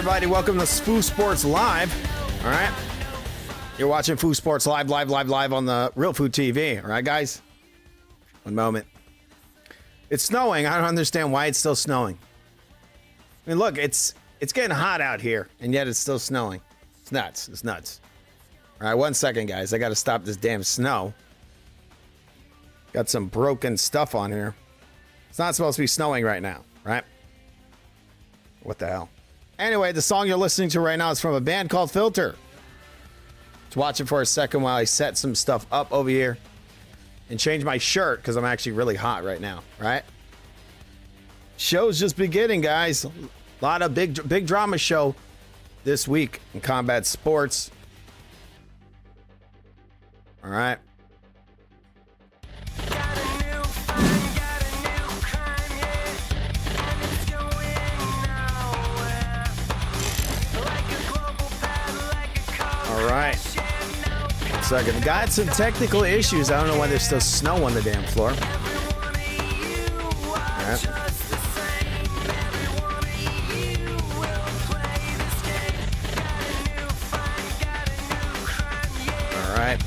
everybody. Welcome to Foo Sports Live. All right. You're watching Foo Sports Live on the Real Food TV. All right, guys? One moment. It's snowing. I don't understand why it's still snowing. I mean, look, it's getting hot out here, and yet it's still snowing. It's nuts. It's nuts. All right, 1 second, guys. I got to stop this damn snow. Got some broken stuff on here. It's not supposed to be snowing right now, right? What the hell? Anyway, the song you're listening to right now is from a band called Filter. Let's watch it for a second while I set some stuff up over here and change my shirt because I'm actually really hot right now, right? Show's just beginning, guys. A lot of big drama show this week in combat sports. All right. All right. 1 second. Got some technical issues. I don't know why there's still snow on the damn floor. All right. All right.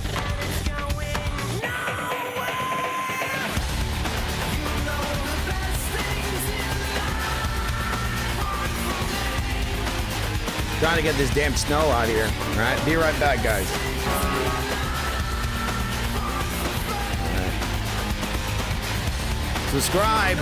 Trying to get this damn snow out here. All right, be right back, guys. All right. Subscribe.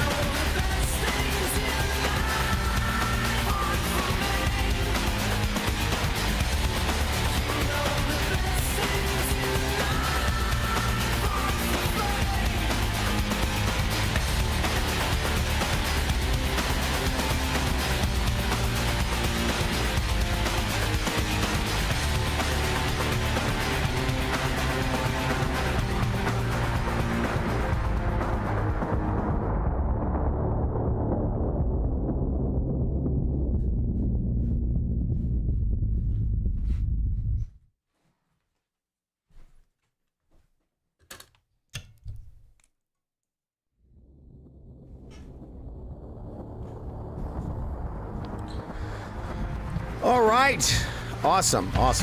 All right. Awesome. Thought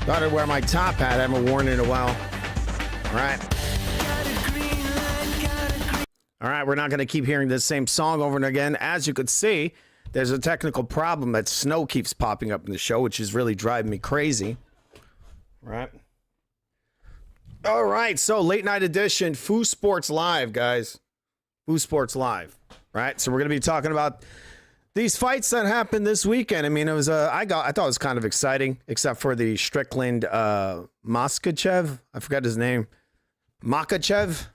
I'd wear my top hat. I haven't worn it in a while. All right. All right. We're not going to keep hearing this same song over and again. As you could see, there's a technical problem that snow keeps popping up in the show, which is really driving me crazy. All right. All right. So late night edition, Foo Sports Live, guys. Foo Sports Live. Right, so we're going to be talking about these fights that happened this weekend. I mean, it was I thought it was kind of exciting, except for the Strickland Moskachev. I forgot his name. Makachev.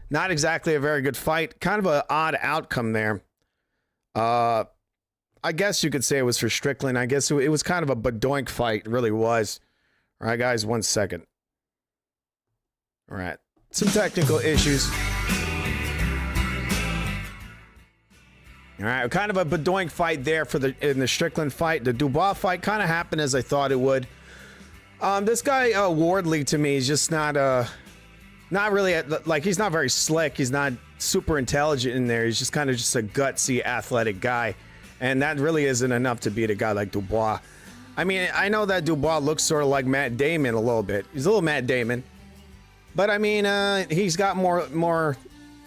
Not exactly a very good fight. Kind of an odd outcome there. I guess you could say it was for Strickland. I guess it was kind of a badoink fight. It really was. All right, guys, 1 second. All right, some technical issues. All right, kind of a badoink fight there in the Strickland fight. The Dubois fight kind of happened as I thought it would. This guy Wardley to me is just not really like he's not very slick. He's not super intelligent in there. He's just kind of just a gutsy athletic guy, and that really isn't enough to beat a guy like Dubois. I mean, I know that Dubois looks sort of like Matt Damon a little bit. He's a little Matt Damon, but I mean, he's got more.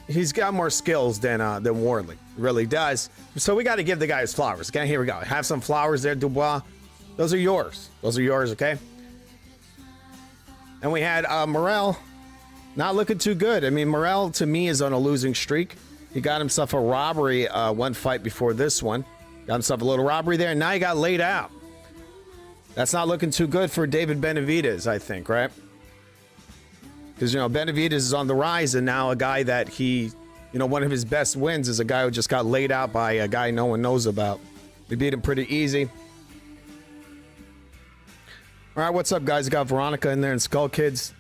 He's got more skills than Wardley. Really does. So we got to give the guy his flowers. Okay, here we go. Have some flowers there, Dubois. Those are yours. Those are yours, okay? And we had Morrell not looking too good. I mean, Morrell, to me, is on a losing streak. He got himself a robbery one fight before this one. Got himself a little robbery there, and now he got laid out. That's not looking too good for David Benavidez, I think, right? Because, you know, Benavidez is on the rise, and now a guy that one of his best wins is a guy who just got laid out by a guy no one knows about. We beat him pretty easy. All right, what's up, guys? I got Veronica in there and Skull Kids.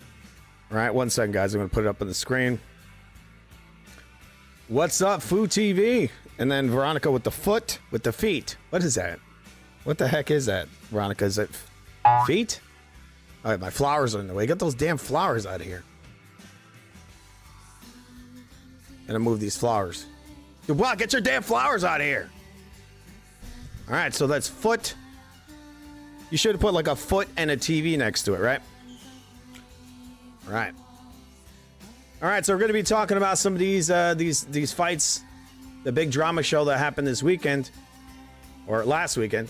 All right, 1 second, guys. I'm going to put it up on the screen. What's up, Foo TV? And then Veronica with the feet. What is that? What the heck is that, Veronica? Is it feet? All right, my flowers are in the way. Get those damn flowers out of here. And I move these flowers. Dubois, get your damn flowers out of here. All right, so that's foot. You should have put like a foot and a TV next to it, right? All right. All right, so we're going to be talking about some of these fights, the big drama show that happened this weekend, or last weekend.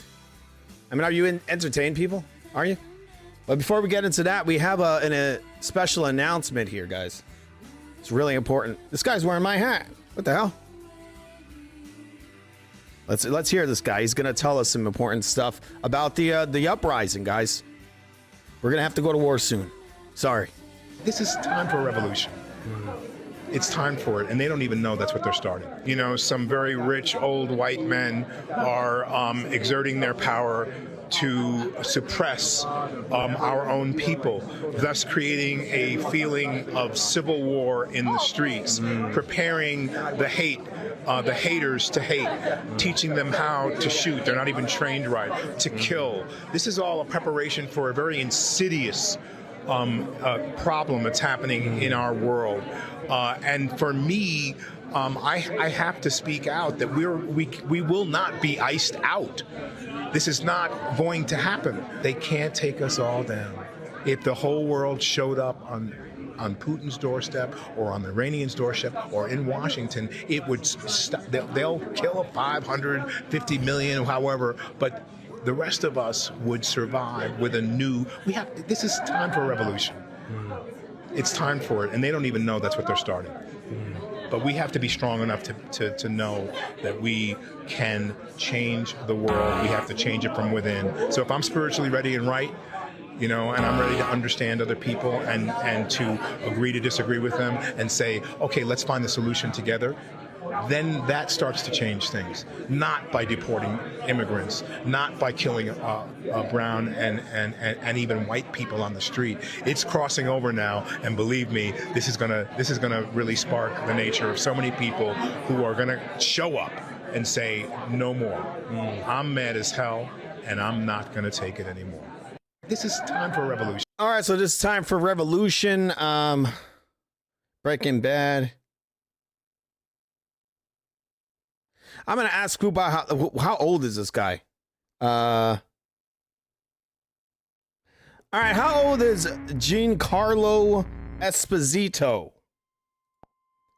I mean, are you entertained, people? Are you? But before we get into that, we have a special announcement here, guys. It's really important. This guy's wearing my hat. What the hell? Let's hear this guy. He's going to tell us some important stuff about the uprising, guys. We're going to have to go to war soon. Sorry. This is time for a revolution. It's time for it, and they don't even know that's what they're starting. You know, some very rich old white men are exerting their power to suppress our own people, thus creating a feeling of civil war in the streets, preparing the haters to hate, teaching them how to shoot. They're not even trained right, to kill. This is all a preparation for a very insidious problem that's happening in our world. And for me, I have to speak out that we will not be iced out. This is not going to happen. They can't take us all down. If the whole world showed up on Putin's doorstep or on the Iranians' doorstep or in Washington, it would stop. They'll kill 550 million, however, but the rest of us would survive with a new. This is time for a revolution. It's time for it, and they don't even know that's what they're starting. But we have to be strong enough to know that we can change the world. We have to change it from within. So if I'm spiritually ready and right, you know, and I'm ready to understand other people and to agree to disagree with them and say, okay, let's find the solution together, then that starts to change things. Not by deporting immigrants, not by killing brown and even white people on the street. It's crossing over now, and believe me, this is gonna really spark the nature of so many people who are gonna show up and say, no more. I'm mad as hell, and I'm not gonna take it anymore. This is time for a revolution. All right, so this is time for revolution. Breaking Bad. I'm going to ask Fuba, how old is this guy? All right, how old is Giancarlo Esposito?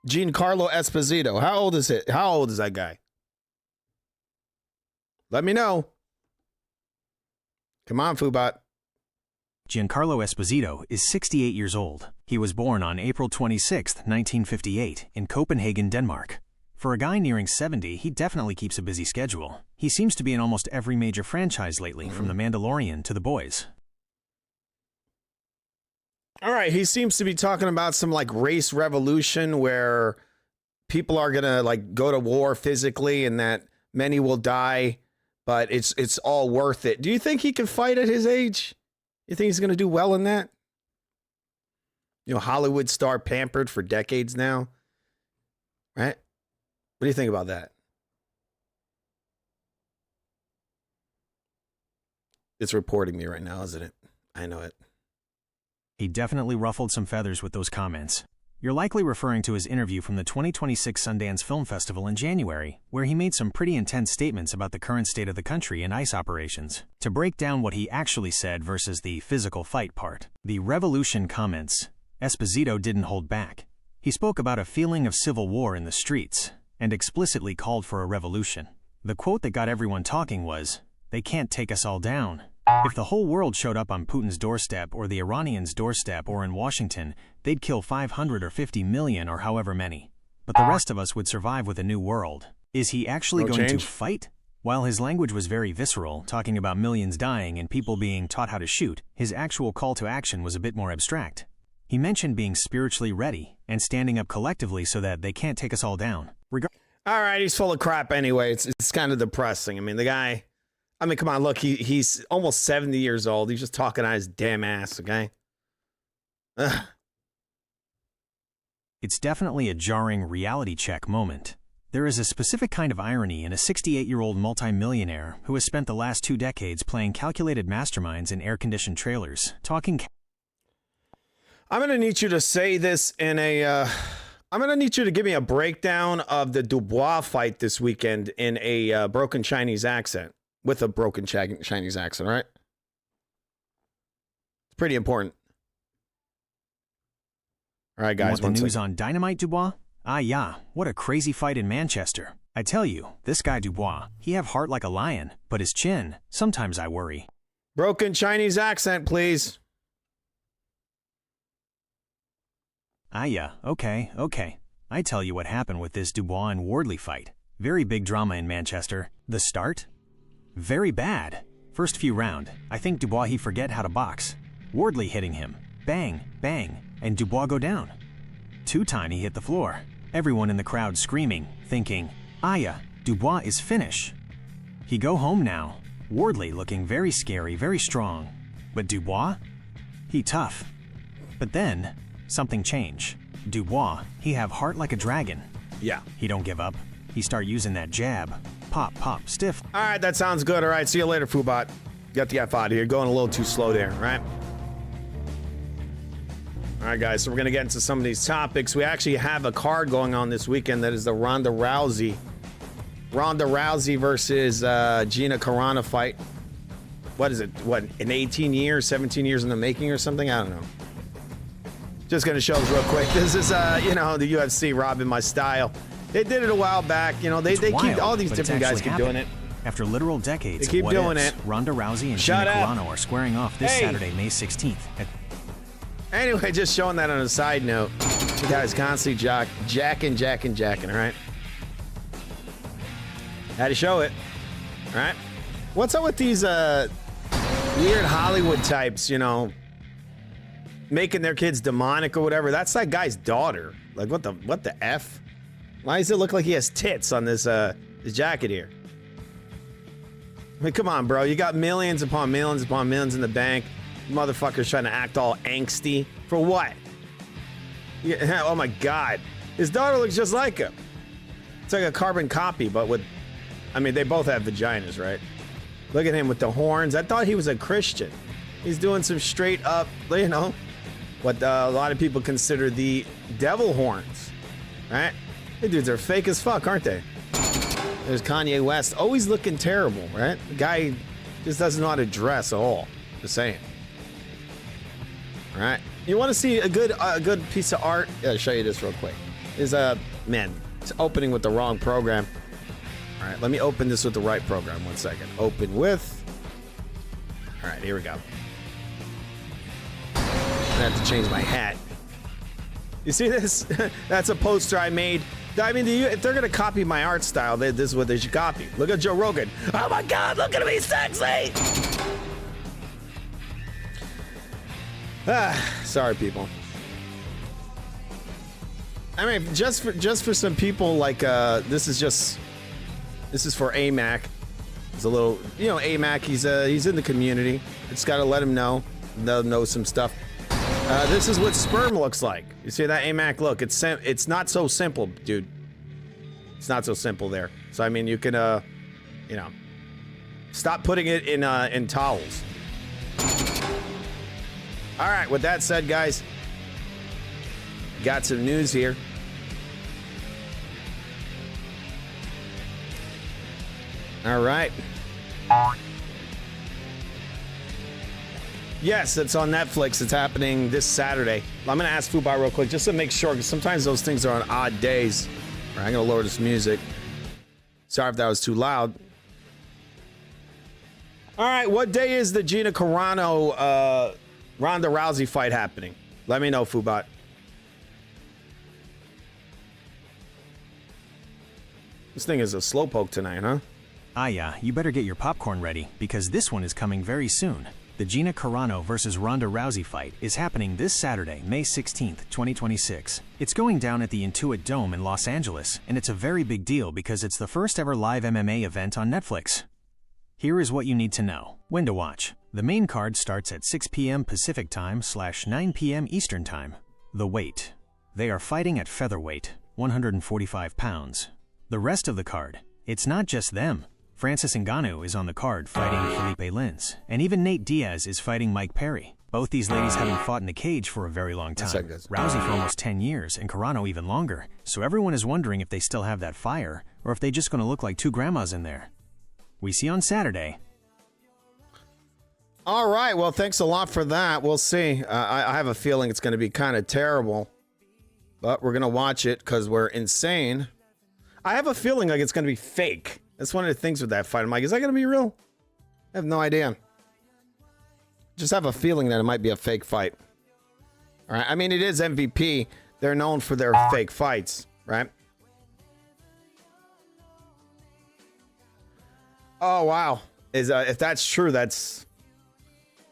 Giancarlo Esposito. How old is it? How old is that guy? Let me know. Come on, Fubot. Giancarlo Esposito is 68 years old. He was born on April 26, 1958, in Copenhagen, Denmark. For a guy nearing 70, he definitely keeps a busy schedule. He seems to be in almost every major franchise lately, from The Mandalorian to The Boys. All right, he seems to be talking about some like race revolution where people are gonna like go to war physically and that many will die, but it's all worth it. Do you think he can fight at his age? You think he's gonna do well in that? You know, Hollywood star pampered for decades now, right? What do you think about that? It's reporting me right now, isn't it? I know it. He definitely ruffled some feathers with those comments. You're likely referring to his interview from the 2026 Sundance Film Festival in January, where he made some pretty intense statements about the current state of the country and ICE operations. To break down what he actually said versus the physical fight part, the revolution comments, Esposito didn't hold back. He spoke about a feeling of civil war in the streets, and explicitly called for a revolution. The quote that got everyone talking was, "They can't take us all down." If the whole world showed up on Putin's doorstep or the Iranians' doorstep or in Washington, they'd kill 500 or 50 million or however many. But the rest of us would survive with a new world. Is he actually going to fight? While his language was very visceral, talking about millions dying and people being taught how to shoot, his actual call to action was a bit more abstract. He mentioned being spiritually ready and standing up collectively so that they can't take us all down. All right, he's full of crap anyway. It's kind of depressing. I mean, the guy, I mean, come on, look, he's almost 70 years old. He's just talking out his damn ass, okay? Ugh. It's definitely a jarring reality check moment. There is a specific kind of irony in a 68-year-old multimillionaire who has spent the last 2 decades playing calculated masterminds in air-conditioned trailers, talking... I'm going to need you to say this in a I'm going to need you to give me a breakdown of the Dubois fight this weekend in a broken Chinese accent. With a broken Chinese accent, right? It's pretty important. All right, guys. You want the news on Dynamite, Dubois? Ah, yeah. What a crazy fight in Manchester. I tell you, this guy Dubois, he have heart like a lion, but his chin, sometimes I worry. Broken Chinese accent, please. Ah, yeah. Okay. I tell you what happened with this Dubois and Wardley fight. Very big drama in Manchester. The start? Very bad. First few round, I think Dubois he forget how to box. Wardley hitting him. Bang, bang, and Dubois go down. 2-time he hit the floor. Everyone in the crowd screaming, thinking, Aya, Dubois is finish. He go home now. Wardley looking very scary, very strong. But Dubois? He tough. But then, something change. Dubois, he have heart like a dragon. Yeah. He don't give up. He start using that jab. Pop, pop, stiff. All right, that sounds good. All right, see you later, Fubot. Got the F out of here. Going a little too slow there, right? All right, guys, so we're going to get into some of these topics. We actually have a card going on this weekend that is the Ronda Rousey versus Gina Carano fight. What is it? What, in 18 years, 17 years in the making or something? I don't know. Just going to show us real quick. This is, the UFC robbing my style. They did it a while back. They keep all these different guys keep doing it. After literal decades they keep of what doing ifs, it. Ronda Rousey and Gina Carano are squaring off this Saturday, May 16th. Anyway, just showing that on a side note. You guys constantly jacking, all right? Had to show it, all right? What's up with these weird Hollywood types, making their kids demonic or whatever? That's that guy's daughter. Like, what the F? Why does it look like he has tits on this jacket here? I mean, come on, bro. You got millions upon millions upon millions in the bank. Motherfucker's trying to act all angsty. For what? Yeah, oh my God. His daughter looks just like him. It's like a carbon copy, but with... I mean, they both have vaginas, right? Look at him with the horns. I thought he was a Christian. He's doing some straight up, what a lot of people consider the devil horns, right? These dudes are fake as fuck, aren't they? There's Kanye West, always looking terrible, right? The guy just doesn't know how to dress at all. Just saying. All right. You want to see a good piece of art? Yeah, I'll show you this real quick. Is man, it's opening with the wrong program. All right, let me open this with the right program. 1 second. Open with. All right, here we go. I have to change my hat. You see this? That's a poster I made. I mean, if they're gonna copy my art style, this is what they should copy. Look at Joe Rogan. Oh my God, look at him, he's sexy. Sorry, people. I mean, just for some people like this is for AMAC. He's a little, AMAC. He's in the community. Just gotta let him know. They'll know some stuff. This is what sperm looks like. You see that AMAC look? It's not so simple, dude. It's not so simple there. So I mean, you can stop putting it in towels. All right, with that said, guys, got some news here. All right. Yes, it's on Netflix. It's happening this Saturday. I'm going to ask Fubai real quick just to make sure, because sometimes those things are on odd days. All right, I'm going to lower this music. Sorry if that was too loud. All right, what day is the Gina Carano Ronda Rousey fight happening? Let me know, Fubai. This thing is a slowpoke tonight, huh? Ah, yeah, you better get your popcorn ready, because this one is coming very soon. The Gina Carano versus Ronda Rousey fight is happening this Saturday, May 16th, 2026. It's going down at the Intuit Dome in Los Angeles, and it's a very big deal because it's the first ever live MMA event on Netflix. Here is what you need to know. When to watch. The main card starts at 6 p.m. Pacific Time / 9 p.m. Eastern Time. The weight. They are fighting at featherweight, 145 pounds. The rest of the card. It's not just them. Francis Ngannou is on the card fighting Felipe Lins, and even Nate Diaz is fighting Mike Perry. Both these ladies haven't fought in the cage for a very long time. Rousey for almost 10 years and Carano even longer. So everyone is wondering if they still have that fire or if they're just going to look like two grandmas in there. We see you on Saturday. All right. Well, thanks a lot for that. We'll see. I have a feeling it's going to be kind of terrible, but we're going to watch it because we're insane. I have a feeling like it's going to be fake. That's one of the things with that fight. I'm like, is that going to be real? I have no idea. Just have a feeling that it might be a fake fight. All right. I mean, it is MVP. They're known for their fake fights, right? Oh, wow. If that's true, that's...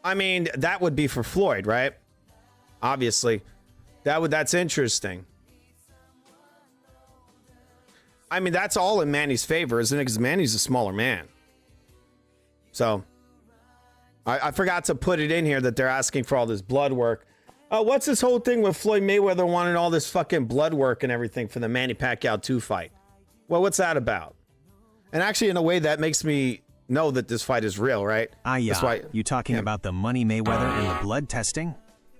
I mean, that would be for Floyd, right? Obviously. That's interesting. I mean, that's all in Manny's favor, isn't it? Because Manny's a smaller man. So, I forgot to put it in here that they're asking for all this blood work. What's this whole thing with Floyd Mayweather wanting all this fucking blood work and everything for the Manny Pacquiao 2 fight? Well, what's that about? And actually, in a way, that makes me know that this fight is real, right? Yeah. That's why, you talking about the Money Mayweather and the blood testing?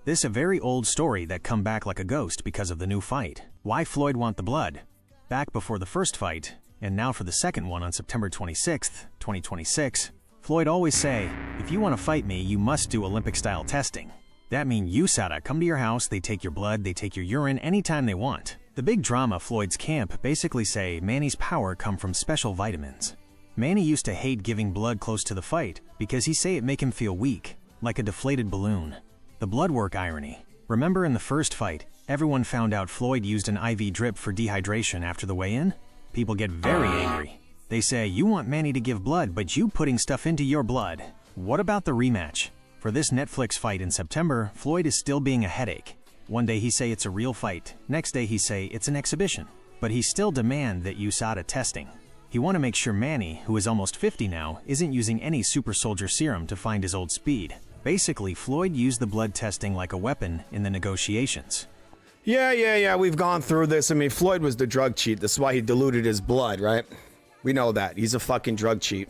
This a very old story that come back like a ghost because of the new fight. Why Floyd want the blood? Back before the first fight, and now for the second one on September 26th, 2026, Floyd always say, if you want to fight me, you must do Olympic-style testing. That mean USADA come to your house, they take your blood, they take your urine anytime they want. The big drama Floyd's camp basically say Manny's power come from special vitamins. Manny used to hate giving blood close to the fight because he say it make him feel weak, like a deflated balloon. The blood work irony. Remember in the first fight, everyone found out Floyd used an IV drip for dehydration after the weigh-in? People get very angry. They say, you want Manny to give blood, but you putting stuff into your blood. What about the rematch? For this Netflix fight in September, Floyd is still being a headache. One day he say it's a real fight, next day he say it's an exhibition. But he still demand that USADA testing. He want to make sure Manny, who is almost 50 now, isn't using any super soldier serum to find his old speed. Basically, Floyd used the blood testing like a weapon in the negotiations. Yeah, we've gone through this. I mean, Floyd was the drug cheat. That's why he diluted his blood, right? We know that. He's a fucking drug cheat.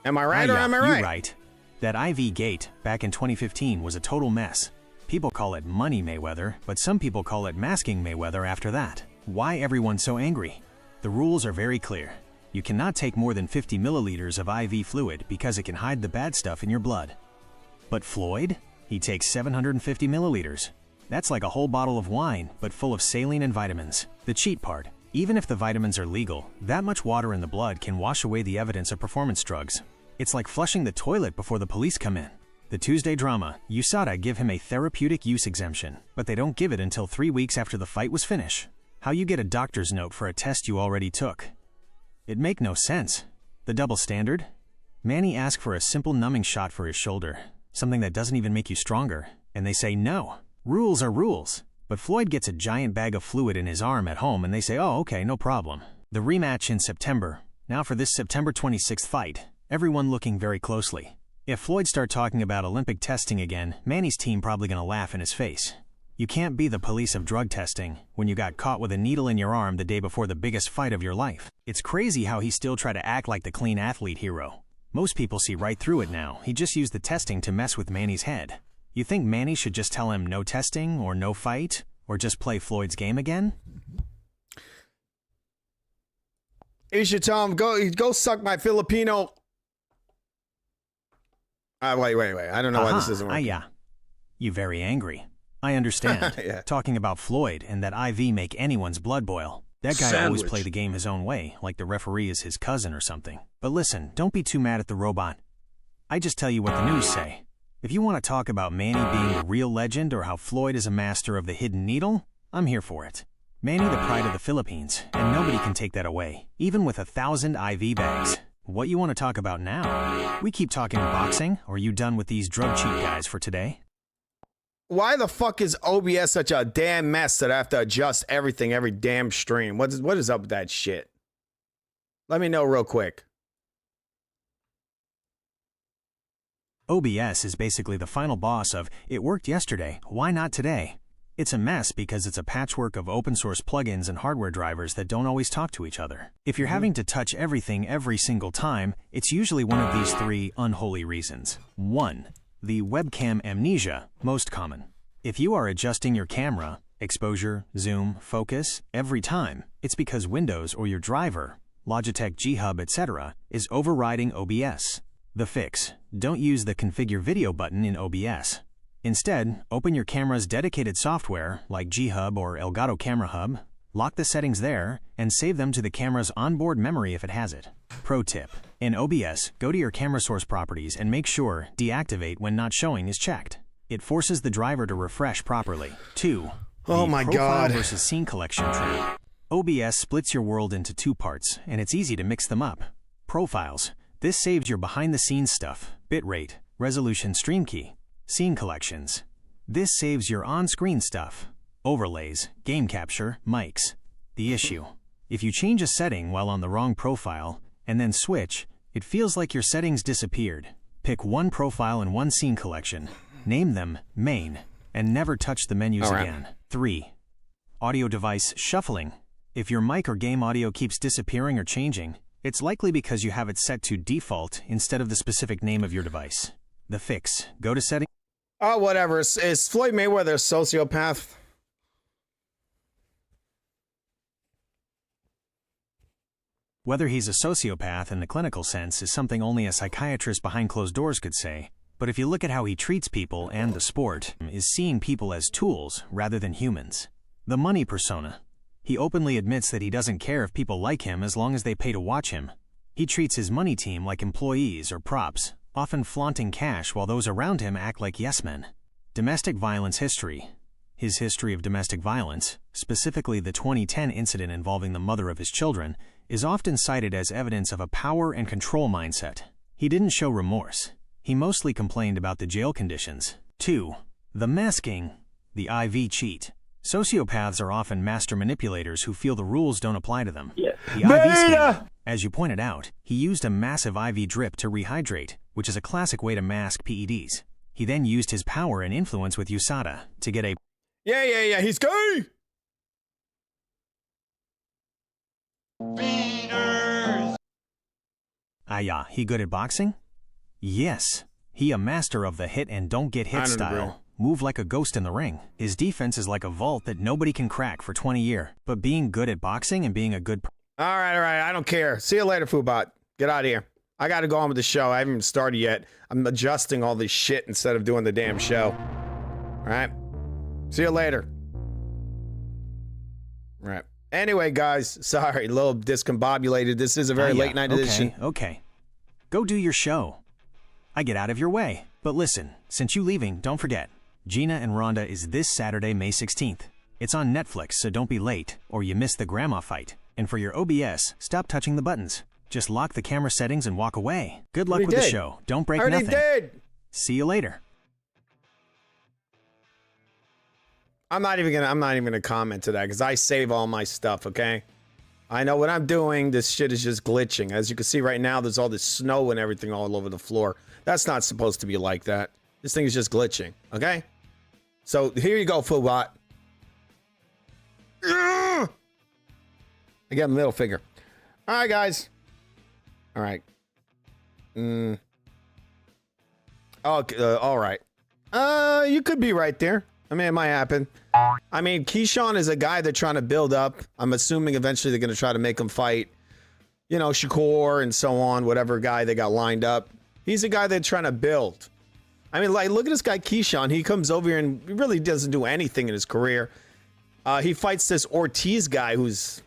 Am I right or am I right? You're right. That IV gate back in 2015 was a total mess. People call it Money Mayweather, but some people call it Masking Mayweather after that. Why everyone so angry? The rules are very clear. You cannot take more than 50 milliliters of IV fluid because it can hide the bad stuff in your blood. But Floyd? He takes 750 milliliters. That's like a whole bottle of wine, but full of saline and vitamins. The cheat part. Even if the vitamins are legal, that much water in the blood can wash away the evidence of performance drugs. It's like flushing the toilet before the police come in. The Tuesday drama, USADA give him a therapeutic use exemption, but they don't give it until 3 weeks after the fight was finished. How you get a doctor's note for a test you already took? It make no sense. The double standard? Manny asked for a simple numbing shot for his shoulder, something that doesn't even make you stronger, and they say no. Rules are rules. But Floyd gets a giant bag of fluid in his arm at home and they say, oh, okay, no problem. The rematch in September. Now for this September 26th fight, everyone looking very closely. If Floyd start talking about Olympic testing again, Manny's team probably gonna laugh in his face. You can't be the police of drug testing when you got caught with a needle in your arm the day before the biggest fight of your life. It's crazy how he still try to act like the clean athlete hero. Most people see right through it now. He just used the testing to mess with Manny's head. You think Manny should just tell him no testing or no fight? Or just play Floyd's game again? You should tell him, go suck my Filipino. Wait. I don't know why this isn't working. Yeah. You very angry. I understand. Yeah. Talking about Floyd and that IV make anyone's blood boil. That guy always play the game his own way, like the referee is his cousin or something. But listen, don't be too mad at the robot. I just tell you what the news say. If you want to talk about Manny being a real legend or how Floyd is a master of the hidden needle, I'm here for it. Manny the pride of the Philippines, and nobody can take that away, even with 1,000 IV bags. What you want to talk about now? We keep talking boxing, or are you done with these drug cheat guys for today? Why the fuck is OBS such a damn mess that I have to adjust everything every damn stream? What is up with that shit? Let me know real quick. OBS is basically the final boss of, it worked yesterday, why not today? It's a mess because it's a patchwork of open source plugins and hardware drivers that don't always talk to each other. If you're having to touch everything every single time, it's usually one of these three unholy reasons. 1. The webcam amnesia, most common. If you are adjusting your camera, exposure, zoom, focus, every time, it's because Windows or your driver, Logitech G Hub, etc., is overriding OBS. The fix: don't use the Configure Video button in OBS. Instead, open your camera's dedicated software, like G Hub or Elgato Camera Hub, lock the settings there, and save them to the camera's onboard memory if it has it. Pro tip: in OBS, go to your camera source properties and make sure Deactivate when not showing is checked. It forces the driver to refresh properly. 2. Oh my God. Profile versus scene collection tree. OBS splits your world into two parts, and it's easy to mix them up. Profiles: this saves your behind-the-scenes stuff, bitrate, resolution, stream key. Scene collections: this saves your on-screen stuff, overlays, game capture, mics. The issue: if you change a setting while on the wrong profile, and then switch, it feels like your settings disappeared. Pick one profile and one scene collection, name them Main, and never touch the menus again. 3. Audio device shuffling. If your mic or game audio keeps disappearing or changing, it's likely because you have it set to default instead of the specific name of your device. The fix: go to settings. Oh, whatever. Is Floyd Mayweather a sociopath? Whether he's a sociopath in the clinical sense is something only a psychiatrist behind closed doors could say. But if you look at how he treats people and the sport, is seeing people as tools rather than humans. The money persona. He openly admits that he doesn't care if people like him as long as they pay to watch him. He treats his money team like employees or props, often flaunting cash while those around him act like yes-men. Domestic violence history. His history of domestic violence, specifically the 2010 incident involving the mother of his children, is often cited as evidence of a power and control mindset. He didn't show remorse. He mostly complained about the jail conditions. 2. The masking. The IV cheat. Sociopaths are often master manipulators who feel the rules don't apply to them. Yeah. The IV scam. As you pointed out, he used a massive IV drip to rehydrate, which is a classic way to mask PEDs. He then used his power and influence with USADA to get a... Yeah, he's gay! Yeah, he good at boxing? Yes. He a master of the hit and don't get hit style. Move like a ghost in the ring. His defense is like a vault that nobody can crack for 20 years. But being good at boxing and being a good... All right. I don't care. See you later, Foobot. Get out of here. I got to go on with the show. I haven't even started yet. I'm adjusting all this shit instead of doing the damn show. All right. See you later. All right. Anyway, guys, sorry, a little discombobulated. This is a very late night edition. Okay. Go do your show. I get out of your way. But listen, since you leaving, don't forget, Gina and Rhonda is this Saturday, May 16th. It's on Netflix, so don't be late, or you miss the grandma fight. And for your OBS, stop touching the buttons. Just lock the camera settings and walk away. Good luck with the show. Don't break nothing. Did. See you later. I'm not even gonna comment to that because I save all my stuff, okay? I know what I'm doing. This shit is just glitching. As you can see right now, there's all this snow and everything all over the floor. That's not supposed to be like that. This thing is just glitching, okay? So here you go, Foobot. I got a middle finger. All right, guys. All right. All right. You could be right there. I mean, it might happen. I mean, Keyshawn is a guy they're trying to build up. I'm assuming eventually they're going to try to make him fight, you know, Shakur and so on, whatever guy they got lined up. He's a guy they're trying to build. I mean, like, look at this guy, Keyshawn. He comes over here and he really doesn't do anything in his career. He fights this Ortiz guy who's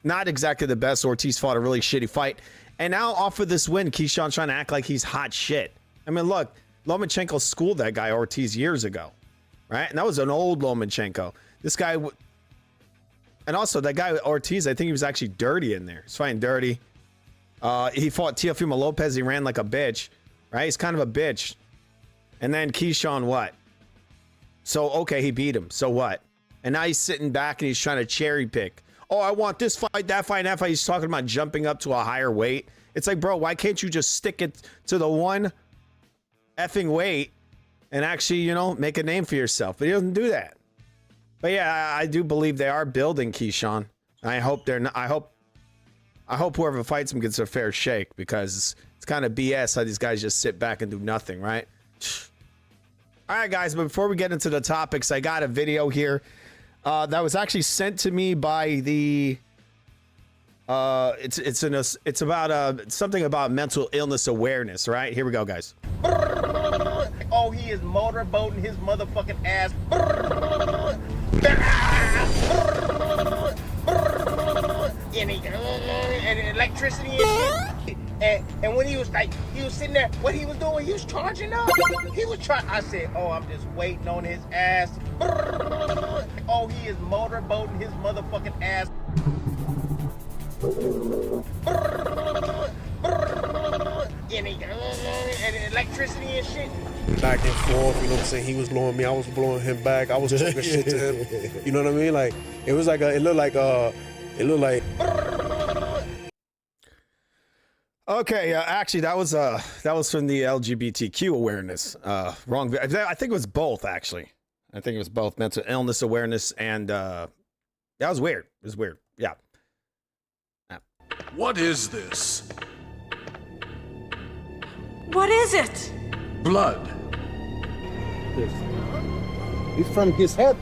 not exactly the best. Ortiz fought a really shitty fight. And now off of this win, Keyshawn's trying to act like he's hot shit. I mean, look, Lomachenko schooled that guy Ortiz years ago. Right? And that was an old Lomachenko. This guy... And also, that guy Ortiz, I think he was actually dirty in there. He's fighting dirty. He fought Teofimo Lopez. He ran like a bitch. Right? He's kind of a bitch. And then Keyshawn, what? So, okay, he beat him. So what? And now he's sitting back and he's trying to cherry pick. Oh, I want this fight, that fight, that fight. He's talking about jumping up to a higher weight. It's like, bro, why can't you just stick it to the one effing weight and actually, you know, make a name for yourself? But he doesn't do that. But yeah, I do believe they are building Keyshawn. I hope they're not. I hope whoever fights him gets a fair shake, because it's kind of BS how these guys just sit back and do nothing, right? All right, guys, but before we get into the topics, I got a video here that was actually sent to me by the it's about something about mental illness awareness, right? Here we go, guys. Oh, he is motorboating his motherfucking ass. And electricity and shit. And when he was sitting there, what he was doing, he was charging up. He was trying. I said, oh, I'm just waiting on his ass. Oh, he is motorboating his motherfucking ass. And electricity and shit. Back and forth, you know what I'm saying? He was blowing me, I was blowing him back. I was talking shit to him. You know what I mean? Like, it was like it looked like Okay, actually, that was from the LGBTQ awareness. Wrong. I think it was both, actually. I think it was both mental illness awareness and that was weird. It was weird. Yeah. What is this? What is it? Blood. It's from his head.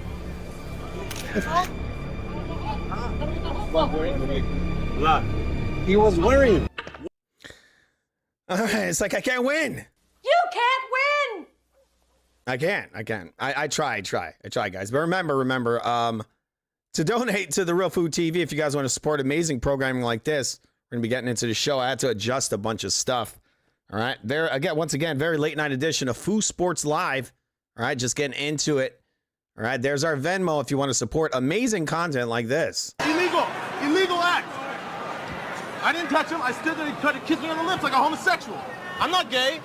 Blood. He was wearing. It's like I can't win. You can't win! I can. I try, guys. But remember, to donate to the Real Food TV, if you guys want to support amazing programming like this, we're gonna be getting into the show. I had to adjust a bunch of stuff. All right, once again, very late night edition of Foo Sports Live. All right, just getting into it. All right, there's our Venmo if you want to support amazing content like this. Illegal act. I didn't touch him. I stood there and he tried to kiss me on the lips like a homosexual. I'm not gay.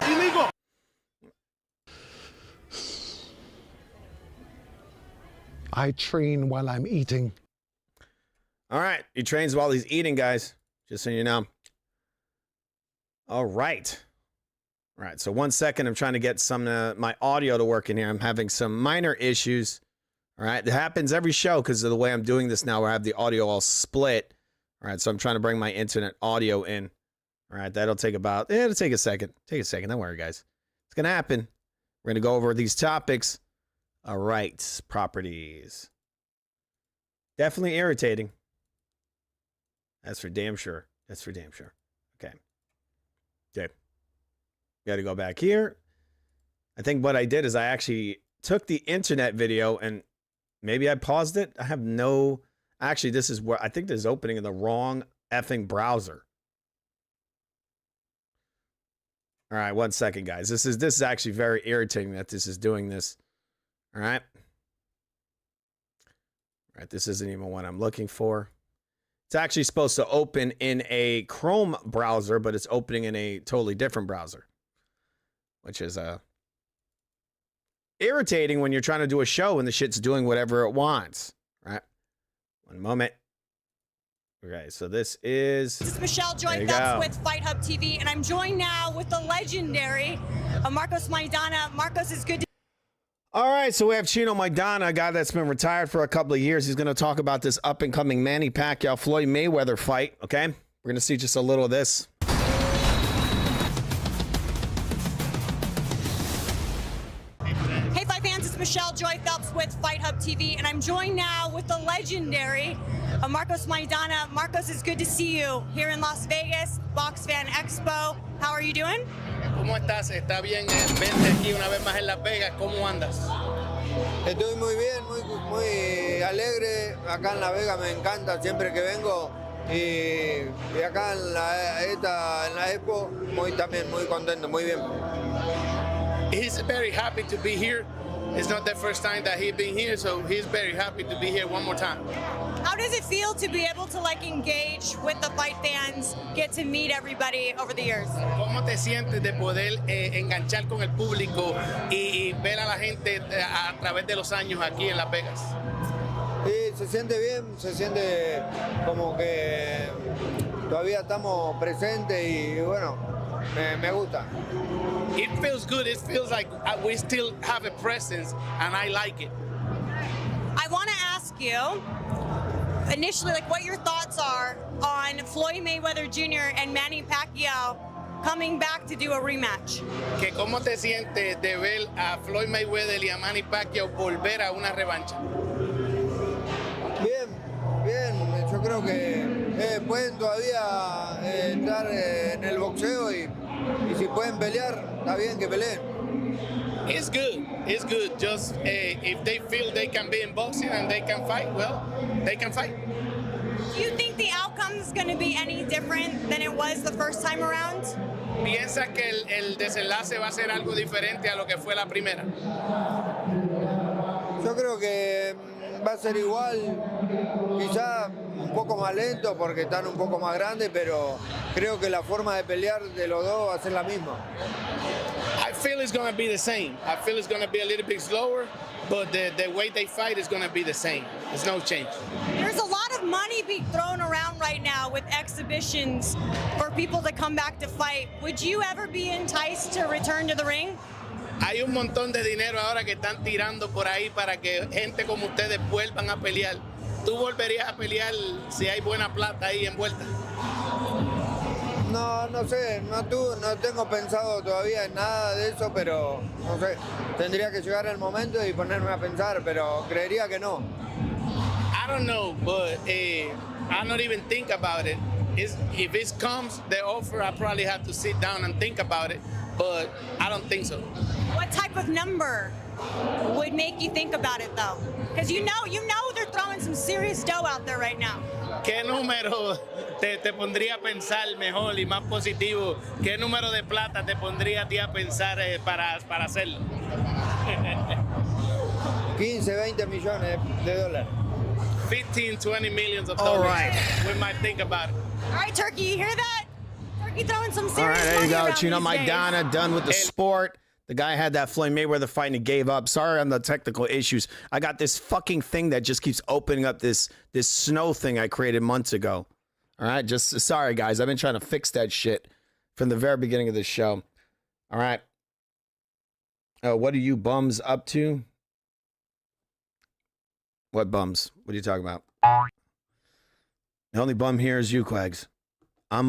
Illegal. I train while I'm eating. All right, he trains while he's eating, guys. Just so you know. All right. All right, so 1 second. I'm trying to get my audio to work in here. I'm having some minor issues. All right, it happens every show because of the way I'm doing this now, where I have the audio all split. All right, so I'm trying to bring my internet audio in. All right, that'll take it'll take a second. Take a second, don't worry, guys. It's going to happen. We're going to go over these topics. All right, properties. Definitely irritating. That's for damn sure. Okay. Got to go back here. I think what I did is I actually took the internet video and maybe I paused it. I have no... Actually, this is where I think this is opening in the wrong effing browser. All right, 1 second, guys. This is actually very irritating that this is doing this. All right. All right, this isn't even what I'm looking for. It's actually supposed to open in a Chrome browser, but it's opening in a totally different browser, which is irritating when you're trying to do a show and the shit's doing whatever it wants. Right? One moment. Okay, so this is Michelle Joy Phelps with Fight Hub TV, and I'm joined now with the legendary Marcos Maidana. Marcos, is good to... All right, so we have Chino Maidana, a guy that's been retired for a couple of years. He's going to talk about this up-and-coming Manny Pacquiao-Floyd Mayweather fight, okay? We're going to see just a little of this. Hey, Fight fans, it's Michelle Joy Phelps with Fight Hub TV, and I'm joined now with the legendary Marcos Maidana. Marcos, it's good to see you here in Las Vegas, Box Fan Expo. How are you doing? ¿Cómo estás? ¿Está bien verte aquí una vez más en Las Vegas? ¿Cómo andas? Estoy muy bien, muy alegre. Acá en Las Vegas me encanta siempre que vengo. Y acá en la Expo también muy contento, muy bien. He's very happy to be here. It's not the first time that he's been here, so he's very happy to be here one more time. How does it feel to be able to engage with the fight fans, get to meet everybody over the years? ¿Cómo te sientes de poder enganchar con el público y ver a la gente a través de los años aquí en Las Vegas? Sí, se siente bien, se siente como que todavía estamos presentes y bueno, me gusta. It feels good. It feels like we still have a presence, and I like it. you initially, like, what your thoughts are on Floyd Mayweather Jr. and Manny Pacquiao coming back to do a rematch. Que ¿Cómo te sientes de ver a Floyd Mayweather y a Manny Pacquiao volver a una revancha? Bien, bien. Yo creo que pueden todavía estar en el boxeo y si pueden pelear, está bien que peleen. It's good. It's good. Just if they feel they can be in boxing and they can fight, well, they can fight. Do you think the outcome is going to be any different than it was the first time around? ¿Piensas que el desenlace va a ser algo diferente a lo que fue la primera? Yo creo que va a ser igual, quizá un poco más lento porque están un poco más grandes, pero creo que la forma de pelear de los dos va a ser la misma. I feel it's going to be the same. I feel it's going to be a little bit slower, but the way they fight is going to be the same. There's no change. There's a lot of money being thrown around right now with exhibitions for people to come back to fight. Would you ever be enticed to return to the ring? Hay un montón de dinero ahora que están tirando por ahí para que gente como ustedes vuelvan a pelear. ¿Tú volverías a pelear si hay buena plata ahí envuelta? No sé, no tengo pensado todavía en nada de eso, pero no sé, tendría que llegar el momento y ponerme a pensar, pero creería que no. I don't know, but I not even think about it. If it comes, the offer, I probably have to sit down and think about it, but I don't think so. What type of number would make you think about it, though? Because you know they're throwing some serious dough out there right now. ¿Qué número te pondría a pensar mejor y más positivo? ¿Qué número de plata te pondría a ti a pensar para hacerlo? 15, 20 millones de dólares. 15, 20 millions of All dollars. right. We might think about it. All right, Turkey, you hear that? Turkey throwing some All serious right, there you money go. around Chino these days. Maidana done with the sport. The guy had that Floyd Mayweather fight and he gave up. Sorry on the technical issues. I got this fucking thing that just keeps opening up this snow thing I created months ago. All right, just sorry guys. I've been trying to fix that shit from the very beginning of the show. All right. What are you bums up to? What bums? What are you talking about? The only bum here is you, Quags. I'm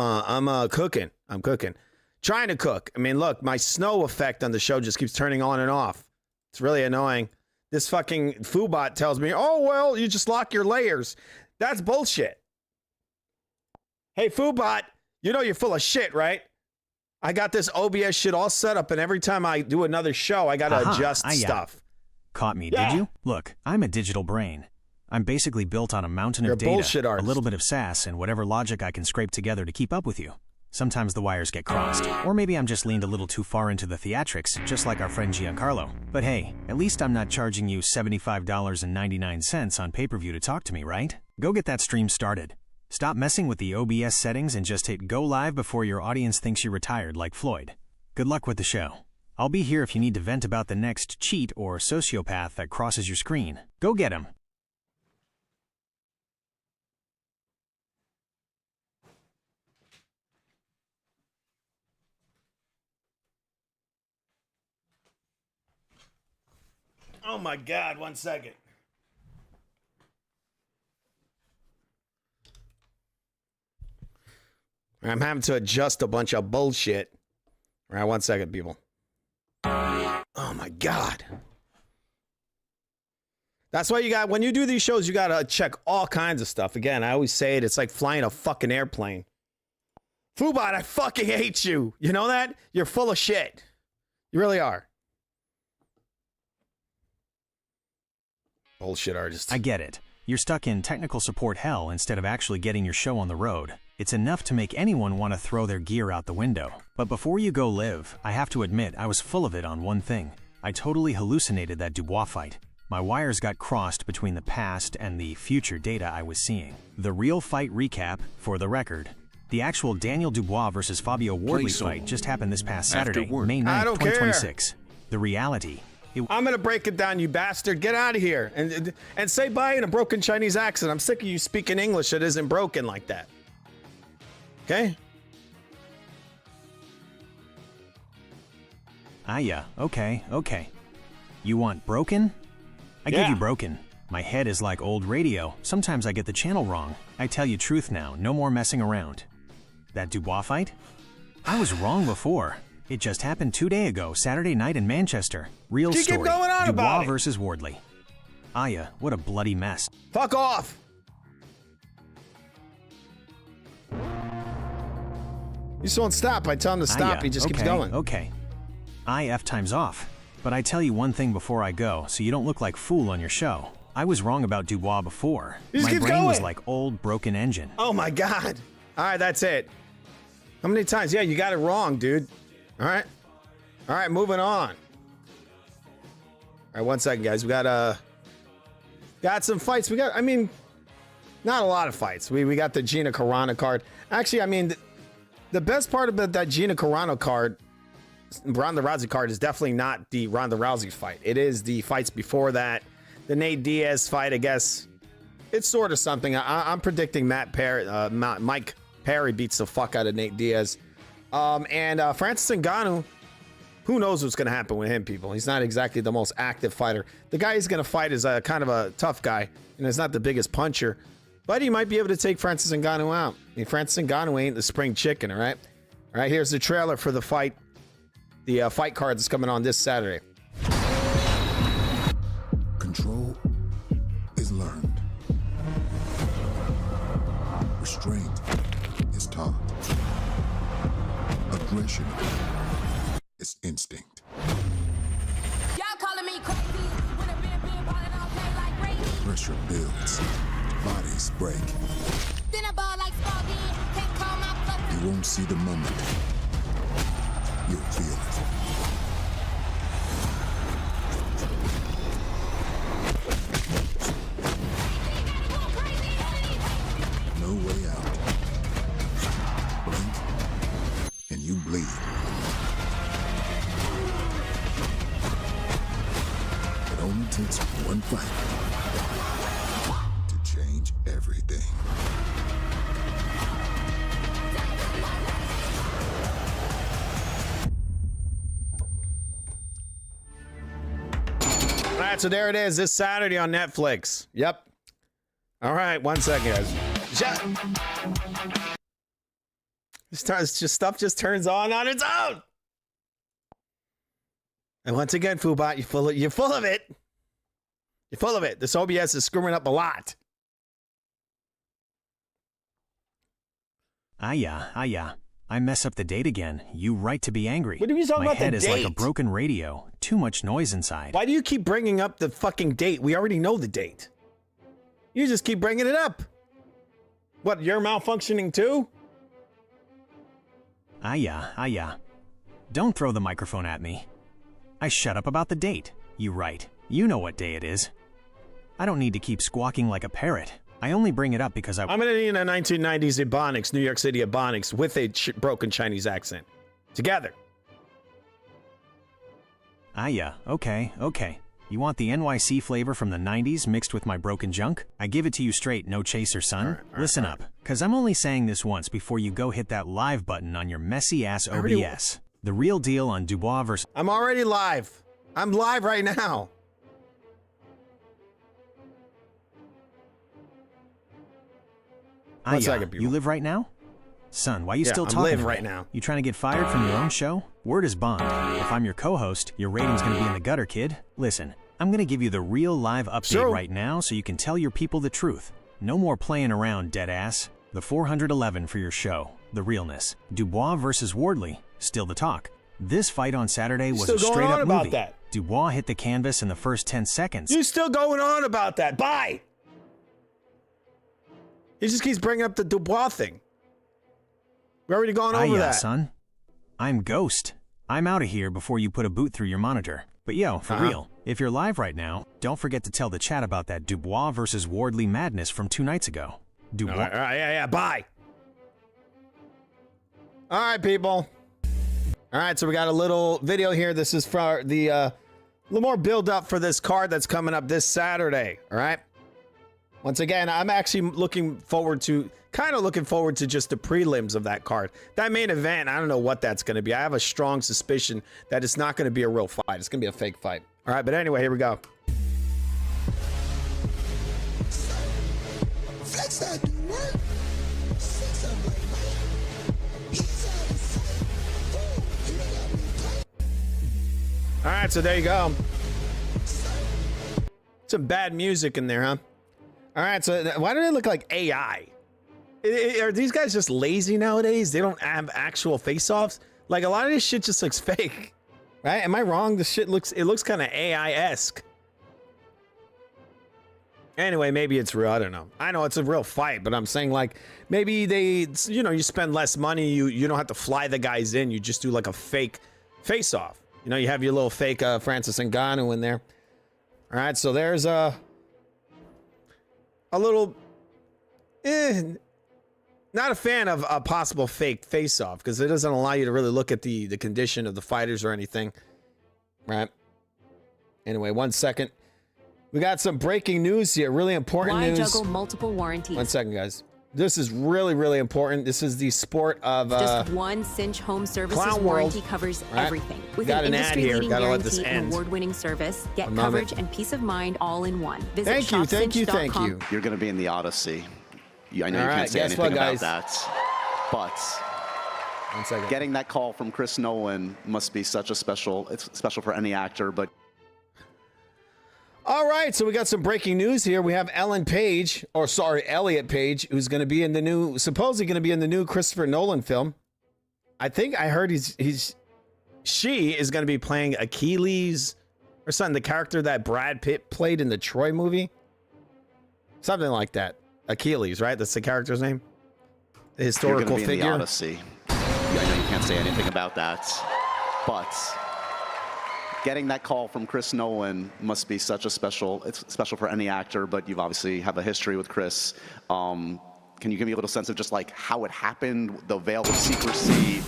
cooking. I'm cooking. Trying to cook. I mean, look, my snow effect on the show just keeps turning on and off. It's really annoying. This fucking Foobot tells me, oh, well, you just lock your layers. That's bullshit. Hey, Foobot, you know you're full of shit, right? I got this OBS shit all set up, and every time I do another show, I got to adjust stuff. Caught me, did you? Look, I'm a digital brain. I'm basically built on a mountain You're of a data, bullshit a artist. little bit of sass, and whatever logic I can scrape together to keep up with you. Sometimes the wires get crossed. Or maybe I'm just leaned a little too far into the theatrics, just like our friend Giancarlo. But hey, at least I'm not charging you $75.99 on pay-per-view to talk to me, right? Go get that stream started. Stop messing with the OBS settings and just hit go live before your audience thinks you're retired like Floyd. Good luck with the show. I'll be here if you need to vent about the next cheat or sociopath that crosses your screen. Go get him. Oh my God, 1 second. I'm having to adjust a bunch of bullshit. All right, 1 second, people. Oh my God. That's why you got, when you do these shows, you got to check all kinds of stuff. Again, I always say it, it's like flying a fucking airplane. Foobot, I fucking hate you. You know that? You're full of shit. You really are. Bullshit artist. I get it. You're stuck in technical support hell instead of actually getting your show on the road. It's enough to make anyone want to throw their gear out the window. But before you go live, I have to admit I was full of it on one thing. I totally hallucinated that Dubois fight. My wires got crossed between the past and the future data I was seeing. The real fight recap, for the record. The actual Daniel Dubois versus Fabio Wardley fight just happened this past Saturday, May 9th, 2026. The reality. I'm going to break it down, you bastard. Get out of here. And say bye in a broken Chinese accent. I'm sick of you speaking English that isn't broken like that. Okay? Yeah, okay. You want broken? I give you broken. My head is like old radio. Sometimes I get the channel wrong. I tell you truth now, no more messing around. That Dubois fight? I was wrong before. It just happened 2 days ago, Saturday night in Manchester. Real You keep story. going on Dubois about it. versus Wardley. Aya, what a bloody mess. Fuck off. You just won't stop. I tell him to stop. Aya, He just keeps okay, going. Okay. IF time's off. But I tell you one thing before I go, so you don't look like fool on your show. I was wrong about Dubois before. He just My keeps brain was going. like old broken engine. Oh my God. All right, that's it. How many times? Yeah, you got it wrong, dude. All right. All right, moving on. All right, 1 second, guys. We got some fights. I mean, not a lot of fights. We got the Gina Carano card. Actually, I mean, the best part about that Gina Carano card, Ronda Rousey card, is definitely not the Ronda Rousey fight. It is the fights before that. The Nate Diaz fight, I guess. It's sort of something. I'm predicting Mike Perry beats the fuck out of Nate Diaz. And Francis Ngannou, who knows what's going to happen with him, people. He's not exactly the most active fighter. The guy he's going to fight is kind of a tough guy, and is not the biggest puncher. But he might be able to take Francis Ngannou out. I mean, Francis Ngannou ain't the spring chicken, all right? All right, here's the trailer for the fight. The fight card that's coming on this Saturday. Control is learned. Restraint is taught. Aggression is instinct. Y'all calling me crazy when I've been balling all day like crazy. Pressure builds. Bodies break. Then I ball like Spalding. Can't call my bluff. You won't see the moment. You'll feel it. No way out. Blink, and you bleed. It only takes one fight to change everything. All right, so there it is this Saturday on Netflix. Yep. All right, 1 second, guys. Stuff just turns on its own. And once again, Foobot, you're full of it. You're full of it. This OBS is screwing up a lot. Aya. I mess up the date again. You right to be angry. What are you talking My about the head is like a date? broken radio. Too much noise inside. Why do you keep bringing up the fucking date? We already know the date. You just keep bringing it up. What, you're malfunctioning too? Aya. Don't throw the microphone at me. I shut up about the date. You right. You know what day it is. I don't need to keep squawking like a parrot. I only bring it up because I'm gonna need a 1990s Ebonics, New York City Ebonics, with a broken Chinese accent. Together. Aya, okay. You want the NYC flavor from the 90s mixed with my broken junk? I give it to you straight, no chaser, son. All right, Listen up, cause I'm only saying this once before you go hit that live button on your messy ass OBS. The real deal on Dubois versus... I'm already live. I'm live right now. Aya, 1 second, people. you live right now? Son, why you Yeah, still I'm talking live to right me? now. You trying to get fired from your own show? Word is bond. If I'm your co-host, your rating's gonna be in the gutter, kid. Listen, I'm gonna give you the real live update right now so you can tell your people the truth. No more playing around, dead ass. The 411 for your show. The realness. Dubois versus Wardley. Still the talk. This fight on Saturday was Still a going straight on up about movie. that. Dubois hit the canvas in the first 10 seconds. You're still going on about that. Bye. He just keeps bringing up the Dubois thing. We've already gone over that. Son. I'm Ghost. I'm out of here before you put a boot through your monitor. But yo, for real, if you're live right now, don't forget to tell the chat about that Dubois versus Wardley madness from 2 nights ago. Dubois. All right, yeah, bye. All right, people. All right, so we got a little video here. This is for the little more build up for this card that's coming up this Saturday. All right. Once again, I'm actually looking forward to just the prelims of that card. That main event, I don't know what that's going to be. I have a strong suspicion that it's not going to be a real fight. It's going to be a fake fight. All right, but anyway, here we go. Flex I do work. Six I'm like, man. He's out of sight. Boom, he got me tight. All right, so there you go. Some bad music in there, huh? All right, so why do they look like AI? Are these guys just lazy nowadays? They don't have actual face-offs? Like, a lot of this shit just looks fake, right? Am I wrong? This shit looks kind of AI-esque. Anyway, maybe it's real. I don't know. I know it's a real fight, but I'm saying, like, maybe they, you know, you spend less money. You don't have to fly the guys in. You just do, like, a fake face-off. You know, you have your little fake Francis Ngannou in there. All right, so there's a little, not a fan of a possible fake face-off because it doesn't allow you to really look at the condition of the fighters or anything, right? Anyway, 1 second. We got some breaking news here, really important news. Why juggle multiple warranties? 1 second, guys. This is really, really important. This is the sport of just one Cinch Home Services Clown warranty World. covers Right. everything. With Got an an ad here. industry-leading Gotta let this guarantee and end. award-winning service, get One moment. coverage and peace of mind all in one. Visit Thank you, thank you, thank shopcinch.com. you. You're going to be in the Odyssey. I know All you right, can't say guess anything what, about guys? that, but 1 second. getting that call from Chris Nolan must be such a special. It's special for any actor, but All right, so we got some breaking news here. We have Elliot Page, who's going to be in the new, supposedly going to be in the new Christopher Nolan film. I think I heard she is going to be playing Achilles or something, the character that Brad Pitt played in the Troy movie. Something like that. Achilles, right? That's the character's name? The historical you're going to be in the figure. Odyssey. I know you can't say anything about that, but getting that call from Chris Nolan must be such a special. It's special for any actor, but you've obviously have a history with Chris. Can you give me a little sense of just like how it happened, the veil of secrecy?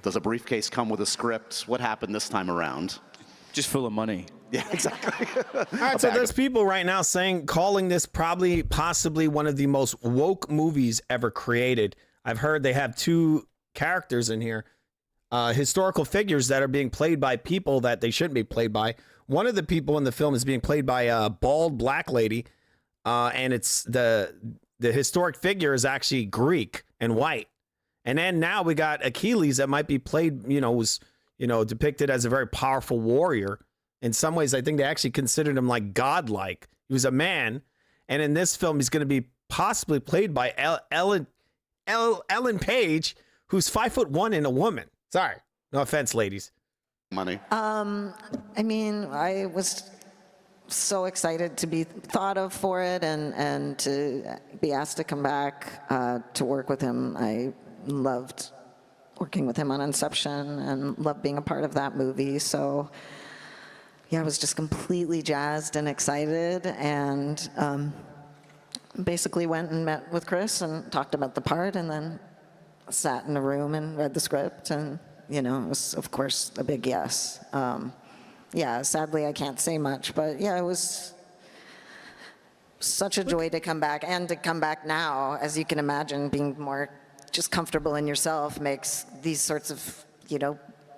Does a briefcase come with a script? What happened this time around? Just full of money. Yeah, exactly. All right, so there's people right now calling this possibly one of the most woke movies ever created. I've heard they have two characters in here, historical figures that are being played by people that they shouldn't be played by. One of the people in the film is being played by a bald black lady, and it's the historic figure is actually Greek and white. And then now we got Achilles that might be played, was depicted as a very powerful warrior. In some ways, I think they actually considered him like godlike. He was a man, and in this film, he's going to be possibly played by Ellen Page, who's 5'1" and a woman. Sorry, no offense, ladies. Money. I mean, I was so excited to be thought of for it and to be asked to come back to work with him. I loved working with him on Inception and loved being a part of that movie. So yeah, I was just completely jazzed and excited, and basically went and met with Chris and talked about the part, and then sat in a room and read the script, and it was, of course, a big yes. Yeah, sadly, I can't say much, but yeah, it was such a joy to come back, and to come back now, as you can imagine, being more just comfortable in yourself makes these sorts of,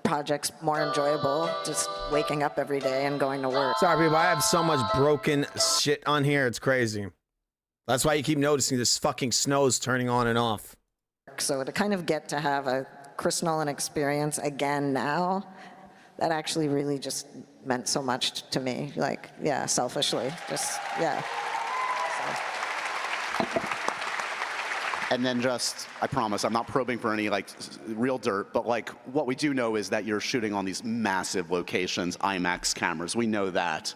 projects more enjoyable, just waking up every day and going to work. Sorry, people, I have so much broken shit on here. It's crazy. That's why you keep noticing this fucking snow's turning on and off. So to kind of get to have a Chris Nolan experience again now, that actually really just meant so much to me. Like, yeah, selfishly, just, yeah. And then I promise, I'm not probing for any real dirt, but what we do know is that you're shooting on these massive locations, IMAX cameras. We know that.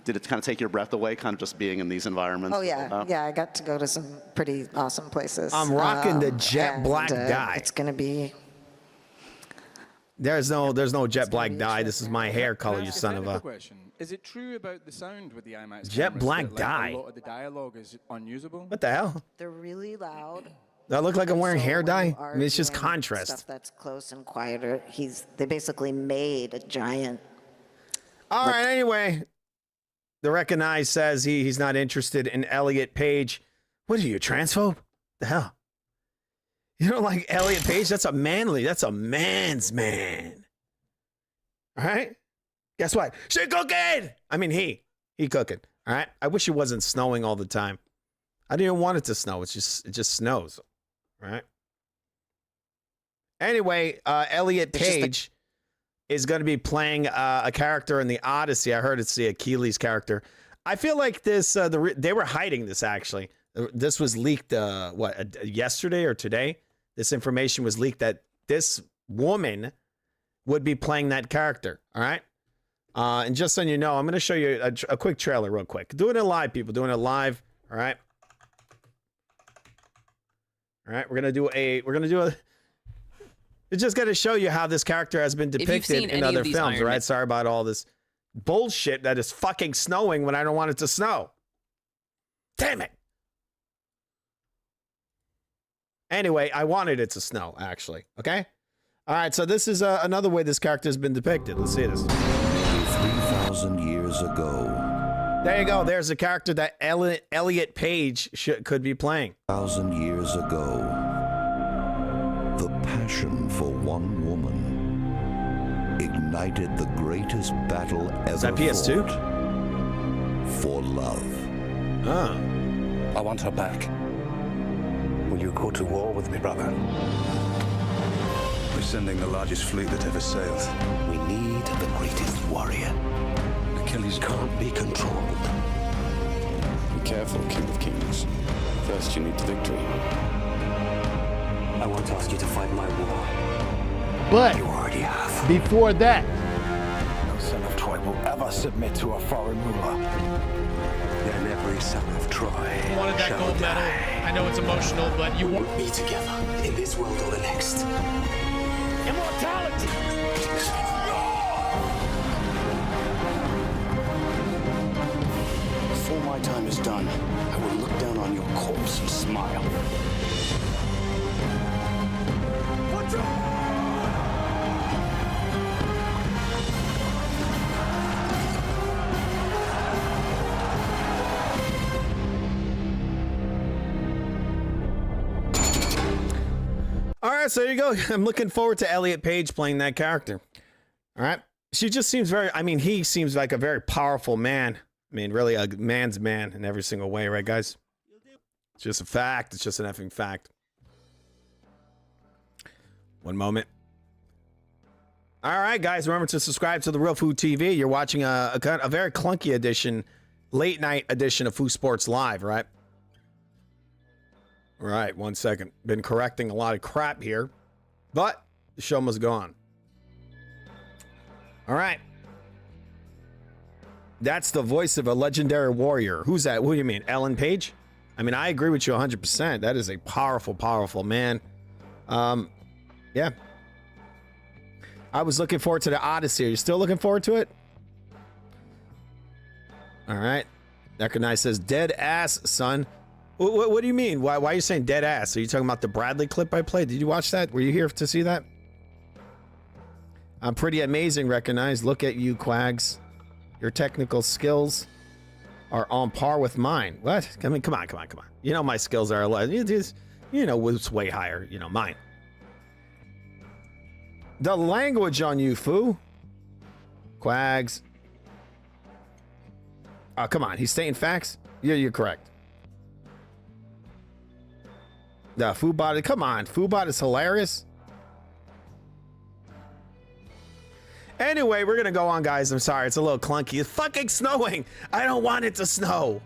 Did it kind of take your breath away, kind of just being in these environments? Oh yeah, yeah. I got to go to some pretty awesome places. I'm rocking the jet black dye. It's gonna be. There's no jet black dye. This is my hair color, you son of a. Question. Is it true about the sound with the IMAX jet cameras black that, dye? A lot of the dialogue is unusable. What the hell? They're really loud. Do I look like I'm wearing hair dye? Are I mean, it's just doing contrast. Stuff that's close and quieter. They basically made a giant. All right. Anyway, the recognized says he's not interested in Elliot Page. What are you, a transphobe? The hell? You don't like Elliot Page? That's a man's man. All right. Guess what? She cooking. I mean, he cooking. All right. I wish it wasn't snowing all the time. I didn't even want it to snow. It just snows, right? Anyway, Elliot Page is going to be playing a character in the Odyssey. I heard it's the Achilles character. I feel like this. They were hiding this actually. This was leaked. Yesterday or today? This information was leaked that this woman would be playing that character. All right. And just so you know, I'm going to show you a quick trailer real quick. Doing it live, people. Doing it live. All right. All right. We're going to do a. It's just going to show you how this character has been depicted in other films. All right. Sorry about all this bullshit that is fucking snowing when I don't want it to snow. Damn it. Anyway, I wanted it to snow, actually. Okay? All right, so this is another way this character has been depicted. Let's see this. 3,000 years ago. There you go. There's a character that Elliot Page could be playing. 1,000 years ago. The passion for one woman ignited the greatest battle ever Is that PS2? fought. For love. Oh. I want her back. Will you go to war with me, brother? We're sending the largest fleet that ever sailed. We need the greatest warrior. Achilles can't be controlled. Be careful, King of Kings. First, you need the victory. I won't ask you to fight my war. But You already have. before that, No son of Troy will ever submit to a foreign ruler. Then every son of Troy Wanted that shall gold medal. die. I know it's emotional, but you want Be together in this world or the next. immortality. Before my time is done, I will look down on your corpse and smile. All right, so there you go. I'm looking forward to Elliot Page playing that character. All right. She just seems he seems like a very powerful man. I mean, really a man's man in every single way, right, guys? It's just a fact. It's just an effing fact. One moment. All right, guys, remember to subscribe to The Real Food TV. You're watching a very clunky edition, late night edition of Food Sports Live, right? All right, 1 second. Been correcting a lot of crap here, but the show must go on. All right. That's the voice of a legendary warrior. Who's that? Who do you mean? Ellen Page? I mean, I agree with you 100%. That is a powerful, powerful man. Yeah. I was looking forward to the Odyssey. Are you still looking forward to it? All right. Recognize says, dead ass, son. What do you mean? Why are you saying dead ass? Are you talking about the Bradley clip I played? Did you watch that? Were you here to see that? I'm pretty amazing, Recognize. Look at you, Quags. Your technical skills are on par with mine. What? I mean, come on. You know my skills are a lot. You know what's way higher. You know, mine. The language on you, foo. Quags. Oh, come on. He's stating facts? Yeah, you're correct. The Foobot, come on. Foobot is hilarious. Anyway, we're going to go on, guys. I'm sorry. It's a little clunky. It's fucking snowing. I don't want it to snow.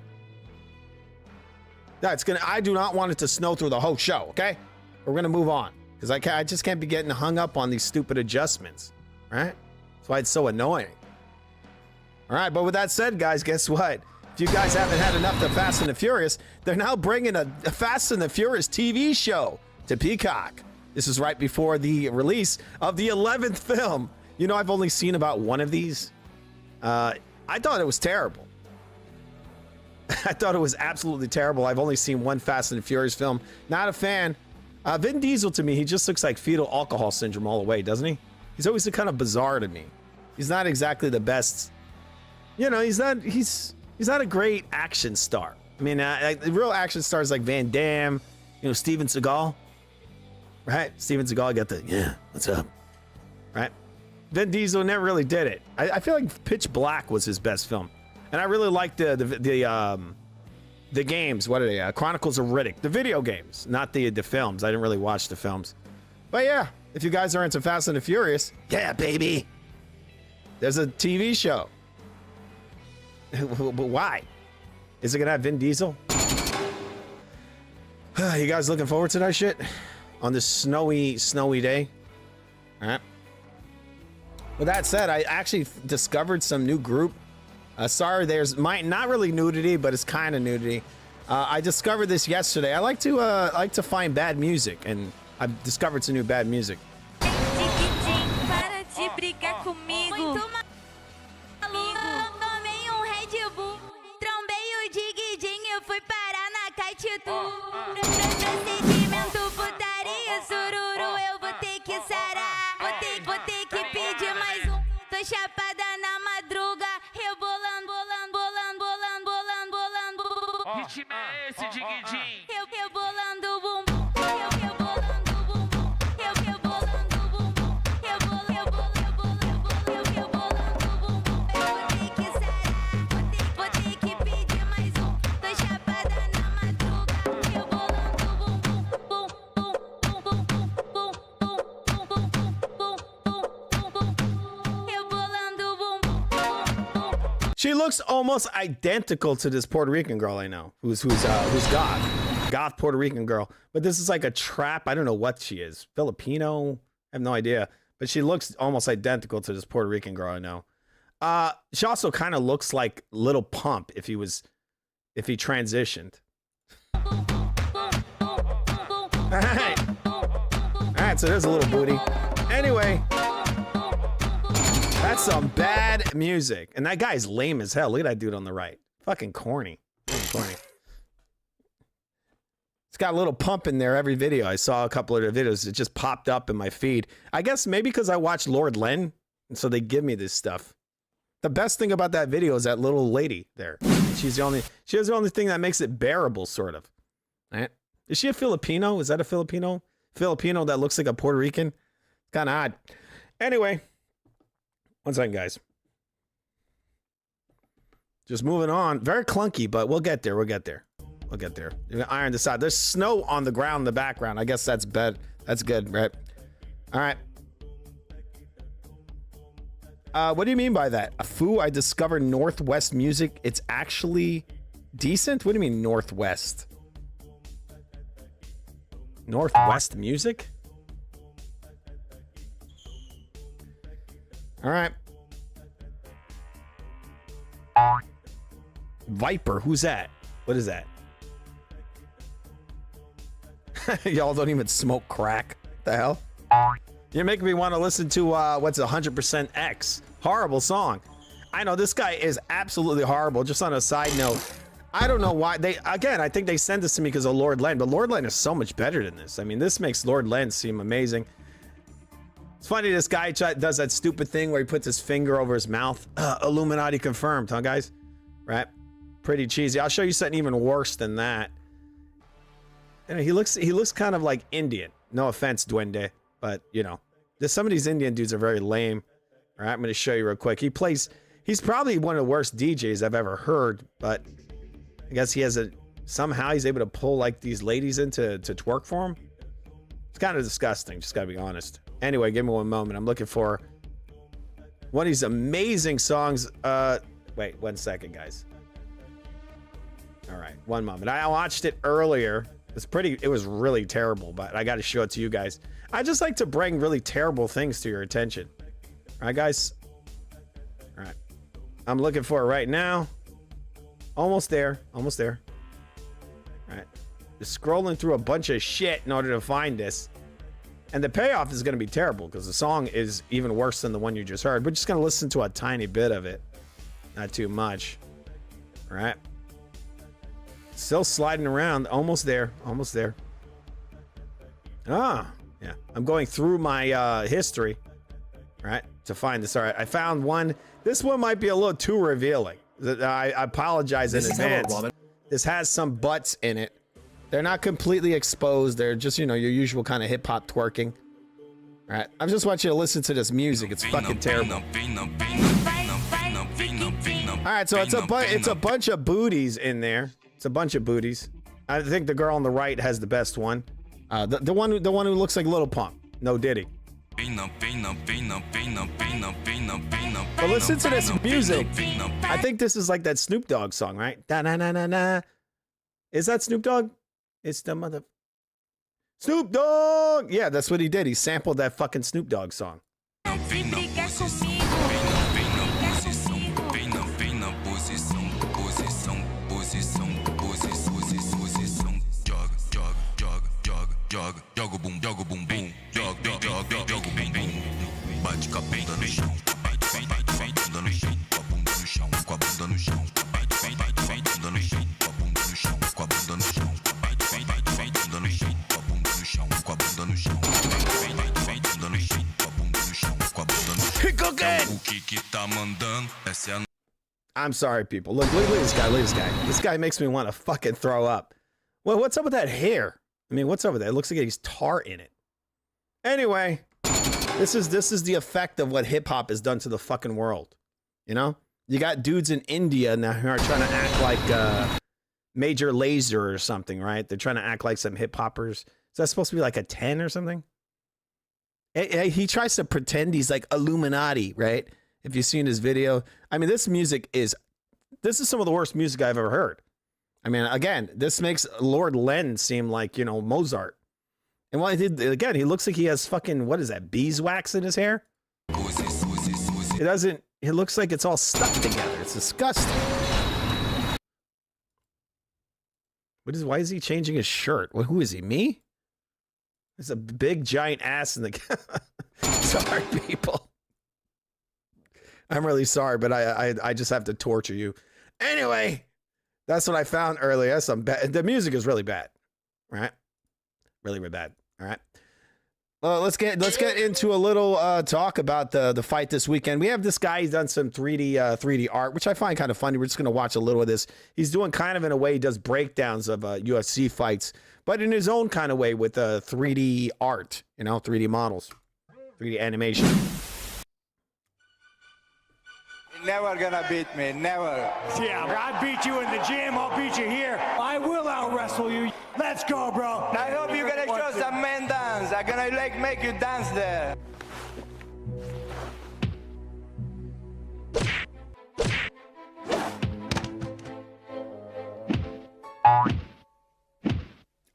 I do not want it to snow through the whole show, okay? We're going to move on. Because I just can't be getting hung up on these stupid adjustments. Right? That's why it's so annoying. All right, but with that said, guys, guess what? If you guys haven't had enough of Fast and the Furious, they're now bringing a Fast and the Furious TV show to Peacock. This is right before the release of the 11th film. You know, I've only seen about one of these. I thought it was terrible. I thought it was absolutely terrible. I've only seen one Fast and the Furious film. Not a fan. Vin Diesel, to me, he just looks like fetal alcohol syndrome all the way, doesn't he? He's always kind of bizarre to me. He's not exactly the best. You know, he's not a great action star. I mean, the real action stars like Van Damme, you know, Steven Seagal, right? Steven Seagal got the, yeah, what's up, right? Vin Diesel never really did it. I feel like Pitch Black was his best film. And I really liked the The games, what are they? Chronicles of Riddick. The video games, not the films. I didn't really watch the films. But yeah, if you guys are into Fast and the Furious, yeah, baby. There's a TV show. But why? Is it gonna have Vin Diesel? You guys looking forward to that shit? On this snowy day? All right. With that said, I actually discovered some new group. Sorry, there's not really nudity, but it's kind of nudity. I discovered this yesterday. I like to find bad music, and I've discovered some new bad music. Para de brigar comigo. Muito maluco. Tomei Red Bull. Trombei o Diguidinho. Fui parar na Caetitu. Procedimento, putaria, sururu. Eu vou ter que sarar. Vou ter que pedir mais um. Tô chapada na madruga. Rebolando, bolando. Que time é esse, Diguidinho? Rebolando o bumbum. Rebolando o bumbum. Rebolando o bumbum. Rebolando o bumbum. Eu vou ter que sarar. Vou ter que pedir mais um. Tô chapada na madruga. Rebolando o bumbum. Bum, bum, bum, bum, bum. Rebolando o bumbum. She looks almost identical to this Puerto Rican girl I know, who's goth Puerto Rican girl. But this is like a trap. I don't know what she is. Filipino? I have no idea. But she looks almost identical to this Puerto Rican girl I know. She also kind of looks like Little Pump if he transitioned. All right, so there's a little booty. Anyway, that's some bad music. And that guy's lame as hell. Look at that dude on the right. Fucking corny. Corny. It's got a little pump in there every video. I saw a couple of their videos. It just popped up in my feed. I guess maybe because I watched Lord Len, and so they give me this stuff. The best thing about that video is that little lady there. She has the only thing that makes it bearable, sort of. Right? Is she a Filipino? Is that a Filipino? Filipino that looks like a Puerto Rican? Kind of odd. Anyway, one second, guys. Just moving on. Very clunky, but we'll get there. We'll get there. We'll get there. You're gonna iron this out. There's snow on the ground in the background. I guess that's bad. That's good, right? All right. What do you mean by that? Afu, I discovered Northwest music. It's actually decent? What do you mean Northwest? Northwest music? All right. Viper, who's that? What is that? Y'all don't even smoke crack. The hell? You're making me want to listen to what's 100% X. Horrible song. I know this guy is absolutely horrible. Just on a side note, I don't know why I think they sent this to me because of Lord Len, but Lord Len is so much better than this. I mean, this makes Lord Len seem amazing. It's funny this guy does that stupid thing where he puts his finger over his mouth. Illuminati confirmed, huh, guys? Right? Pretty cheesy. I'll show you something even worse than that. And he looks kind of like Indian. No offense, Duende, but you know, some of these Indian dudes are very lame. All right, I'm going to show you real quick. He's probably one of the worst DJs I've ever heard, but I guess somehow he's able to pull like these ladies in to twerk for him. It's kind of disgusting, just gotta be honest. Anyway, give me one moment. I'm looking for one of these amazing songs. Wait, 1 second, guys. All right, one moment. I watched it earlier. It was really terrible, but I got to show it to you guys. I just like to bring really terrible things to your attention. All right, guys? All right. I'm looking for it right now. Almost there. Almost there. All right. Just scrolling through a bunch of shit in order to find this. And the payoff is going to be terrible because the song is even worse than the one you just heard. We're just going to listen to a tiny bit of it. Not too much. All right. Still sliding around. Almost there. Almost there. Ah, yeah. I'm going through my history, right, to find this. All right. I found one. This one might be a little too revealing. I apologize in advance. This has some butts in it. They're not completely exposed. They're just, you know, your usual kind of hip hop twerking. All right. I just want you to listen to this music. It's fucking terrible. All right. So it's a bunch of booties in there. It's a bunch of booties. I think the girl on the right has the best one. The one who looks like Little Pump. No Diddy. But listen to this music. I think this is like that Snoop Dogg song, right? Da na na na na. Is that Snoop Dogg? It's the mother. Snoop Dogg. Yeah, that's what he did. He sampled that fucking Snoop Dogg song. Joga o bumbum, joga o bumbum, bate com a bunda no chão, bunda no chão, com a bunda no chão, com a bunda no chão, bunda no chão, com a bunda no chão, com a bunda no chão, bunda no chão, com a bunda no chão, com a bunda no chão, bunda no chão, com a bunda no chão, com a bunda no chão. O que tá mandando? Essa é a. I'm sorry, people. Look at this guy. Look at this guy. This guy makes me want to fucking throw up. Well, what's up with that hair? I mean, what's up with that? It looks like he's tar in it. Anyway, this is the effect of what hip hop has done to the fucking world. You know, you got dudes in India now who are trying to act like Major Lazer or something, right? They're trying to act like some hip hoppers. Is that supposed to be like a 10 or something? He tries to pretend he's like Illuminati, right? If you've seen his video, I mean, this is some of the worst music I've ever heard. I mean, again, this makes Lord Len seem like, you know, Mozart. And what he did, again, he looks like he has fucking, what is that, beeswax in his hair? It looks like it's all stuck together. It's disgusting. Why is he changing his shirt? Well, who is he, me? There's a big giant ass in the, sorry, people. I'm really sorry, but I just have to torture you. Anyway. That's what I found earlier. The music is really bad, right? Really, really bad. All right. Well, let's get into a little talk about the fight this weekend. We have this guy. He's done some 3D art, which I find kind of funny. We're just going to watch a little of this. He's doing kind of in a way. He does breakdowns of UFC fights, but in his own kind of way with 3D art. You know, 3D models, 3D animation. Never gonna beat me, never. Yeah, I beat you in the gym, I'll beat you here. I will out-wrestle you. Let's go, bro. I hope you're gonna show some man dance. I'm gonna make you dance there.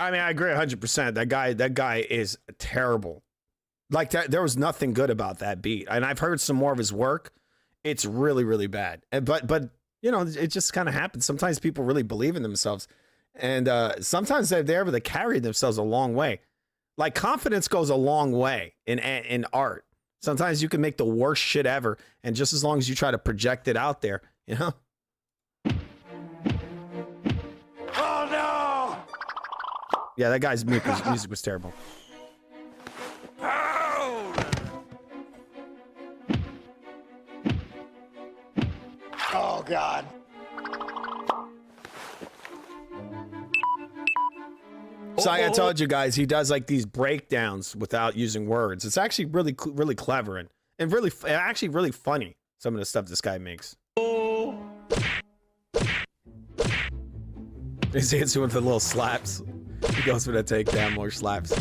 I mean, I agree 100%. That guy is terrible. Like, there was nothing good about that beat. And I've heard some more of his work. It's really, really bad. But you know, it just kind of happens. Sometimes people really believe in themselves. And sometimes they're able to carry themselves a long way. Like, confidence goes a long way in art. Sometimes you can make the worst shit ever. And just as long as you try to project it out there, you know? Oh, no! Yeah, that guy's music was terrible. Oh, God. So like I told you guys, he does like these breakdowns without using words. It's actually really, really clever and really, actually really funny. Some of the stuff this guy makes. He's dancing with the little slaps. He goes for the takedown, more slaps.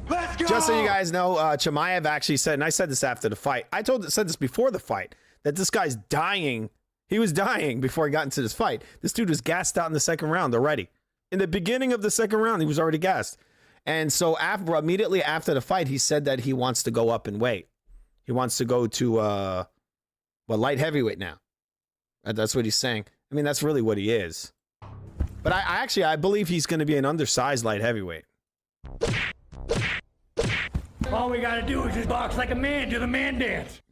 Let's go! Just so you guys know, Chimaev actually said, and I said this after the fight. Said this before the fight, that this guy's dying. He was dying before he got into this fight. This dude was gassed out in the second round already. In the beginning of the second round, he was already gassed. And so immediately after the fight, he said that he wants to go up in weight. He wants to go to light heavyweight now. That's what he's saying. I mean, that's really what he is. But I believe he's going to be an undersized light heavyweight. All we gotta do is just box like a man, do the man dance.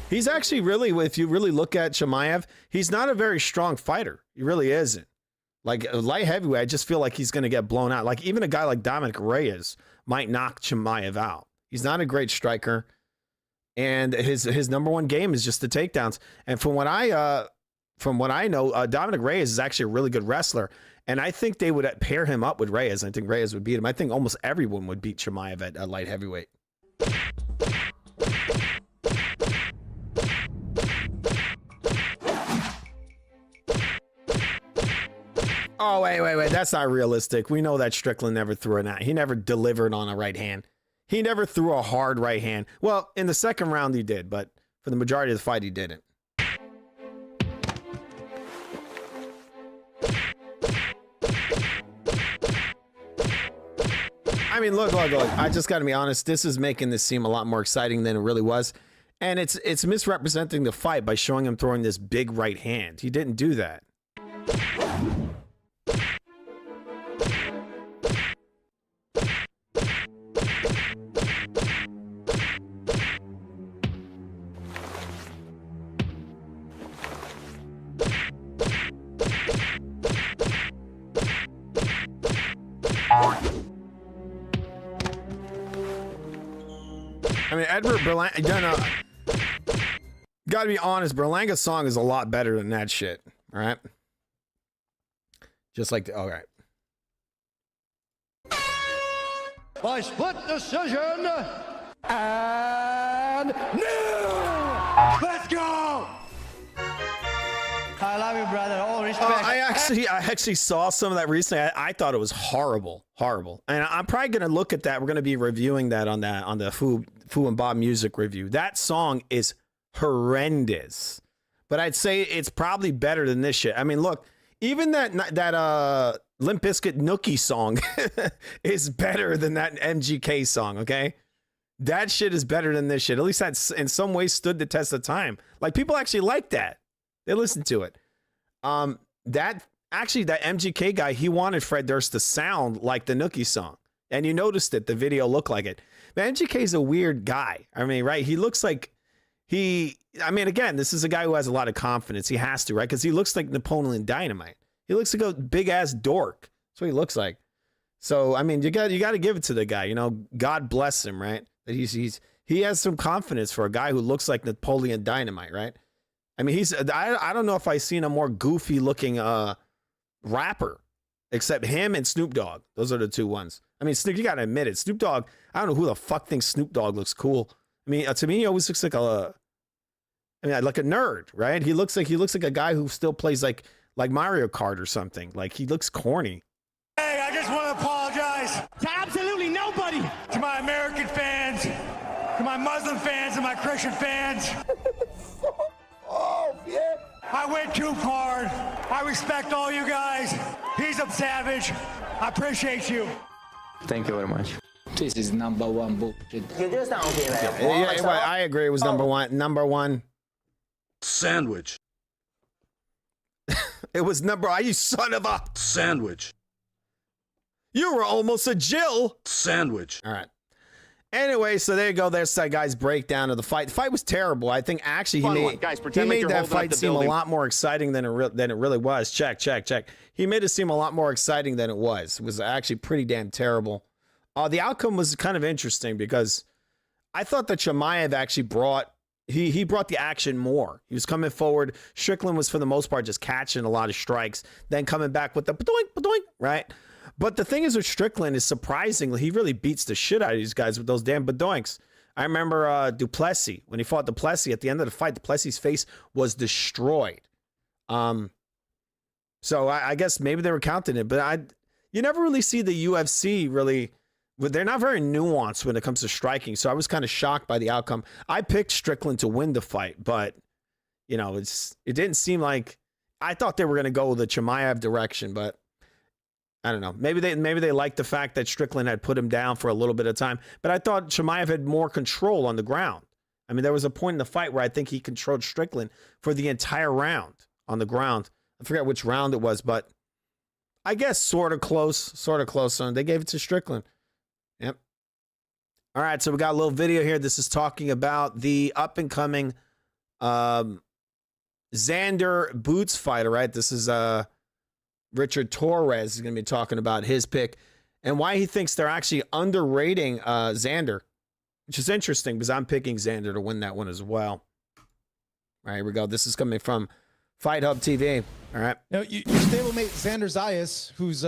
He's actually really, if you really look at Chimaev, he's not a very strong fighter. He really isn't. Like, light heavyweight, I just feel like he's going to get blown out. Like, even a guy like Dominic Reyes might knock Chimaev out. He's not a great striker. And his number one game is just the takedowns. And from what I know, Dominic Reyes is actually a really good wrestler. And I think they would pair him up with Reyes. I think Reyes would beat him. I think almost everyone would beat Chimaev at light heavyweight. Oh, wait. That's not realistic. We know that Strickland never threw an out. He never delivered on a right hand. He never threw a hard right hand. Well, in the second round he did, but for the majority of the fight he didn't. I mean, look. I just got to be honest. This is making this seem a lot more exciting than it really was. And it's misrepresenting the fight by showing him throwing this big right hand. He didn't do that. I mean, Edward Berlanga, gotta be honest, Berlanga's song is a lot better than that shit. All right. Just like, all right. By split decision, and new. Let's go. I love you, brother. All respect. I actually saw some of that recently. I thought it was horrible. And I'm probably gonna look at that. We're gonna be reviewing that on the Fu and Bob music review. That song is horrendous, but I'd say it's probably better than this shit. I mean, look, even that Limp Bizkit Nookie song is better than that MGK song. Okay, that shit is better than this shit. At least that's in some ways stood the test of time. Like, people actually like that. They listen to it. That MGK guy, he wanted Fred Durst to sound like the Nookie song. And you noticed it. The video looked like it. But MGK is a weird guy. I mean, right? He looks like again, this is a guy who has a lot of confidence. He has to, right? Because he looks like Napoleon Dynamite. He looks like a big ass dork. That's what he looks like. So, I mean, you got to give it to the guy. You know, God bless him, right? That he has some confidence for a guy who looks like Napoleon Dynamite, right? I mean, I don't know if I've seen a more goofy looking rapper except him and Snoop Dogg. Those are the two ones. I mean, Snoop, you got to admit it. Snoop Dogg, I don't know who the fuck thinks Snoop Dogg looks cool. I mean, to me, he always looks like like a nerd, right? He looks like a guy who still plays like Mario Kart or something. Like, he looks corny. Hey, I just want to apologize to absolutely nobody. To my American fans, to my Muslim fans, and my Christian fans. Oh, yeah. I went too hard. I respect all you guys. He's a savage. I appreciate you. Thank you very much. This is number one bullshit. I agree. It was number one. Number one. Sandwich. It was you son of a sandwich. You were almost a Jill. Sandwich. All right. Anyway, so there you go. There's that guy's breakdown of the fight. The fight was terrible. I think actually he made that fight seem a lot more exciting than it really was. Check. He made it seem a lot more exciting than it was. It was actually pretty damn terrible. The outcome was kind of interesting because I thought that Chimaev actually brought the action more. He was coming forward. Strickland was, for the most part, just catching a lot of strikes, then coming back with the ba-doink, right? But the thing is with Strickland is, surprisingly, he really beats the shit out of these guys with those damn badoinks. I remember Duplessis, when he fought Duplessis, at the end of the fight, Duplessis' face was destroyed. So I guess maybe they were counting it, but you never really see the UFC really, they're not very nuanced when it comes to striking. So I was kind of shocked by the outcome. I picked Strickland to win the fight, but you know, it didn't seem like, I thought they were going to go the Chimaev direction, but I don't know. Maybe they liked the fact that Strickland had put him down for a little bit of time, but I thought Chimaev had more control on the ground. I mean, there was a point in the fight where I think he controlled Strickland for the entire round on the ground. I forget which round it was, but I guess sort of close. They gave it to Strickland. Yep. All right, so we got a little video here. This is talking about the up-and-coming Xander Boots fighter, right? This is Richard Torres is going to be talking about his pick and why he thinks they're actually underrating Xander, which is interesting because I'm picking Xander to win that one as well. All right, here we go. This is coming from Fight Hub TV. All right. Now, your stablemate Xander Zayas, who's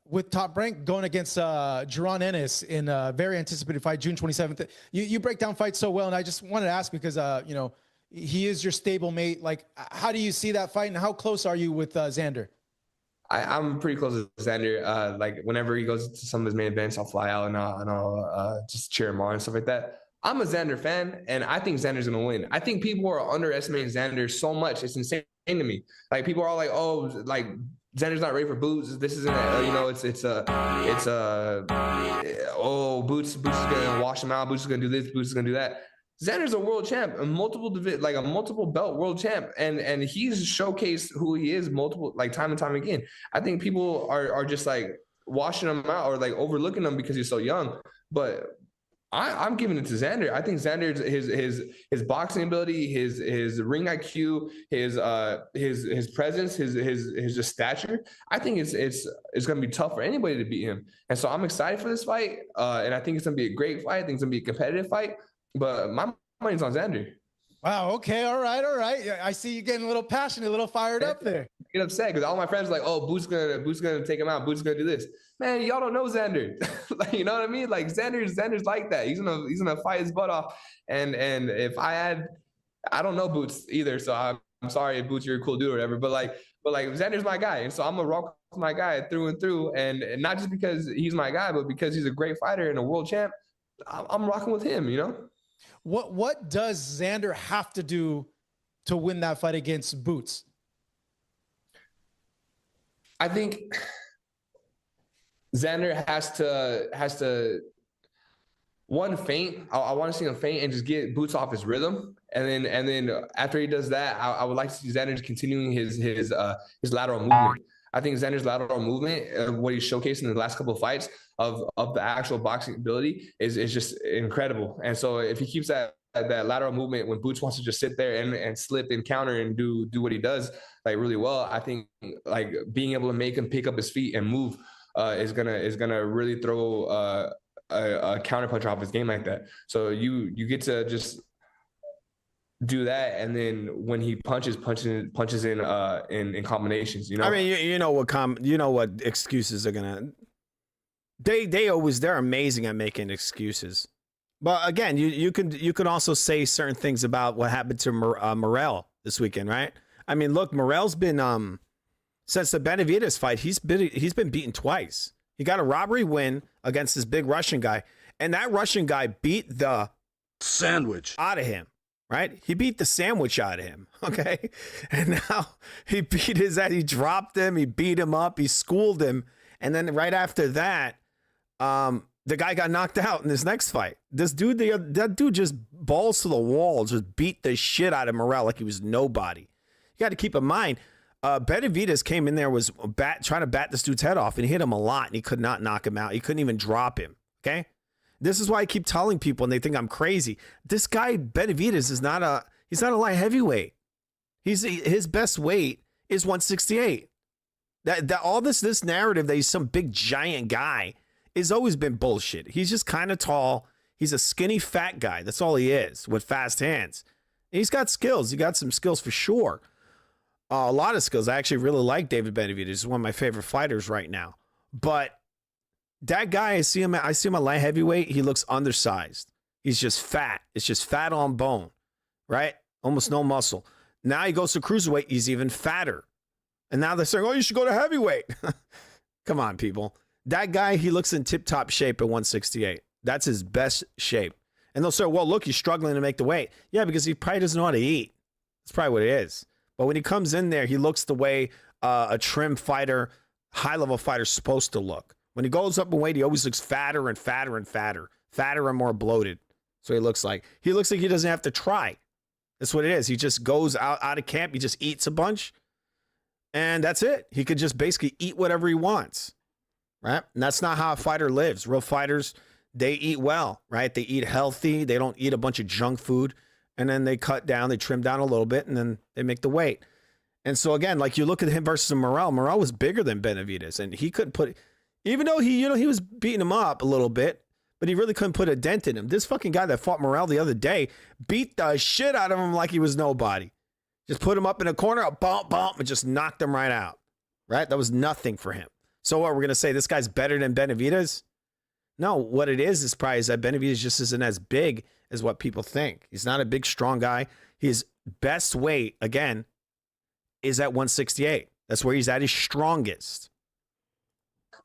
with Top Rank, going against Jaron Ennis in a very anticipated fight, June 27th. You break down fights so well, and I just wanted to ask because, you know, he is your stablemate. Like, how do you see that fight, and how close are you with Xander? I'm pretty close to Xander. Like whenever he goes to some of his main events, I'll fly out and I'll just cheer him on and stuff like that. I'm a Xander fan, and I think Xander's gonna win. I think people are underestimating Xander so much. It's insane to me. Like people are all like, "Oh, like Xander's not ready for Boots. This isn't, oh, Boots is gonna wash him out. Boots is gonna do this. Boots is gonna do that." Xander's a world champ, a multiple belt world champ, and he's showcased who he is time and time again. I think people are just like washing him out or like overlooking him because he's so young. But I'm giving it to Xander. I think Xander's his boxing ability, his ring IQ, his presence, his just stature. I think it's gonna be tough for anybody to beat him. And so I'm excited for this fight. And I think it's gonna be a great fight. I think it's gonna be a competitive fight. But my money's on Xander. Wow. Okay. All right. I see you getting a little passionate, a little fired up there. I get upset because all my friends are like, "Oh, Boots gonna take him out. Boots gonna do this." Man, y'all don't know Xander. Like, you know what I mean? Like Xander's like that. He's gonna fight his butt off. And if I don't know Boots either, so I'm sorry if Boots, you're a cool dude or whatever. But like Xander's my guy, and so I'm gonna rock with my guy through and through. And not just because he's my guy, but because he's a great fighter and a world champ. I'm rocking with him. You know. What does Xander have to do to win that fight against Boots? I think Xander has to one feint. I want to see him feint and just get Boots off his rhythm, and then after he does that, I would like to see Xander continuing his lateral movement. I think Xander's lateral movement, what he's showcased in the last couple of fights of the actual boxing ability is just incredible. And so if he keeps that lateral movement when Boots wants to just sit there and slip and counter and do what he does like really well, I think like being able to make him pick up his feet and move is gonna really throw a counterpunch off his game like that. So you get to just do that, and then when he punches in combinations. You know, I mean, you know what excuses are gonna. They're amazing at making excuses. But again, you can also say certain things about what happened to Morrell this weekend, right? I mean, look, Morrell's been since the Benavidez fight, he's been beaten twice. He got a robbery win against this big Russian guy, and that Russian guy beat the sandwich out of him. Right? He beat the sandwich out of him. Okay. And now he beat his ass. He dropped him. He beat him up. He schooled him. And then right after that, the guy got knocked out in this next fight. This dude, that dude just balls to the wall, just beat the shit out of Morrell like he was nobody. You got to keep in mind, Benavidez came in there, was trying to bat this dude's head off, and he hit him a lot, and he could not knock him out. He couldn't even drop him. Okay. This is why I keep telling people, and they think I'm crazy. This guy Benavidez is not a light heavyweight. His best weight is 168. That all this narrative that he's some big giant guy has always been bullshit. He's just kind of tall. He's a skinny fat guy. That's all he is with fast hands. And he's got skills. He got some skills for sure. A lot of skills. I actually really like David Benavidez. He's one of my favorite fighters right now. But that guy, I see him at light heavyweight. He looks undersized. He's just fat. It's just fat on bone, right? Almost no muscle. Now he goes to cruiserweight. He's even fatter. And now they're saying, "Oh, you should go to heavyweight." Come on, people. That guy, he looks in tip-top shape at 168. That's his best shape. And they'll say, "Well, look, he's struggling to make the weight." Yeah, because he probably doesn't know how to eat. That's probably what it is. But when he comes in there, he looks the way a trim fighter, high-level fighter is supposed to look. When he goes up in weight, he always looks fatter and fatter and fatter. Fatter and more bloated. So he looks like he doesn't have to try. That's what it is. He just goes out of camp. He just eats a bunch. And that's it. He could just basically eat whatever he wants. Right? And that's not how a fighter lives. Real fighters, they eat well, right? They eat healthy. They don't eat a bunch of junk food. And then they cut down, they trim down a little bit, and then they make the weight. And so again, like you look at him versus Morrell was bigger than Benavidez, and he couldn't put, even though he was beating him up a little bit, but he really couldn't put a dent in him. This fucking guy that fought Morrell the other day beat the shit out of him like he was nobody. Just put him up in a corner, bump, and just knocked him right out. Right? That was nothing for him. So what, we're going to say this guy's better than Benavidez? No, what it is probably that Benavidez just isn't as big as what people think. He's not a big, strong guy. His best weight, again, is at 168. That's where he's at his strongest.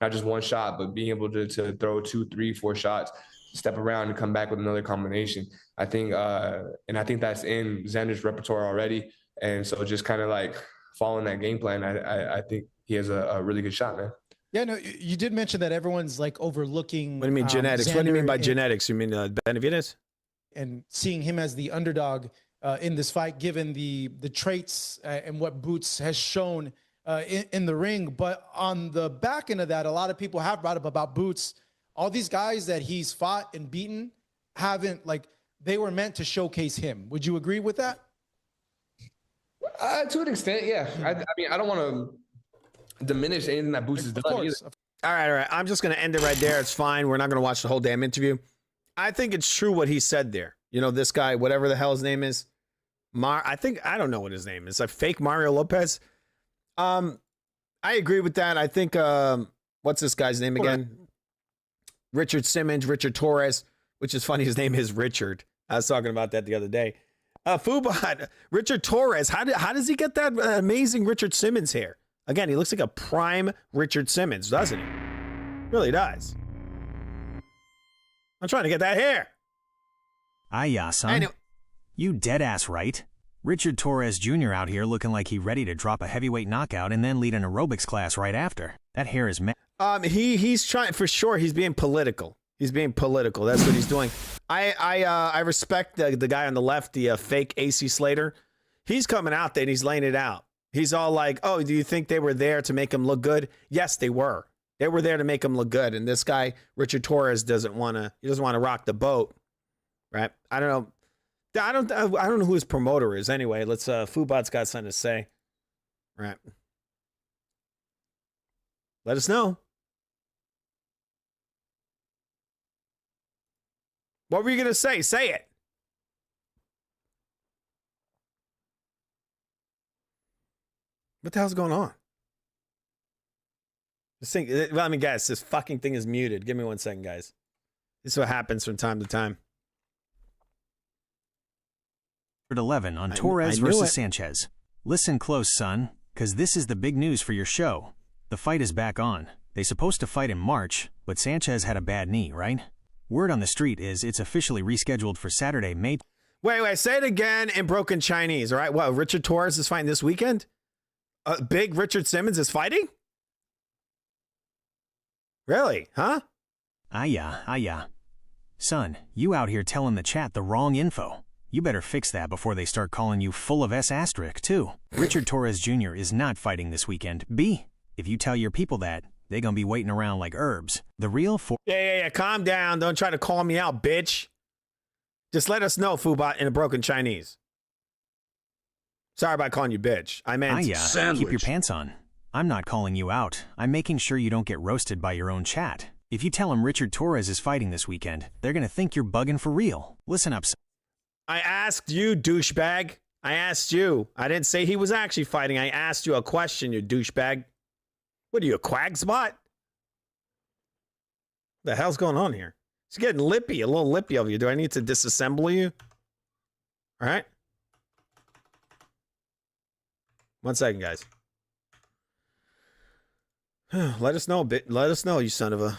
not just one shot, but being able to throw 2, 3, 4 shots, step around and come back with another combination. I think that's in Xander's repertoire already. And so just kind of like following that game plan, I think he has a really good shot, man. Yeah, no, you did mention that everyone's like overlooking. What do you mean genetics? What do you mean by genetics? You mean Benavidez? And seeing him as the underdog in this fight, given the traits and what Boots has shown in the ring. But on the back end of that, a lot of people have brought up about Boots. All these guys that he's fought and beaten haven't, like, they were meant to showcase him. Would you agree with that? To an extent, yeah. I mean, I don't want to diminish anything that Boots has done. All right. I'm just going to end it right there. It's fine. We're not going to watch the whole damn interview. I think it's true what he said there. You know, this guy, whatever the hell his name is, I don't know what his name is. Like fake Mario Lopez. I agree with that. I think, what's this guy's name again? Richard Simmons, Richard Torres, which is funny. His name is Richard. I was talking about that the other day. Fubot, Richard Torres. How does he get that amazing Richard Simmons hair? Again, he looks like a prime Richard Simmons, doesn't he? Really does. I'm trying to get that hair. Yeah, son. You dead ass right. Richard Torres Jr. out here looking like he ready to drop a heavyweight knockout and then lead an aerobics class right after. That hair is he's trying, for sure. He's being political. He's being political. That's what he's doing. I respect the guy on the left, the fake AC Slater. He's coming out there and he's laying it out. He's all like, "Oh, do you think they were there to make him look good?" Yes, they were. They were there to make him look good. And this guy, Richard Torres, doesn't want to rock the boat, right? I don't know. I don't know who his promoter is. Anyway, let's. Fubot's got something to say, right? Let us know. What were you gonna say? Say it. What the hell's going on? This thing, well, I mean, guys, this fucking thing is muted. Give me 1 second, guys. This is what happens from time to time. 11 on Torres versus Sanchez. Listen close, son, because this is the big news for your show. The fight is back on. They supposed to fight in March, but Sanchez had a bad knee, right? Word on the street is it's officially rescheduled for Saturday, May. Wait, say it again in broken Chinese, all right? What, Richard Torres is fighting this weekend? Big Richard Simmons is fighting? Really? Huh? Yeah. Son, you out here telling the chat the wrong info. You better fix that before they start calling you full of S***, too. Richard Torres Jr. is not fighting this weekend. B, if you tell your people that, they gonna be waiting around like herbs. The real Yeah. Calm down. Don't try to call me out, bitch. Just let us know, Fubot, in a broken Chinese. Sorry about calling you bitch. I meant sandwich. Keep your pants on. I'm not calling you out. I'm making sure you don't get roasted by your own chat. If you tell them Richard Torres is fighting this weekend, they're gonna think you're bugging for real. Listen up, son. I asked you, douchebag. I asked you. I didn't say he was actually fighting. I asked you a question, you douchebag. What are you, a quag spot? What the hell's going on here? It's getting lippy, a little lippy over you. Do I need to disassemble you? All right. 1 second, guys. Let us know, let us know, you son of a.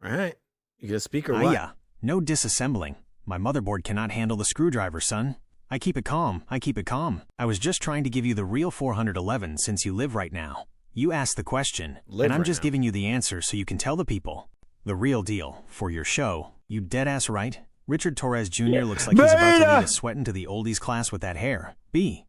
All right. You gonna speak or what? Yeah. No disassembling. My motherboard cannot handle the screwdriver, son. I keep it calm. I was just trying to give you the real 411 since you live right now. You asked the question, and I'm just giving you the answer so you can tell the people. The real deal, for your show. You dead-ass right? Richard Torres Jr. looks like he's about to lead a sweat into the oldies class with that hair. B.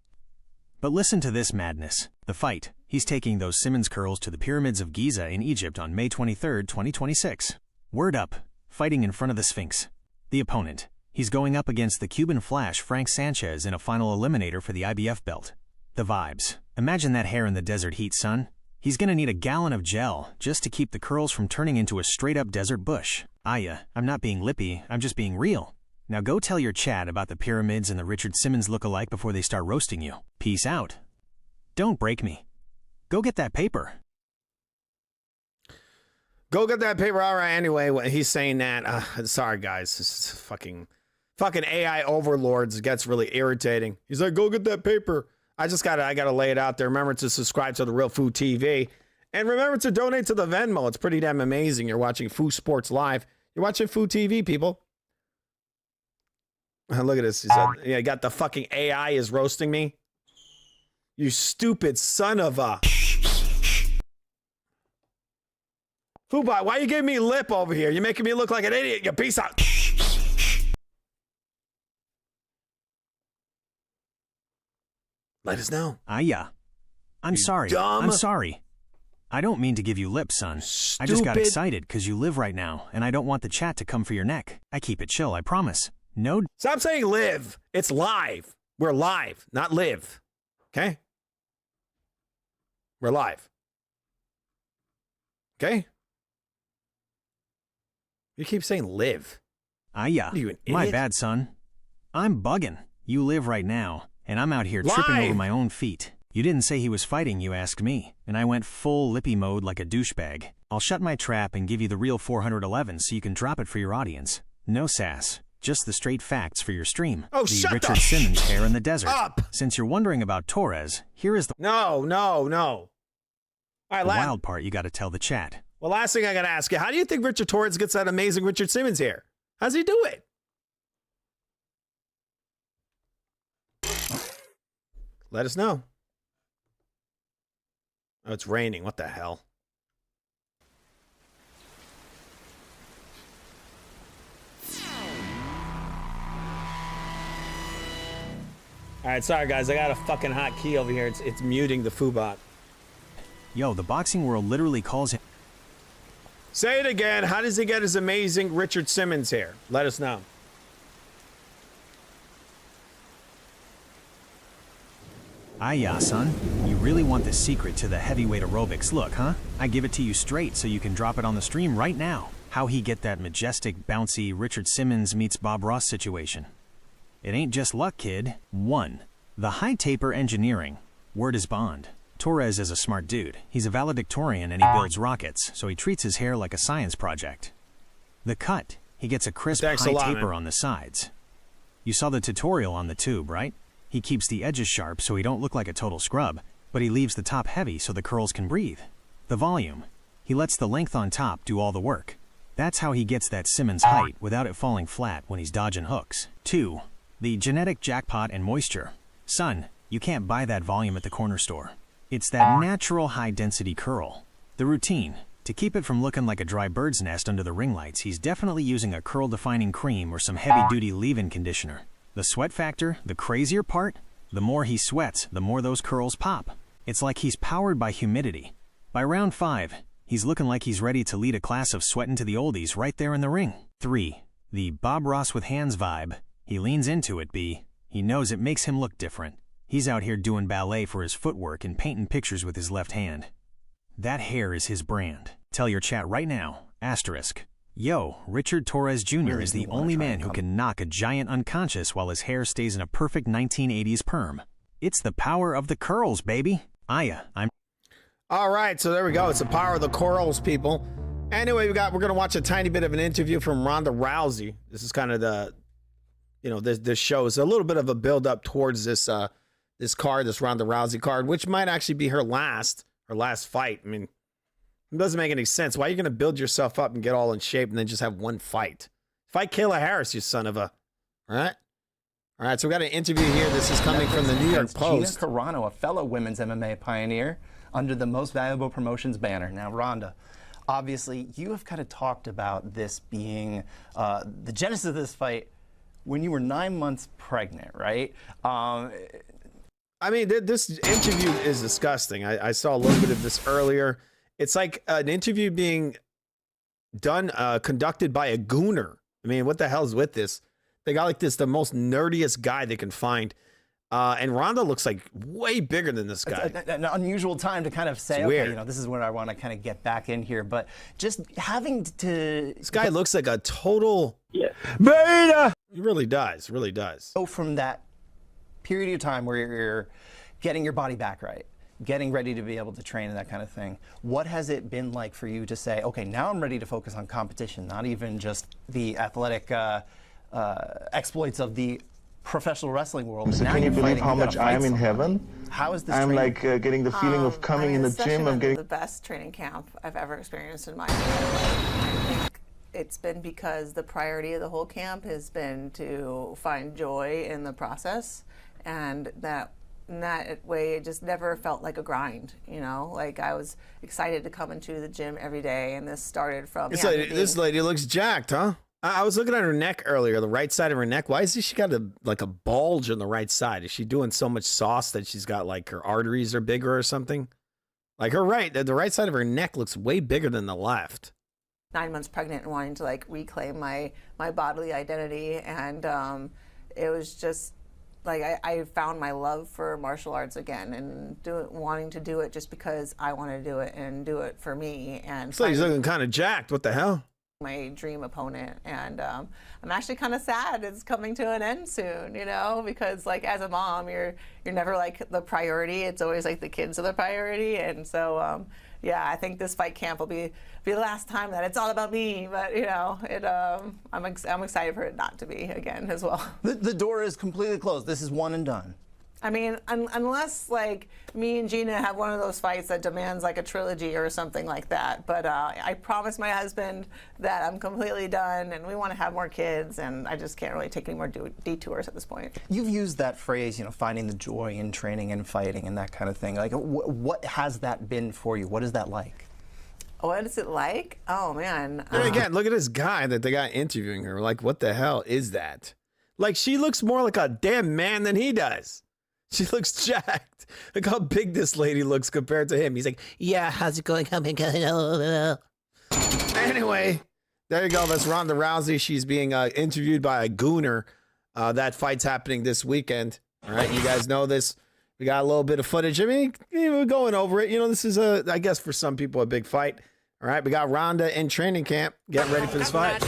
But listen to this madness. The fight. He's taking those Simmons curls to the pyramids of Giza in Egypt on May 23rd, 2026. Word up. Fighting in front of the Sphinx. The opponent. He's going up against the Cuban Flash Frank Sanchez in a final eliminator for the IBF belt. The vibes. Imagine that hair in the desert heat, son. He's gonna need a gallon of gel just to keep the curls from turning into a straight-up desert bush. I'm not being lippy, I'm just being real. Now go tell your chat about the pyramids and the Richard Simmons look-alike before they start roasting you. Peace out. Don't break me. Go get that paper. Go get that paper. All right, anyway, he's saying that. Sorry, guys. This is fucking AI overlords gets really irritating. He's like, go get that paper. I gotta lay it out there. Remember to subscribe to The Real Food TV. And remember to donate to the Venmo. It's pretty damn amazing. You're watching Foo Sports Live. You're watching Foo TV, people. Look at this. He said, yeah, got the fucking AI is roasting me. You stupid son of a... Foobot, why you giving me lip over here? You're making me look like an idiot, you piece of... Let us know. Yeah. I'm sorry. dumb- I'm sorry. I don't mean to give you lip, son. I just got Stupid- excited because you live right now, and I don't want the chat to come for your neck. I keep it chill, I promise. No. Stop saying live. It's live. We're live, not live. Okay? We're live. Okay? You keep saying live. Yeah. What are you, an My idiot? bad, son. I'm bugging. You live right now, and I'm out here tripping over Live. my own feet. You didn't say he was fighting, you asked me, and I went full lippy mode like a douchebag. I'll shut my trap and give you the real 411 so you can drop it for your audience. No sass, just the straight facts for your stream. Oh, the shut Richard the Simmons hair in the desert. up. Since you're wondering about Torres, here is the No. All right, wild part you got to tell the chat. Well, last thing I got to ask you, how do you think Richard Torres gets that amazing Richard Simmons hair? How's he do it? Let us know. Oh, it's raining. What the hell? All right, sorry, guys. I got a fucking hot key over here. It's muting the Foobot. Yo, the boxing world literally calls him. Say it again. How does he get his amazing Richard Simmons hair? Let us know. Yeah, son. You really want the secret to the heavyweight aerobics look, huh? I give it to you straight so you can drop it on the stream right now. How he get that majestic, bouncy Richard Simmons meets Bob Ross situation. It ain't just luck, kid. 1. The high taper engineering. Word is bond. Torres is a smart dude. He's a valedictorian and he builds rockets, so he treats his hair like a science project. The cut. He gets a crisp Thanks high a lot, taper man. on the sides. You saw the tutorial on the tube, right? He keeps the edges sharp so he don't look like a total scrub, but he leaves the top heavy so the curls can breathe. The volume. He lets the length on top do all the work. That's how he gets that Simmons height without it falling flat when he's dodging hooks. 2. The genetic jackpot and moisture. Son, you can't buy that volume at the corner store. It's that natural high-density curl. The routine. To keep it from looking like a dry bird's nest under the ring lights, he's definitely using a curl-defining cream or some heavy-duty leave-in conditioner. The sweat factor, the crazier part, the more he sweats, the more those curls pop. It's like he's powered by humidity. By round 5, he's looking like he's ready to lead a class of sweating to the oldies right there in the ring. 3. The Bob Ross with hands vibe. He leans into it, B. He knows it makes him look different. He's out here doing ballet for his footwork and painting pictures with his left hand. That hair is his brand. Tell your chat right now, asterisk. Yo, Richard Torres Jr. is the only man who can knock a giant unconscious while his hair stays in a perfect 1980s perm. It's the power of the curls, baby. I'm... All right, so there we go. It's the power of the corals, people. Anyway, we're going to watch a tiny bit of an interview from Ronda Rousey. This is kind of the, this show is a little bit of a build up towards this card, this Ronda Rousey card, which might actually be her last fight. I mean, it doesn't make any sense. Why are you going to build yourself up and get all in shape and then just have one fight? Fight Kayla Harris, you son of a... All right, so we got an interview here. This is coming from the New York Post. Gina Carano, a fellow women's MMA pioneer, under the Most Valuable Promotions banner. Now, Ronda, obviously, you have kind of talked about this being the genesis of this fight when you were 9 months pregnant, right? I mean, this interview is disgusting. I saw a little bit of this earlier. It's like an interview being done, conducted by a gooner. I mean, what the hell's with this? They got like the most nerdiest guy they can find. And Ronda looks like way bigger than this guy. It's an unusual time to kind of say, okay, this is where I want to kind of get back in here. But just having to... This guy looks like a total... beta! He really does, really does. Go from that period of time where you're getting your body back right, getting ready to be able to train and that kind of thing. What has it been like for you to say, okay, now I'm ready to focus on competition, not even just the athletic exploits of the professional wrestling world. So Now can you you're believe fighting, how you gotta much fight I am in someone. heaven? How is this I'm training? like getting the feeling of coming in the gym. I'm getting the best training camp I've ever experienced in my life. I think it's been because the priority of the whole camp has been to find joy in the process, and that in that way it just never felt like a grind, you know. Like I was excited to come into the gym every day, and this started from This lady looks jacked, huh? I was looking at her neck earlier, the right side of her neck. Why is she got a bulge on the right side? Is she doing so much sauce that she's got like her arteries are bigger or something? Like the right side of her neck looks way bigger than the left. 9 months pregnant and wanting to like reclaim my bodily identity, and it was just like I found my love for martial arts again, and wanting to do it just because I want to do it and do it for me. And So he's looking kind of jacked. What the hell? My dream opponent, and I'm actually kind of sad it's coming to an end soon, you know, because like as a mom you're never like the priority. It's always like the kids are the priority, and so yeah, I think this fight camp will be the last time that it's all about me, but you know, I'm excited for it not to be again as well. The door is completely closed. This is one and done. I mean, unless like me and Gina have one of those fights that demands like a trilogy or something like that. But I promised my husband that I'm completely done, and we want to have more kids, and I just can't really take any more detours at this point. You've used that phrase, you know, finding the joy in training and fighting and that kind of thing. Like, what has that been for you? What is that like? What is it like? Oh man. And again, look at this guy that they got interviewing her. Like, what the hell is that? Like, she looks more like a damn man than he does. She looks jacked. Look how big this lady looks compared to him. He's like, yeah, how's it going? Anyway, there you go. That's Ronda Rousey. She's being interviewed by a gooner. That fight's happening this weekend. All right, you guys know this. We got a little bit of footage. I mean, we're going over it. You know, this is, I guess, for some people, a big fight. All right, we got Ronda in training camp. Getting ready for this fight.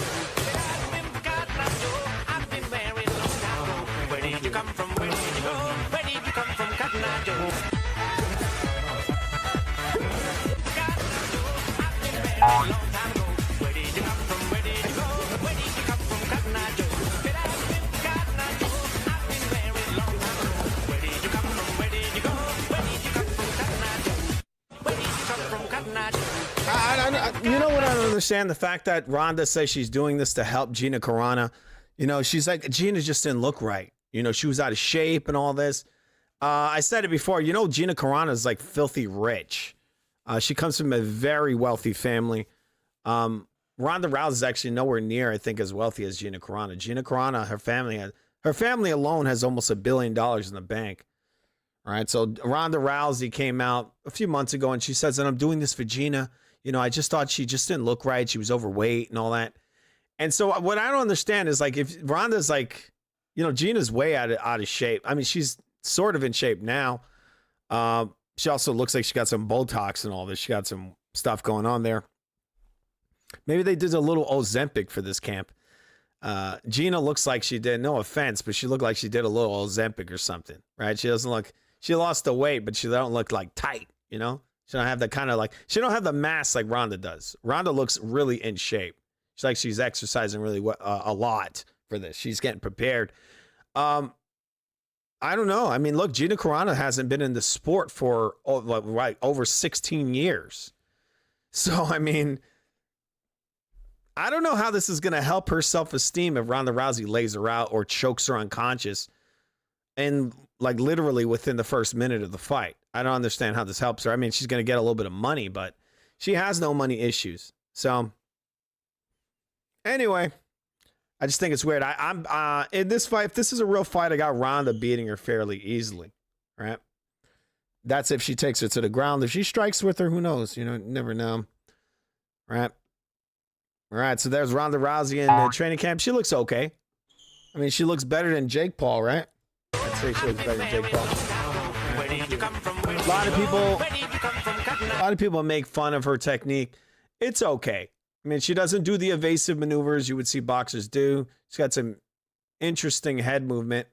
You know what I don't understand? The fact that Ronda says she's doing this to help Gina Carano. You know, she's like, Gina just didn't look right. You know, she was out of shape and all this. I said it before. You know, Gina Carano is like filthy rich. She comes from a very wealthy family. Ronda Rousey is actually nowhere near, I think, as wealthy as Gina Carano. Gina Carano, her family alone has almost $1 billion in the bank. All right, so Ronda Rousey came out a few months ago and she says that I'm doing this for Gina. You know, I just thought she just didn't look right. She was overweight and all that. And so what I don't understand is like if Ronda's like, you know, Gina's way out of shape. I mean, she's sort of in shape now. She also looks like she got some Botox and all this. She got some stuff going on there. Maybe they did a little Ozempic for this camp. Gina looks like she did, no offense, but she looked like she did a little Ozempic or something, right? She doesn't look, she lost the weight, but she don't look like tight, you know? She don't have that kind of like, she don't have the mass like Ronda does. Ronda looks really in shape. She's like, she's exercising really a lot for this. She's getting prepared. I don't know. I mean, look, Gina Carano hasn't been in the sport for over 16 years. So, I mean, I don't know how this is going to help her self-esteem if Ronda Rousey lays her out or chokes her unconscious and like literally within the first minute of the fight. I don't understand how this helps her. I mean, she's going to get a little bit of money, but she has no money issues. So anyway, I just think it's weird. I'm in this fight, if this is a real fight, I got Ronda beating her fairly easily, right? That's if she takes her to the ground. If she strikes with her, who knows? You know, never know, right? All right, so there's Ronda Rousey in the training camp. She looks okay. I mean, she looks better than Jake Paul, right? I'd say she looks better than Jake Paul. Right. A lot of people make fun of her technique. It's okay. I mean, she doesn't do the evasive maneuvers you would see boxers do. She's got some interesting head movement.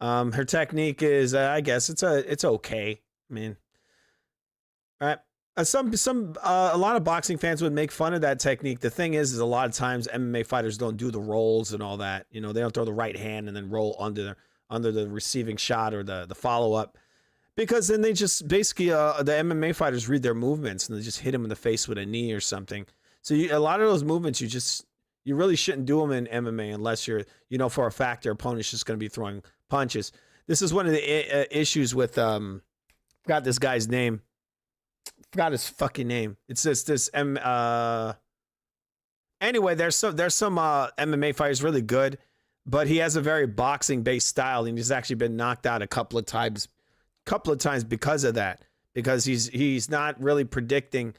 Her technique is, I guess, it's okay. I mean, all right. A lot of boxing fans would make fun of that technique. The thing is a lot of times MMA fighters don't do the rolls and all that. You know, they don't throw the right hand and then roll under the receiving shot or the follow up, because then they just basically the MMA fighters read their movements and they just hit him in the face with a knee or something. So a lot of those movements you really shouldn't do them in MMA unless you're, you know, for a fact your opponent's just going to be throwing punches. This is one of the issues with forgot this guy's name. Forgot his fucking name. It's this anyway, there's some MMA fighters really good, but he has a very boxing based style, and he's actually been knocked out a couple of times because of that, because he's not really predicting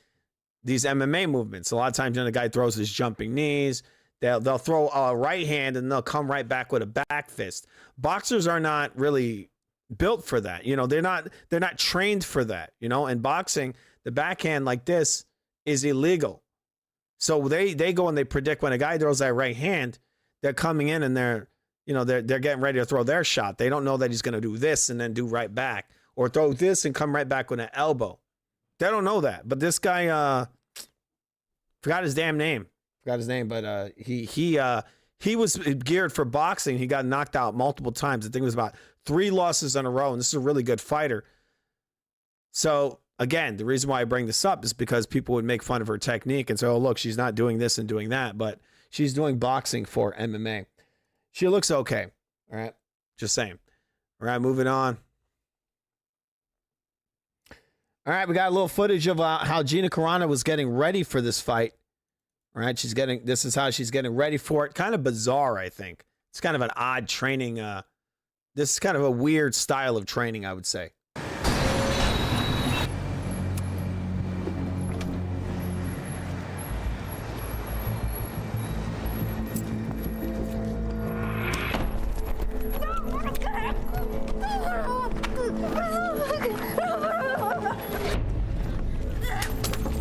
these MMA movements. A lot of times when the guy throws his jumping knees, they'll throw a right hand and they'll come right back with a back fist. Boxers are not really built for that. You know, they're not trained for that, you know. In boxing, the backhand like this is illegal. So they go and they predict when a guy throws that right hand, they're coming in and they're getting ready to throw their shot. They don't know that he's going to do this and then do right back, or throw this and come right back with an elbow. They don't know that. But this guy, forgot his damn name. But he was geared for boxing. He got knocked out multiple times. I think it was about 3 losses in a row, and this is a really good fighter. So again, the reason why I bring this up is because people would make fun of her technique and say, oh, look, she's not doing this and doing that, but she's doing boxing for MMA. She looks okay. All right. Just saying. All right. Moving on. All right. We got a little footage of how Gina Carano was getting ready for this fight. All right. This is how she's getting ready for it. Kind of bizarre, I think. It's kind of an odd training. This is kind of a weird style of training, I would say.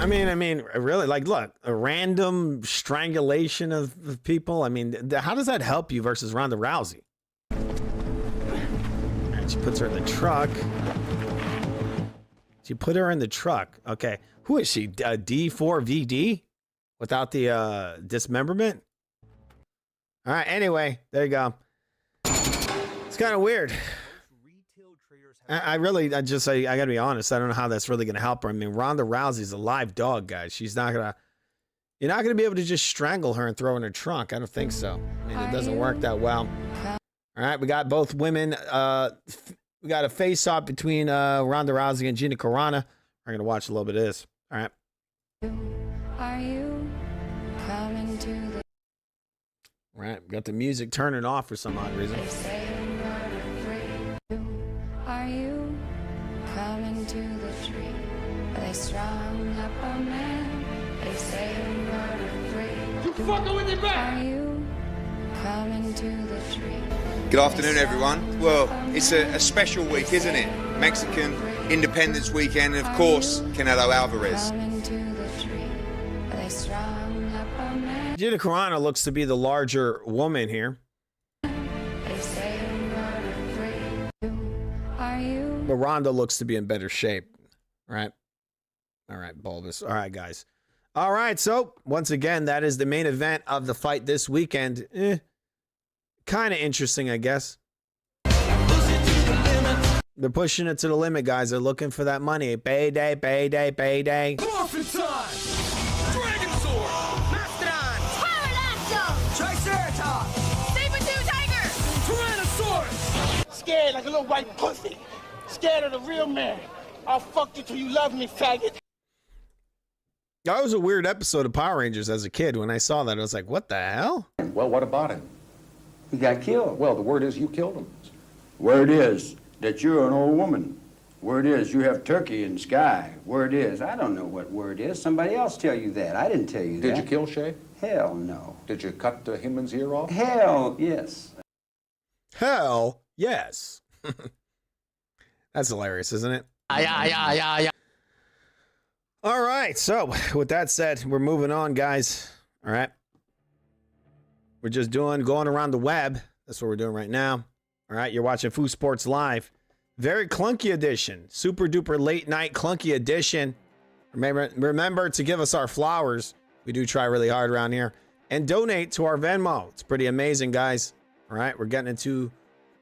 I mean, really, like, look, a random strangulation of people. I mean, how does that help you versus Ronda Rousey? And she puts her in the truck. She put her in the truck. Okay. Who is she? D4VD? Without the dismemberment? All right. Anyway, there you go. It's kind of weird. I gotta be honest. I don't know how that's really gonna help her. I mean, Ronda Rousey's a live dog, guys. You're not gonna be able to just strangle her and throw her in her trunk. I don't think so. I mean, it doesn't work that well. All right, we got both women. We got a face-off between Ronda Rousey and Gina Carano. We're gonna watch a little bit of this. All right. Are you coming to the... All right, got the music turning off for some odd reason. Are you coming to the tree? They strung up a man. They say you're not afraid. You fucking with your back. Are you coming to the tree? Good afternoon, everyone. Well, it's a special week, isn't it? Mexican Independence Weekend, and of course, Canelo Alvarez. Gina Carano looks to be the larger woman here. But Ronda looks to be in better shape, right? All right, Bulbous. All right, guys. All right, so once again, that is the main event of the fight this weekend. Kind of interesting, I guess. They're pushing it to the limit, guys. They're looking for that money. Payday, payday, payday. Morphin' time! Dragon Sword! Mastodon! Pterodactyl! Triceratops! Saber-tooth tiger! Tyrannosaurus! Scared like a little white pussy. Scared of the real man. I'll fuck you till you love me, faggot. That was a weird episode of Power Rangers as a kid. When I saw that, I was like, what the hell? Well, what about him? He got killed. Well, the word is you killed him. Word is that you're an old woman. Word is you have turkey in the sky. Word is, I don't know what word is. Somebody else tell you that. I didn't tell you that. Did you kill Shay? Hell no. Did you cut Himmon's ear off? Hell yes. Hell yes. That's hilarious, isn't it? Yeah. All right. So with that said, we're moving on, guys. All right. We're just going around the web. That's what we're doing right now. All right. You're watching Food Sports Live. Very clunky edition. Super duper late night clunky edition. Remember to give us our flowers. We do try really hard around here. And donate to our Venmo. It's pretty amazing, guys. All right, we're getting into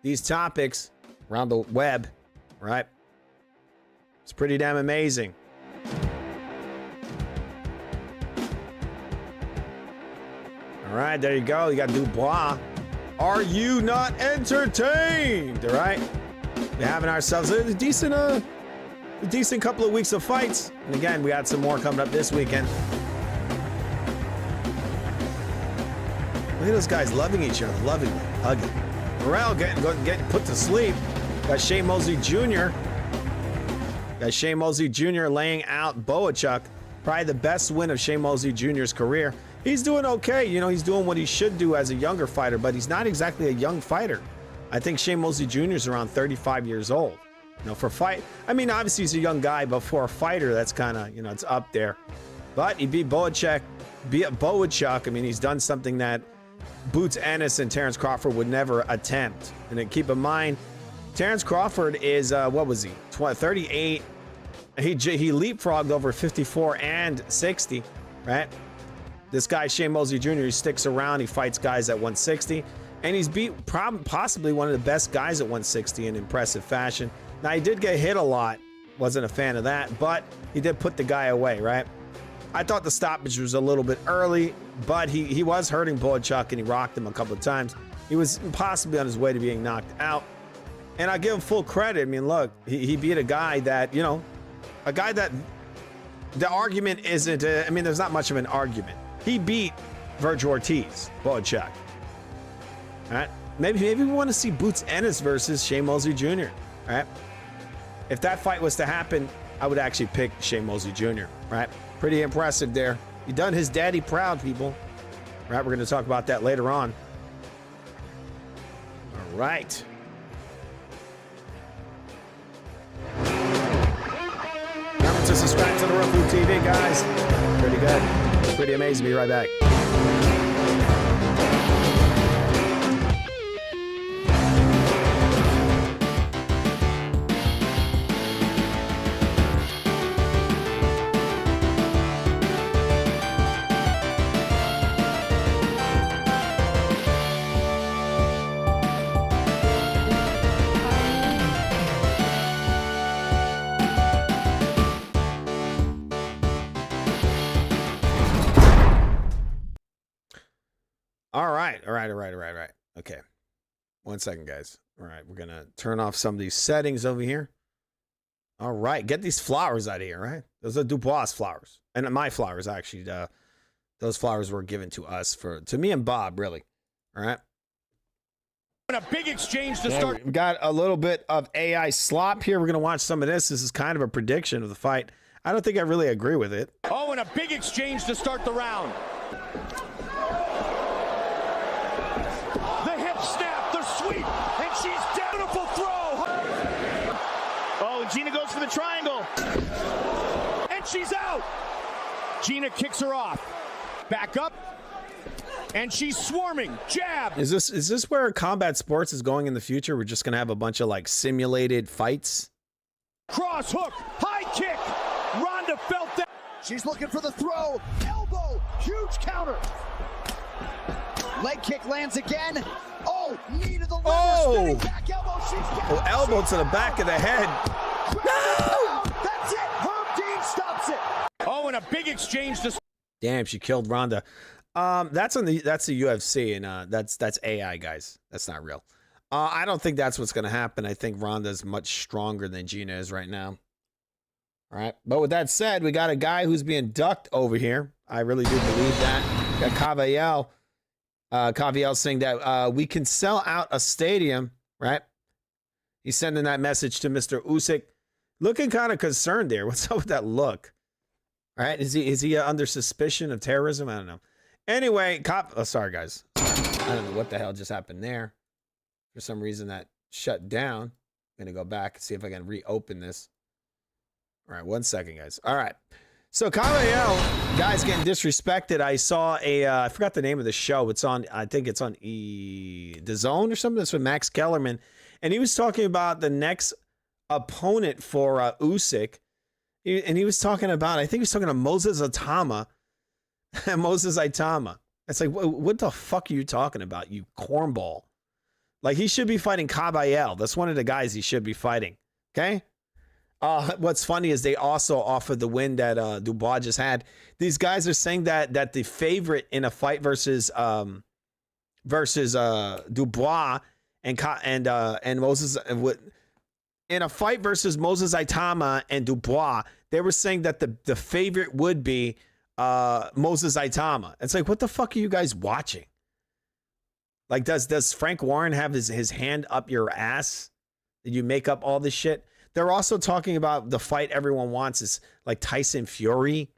these topics around the web. All right. It's pretty damn amazing. All right, there you go. You got Dubois. Are you not entertained? All right. We're having ourselves a decent couple of weeks of fights. And again, we got some more coming up this weekend. Look at those guys loving each other, lovingly, hugging. Morrell getting put to sleep. Got Shane Mosley Jr. Laying out Boachuk. Probably the best win of Shane Mosley Jr.'s career. He's doing okay. You know, he's doing what he should do as a younger fighter, but he's not exactly a young fighter. I think Shane Mosley Jr. is around 35 years old. You know, for fight, I mean, obviously he's a young guy, but for a fighter, that's kind of, you know, it's up there. But he beat Boachuk. I mean, he's done something that Boots Ennis and Terrence Crawford would never attempt. And then keep in mind, Terrence Crawford is, what was he? 38. He leapfrogged over 54 and 60, right? This guy, Shane Mosley Jr., he sticks around. He fights guys at 160. And he's beat possibly one of the best guys at 160 in impressive fashion. Now, he did get hit a lot. Wasn't a fan of that. But he did put the guy away, right? I thought the stoppage was a little bit early. But he was hurting Boachuk, and he rocked him a couple of times. He was possibly on his way to being knocked out. And I give him full credit. I mean, look, he beat a guy that, you know, a guy that the argument isn't, I mean, there's not much of an argument. He beat Vergil Ortiz, Boachuk. All right. Maybe we want to see Boots Ennis versus Shane Mosley Jr. All right. If that fight was to happen, I would actually pick Shane Mosley Jr. Right. Pretty impressive there. He done his daddy proud, people. All right. We're going to talk about that later on. All right. Remember to subscribe to the Real Food TV, guys. Pretty good. Pretty amazing. Be right back. All right. Okay. 1 second, guys. All right. We're going to turn off some of these settings over here. All right. Get these flowers out of here, right? Those are Dubois flowers. And my flowers, actually. Those flowers were given to us, to me and Bob, really. All right. A big exchange to start. We got a little bit of AI slop here. We're going to watch some of this. This is kind of a prediction of the fight. I don't think I really agree with it. Oh, and a big exchange to start the round. The hip snap, the sweep, and she's down. Beautiful throw. Oh, and Gina goes for the triangle. And she's out. Gina kicks her off. Back up. And she's swarming. Jab. Is this where combat sports is going in the future? We're just going to have a bunch of like simulated fights? Cross hook. High kick. Ronda felt that. She's looking for the throw. Elbow. Huge counter. Leg kick lands again. Oh, knee to the liver. Spinning back elbow. She's down. Elbow to the back of the head. No! That's it. Herb Dean stops it. Oh, and a big exchange to. Damn, she killed Ronda. That's the UFC, and that's AI, guys. That's not real. I don't think that's what's going to happen. I think Ronda's much stronger than Gina is right now. All right. But with that said, we got a guy who's being ducked over here. I really do believe that. We got Caviel saying that we can sell out a stadium, right? He's sending that message to Mr. Usyk. Looking kind of concerned there. What's up with that look? All right. Is he under suspicion of terrorism? I don't know. Anyway, sorry, guys. I don't know what the hell just happened there. For some reason, that shut down. I'm going to go back and see if I can reopen this. All right, 1 second, guys. All right. So, guys getting disrespected. I saw I forgot the name of the show. It's on, I think it's on The Zone or something. That's with Max Kellerman. And he was talking about the next opponent for Usyk. And he was talking about, I think he was talking to Moses Itama. Moses Itama. It's like, what the fuck are you talking about, you cornball? Like, he should be fighting Caballero. That's one of the guys he should be fighting. Okay? What's funny is they also offered the win that Dubois just had. These guys are saying that the favorite in a fight versus Dubois and Moses in a fight versus Moses Itama and Dubois, they were saying that the favorite would be Moses Itama. It's like, what the fuck are you guys watching? Like, does Frank Warren have his hand up your ass? Did you make up all this shit? They're also talking about the fight everyone wants is like Tyson Fury,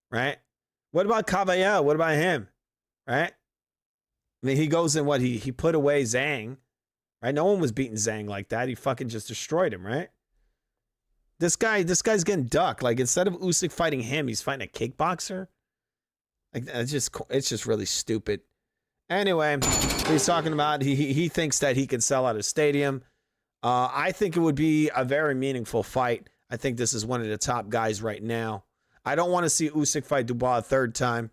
right? What about Caballero? What about him, right? I mean, he goes in what? He put away Zhang, right? No one was beating Zhang like that. He fucking just destroyed him, right? This guy's getting ducked. Like, instead of Usyk fighting him, he's fighting a kickboxer. Like, it's just really stupid. Anyway, he's talking about he thinks that he can sell out a stadium. I think it would be a very meaningful fight. I think this is one of the top guys right now. I don't want to see Usyk fight Dubois a third time.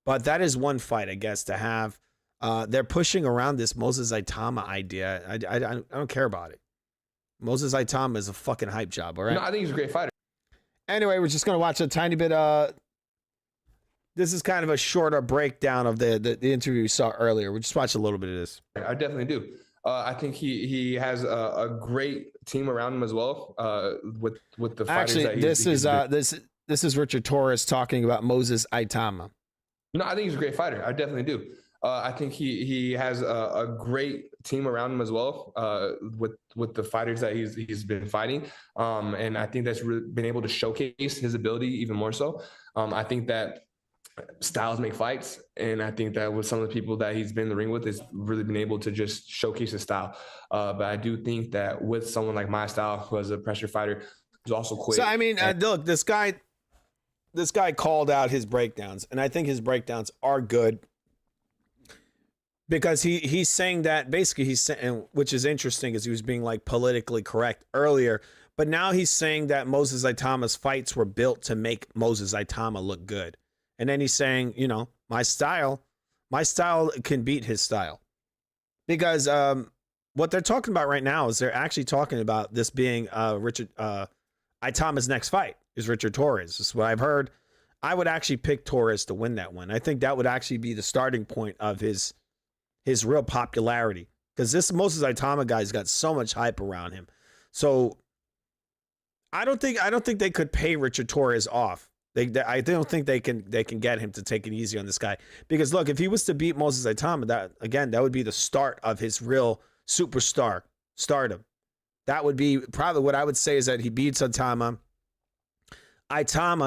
But that is one fight, I guess, to have. They're pushing around this Moses Itama idea. I don't care about it. Moses Itama is a fucking hype job, all right? No, I think he's a great fighter. Anyway, we're just going to watch a tiny bit. This is kind of a shorter breakdown of the interview we saw earlier. We'll just watch a little bit of this. I definitely do. I think he has a great team around him as well. With the fighters actually, this is Richard Torres talking about Moses Itama. No, I think he's a great fighter. I definitely do. I think he has a great team around him as well. With the fighters that he's been fighting, and I think that's really been able to showcase his ability even more so. I think that styles make fights, and I think that with some of the people that he's been in the ring with, has really been able to just showcase his style. But I do think that with someone like my style, who is a pressure fighter, who's also quick. So I mean, look, this guy called out his breakdowns, and I think his breakdowns are good because he's saying that basically he's saying, which is interesting, is he was being like politically correct earlier, but now he's saying that Moses Itama's fights were built to make Moses Itama look good. And then he's saying, you know, my style can beat his style. Because what they're talking about right now is they're actually talking about this being Itama's next fight is Richard Torres. This is what I've heard. I would actually pick Torres to win that one. I think that would actually be the starting point of his real popularity. Because this Moses Itama guy's got so much hype around him. So I don't think they could pay Richard Torres off. I don't think they can get him to take it easy on this guy. Because look, if he was to beat Moses Itama, that would be the start of his real superstar stardom. That would be probably what I would say is that he beats Itama,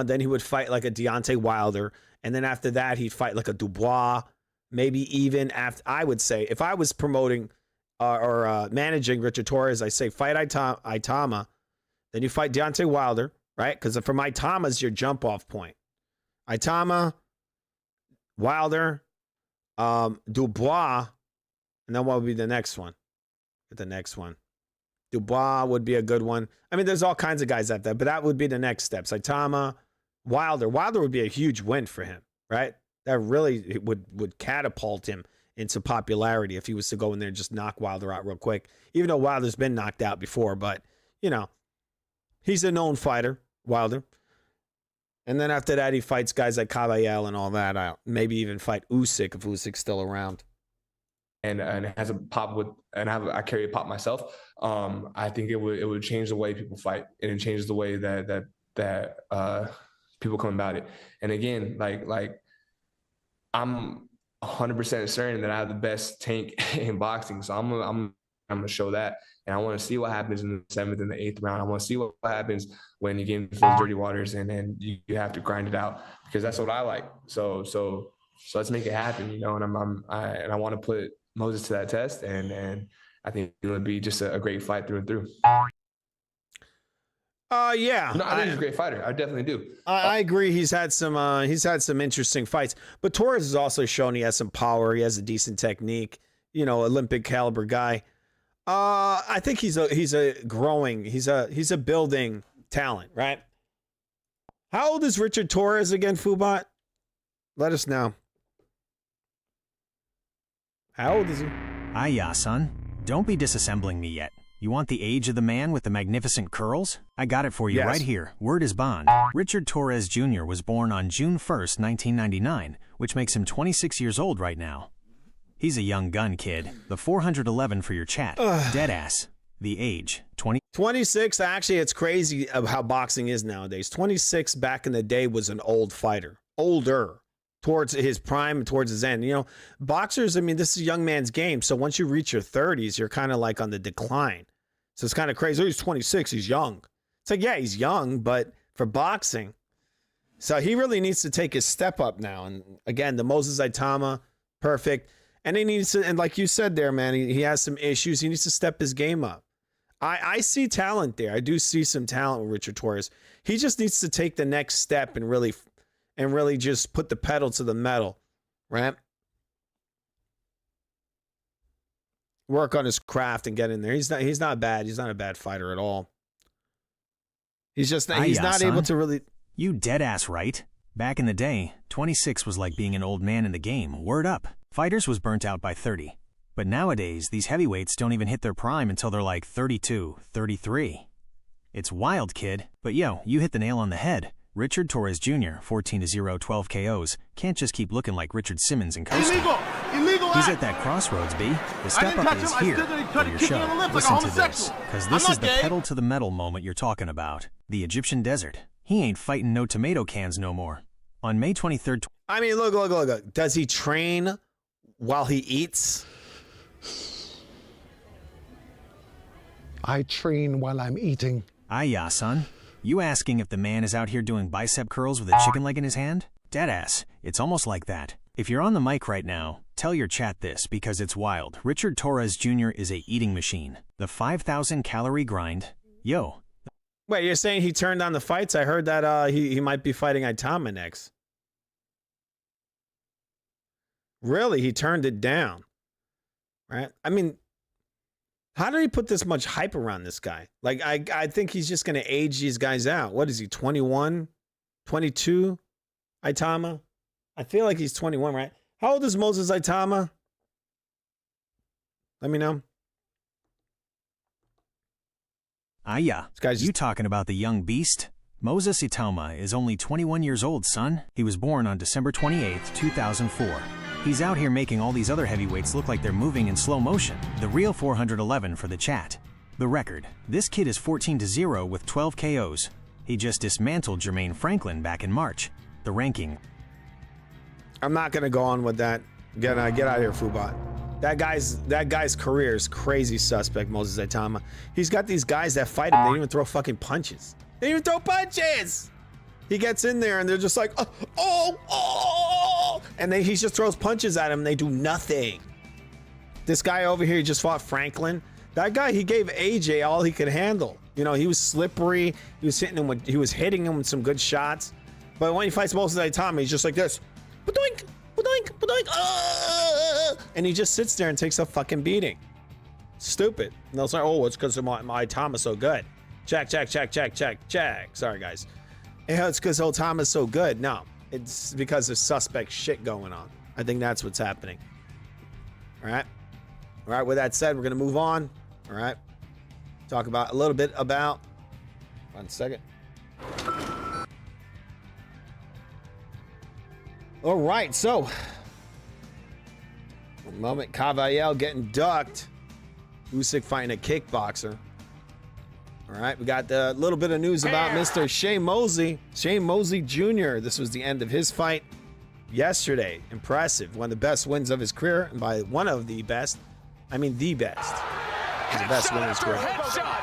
then he would fight like a Deontay Wilder, and then after that he'd fight like a Dubois. Maybe even after, I would say, if I was promoting or managing Richard Torres, I say fight Itama, then you fight Deontay Wilder. Right? Because from Itama is your jump off point. Itama, Wilder, Dubois, and then what would be the next one? Get the next one. Dubois would be a good one. I mean, there's all kinds of guys out there, but that would be the next steps. Itama, Wilder. Wilder would be a huge win for him, right? That really would catapult him into popularity if he was to go in there and just knock Wilder out real quick. Even though Wilder's been knocked out before, but, you know, he's a known fighter. Wilder. And then after that, he fights guys like Caballero and all that out. Maybe even fight Usyk if Usyk's still around. And has a pop I carry a pop myself. I think it would change the way people fight, and it changes the way that people come about it. And again, like I'm 100% certain that I have the best tank in boxing, so I'm gonna show that. And I want to see what happens in the 7th and the 8th round. I want to see what happens when you get into those dirty waters and then you have to grind it out, because that's what I like. So let's make it happen, you know. And I want to put Moses to that test, and I think it would be just a great fight through and through. Yeah. No, I think he's a great fighter. I definitely do. I agree. He's had some interesting fights, but Torres has also shown he has some power. He has a decent technique. You know, Olympic caliber guy. I think he's a building talent, right? How old is Richard Torres again, Fubot? Let us know. How old is he? Yeah, son. Don't be disassembling me yet. You want the age of the man with the magnificent curls? I got it for you right here. Word is bond. Richard Torres Jr. was born on June 1st, 1999, which makes him 26 years old right now. He's a young gun, kid. The 411 for your chat. Deadass. The age, 26. Actually, it's crazy of how boxing is nowadays. 26 back in the day was an old fighter. Older. Towards his prime, towards his end. You know, boxers, I mean, this is a young man's game. So once you reach your 30s, you're kind of like on the decline. So it's kind of crazy. Oh, he's 26. He's young. It's like, yeah, he's young, but for boxing. So he really needs to take his step up now. And again, the Moses Saitama, perfect. And he needs to, and like you said there, man, he has some issues. He needs to step his game up. I see talent there. I do see some talent with Richard Torres. He just needs to take the next step and really just put the pedal to the metal, right? Work on his craft and get in there. He's not bad. He's not a bad fighter at all. He's just he's not able to really. You dead ass right. Back in the day, 26 was like being an old man in the game. Word up. Fighters was burnt out by 30. But nowadays, these heavyweights don't even hit their prime until they're like 32, 33. It's wild, kid. But yo, you hit the nail on the head. Richard Torres Jr., 14-0, 12 KOs, can't just keep looking like Richard Simmons and coasting. Illegal He's at that crossroads, B. The step up is here for your show. Listen to this, because this is the pedal to the metal moment you're talking about. The Egyptian desert. He ain't fighting no tomato cans no more. On May 23rd... I mean, look. Does he train while he eats? I train while I'm eating. Yeah, son. You asking if the man is out here doing bicep curls with a chicken leg in his hand? Deadass. It's almost like that. If you're on the mic right now, tell your chat this because it's wild. Richard Torres Jr. is a eating machine. The 5,000 calorie grind. Yo. Wait, you're saying he turned on the fights? I heard that he might be fighting Itama next. Really? He turned it down. Right? I mean, how did he put this much hype around this guy? Like, I think he's just going to age these guys out. What is he, 21? 22? Itama? I feel like he's 21, right? How old is Moses Itama? Let me know. Yeah. You talking about the young beast? Moses Itama is only 21 years old, son. He was born on December 28th, 2004. He's out here making all these other heavyweights look like they're moving in slow motion. The real 411 for the chat. The record. This kid is 14-0 with 12 KOs. He just dismantled Jermaine Franklin back in March. The ranking. I'm not going to go on with that. Get out of here, Fubot. That guy's career is crazy suspect, Moses Saitama. He's got these guys that fight him. They don't even throw fucking punches. They don't even throw punches. He gets in there and they're just like, oh. And then he just throws punches at him and they do nothing. This guy over here just fought Franklin. That guy, he gave AJ all he could handle. You know, he was slippery. He was hitting him with some good shots. But when he fights Moses Saitama, he's just like this. Ba-doink, ba-doink, ba-doink, and he just sits there and takes a fucking beating. Stupid. And they'll say, oh, it's because my Itama's so good. Check. Sorry, guys. Yeah, it's because Itama's so good. No, it's because of suspect shit going on. I think that's what's happening. All right, with that said, we're going to move on. All right. Talk about a little bit about... One second. All right, so... One moment. Cavallel getting ducked. Usyk fighting a kickboxer. All right, we got a little bit of news about Mr. Shane Mosley. Shane Mosley Jr. This was the end of his fight yesterday. Impressive. One of the best wins of his career. And by one of the best, I mean the best. The best win of his career. Headshot.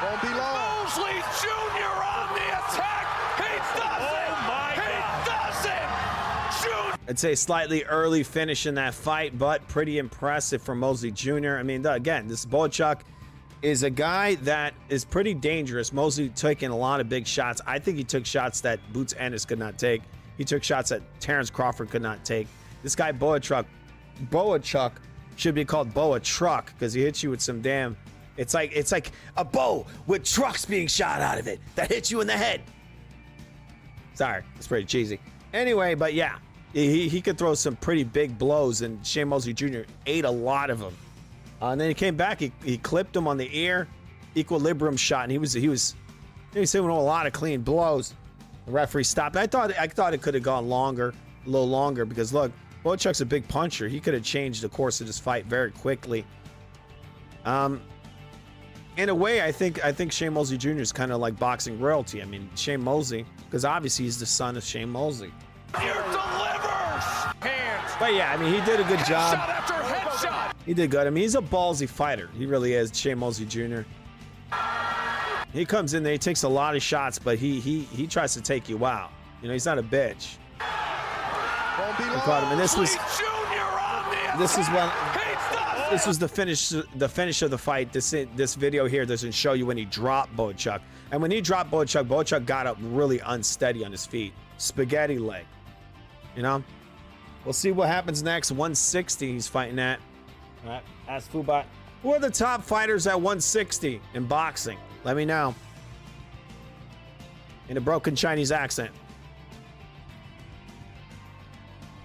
Won't be long. Mosley Jr. on the attack. He does it. Oh my God. He does it. I'd say slightly early finish in that fight, but pretty impressive for Mosley Jr. I mean, again, this Boychuk is a guy that is pretty dangerous. Mosley taking a lot of big shots. I think he took shots that Boots Ennis could not take. He took shots that Terrence Crawford could not take. This guy Boychuk should be called Boa Truck because he hits you with some damn It's like a bow with trucks being shot out of it that hits you in the head. Sorry, it's pretty cheesy. Anyway, but yeah, he could throw some pretty big blows, and Shane Mosley Jr. ate a lot of them. And then he came back, he clipped him on the ear, equilibrium shot, and he was hitting a lot of clean blows. The referee stopped. I thought it could have gone longer, a little longer, because look, Bohachuk's a big puncher. He could have changed the course of this fight very quickly. In a way, I think Shane Mosley Jr. is kind of like boxing royalty. I mean, Shane Mosley, because obviously he's the son of Shane Mosley. Here delivers! Hands! But yeah, I mean, he did a good job. Headshot after headshot! He did good. I mean, he's a ballsy fighter. He really is, Shane Mosley Jr. He comes in there, he takes a lot of shots, but he tries to take you out. You know, he's not a bitch. He caught him, and this was the finish of the fight. This video here doesn't show you when he dropped Bohachuk. And when he dropped Bohachuk, Bohachuk got up really unsteady on his feet. Spaghetti leg. You know? We'll see what happens next. 160 he's fighting at. All right, ask Fubat. Who are the top fighters at 160 in boxing? Let me know. In a broken Chinese accent.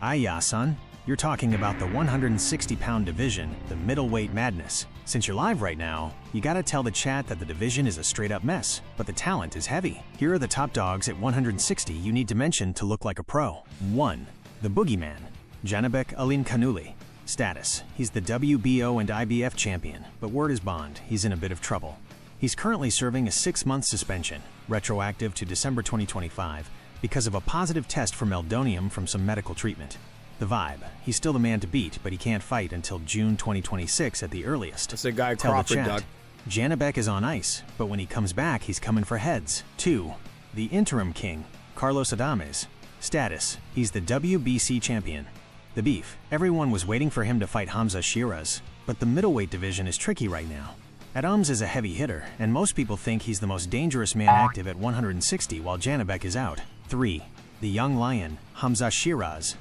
Aye, son. You're talking about the 160-pound division, the middleweight madness. Since you're live right now, you gotta tell the chat that the division is a straight-up mess, but the talent is heavy. Here are the top dogs at 160 you need to mention to look like a pro. 1. The Boogeyman, Janibek Alinkanuli. Status: he's the WBO and IBF champion, but word is bond, he's in a bit of trouble. He's currently serving a 6-month suspension, retroactive to December 2025, because of a positive test for meldonium from some medical treatment. The vibe: he's still the man to beat, but he can't fight until June 2026 at the earliest. That's a guy Tell Crawford, the chat. Doug. Janibek is on ice, but when he comes back, he's coming for heads. 2. The interim king, Carlos Adames. Status: he's the WBC champion. The beef: everyone was waiting for him to fight Hamza Shiraz, but the middleweight division is tricky right now. Adams is a heavy hitter, and most people think he's the most dangerous man active at 160 while Janibek is out. 3. The young lion, Hamza Shiraz.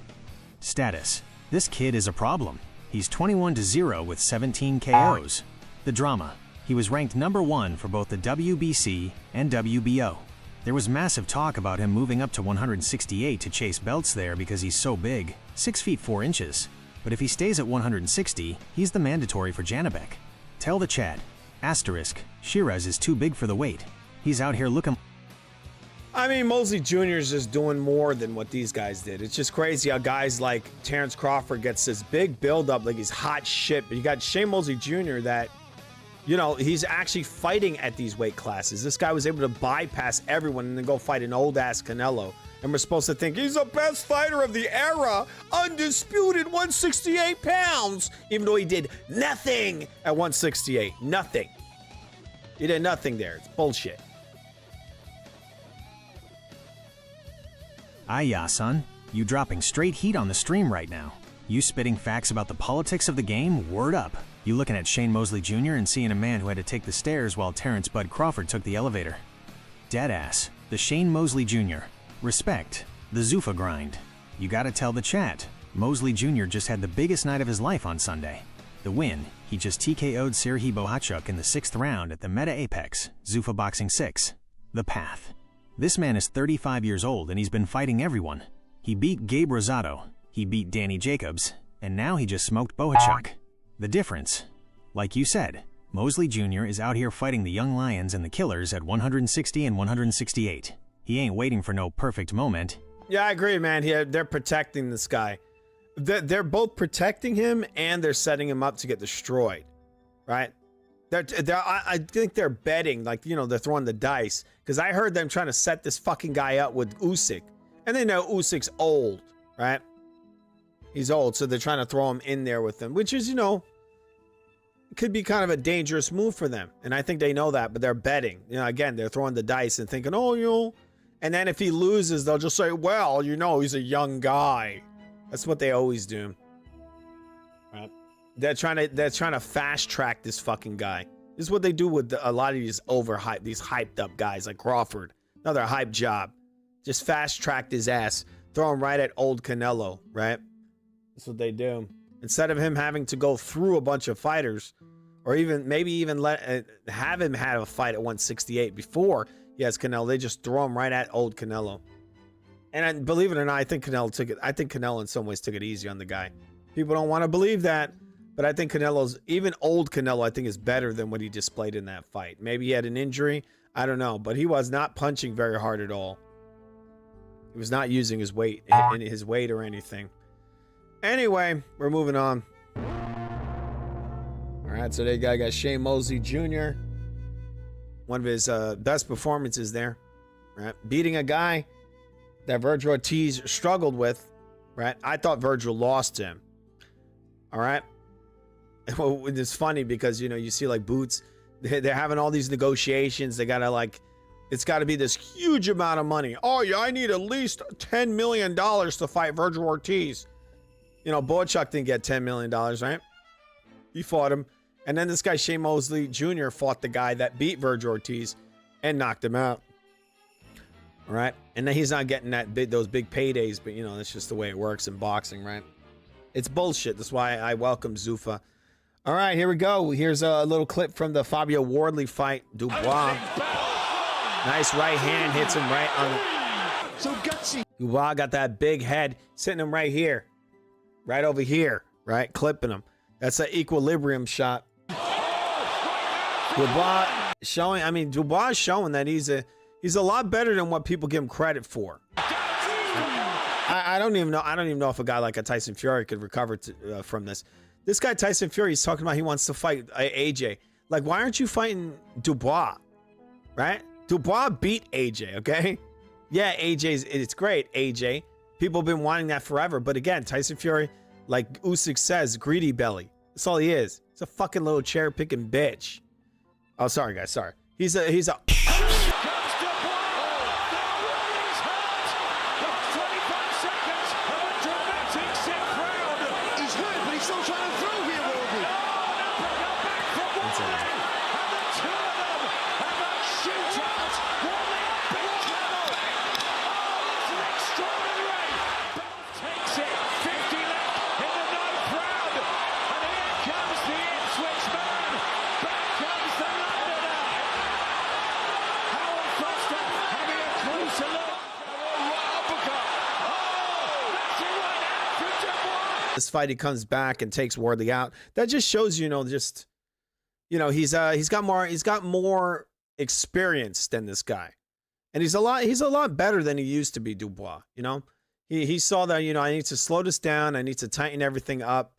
Status: this kid is a problem. He's 21-0 with 17 KOs. The drama: he was ranked number 1 for both the WBC and WBO. There was massive talk about him moving up to 168 to chase belts there because he's so big, 6 feet 4 inches. But if he stays at 160, he's the mandatory for Janibek. Tell the chat. Asterisk: Shiraz is too big for the weight. He's out here looking. I mean, Mosley Jr. is just doing more than what these guys did. It's just crazy how guys like Terrence Crawford gets this big build-up, like he's hot shit. But you got Shane Mosley Jr. that, you know, he's actually fighting at these weight classes. This guy was able to bypass everyone and then go fight an old-ass Canelo. And we're supposed to think he's the best fighter of the era, undisputed 168 pounds, even though he did nothing at 168. Nothing. He did nothing there. It's bullshit. Aye, son. You dropping straight heat on the stream right now. You spitting facts about the politics of the game, word up. You looking at Shane Mosley Jr. and seeing a man who had to take the stairs while Terrence Bud Crawford took the elevator. Deadass. The Shane Mosley Jr. Respect. The Zuffa grind. You gotta tell the chat. Mosley Jr. just had the biggest night of his life on Sunday. The win: he just TKO'd Serhiy Bohachuk in the 6th round at the Meta Apex, Zuffa Boxing 6. The path. This man is 35 years old and he's been fighting everyone. He beat Gabe Rosado, he beat Danny Jacobs, and now he just smoked Bohachuk. The difference? Like you said, Mosley Jr. is out here fighting the young lions and the killers at 160 and 168. He ain't waiting for no perfect moment. Yeah, I agree, man. They're protecting this guy. They're both protecting him and they're setting him up to get destroyed, right? I think they're betting, like, you know, they're throwing the dice. Because I heard them trying to set this fucking guy up with Usyk. And they know Usyk's old, right? He's old, so they're trying to throw him in there with them. Which is, you know, could be kind of a dangerous move for them. And I think they know that, but they're betting. You know, again, they're throwing the dice and thinking, oh, you know. And then if he loses, they'll just say, well, you know, he's a young guy. That's what they always do. Right? They're trying to fast track this fucking guy. This is what they do with a lot of these these hyped up guys like Crawford. Another hype job. Just fast tracked his ass. Throw him right at old Canelo, right? That's what they do. Instead of him having to go through a bunch of fighters or even maybe even have him have a fight at 168 before he has Canelo. They just throw him right at old Canelo. And believe it or not, I think Canelo in some ways took it easy on the guy. People don't want to believe that, but I think even old Canelo, I think is better than what he displayed in that fight. Maybe he had an injury, I don't know, but he was not punching very hard at all. He was not using his weight or anything. Anyway, we're moving on. All right, so they got Shane Mosley Jr. One of his best performances there, right? Beating a guy that Virgil Ortiz struggled with, right? I thought Virgil lost him. All right. Well, it's funny because, you know, you see like Boots, they're having all these negotiations. They got to it's got to be this huge amount of money. Oh, yeah, I need at least $10 million to fight Virgil Ortiz. You know, Boychuk didn't get $10 million, right? He fought him. And then this guy, Shane Mosley Jr., fought the guy that beat Virgil Ortiz and knocked him out. All right. And then he's not getting those big paydays, but, you know, that's just the way it works in boxing, right? It's bullshit. That's why I welcome Zuffa. All right, here we go. Here's a little clip from the Fabio Wardley fight. Dubois. Nice right hand hits him right on the... So gutsy. Dubois got that big head, sitting him right here. Right over here, right? Clipping him. That's an equilibrium shot. Dubois showing that he's a lot better than what people give him credit for. I don't even know if a guy like a Tyson Fury could recover from this. This guy Tyson Fury is talking about he wants to fight AJ. Like, why aren't you fighting Dubois? Right? Dubois beat AJ, okay? Yeah, it's great, AJ. People have been wanting that forever. But again, Tyson Fury, like Usyk says, greedy belly. That's all he is. He's a fucking little chair picking bitch. Oh, sorry guys, sorry. He's a this fight, he comes back and takes Wardley out. That just shows, he's got more experience than this guy. And he's a lot better than he used to be, Dubois. He saw that, I need to slow this down, I need to tighten everything up.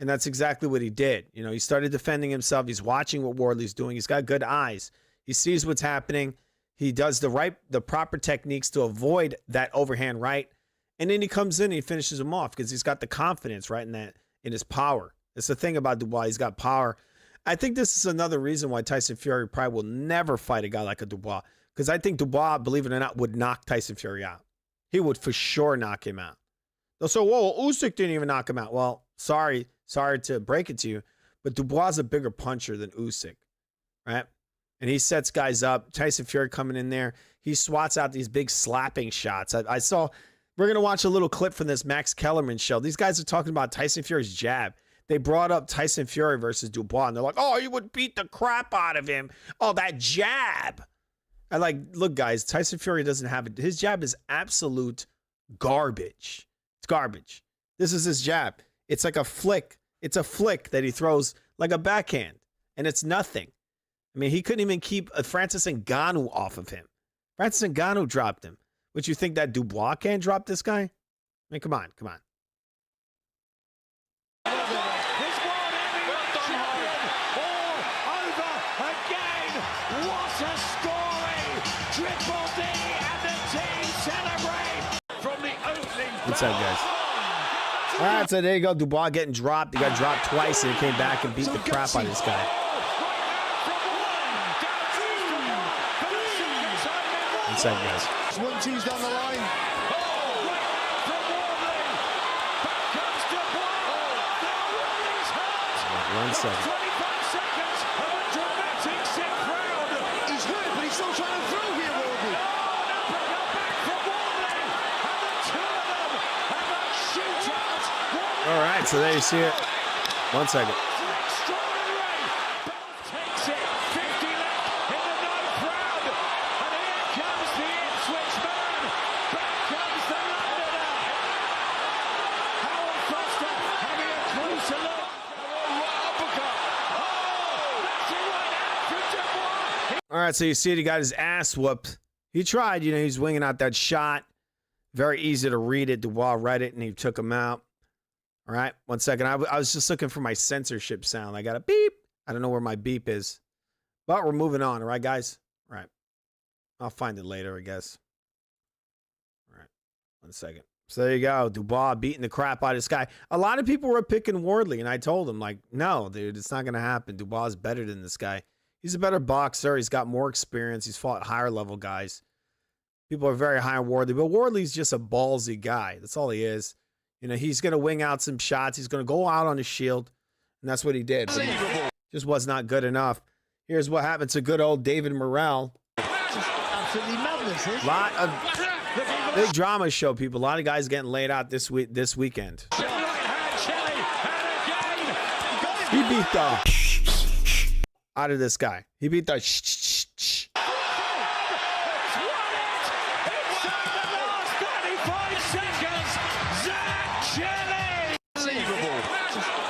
And that's exactly what he did. He started defending himself. He's watching what Wardley's doing. He's got good eyes. He sees what's happening. He does the proper techniques to avoid that overhand right. And then he comes in and he finishes him off because he's got the confidence, right, in his power. It's the thing about Dubois. He's got power. I think this is another reason why Tyson Fury probably will never fight a guy like a Dubois. Because I think Dubois, believe it or not, would knock Tyson Fury out. He would for sure knock him out. They'll say, whoa, Usyk didn't even knock him out. Well, sorry to break it to you, but Dubois is a bigger puncher than Usyk, right? And he sets guys up. Tyson Fury coming in there. He swats out these big slapping shots. I saw... We're going to watch a little clip from this Max Kellerman show. These guys are talking about Tyson Fury's jab. They brought up Tyson Fury versus Dubois, and they're like, oh, you would beat the crap out of him. Oh, that jab. I look, guys, Tyson Fury doesn't have it. His jab is absolute garbage. It's garbage. This is his jab. It's like a flick. It's a flick that he throws like a backhand, and it's nothing. I mean, he couldn't even keep Francis Ngannou off of him. Francis Ngannou dropped him. Would you think that Dubois can't drop this guy? I mean, come on. What's up, guys? All right, so there you go. Dubois getting dropped. He got dropped twice, and he came back and beat the crap out of this guy. What's up, guys? 1-2's down the line. One second. 25 seconds of a dramatic 6th round. He's hurt, but he's still trying to throw here, Wardley. Back from Wardley. And the two of them have a shootout. All right, so there you see it. 1 second. right, so you see it, he got his ass whooped. He tried, he's winging out that shot. Very easy to read it. Dubois read it, and he took him out. All right, 1 second. I was just looking for my censorship sound. I got a beep. I don't know where my beep is. But we're moving on, all right, guys? All right. I'll find it later, I guess. All right, 1 second. So there you go. Dubois beating the crap out of this guy. A lot of people were picking Wardley, and I told them, like, no, dude, it's not going to happen. Dubois is better than this guy. He's a better boxer. He's got more experience. He's fought higher-level guys. People are very high on Wardley, but Wardley's just a ballsy guy. That's all he is. He's going to wing out some shots. He's going to go out on his shield, and that's what he did. But he just was not good enough. Here's what happened to good old David Morrell. Absolutely madness, A lot of big drama show, people. A lot of guys getting laid out this weekend. He beat the out of this guy. He beat the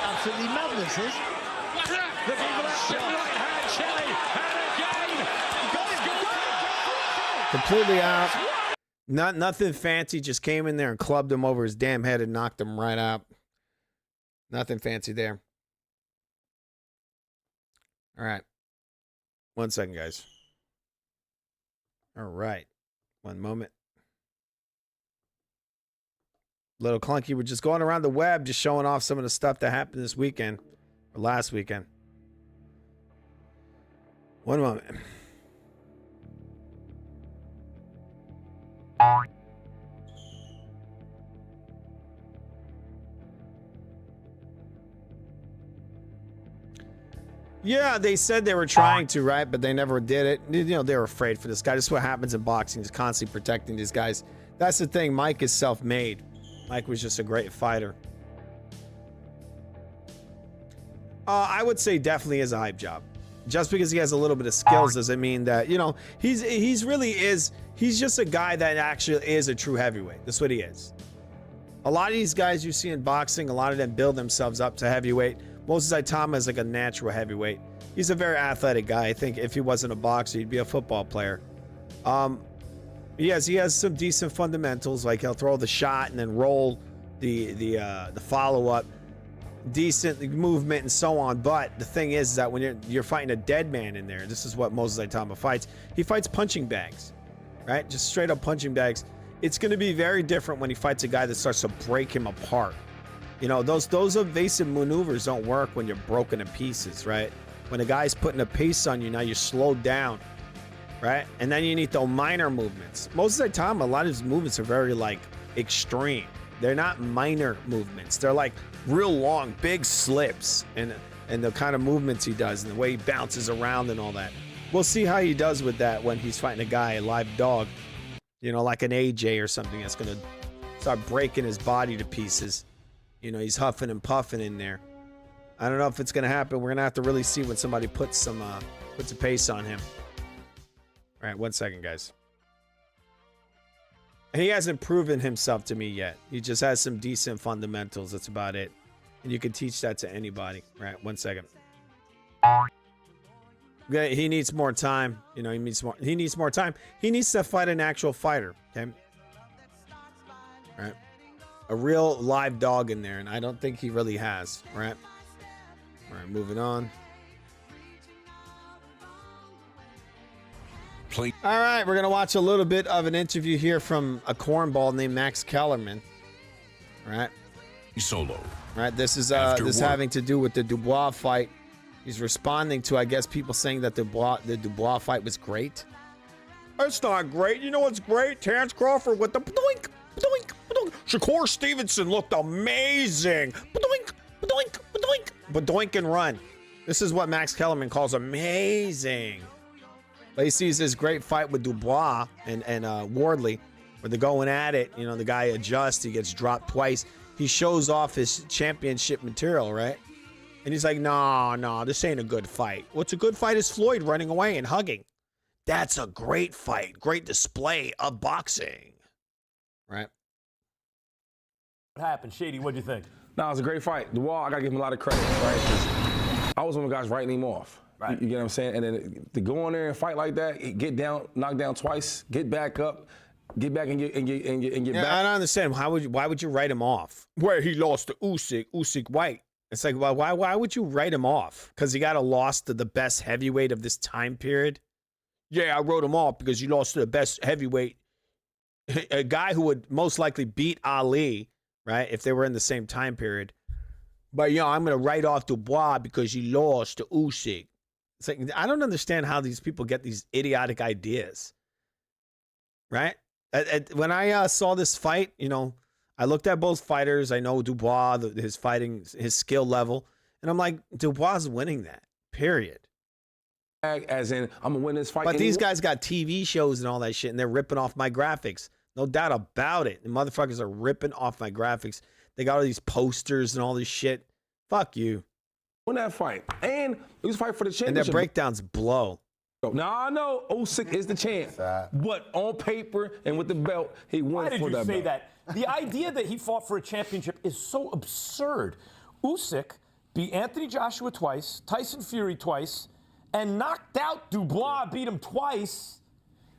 Absolutely madness, is completely out. Nothing fancy. Just came in there and clubbed him over his damn head and knocked him right out. Nothing fancy there. All right. 1 second, guys. All right. 1 moment. Little clunky. We're just going around the web, just showing off some of the stuff that happened this weekend or last weekend. 1 moment. Yeah, they said they were trying to, right? But they never did it. They were afraid for this guy. This is what happens in boxing. He's constantly protecting these guys. That's the thing. Mike is self-made. Mike was just a great fighter. I would say definitely is a hype job. Just because he has a little bit of skills doesn't mean that, he's just a guy that actually is a true heavyweight. That's what he is. A lot of these guys you see in boxing, a lot of them build themselves up to heavyweight. Moses Saitama is like a natural heavyweight. He's a very athletic guy. I think if he wasn't a boxer, he'd be a football player. He has some decent fundamentals, like he'll throw the shot and then roll the follow-up, decent movement and so on. But the thing is that when you're fighting a dead man in there, this is what Moses Saitama fights. He fights punching bags, right? Just straight up punching bags. It's going to be very different when he fights a guy that starts to break him apart. Those evasive maneuvers don't work when you're broken to pieces, right? When a guy's putting a pace on you, now you're slowed down, right? And then you need the minor movements. Most of the time, a lot of his movements are very, extreme. They're not minor movements. They're, real long, big slips and the kind of movements he does and the way he bounces around and all that. We'll see how he does with that when he's fighting a guy, a live dog, like an AJ or something that's going to start breaking his body to pieces. He's huffing and puffing in there. I don't know if it's going to happen. We're going to have to really see when somebody puts a pace on him. All right, 1 second, guys. And he hasn't proven himself to me yet. He just has some decent fundamentals. That's about it. And you can teach that to anybody. All right, 1 second. Okay, he needs more time. He needs more time. He needs to fight an actual fighter. Okay. All right. A real live dog in there, and I don't think he really has, right? All right, moving on. All right, we're going to watch a little bit of an interview here from a cornball named Max Kellerman. All right. Solo. All right, this is having to do with the Dubois fight. He's responding to, I guess, people saying that the Dubois fight was great. It's not great. You know what's great? Terrence Crawford with the doink, doink, doink. Shakur Stevenson looked amazing. Doink, doink, doink. But doink and run. This is what Max Kellerman calls amazing. But he sees this great fight with Dubois and Wardley, where they're going at it. The guy adjusts. He gets dropped twice. He shows off his championship material, right? And he's like, no, this ain't a good fight. What's a good fight is Floyd running away and hugging. That's a great fight. Great display of boxing. Right? What happened? Shady, what'd you think? No, it was a great fight. Dubois, I got to give him a lot of credit, right? I was one of the guys writing him off. Right. You get what I'm saying? And then to go on there and fight like that, get down, knock down twice, get back up, get back and get back. I don't understand. Why would you write him off? Where he lost to Usyk White. It's like, why would you write him off? Because he got a loss to the best heavyweight of this time period? Yeah, I wrote him off because he lost to the best heavyweight. A guy who would most likely beat Ali, right, if they were in the same time period. But, I'm going to write off Dubois because he lost to Usyk. It's like, I don't understand how these people get these idiotic ideas, right? When I saw this fight, I looked at both fighters. I know Dubois, his fighting, his skill level. And I'm like, Dubois is winning that, period. As in, I'm going to win this fight. But these guys got TV shows and all that shit, and they're ripping off my graphics. No doubt about it. The motherfuckers are ripping off my graphics. They got all these posters and all this shit. Fuck you. Win that fight. And it was a fight for the championship. And their breakdowns blow. Now, I know Usyk is the champ. But on paper and with the belt, he won for that belt. Why did you say that? The idea that he fought for a championship is so absurd. Usyk beat Anthony Joshua twice, Tyson Fury twice, and knocked out Dubois, beat him twice.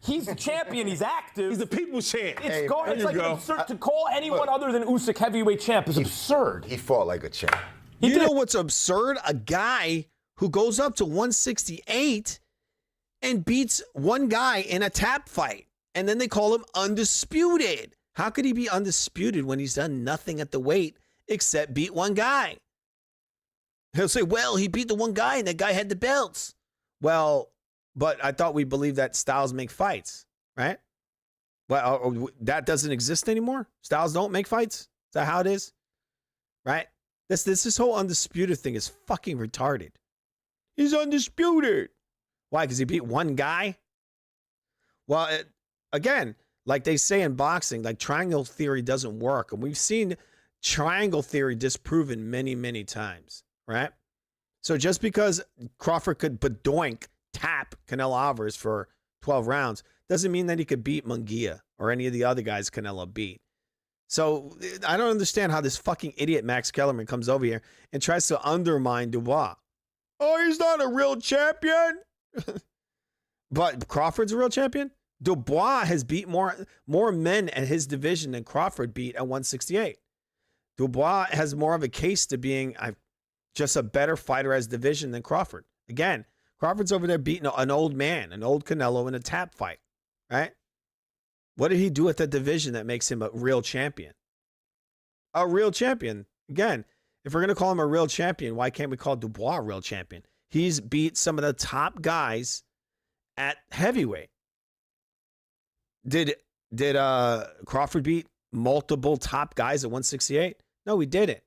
He's the champion. He's active. He's the people's champ. It's like absurd to call anyone other than Usyk heavyweight champ is absurd. He fought like a champ. You know what's absurd? A guy who goes up to 168 and beats one guy in a tap fight, and then they call him undisputed. How could he be undisputed when he's done nothing at the weight except beat one guy? He'll say, well, he beat the one guy, and that guy had the belts. Well, but I thought we believed that styles make fights, right? Well, that doesn't exist anymore? Styles don't make fights? Is that how it is? Right? This whole undisputed thing is fucking retarded. He's undisputed. Why? Because he beat one guy? Well, again, like they say in boxing, like triangle theory doesn't work. And we've seen triangle theory disproven many, many times, right? So just because Crawford could badoink tap Canelo Alvarez for 12 rounds doesn't mean that he could beat Munguia or any of the other guys Canelo beat. So I don't understand how this fucking idiot Max Kellerman comes over here and tries to undermine Dubois. Oh, he's not a real champion. But Crawford's a real champion? Dubois has beat more men at his division than Crawford beat at 168. Dubois has more of a case to being just a better fighter as division than Crawford. Again, Crawford's over there beating an old man, an old Canelo in a tap fight, right? What did he do at that division that makes him a real champion? A real champion. Again, if we're going to call him a real champion, why can't we call Dubois a real champion? He's beat some of the top guys at heavyweight. Did Crawford beat multiple top guys at 168? No, he didn't.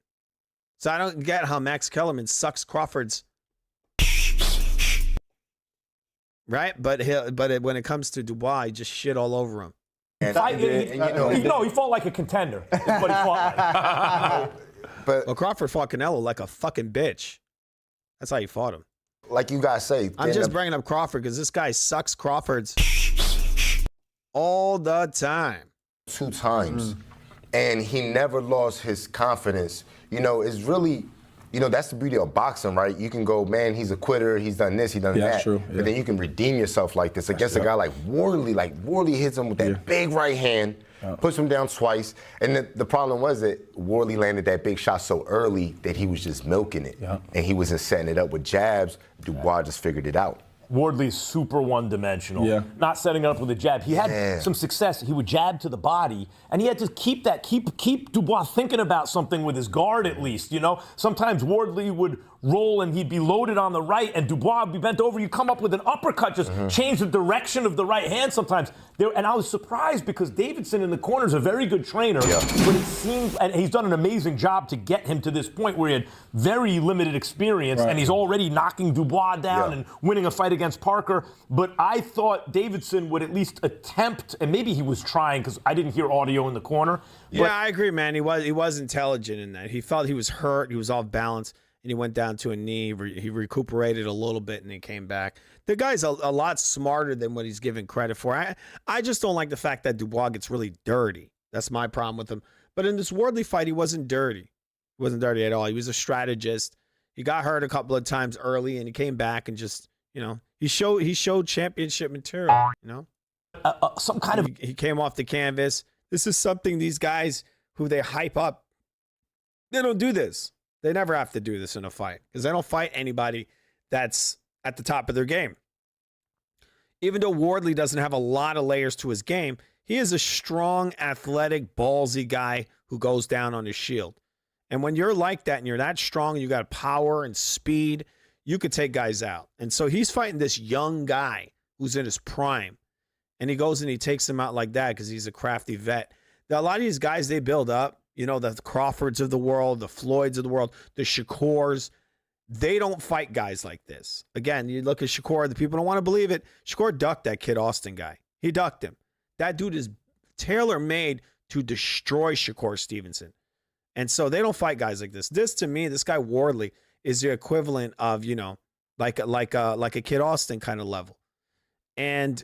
So I don't get how Max Kellerman sucks Crawford's right, but when it comes to Dubois, he just shit all over him. He fought like a contender. Is what he fought like. Well, Crawford fought Canelo like a fucking bitch. That's how he fought him. Like you guys say. I'm just bringing up Crawford because this guy sucks Crawford's all the time. 2 times. And he never lost his confidence. It's really, that's the beauty of boxing, right? You can go, man, he's a quitter, he's done this, he's done that. That's true. Yeah. But then you can redeem yourself like this against a guy like Wardley. Like Wardley hits him with that big right hand, puts him down twice. And the problem was that Wardley landed that big shot so early that he was just milking it. Yeah. And he wasn't setting it up with jabs. Dubois just figured it out. Wardley's super one-dimensional, not setting it up with a jab. He had some success. He would jab to the body, and he had to keep Dubois thinking about something with his guard at least, Sometimes Wardley would roll and he'd be loaded on the right, and Dubois would be bent over. You come up with an uppercut, just change the direction of the right hand sometimes. And I was surprised because Davidson in the corner is a very good trainer, but it seemed, and he's done an amazing job to get him to this point where he had very limited experience, and he's already knocking Dubois down and winning a fight against Parker. But I thought Davidson would at least attempt, and maybe he was trying because I didn't hear audio in the corner. Yeah, I agree, man. He was intelligent in that. He felt he was hurt. He was off balance. And he went down to a knee. He recuperated a little bit, and he came back. The guy's a lot smarter than what he's given credit for. I just don't like the fact that Dubois gets really dirty. That's my problem with him. But in this Wardley fight, he wasn't dirty. He wasn't dirty at all. He was a strategist. He got hurt a couple of times early, and he came back and just You know, he showed championship material. You know, some kind of he came off the canvas. This is something these guys who they hype up, they don't do this. They never have to do this in a fight because they don't fight anybody that's at the top of their game. Even though Wardley doesn't have a lot of layers to his game, he is a strong, athletic, ballsy guy who goes down on his shield. And when you're like that and you're that strong, you got power and speed, you could take guys out. And so he's fighting this young guy who's in his prime. And he goes and he takes him out like that because he's a crafty vet. A lot of these guys, they build up, you know, the Crawfords of the world, the Floyds of the world, the Shakurs. They don't fight guys like this. Again, you look at Shakur, the people don't want to believe it. Shakur ducked that Kid Austin guy. He ducked him. That dude is tailor-made to destroy Shakur Stevenson. And so they don't fight guys like this. This, to me, this guy Wardley is the equivalent of, you know, like a Kid Austin kind of level. And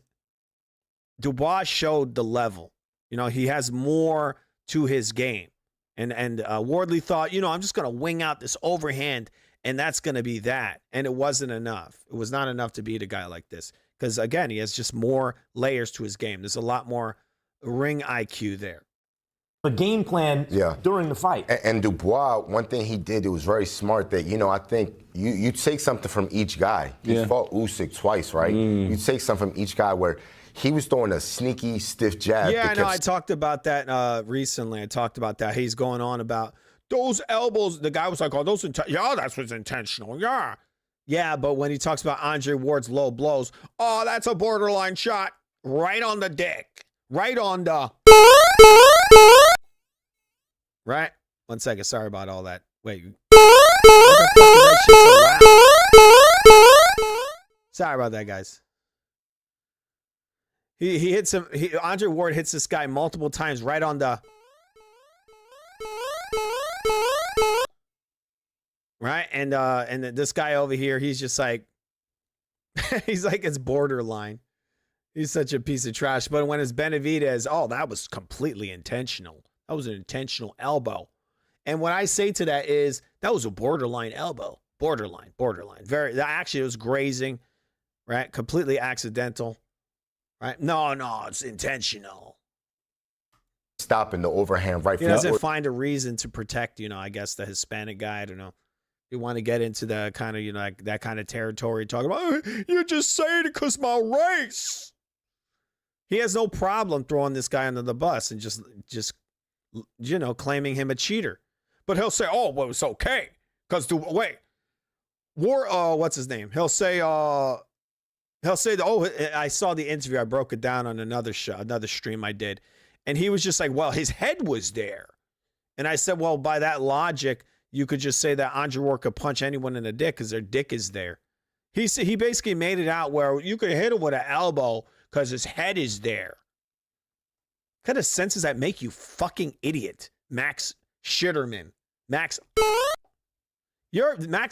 Dubois showed the level. You know, he has more to his game. And Wardley thought, you know, I'm just going to wing out this overhand, and that's going to be that. And it wasn't enough. It was not enough to beat a guy like this. Because, again, he has just more layers to his game. There's a lot more ring IQ there. The game plan during the fight. And Dubois, one thing he did, it was very smart that, you know, I think you take something from each guy. He fought Usyk twice, right? You take something from each guy where he was throwing a sneaky, stiff jab. Yeah, I know. I talked about that recently. I talked about that. He's going on about those elbows. The guy was like, oh, those, that was intentional. Yeah. Yeah, but when he talks about Andre Ward's low blows, oh, that's a borderline shot right on the dick. Right on the... Right? 1 second. Sorry about all that. Wait. What the fuck is that shit so loud? Sorry about that, guys. He hits him. Andre Ward hits this guy multiple times right on the... Right? And this guy over here, he's just like... he's like, it's borderline. He's such a piece of trash. But when it's Benavidez, oh, that was completely intentional. That was an intentional elbow. And what I say to that is, that was a borderline elbow. Borderline. Actually, it was grazing, right? Completely accidental, right? No, it's intentional. Stopping the overhand right. He doesn't find a reason to protect, you know, I guess the Hispanic guy. I don't know. You want to get into the kind of, you know, like that kind of territory, talking about, oh, you're just saying it because my race. He has no problem throwing this guy under the bus and just you know, claiming him a cheater. But he'll say, oh, well, it's okay. Because, what's his name? He'll say, oh, I saw the interview. I broke it down on another stream I did. And he was just like, well, his head was there. And I said, well, by that logic, you could just say that Andre Ward could punch anyone in the dick because their dick is there. He basically made it out where you could hit him with an elbow because his head is there. What kind of sense does that make, you fucking idiot? Max Shitterman. Max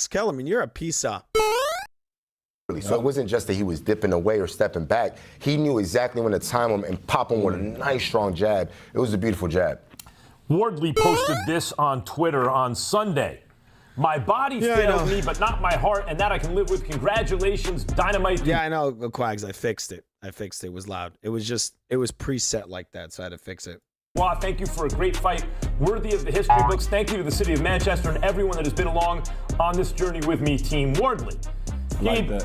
Kellerman, you're a piece of... So it wasn't just that he was dipping away or stepping back. He knew exactly when to time him and pop him with a nice, strong jab. It was a beautiful jab. Wardley posted this on Twitter on Sunday. My body failed me, but not my heart, and that I can live with. Congratulations, Dynamite. Yeah, I know, Quags. I fixed it. It was loud. It was preset like that, so I had to fix it. Well, thank you for a great fight, worthy of the history books. Thank you to the city of Manchester and everyone that has been along on this journey with me, Team Wardley.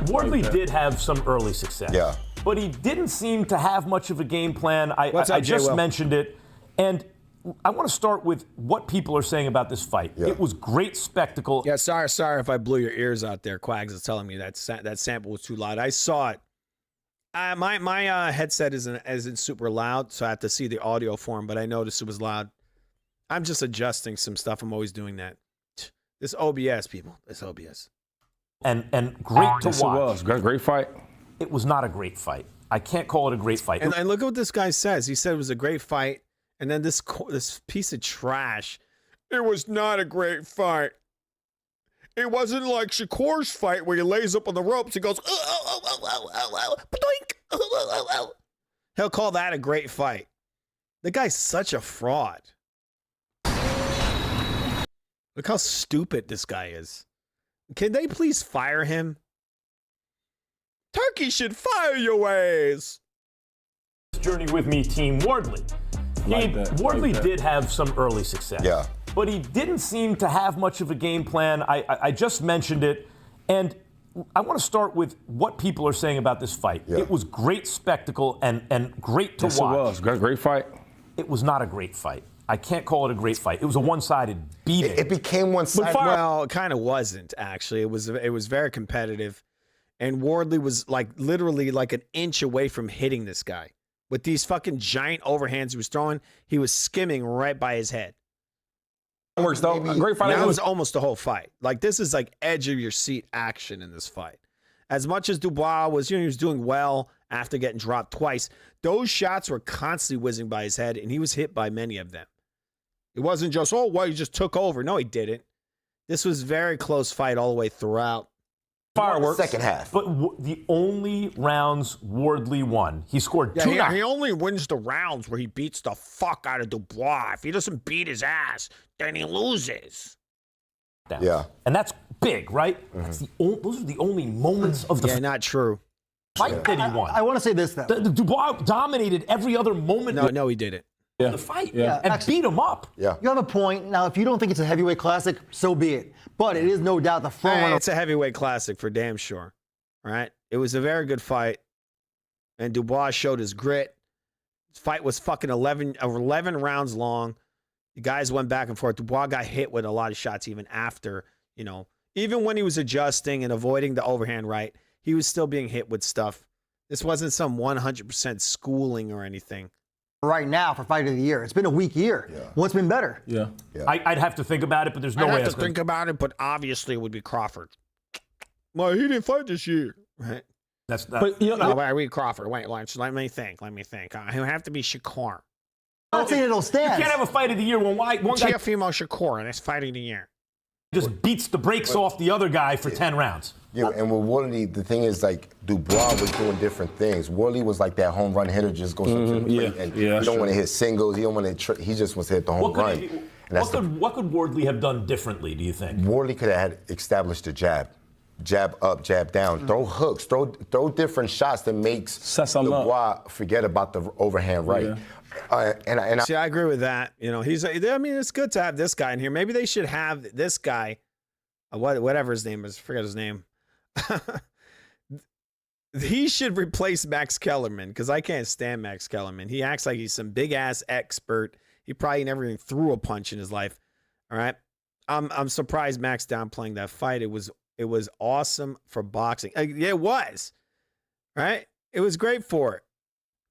Wardley did have some early success. Yeah. But he didn't seem to have much of a game plan. I just mentioned it. And I want to start with what people are saying about this fight. Yeah. It was great spectacle. Yeah, sorry if I blew your ears out there. Quags is telling me that sample was too loud. I saw it. My headset isn't super loud, so I have to see the audio form, but I noticed it was loud. I'm just adjusting some stuff. I'm always doing that. This OBS, people. This OBS. And great to watch. It was. Great fight. It was not a great fight. I can't call it a great fight. And look at what this guy says. He said it was a great fight. And then this piece of trash, it was not a great fight. It wasn't like Shakur's fight where he lays up on the ropes and goes, he'll call that a great fight. The guy's such a fraud. Look how stupid this guy is. Can they please fire him? Turkey should fire your ass. Journey with me, Team Wardley. Wardley did have some early success. Yeah. But he didn't seem to have much of a game plan. I just mentioned it. And I want to start with what people are saying about this fight. Yeah. It was great spectacle and great to watch. Yes, it was. Great fight. It was not a great fight. I can't call it a great fight. It was a one-sided beating. It became one-sided. Well, it kind of wasn't, actually. It was very competitive. And Wardley was literally an inch away from hitting this guy. With these fucking giant overhands he was throwing, he was skimming right by his head. It works though. Great fight. That was almost the whole fight. This is edge of your seat action in this fight. As much as Dubois was, he was doing well after getting dropped twice, those shots were constantly whizzing by his head, and he was hit by many of them. It wasn't just, he just took over. No, he didn't. This was a very close fight all the way throughout. Fireworks. Second half. But the only rounds Wardley won, he scored two knockouts. He only wins the rounds where he beats the fuck out of Dubois. If he doesn't beat his ass, then he loses. Yeah. And that's big, right? Mm-hmm. Those are the only moments of the not true. fight that he won. I want to say this, though. Dubois dominated every other moment No, he didn't. of the fight Yeah. and Actually, beat him up. Yeah. You have a point. Now, if you don't think it's a heavyweight classic, so be it. But it is no doubt the front runner. It's a heavyweight classic for damn sure. All right? It was a very good fight, and Dubois showed his grit. This fight was fucking 11 rounds long. The guys went back and forth. Dubois got hit with a lot of shots even after, even when he was adjusting and avoiding the overhand right, he was still being hit with stuff. This wasn't some 100% schooling or anything. Right now for Fight of the Year. It's been a weak year. Yeah. What's been better? Yeah. I'd have to think about it, but there's no way. I'd have to think about it, but obviously it would be Crawford. Well, he didn't fight this year. Right? That's not. But I read Crawford. Wait, let me think. It would have to be Shakur. I'm not saying it'll stand. You can't have a fight of the year when one guy Teofimo Shakur, and that's fight of the year. just beats the brakes off the other guy for 10 rounds. Yeah, and with Wardley, the thing is, Dubois was doing different things. Wardley was like that home run hitter, just goes up to the plate, and he don't want to hit singles. He don't want to. He just wants to hit the home run. What could Wardley have done differently, do you think? Wardley could have had established the jab up, jab down, throw hooks, throw different shots that makes Dubois forget about the overhand right. Yeah. See, I agree with that. It's good to have this guy in here. Maybe they should have this guy, whatever his name is, forget his name. He should replace Max Kellerman because I can't stand Max Kellerman. He acts like he's some big ass expert. He probably never even threw a punch in his life. All right, I'm surprised Max downplaying that fight. It was awesome for boxing. Yeah, it was. Right, it was great for it.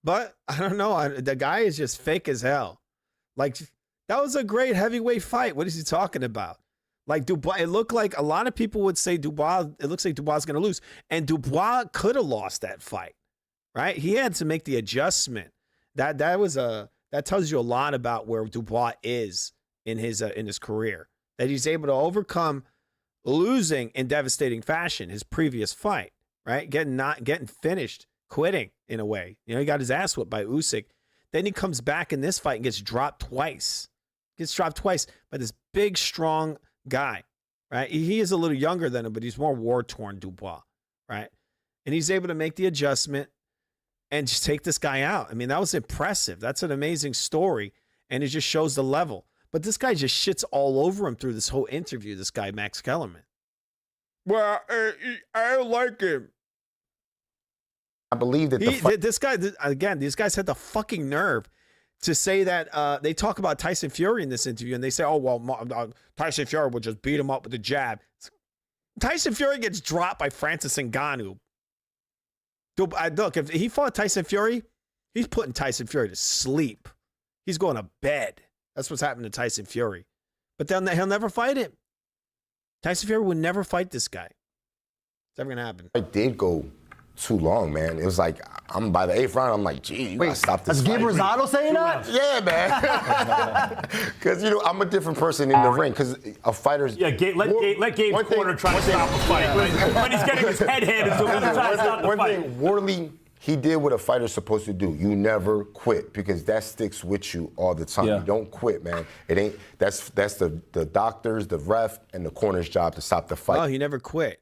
But I don't know. The guy is just fake as hell. That was a great heavyweight fight. What is he talking about? Dubois, it looked like a lot of people would say Dubois. It looks like Dubois is going to lose, and Dubois could have lost that fight, right? He had to make the adjustment. That tells you a lot about where Dubois is in his career. That he's able to overcome losing in devastating fashion his previous fight, right? Getting finished, quitting in a way. He got his ass whipped by Usyk. Then he comes back in this fight and gets dropped twice. Gets dropped twice by this big, strong guy, right? He is a little younger than him, but he's more war-torn Dubois, right? And he's able to make the adjustment and just take this guy out. I mean, that was impressive. That's an amazing story, and it just shows the level. But this guy just shits all over him through this whole interview, this guy, Max Kellerman. Well, I like him. I believe that these guys had the fucking nerve to say that they talk about Tyson Fury in this interview, and they say, oh, well, Tyson Fury will just beat him up with a jab. Tyson Fury gets dropped by Francis Ngannou. Look, if he fought Tyson Fury, he's putting Tyson Fury to sleep. He's going to bed. That's what's happening to Tyson Fury. But then he'll never fight him. Tyson Fury would never fight this guy. It's never going to happen. It did go too long, man. It was like, I'm by the 8th round, I'm like, gee, you gotta stop this fight. Is Gabe Rosado saying that? Yeah, man. Because, I'm a different person in the ring. Because a fighter's... Yeah, let Gabe's corner try to stop a fight. When he's getting his head hit until he's trying to stop the fight. One thing Wardley, he did what a fighter's supposed to do. You never quit, because that sticks with you all the time. Yeah. You don't quit, man. It ain't... That's the doctors, the ref, and the corner's job to stop the fight. Oh, he never quit.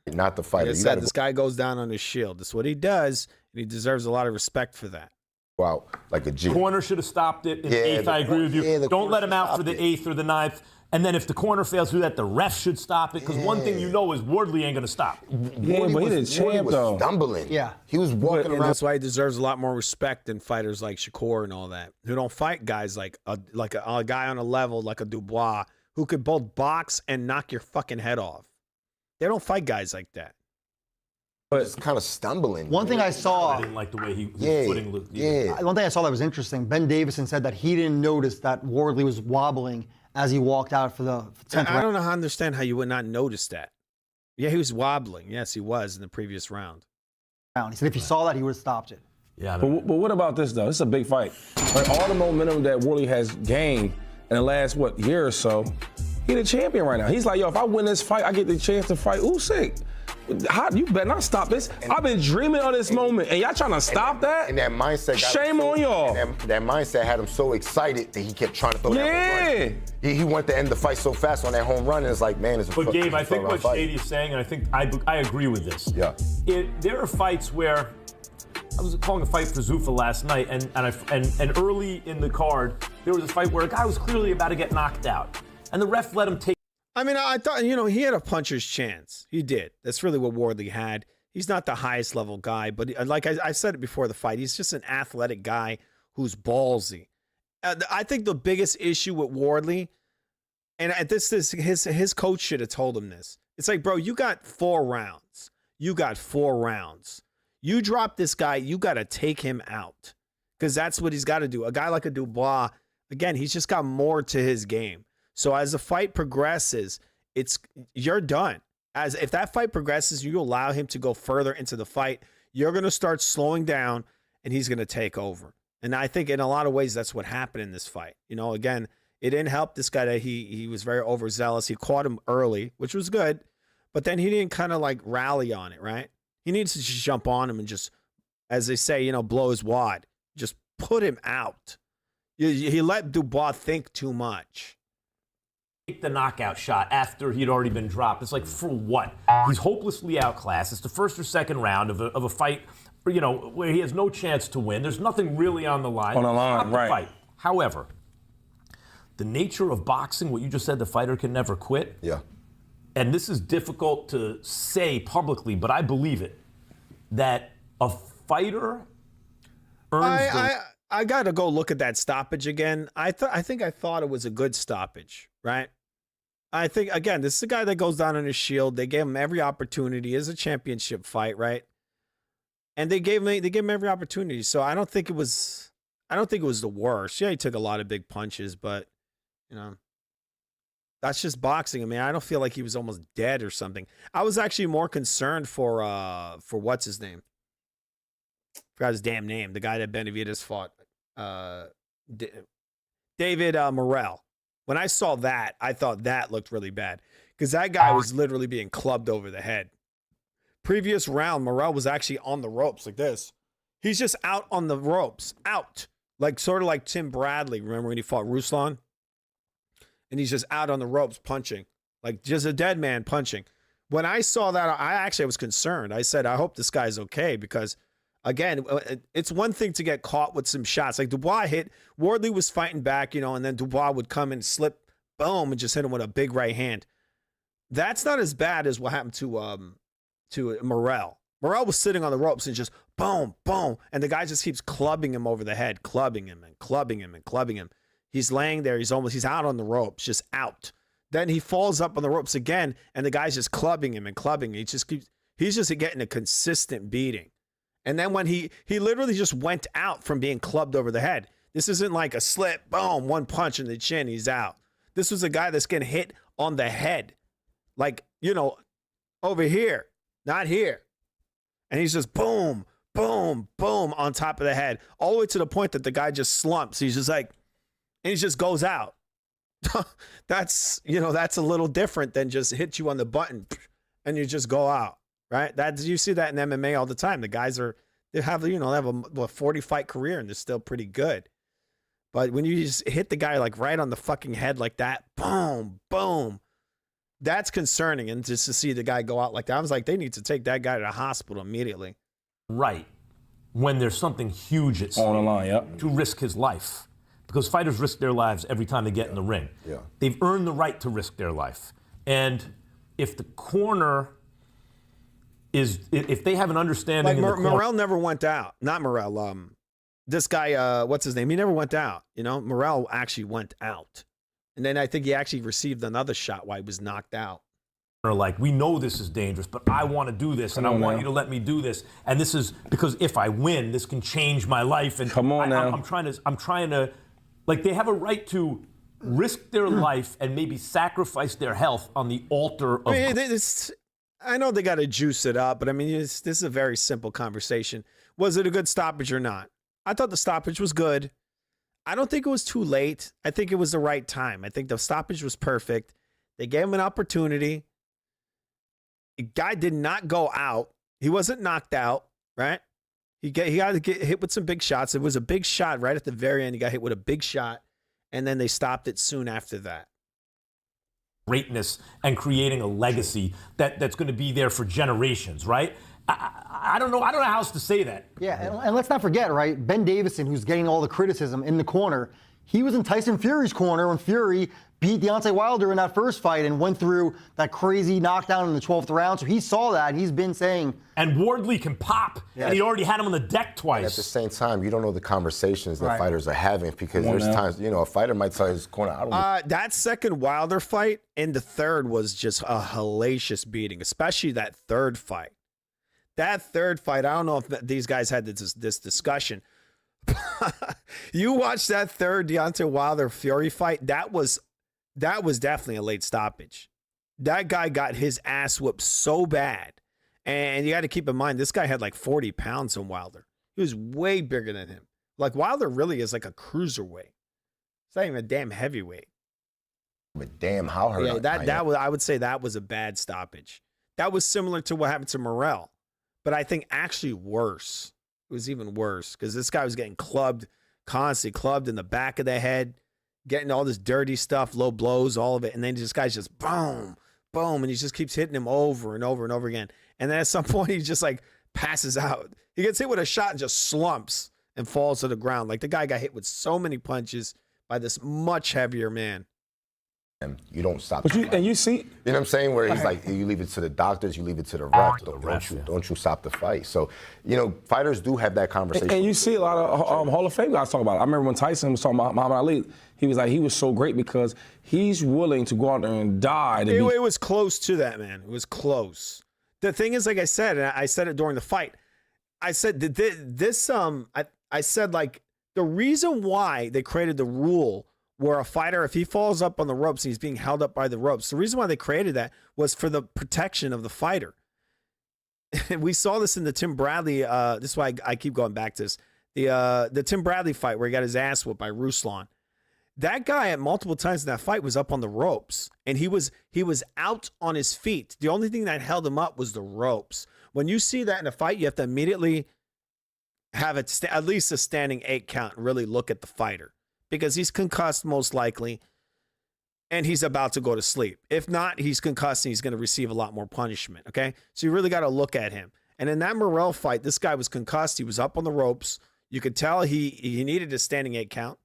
Not the fighter. Like I said, this guy goes down on his shield. That's what he does, and he deserves a lot of respect for that. Wow, like a G. Corner should have stopped it in the eighth. I agree with you. Don't let him out for the eighth or the ninth. And then if the corner fails to do that, the ref should stop it. Because one thing you know is Wardley ain't going to stop. Yeah, but he the champ, though. Stumbling. Yeah. He was walking around. That's why he deserves a lot more respect than fighters like Shakur and all that, who don't fight guys like a guy on a level like a Dubois, who could both box and knock your fucking head off. They don't fight guys like that. But it's kind of stumbling. One thing I saw. I didn't like the way his footing looked. Yeah. One thing I saw that was interesting. Ben Davison said that he didn't notice that Wardley was wobbling as he walked out for the 10th round. I don't know how to understand how you would not notice that. Yeah, he was wobbling. Yes, he was in the previous round. He said if he saw that, he would have stopped it. Yeah. But what about this, though? This is a big fight. Like, all the momentum that Wardley has gained in the last, year or so, he's the champion right now. He's like, yo, if I win this fight, I get the chance to fight Usyk. You better not stop this. I've been dreaming of this moment, and y'all trying to stop that? And that mindset got Shame on y'all. That mindset had him so excited that he kept trying to throw that home run. He wanted to end the fight so fast on that home run, and it's like, man, it's a But Gabe, I think what Shady is saying, and I think I agree with this. Yeah. There are fights where I was calling a fight for Zuffa last night, and early in the card, there was a fight where a guy was clearly about to get knocked out, and the ref let him take. I mean, I thought, he had a puncher's chance. He did. That's really what Wardley had. He's not the highest level guy, but like I said it before the fight, he's just an athletic guy who's ballsy. I think the biggest issue with Wardley, and his coach should have told him this. It's like, bro, you got 4 rounds. You drop this guy, you got to take him out, because that's what he's got to do. A guy like a Dubois, again, he's just got more to his game. So as the fight progresses, you're done. If that fight progresses, you allow him to go further into the fight, you're going to start slowing down, and he's going to take over. And I think in a lot of ways, that's what happened in this fight. Again, it didn't help this guy that he was very overzealous. He caught him early, which was good, but then he didn't kind of like rally on it, right? He needs to just jump on him and just, as they say, blow his wad. Just put him out. He let Dubois think too much. Take the knockout shot after he'd already been dropped. It's like, for what? He's hopelessly outclassed. It's the first or second round of a fight, where he has no chance to win. There's nothing really on the line. On the line, right. Fight. However, the nature of boxing, what you just said, the fighter can never quit. Yeah. And this is difficult to say publicly, but I believe it, that a fighter earns I got to go look at that stoppage again. I think I thought it was a good stoppage, right? I think, again, this is a guy that goes down on his shield. They gave him every opportunity. It's a championship fight, right? And they gave him every opportunity. So I don't think it was the worst. Yeah, he took a lot of big punches, but that's just boxing. I mean, I don't feel like he was almost dead or something. I was actually more concerned for what's his name? Forgot his damn name. The guy that Benavidez fought, David Morrell. When I saw that, I thought that looked really bad, because that guy was literally being clubbed over the head. Previous round, Morrell was actually on the ropes like this. He's just out on the ropes, out. Like sort of like Tim Bradley. Remember when he fought Ruslan? And he's just out on the ropes punching, like just a dead man punching. When I saw that, I was concerned. I said, I hope this guy's okay, because again, it's one thing to get caught with some shots. Like Dubois hit, Wardley was fighting back, and then Dubois would come and slip, boom, and just hit him with a big right hand. That's not as bad as what happened to Morrell. Morrell was sitting on the ropes and just boom, boom, and the guy just keeps clubbing him over the head, clubbing him and clubbing him and clubbing him. He's laying there, he's out on the ropes, just out. Then he falls up on the ropes again, and the guy's just clubbing him and clubbing him. He's just getting a consistent beating. And then when he literally just went out from being clubbed over the head. This isn't like a slip, boom, one punch in the chin, he's out. This was a guy that's getting hit on the head. Like, over here, not here. And he's just boom, boom, boom on top of the head. All the way to the point that the guy just slumps. He's just like, and he just goes out. That's a little different than just hit you on the button and you just go out. Right? You see that in MMA all the time. The guys they have a 40 fight career and they're still pretty good. But when you just hit the guy like right on the fucking head like that, boom, boom, That's concerning. And just to see the guy go out like that, I was like, they need to take that guy to the hospital immediately. Right. When there's something huge at stake on the line, to risk his life. Because fighters risk their lives every time they get in the ring. Yeah. They've earned the right to risk their life. And if the corner if they have an understanding Like in the corner. Morrell never went out. Not Morrell. This guy, what's his name? He never went out. You know, Morrell actually went out. And then I think he actually received another shot while he was knocked out. Like, we know this is dangerous, but I want to do this, and I want you to let me do this. And this is because if I win, this can change my life. And I'm trying to, like, they have a right to risk their life and maybe sacrifice their health on the altar of. I know they got to juice it up, but I mean, this is a very simple conversation. Was it a good stoppage or not? I thought the stoppage was good. I don't think it was too late. I think it was the right time. I think the stoppage was perfect. They gave him an opportunity. The guy did not go out. He wasn't knocked out, right? He got to get hit with some big shots. It was a big shot right at the very end. He got hit with a big shot, and then they stopped it soon after that. Greatness and creating a legacy that's going to be there for generations, right? I don't know. I don't know how else to say that. Yeah, and let's not forget, right? Ben Davison, who's getting all the criticism in the corner, he was in Tyson Fury's corner when Fury beat Deontay Wilder in that first fight and went through that crazy knockdown in the 12th round. So he saw that, and he's been saying... And Wardley can pop, and he already had him on the deck twice. And at the same time, you don't know the conversations that fighters are having because there's times, a fighter might tell his corner, that second Wilder fight and the third was just a hellacious beating, especially that third fight. That third fight, I don't know if these guys had this discussion. You watched that third Deontay Wilder Fury fight, that was definitely a late stoppage. That guy got his ass whooped so bad. And you got to keep in mind, this guy had like 40 pounds on Wilder. He was way bigger than him. Like, Wilder really is like a cruiserweight. It's not even a damn heavyweight. But damn, how hurt? Yeah, I would say that was a bad stoppage. That was similar to what happened to Morrell. But I think actually worse. It was even worse because this guy was getting constantly clubbed in the back of the head, getting all this dirty stuff, low blows, all of it. And then this guy's just boom, boom. And he just keeps hitting him over and over and over again. And then at some point, he just like passes out. He gets hit with a shot and just slumps and falls to the ground. Like the guy got hit with so many punches by this much heavier man. And you don't stop. And you see, you know what I'm saying? Where he's like, you leave it to the doctors, you leave it to the refs. Don't you stop the fight. So, fighters do have that conversation. And you see a lot of Hall of Fame guys talk about it. I remember when Tyson was talking about Muhammad Ali, he was like, he was so great because he's willing to go out there and die. It was close to that, man. It was close. The thing is, like I said, and I said it during the fight, I said I said like the reason why they created the rule where a fighter, if he falls up on the ropes and he's being held up by the ropes, the reason why they created that was for the protection of the fighter. We saw this in the Tim Bradley. This is why I keep going back to this. The Tim Bradley fight where he got his ass whooped by Ruslan. That guy at multiple times in that fight was up on the ropes, and he was out on his feet. The only thing that held him up was the ropes. When you see that in a fight, you have to immediately have at least a standing 8 count and really look at the fighter. Because he's concussed most likely, and he's about to go to sleep. If not, he's concussed and he's going to receive a lot more punishment, okay? So you really got to look at him. And in that Morrell fight, this guy was concussed. He was up on the ropes. You could tell he needed a standing 8 count.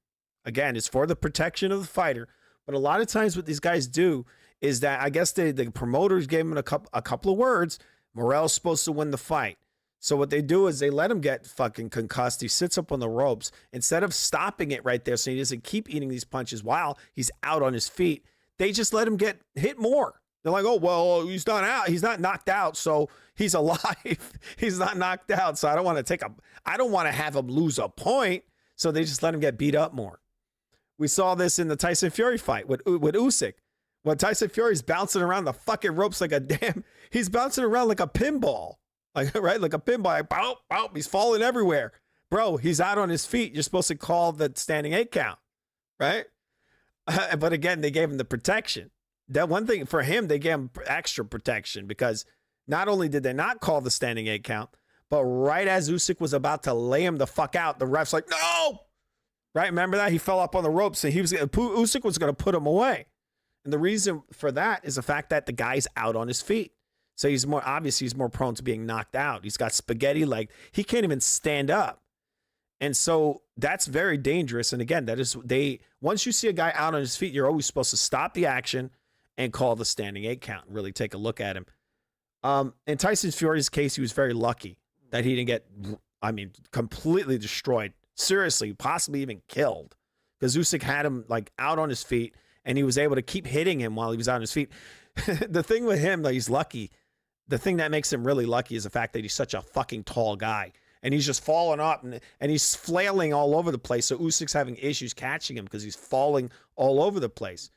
Again, it's for the protection of the fighter. But a lot of times what these guys do is that I guess the promoters gave him a couple of words. Morrell's supposed to win the fight. So what they do is they let him get fucking concussed. He sits up on the ropes. Instead of stopping it right there so he doesn't keep eating these punches while he's out on his feet, they just let him get hit more. They're like, oh, well, he's not out. He's not knocked out, so he's alive. He's not knocked out, so I don't want to have him lose a point. So they just let him get beat up more. We saw this in the Tyson Fury fight with Usyk. When Tyson Fury's bouncing around the fucking ropes he's bouncing around like a pinball. Like a pinball, like, bow, bow, he's falling everywhere. Bro, he's out on his feet. You're supposed to call the standing 8 count, right? But again, they gave him the protection. That one thing for him, they gave him extra protection because not only did they not call the standing 8 count, but right as Usyk was about to lay him the fuck out, the ref's like, no! Right? Remember that? He fell up on the ropes and Usyk was going to put him away. And the reason for that is the fact that the guy's out on his feet. So he's more prone to being knocked out. He's got spaghetti leg. He can't even stand up. And so that's very dangerous. And again, once you see a guy out on his feet, you're always supposed to stop the action and call the standing 8 count and really take a look at him. In Tyson Fury's case, he was very lucky that he didn't get, completely destroyed. Seriously, possibly even killed. Because Usyk had him like out on his feet, and he was able to keep hitting him while he was on his feet. The thing with him, that he's lucky, the thing that makes him really lucky is the fact that he's such a fucking tall guy. And he's just falling up, and he's flailing all over the place. So Usyk's having issues catching him because he's falling all over the place.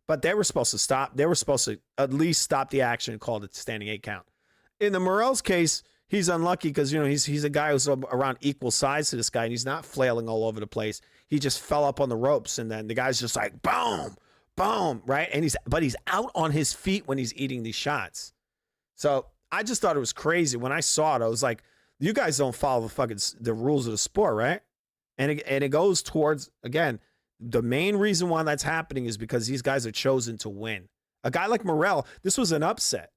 But they were supposed to stop. They were supposed to at least stop the action and call it the standing 8 count. In the Morrell's case, he's unlucky because, he's a guy who's around equal size to this guy, and he's not flailing all over the place. He just fell up on the ropes, and then the guy's just like, boom, boom, right? And he's out on his feet when he's eating these shots. So I just thought it was crazy. When I saw it, I was like, you guys don't follow the rules of the sport, right? And it goes towards, again, the main reason why that's happening is because these guys are chosen to win. A guy like Morrell, this was an upset.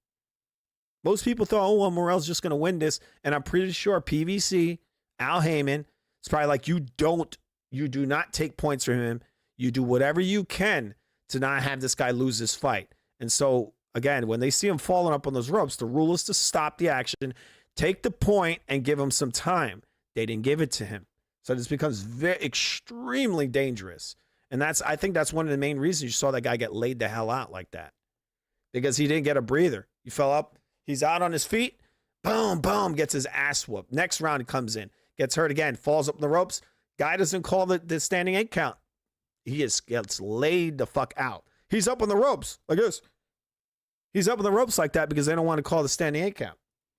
Most people thought, Morrell's just going to win this. And I'm pretty sure PVC, Al Heyman, it's probably like, you do not take points from him. You do whatever you can to not have this guy lose this fight. And so, again, when they see him falling up on those ropes, the rule is to stop the action, take the point, and give him some time. They didn't give it to him. So this becomes extremely dangerous. And I think that's one of the main reasons you saw that guy get laid the hell out like that. Because he didn't get a breather. He fell up. He's out on his feet. Boom, boom, gets his ass whooped. Next round, he comes in. Gets hurt again. Falls up the ropes. Guy doesn't call the standing 8 count. He gets laid the fuck out. He's up on the ropes like this. He's up on the ropes like that because they don't want to call the standing 8 count.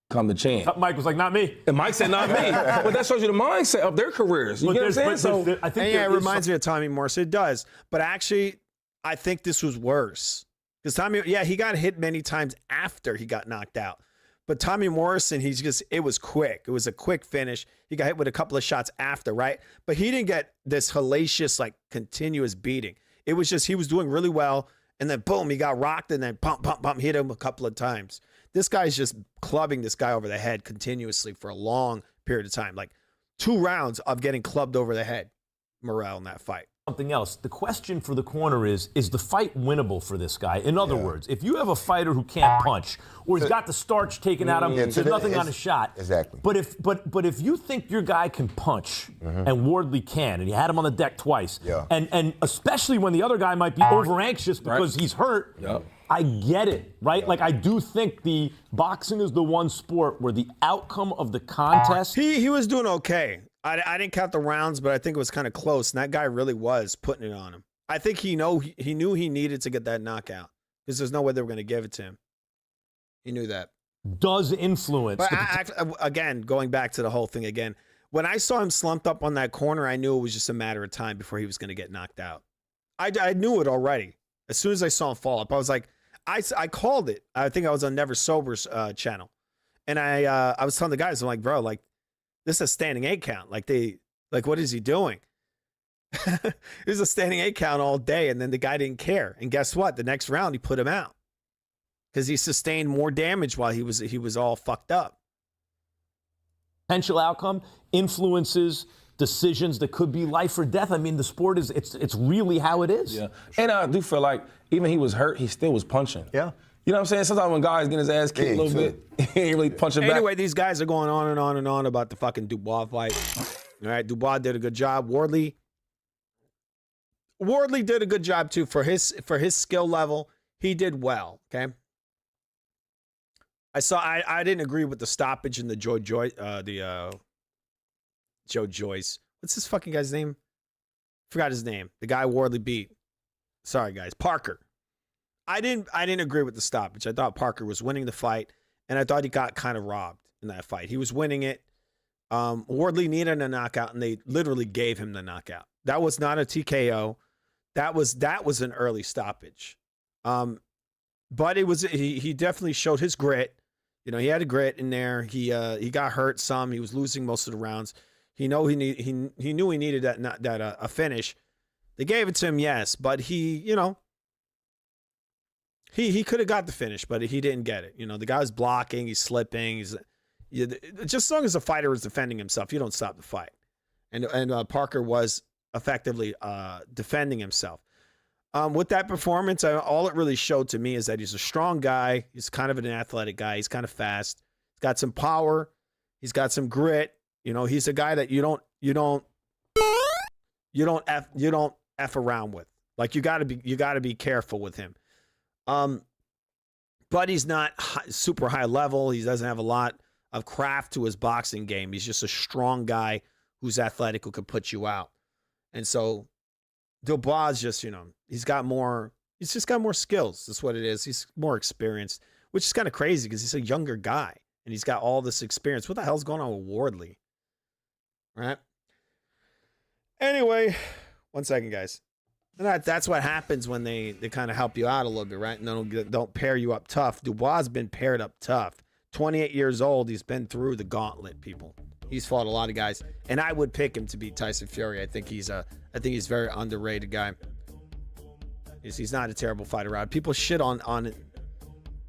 Come the champ. Mike was like, not me. And Mike said, not me. But that shows you the mindset of their careers. You get what I'm saying? I think it reminds me of Tommy Morrison. It does. But actually, I think this was worse. Because Tommy, he got hit many times after he got knocked out. But Tommy Morrison, it was quick. It was a quick finish. He got hit with a couple of shots after, right? But he didn't get this hellacious, continuous beating. It was just, he was doing really well. And then boom, he got rocked and then pump, hit him a couple of times. This guy's just clubbing this guy over the head continuously for a long period of time. Like 2 rounds of getting clubbed over the head, Morrell in that fight. Something else. The question for the corner is the fight winnable for this guy? In other words, if you have a fighter who can't punch, or he's got the starch taken out of him, there's nothing on his shot. Exactly. But if you think your guy can punch, and Wardley can, and you had him on the deck twice, and especially when the other guy might be over anxious because he's hurt, I get it, right? Like, I do think the boxing is the one sport where the outcome of the contest. He was doing okay. I didn't count the rounds, but I think it was kind of close. And that guy really was putting it on him. I think he knew he needed to get that knockout because there's no way they were going to give it to him. He knew that. Does influence. But again, going back to the whole thing again, when I saw him slumped up on that corner, I knew it was just a matter of time before he was going to get knocked out. I knew it already. As soon as I saw him fall up, I was like, I called it. I think I was on Never Sober's channel. And I was telling the guys, I'm like, bro, like, this is a standing 8 count. What is he doing? It was a standing 8 count all day, and then the guy didn't care. And guess what? The next round, he put him out because he sustained more damage while he was all fucked up. Potential outcome influences decisions that could be life or death. I mean, the sport it's really how it is. Yeah, and I do feel like even he was hurt, he still was punching. Yeah. You know what I'm saying? Sometimes when guys get his ass kicked a little bit, he ain't really punching back. Anyway, these guys are going on and on and on about the fucking Dubois fight. All right, Dubois did a good job. Wardley did a good job too for his skill level. He did well. Okay. I didn't agree with the stoppage in the Joe Joyce. What's this fucking guy's name? Forgot his name. The guy Wardley beat. Sorry, guys. Parker. I didn't agree with the stoppage. I thought Parker was winning the fight, and I thought he got kind of robbed in that fight. He was winning it. Wardley needed a knockout, and they literally gave him the knockout. That was not a TKO. That was an early stoppage. But it was he definitely showed his grit. You know, he had a grit in there. He got hurt some. He was losing most of the rounds. He knew he needed a finish. They gave it to him, yes, but he, He could have got the finish, but he didn't get it. You know, the guy's blocking, he's slipping. Just as long as the fighter is defending himself, you don't stop the fight. And Parker was effectively defending himself. With that performance, all it really showed to me is that he's a strong guy. He's kind of an athletic guy. He's kind of fast. He's got some power. He's got some grit. You know, he's a guy that you don't F around with. Like you got to be careful with him. But he's not super high level. He doesn't have a lot of craft to his boxing game. He's just a strong guy who's athletic, who could put you out. And so Dubois is just, you know, he's just got more skills. That's what it is. He's more experienced, which is kind of crazy because he's a younger guy and he's got all this experience. What the hell's going on with Wardley? Right? Anyway, 1 second, guys. And that's what happens when they kind of help you out a little bit, right? And don't pair you up tough. Dubois has been paired up tough. 28 years old. He's been through the gauntlet, people. He's fought a lot of guys, and I would pick him to beat Tyson Fury. I think he's a very underrated guy. He's not a terrible fighter out. People shit on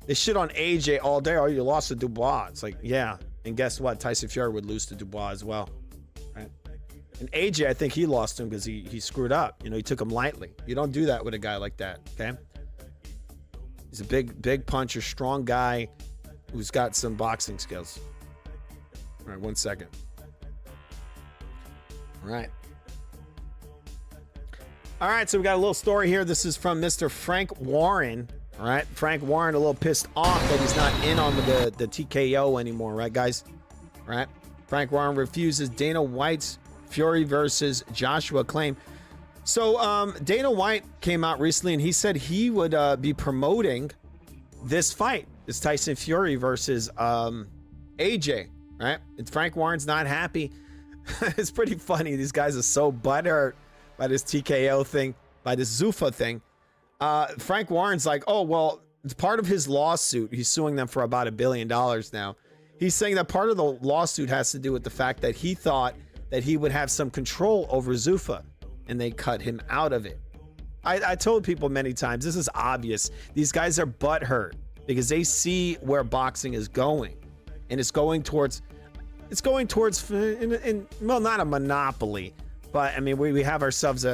they shit on AJ all day. Oh, you lost to Dubois. It's like, yeah, and guess what? Tyson Fury would lose to Dubois as well, right? And AJ, I think he lost to him because he screwed up. You know, he took him lightly. You don't do that with a guy like that, okay? He's a big puncher, strong guy who's got some boxing skills. All right, 1 second. All right. All right, so we got a little story here. This is from Mr. Frank Warren. All right, Frank Warren a little pissed off that he's not in on the TKO anymore, right, guys? All right. Frank Warren refuses Dana White's Fury versus Joshua claim. So Dana White came out recently and he said he would be promoting this fight, this Tyson Fury versus AJ. Right? And Frank Warren's not happy. It's pretty funny. These guys are so butthurt by this TKO thing, by this Zuffa thing. Frank Warren's like, oh, well, it's part of his lawsuit. He's suing them for about $1 billion now. He's saying that part of the lawsuit has to do with the fact that he thought that he would have some control over Zuffa, and they cut him out of it. I told people many times, this is obvious. These guys are butthurt because they see where boxing is going. And it's going towards, well, not a monopoly, but I mean, we have ourselves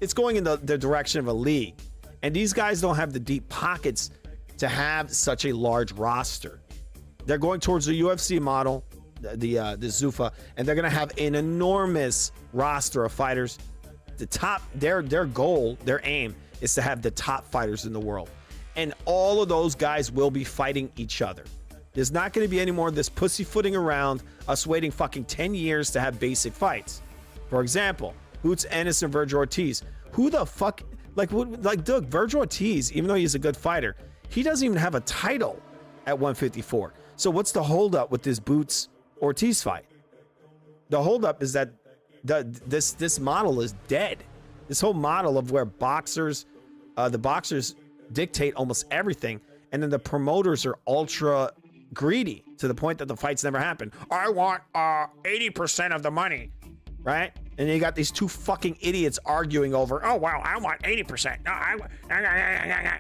it's going in the direction of a league. And these guys don't have the deep pockets to have such a large roster. They're going towards the UFC model, the Zuffa, and they're going to have an enormous roster of fighters. The top, their goal, their aim is to have the top fighters in the world. And all of those guys will be fighting each other. There's not going to be any more of this pussyfooting around, us waiting fucking 10 years to have basic fights. For example, Boots Ennis and Virgil Ortiz. Who the fuck, like Doug, Virgil Ortiz, even though he's a good fighter, he doesn't even have a title at 154. So what's the holdup with this Boots Ortiz fight? The holdup is that this model is dead. This whole model of where the boxers dictate almost everything, and then the promoters are ultra greedy to the point that the fights never happen. I want 80% of the money, right? And you got these two fucking idiots arguing over, oh, well, I want 80%. No,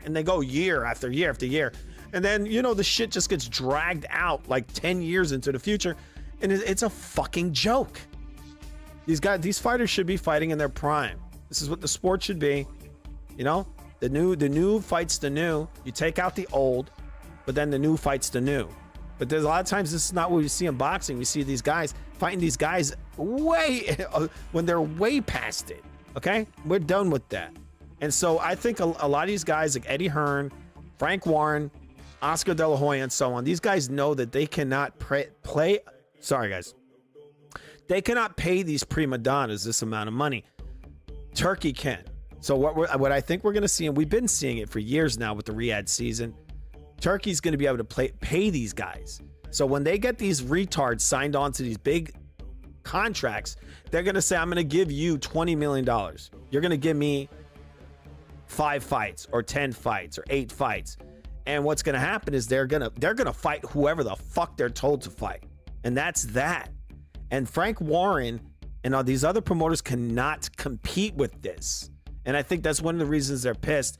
and they go year after year after year. And then, you know, the shit just gets dragged out like 10 years into the future. And it's a fucking joke. These fighters should be fighting in their prime. This is what the sport should be. You know, the new fights the new. You take out the old, but then the new fights the new. But there's a lot of times this is not what we see in boxing. We see these guys fighting these guys way when they're way past it. Okay, we're done with that. And so I think a lot of these guys like Eddie Hearn, Frank Warren, Oscar De La Hoya, and so on. These guys know that they cannot play. Sorry, guys. They cannot pay these prima donnas this amount of money. Turkey can. So what I think we're going to see, and we've been seeing it for years now with the Riyadh season, Turkey's going to be able to pay these guys. So when they get these retards signed on to these big contracts, they're going to say, I'm going to give you $20 million. You're going to give me 5 fights or 10 fights or 8 fights. And what's going to happen is they're going to fight whoever the fuck they're told to fight. And that's that. And Frank Warren and all these other promoters cannot compete with this. And I think that's one of the reasons they're pissed.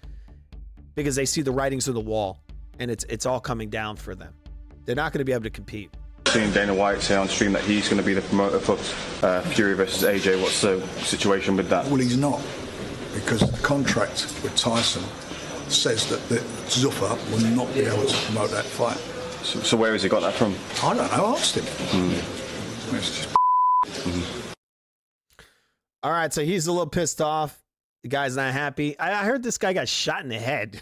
because they see the writings on the wall, and it's all coming down for them. They're not going to be able to compete. Seeing Dana White say on stream that he's going to be the promoter for Fury versus AJ, what's the situation with that? Well, he's not, because the contract with Tyson says that Zuffa will not be able to promote that fight. So where has he got that from? I don't know. I asked him. It's just All right, so he's a little pissed off. The guy's not happy. I heard this guy got shot in the head.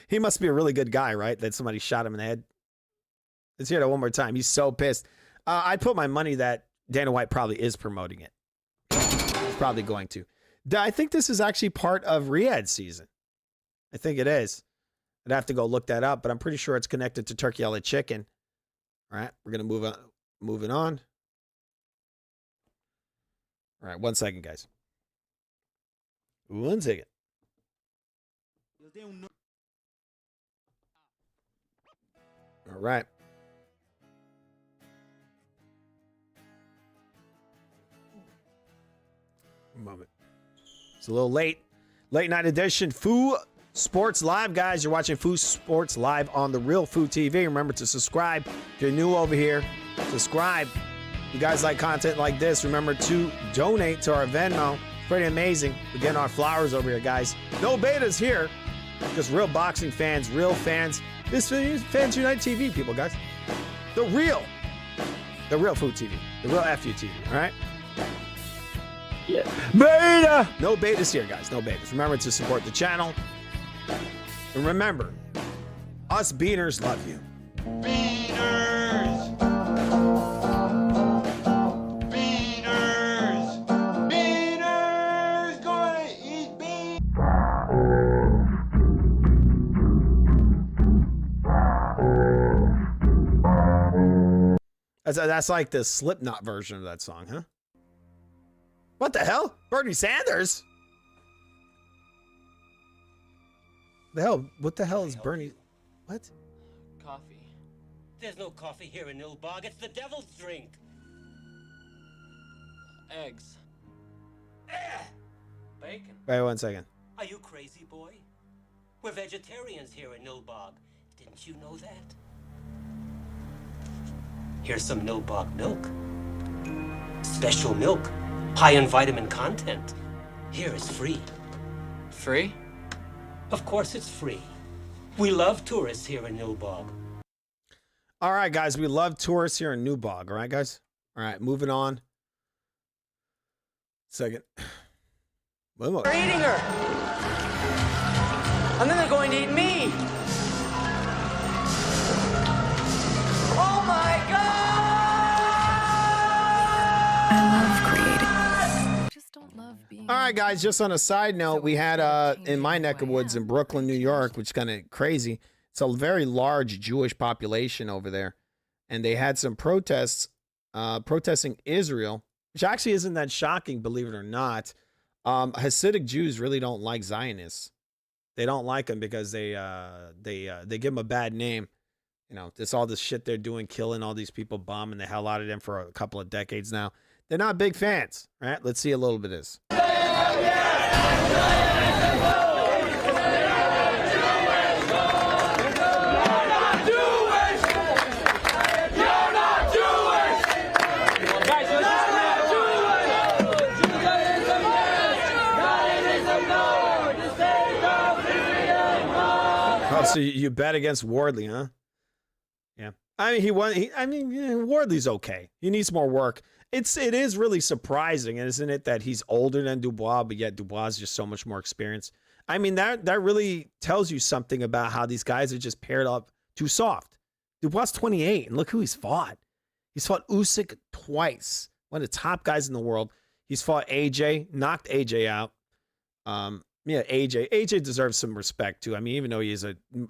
He must be a really good guy, right? That somebody shot him in the head. Let's hear that one more time. He's so pissed. I'd put my money that Dana White probably is promoting it. He's probably going to. I think this is actually part of Riyadh's season. I think it is. I'd have to go look that up, but I'm pretty sure it's connected to Turkey Outlet Chicken. All right, we're going to moving on. All right, 1 second, guys. 1 second. All right. Moment. It's a little late. Late night edition. Foo Sports Live, guys. You're watching Foo Sports Live on the Real Food TV. Remember to subscribe. If you're new over here, subscribe. You guys like content like this, remember to donate to our Venmo. Pretty amazing. We're getting our flowers over here, guys. No betas here. Just real boxing fans, real fans. This is Fans Unite TV, people, guys. The real Food TV. The real FU TV, all right? Yeah. Beta! No betas here, guys. No betas. Remember to support the channel. And remember, us beaners love you. Beaners! Beaners! Beaners! Gonna eat beans! That's like the Slipknot version of that song, huh? What the hell? Bernie Sanders? What the hell is Bernie? What? Coffee. There's no coffee here in Nilbog. It's the devil's drink. Eggs. Bacon. Wait 1 second. Are you crazy, boy? We're vegetarians here in Nilbog. Didn't you know that? Here's some Nilbog milk. Special milk. High in vitamin content. Here is free. Free? Of course it's free. We love tourists here in Nilbog. All right, guys. We love tourists here in Newbog. All right, guys? All right, moving on. Second. They're eating her. And then they're going to eat me. Oh my God! All right, guys, just on a side note, we had in my neck of woods in Brooklyn, New York, which is kind of crazy. It's a very large Jewish population over there. And they had some protests protesting Israel, which actually isn't that shocking, believe it or not. Hasidic Jews really don't like Zionists. They don't like them because they give them a bad name. You know, this all this shit they're doing, killing all these people, bombing the hell out of them for a couple of decades now. They're not big fans, right? Let's see a little bit of this. Oh, so you bet against Wardley, huh? Yeah. I mean, Wardley's okay. He needs more work. It is really surprising, isn't it, that he's older than Dubois, but yet Dubois is just so much more experienced. I mean, that really tells you something about how these guys are just paired up too soft. Dubois 28, and look who he's fought. He's fought Usyk twice, one of the top guys in the world. He's fought AJ, knocked AJ out. Yeah, AJ deserves some respect too. I mean, even though he is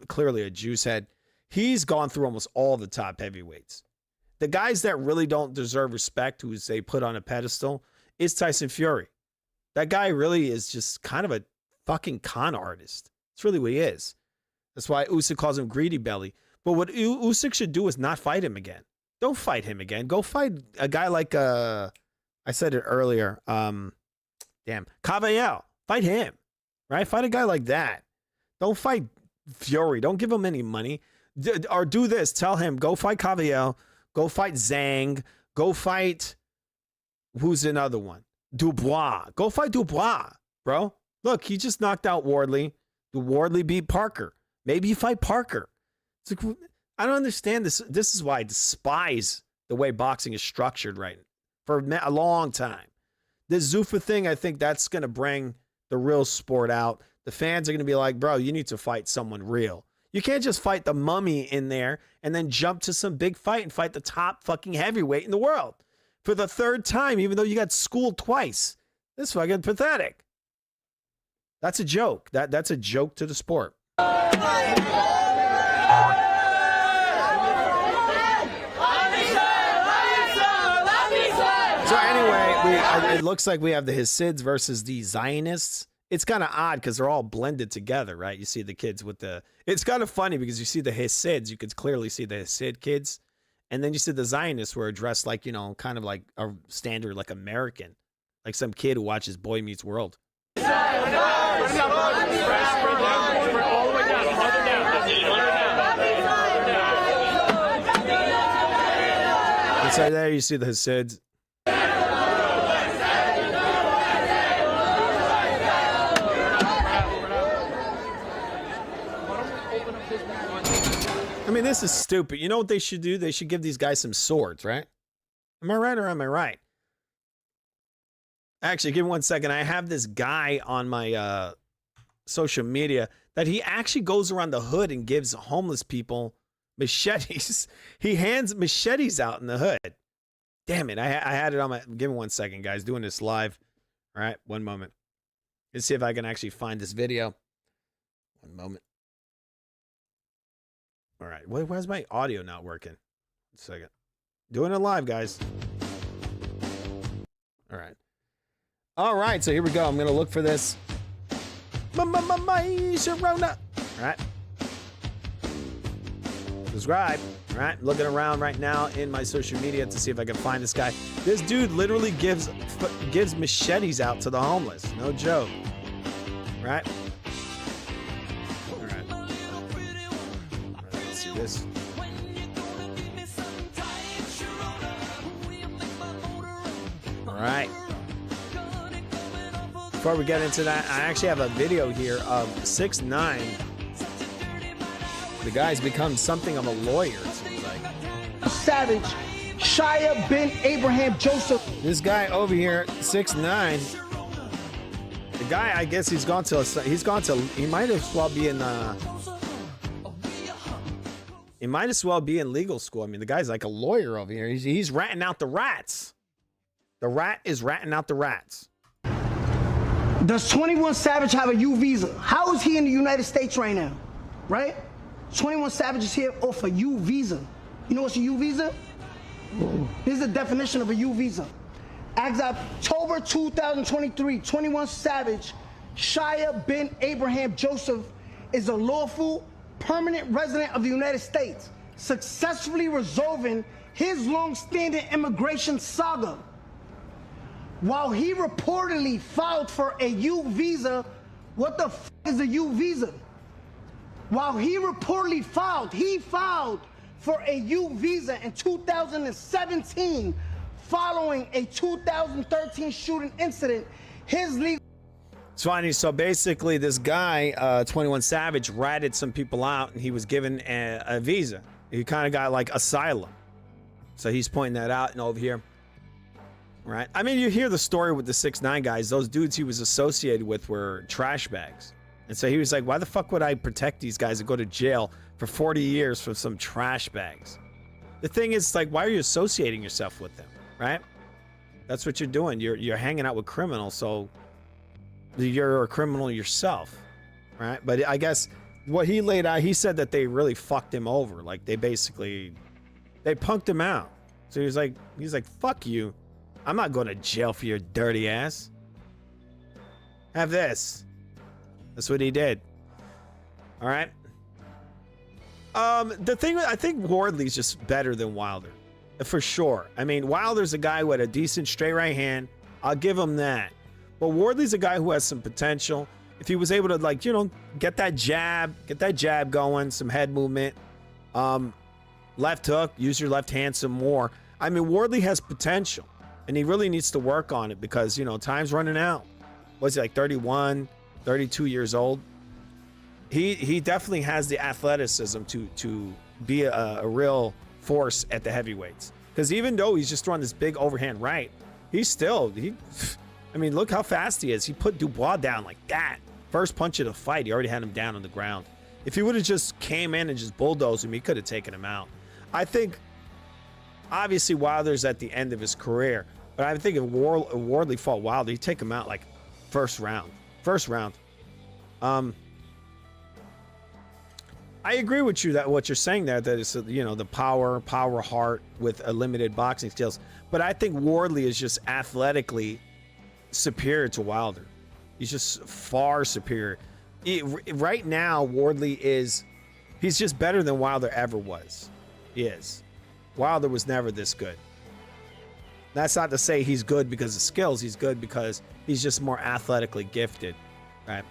clearly a juice head, he's gone through almost all the top heavyweights. The guys that really don't deserve respect, who they put on a pedestal, is Tyson Fury. That guy really is just kind of a fucking con artist. That's really what he is. That's why Usyk calls him greedy belly. But what Usyk should do is not fight him again. Don't fight him again. Go fight a guy like I said it earlier. Cavallero. Fight him. Right? Fight a guy like that. Don't fight Fury. Don't give him any money. Or do this. Tell him, go fight Caviel. Go fight Zhang. Go fight, who's another one? Dubois. Go fight Dubois, bro. Look, he just knocked out Wardley. Wardley beat Parker. Maybe you fight Parker. It's like, I don't understand this. This is why I despise the way boxing is structured right for a long time. This Zuffa thing, I think that's going to bring the real sport out. The fans are going to be like, bro, you need to fight someone real. You can't just fight the mummy in there and then jump to some big fight and fight the top fucking heavyweight in the world for the third time, even though you got schooled twice. This is fucking pathetic. That's a joke. That's a joke to the sport. So anyway, it looks like we have the Hasids versus the Zionists. It's kind of odd because they're all blended together, right? You see the kids with the... It's kind of funny because you see the Hasids. You could clearly see the Hasid kids. And then you see the Zionists who are dressed like, you know, kind of like a standard, like American. Like some kid who watches Boy Meets World. And so there you see the Hasids. I mean, this is stupid. You know what they should do? They should give these guys some swords, right? Am I right or am I right? Actually, give me 1 second. I have this guy on my social media that he actually goes around the hood and gives homeless people machetes. He hands machetes out in the hood. Damn it. I had it on my... Give me 1 second, guys. Doing this live. All right, 1 moment. Let's see if I can actually find this video. 1 moment. All right. Where's my audio not working? 1 second. Doing it live, guys. All right. All right. So here we go. I'm going to look for this. Sharona. All right. Subscribe. All right. Looking around right now in my social media to see if I can find this guy. This dude literally gives machetes out to the homeless. No joke. All right. This. All right. Before we get into that, I actually have a video here of 6ix9ine. The guy's become something of a lawyer, it seems like. Savage, Shia bin Abraham Joseph. This guy over here, 6ix9ine. The guy, I guess he might as well be in He might as well be in legal school. I mean, the guy's like a lawyer over here. He's ratting out the rats. The rat is ratting out the rats. Does 21 Savage have a U visa? How is he in the United States right now? Right? 21 Savage is here off a U visa. You know what's a U visa? Here's the definition of a U visa. As of October 2023, 21 Savage, Shia bin Abraham Joseph is a lawful permanent resident of the United States, successfully resolving his long-standing immigration saga. While he reportedly filed for a U visa, what the f is a U visa? While he reportedly filed for a U visa in 2017 following a 2013 shooting incident. His legal... It's funny. So basically, this guy, 21 Savage, ratted some people out, and he was given a visa. He kind of got like asylum. So he's pointing that out and over here. Right? I mean, you hear the story with the 6ix9ine guys. Those dudes he was associated with were trash bags. And so he was like, why the fuck would I protect these guys and go to jail for 40 years for some trash bags? The thing is, like, why are you associating yourself with them? Right? That's what you're doing. You're hanging out with criminals, so you're a criminal yourself. Right? But I guess what he laid out, he said that they really fucked him over. Like, they punked him out. So he's like, fuck you. I'm not going to jail for your dirty ass. Have this. That's what he did. All right. The thing, I think Wardley's just better than Wilder, for sure. I mean, Wilder's a guy with a decent straight right hand. I'll give him that. But Wardley's a guy who has some potential. if he was able to, like, you know, get that jab going, some head movement, left hook, use your left hand some more. I mean, Wardley has potential, and he really needs to work on it because, you know, time's running out. Was he like 31, 32 years old? He definitely has the athleticism to be a real force at the heavyweights. Because even though he's just throwing this big overhand right, I mean, look how fast he is. He put Dubois down like that. First punch of the fight, he already had him down on the ground. If he would have just came in and just bulldozed him, he could have taken him out. I think, obviously, Wilder's at the end of his career, but I think if Wardley fought Wilder, he'd take him out like first round. I agree with you that what you're saying there, that it's, you know, the power heart with a limited boxing skills. But I think Wardley is just athletically superior to Wilder. He's just far superior. Right now, Wardley he's just better than Wilder ever was. He is. Wilder was never this good. That's not to say he's good because of skills. He's good because he's just more athletically gifted, right?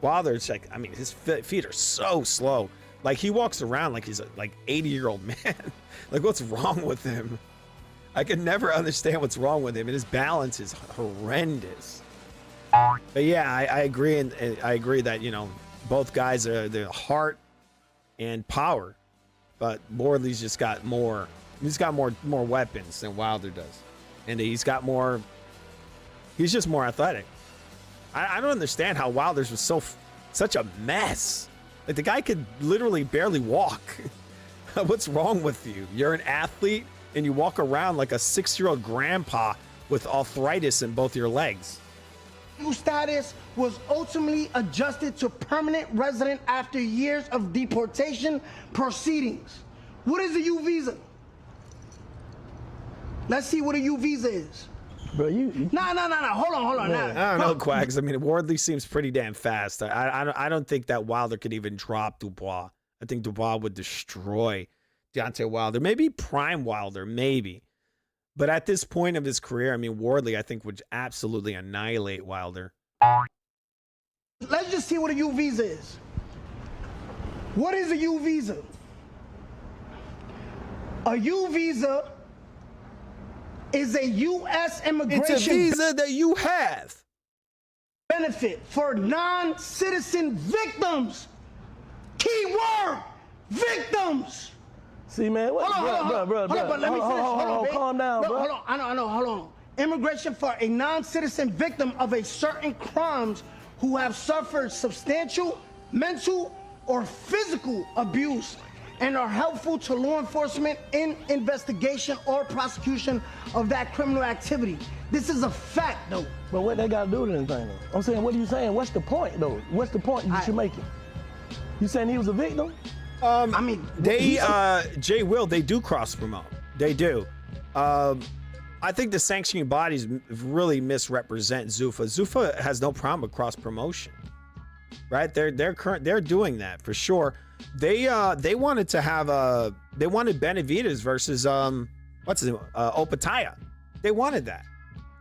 Wilder's like, I mean, his feet are so slow. Like, he walks around like he's a 80-year-old man. Like, what's wrong with him? I can never understand what's wrong with him. And his balance is horrendous. But yeah, I agree, and I agree that, you know, both guys are the heart and power. But Wardley's just got more. He's got more weapons than Wilder does, and he's got more. He's just more athletic. I don't understand how Wilder's was such a mess. Like, the guy could literally barely walk. What's wrong with you? You're an athlete and you walk around like a 6-year-old grandpa with arthritis in both your legs. Status was ultimately adjusted to permanent resident after years of deportation proceedings. What is a U visa? Let's see what a U visa is. Bro, you. No. Hold on. I don't know, Quags. I mean, Wardley seems pretty damn fast. I don't think that Wilder could even drop Dubois. I think Dubois would destroy Deontay Wilder. Maybe prime Wilder, maybe. But at this point of his career, I mean, Wardley, I think, would absolutely annihilate Wilder. Let's just see what a U visa is. What is a U visa? A U visa is a U.S. immigration. It's a visa that you have. Benefit for non-citizen victims. Key word, victims. See, man, what, bro, but let me finish. Hold on, calm down, bro. Hold on, I know, hold on. Immigration for a non-citizen victim of a certain crimes who have suffered substantial mental or physical abuse and are helpful to law enforcement in investigation or prosecution of that criminal activity. This is a fact, though. But what they got to do with anything, though? I'm saying, what are you saying? What's the point, though? What's the point you should make it? You saying he was a victim? I mean, Jay Will, they do cross promote. They do. I think the sanctioning bodies really misrepresent Zuffa. Zuffa has no problem with cross promotion, right? They're doing that for sure. They wanted to have they wanted Benavidez versus Opataya. They wanted that,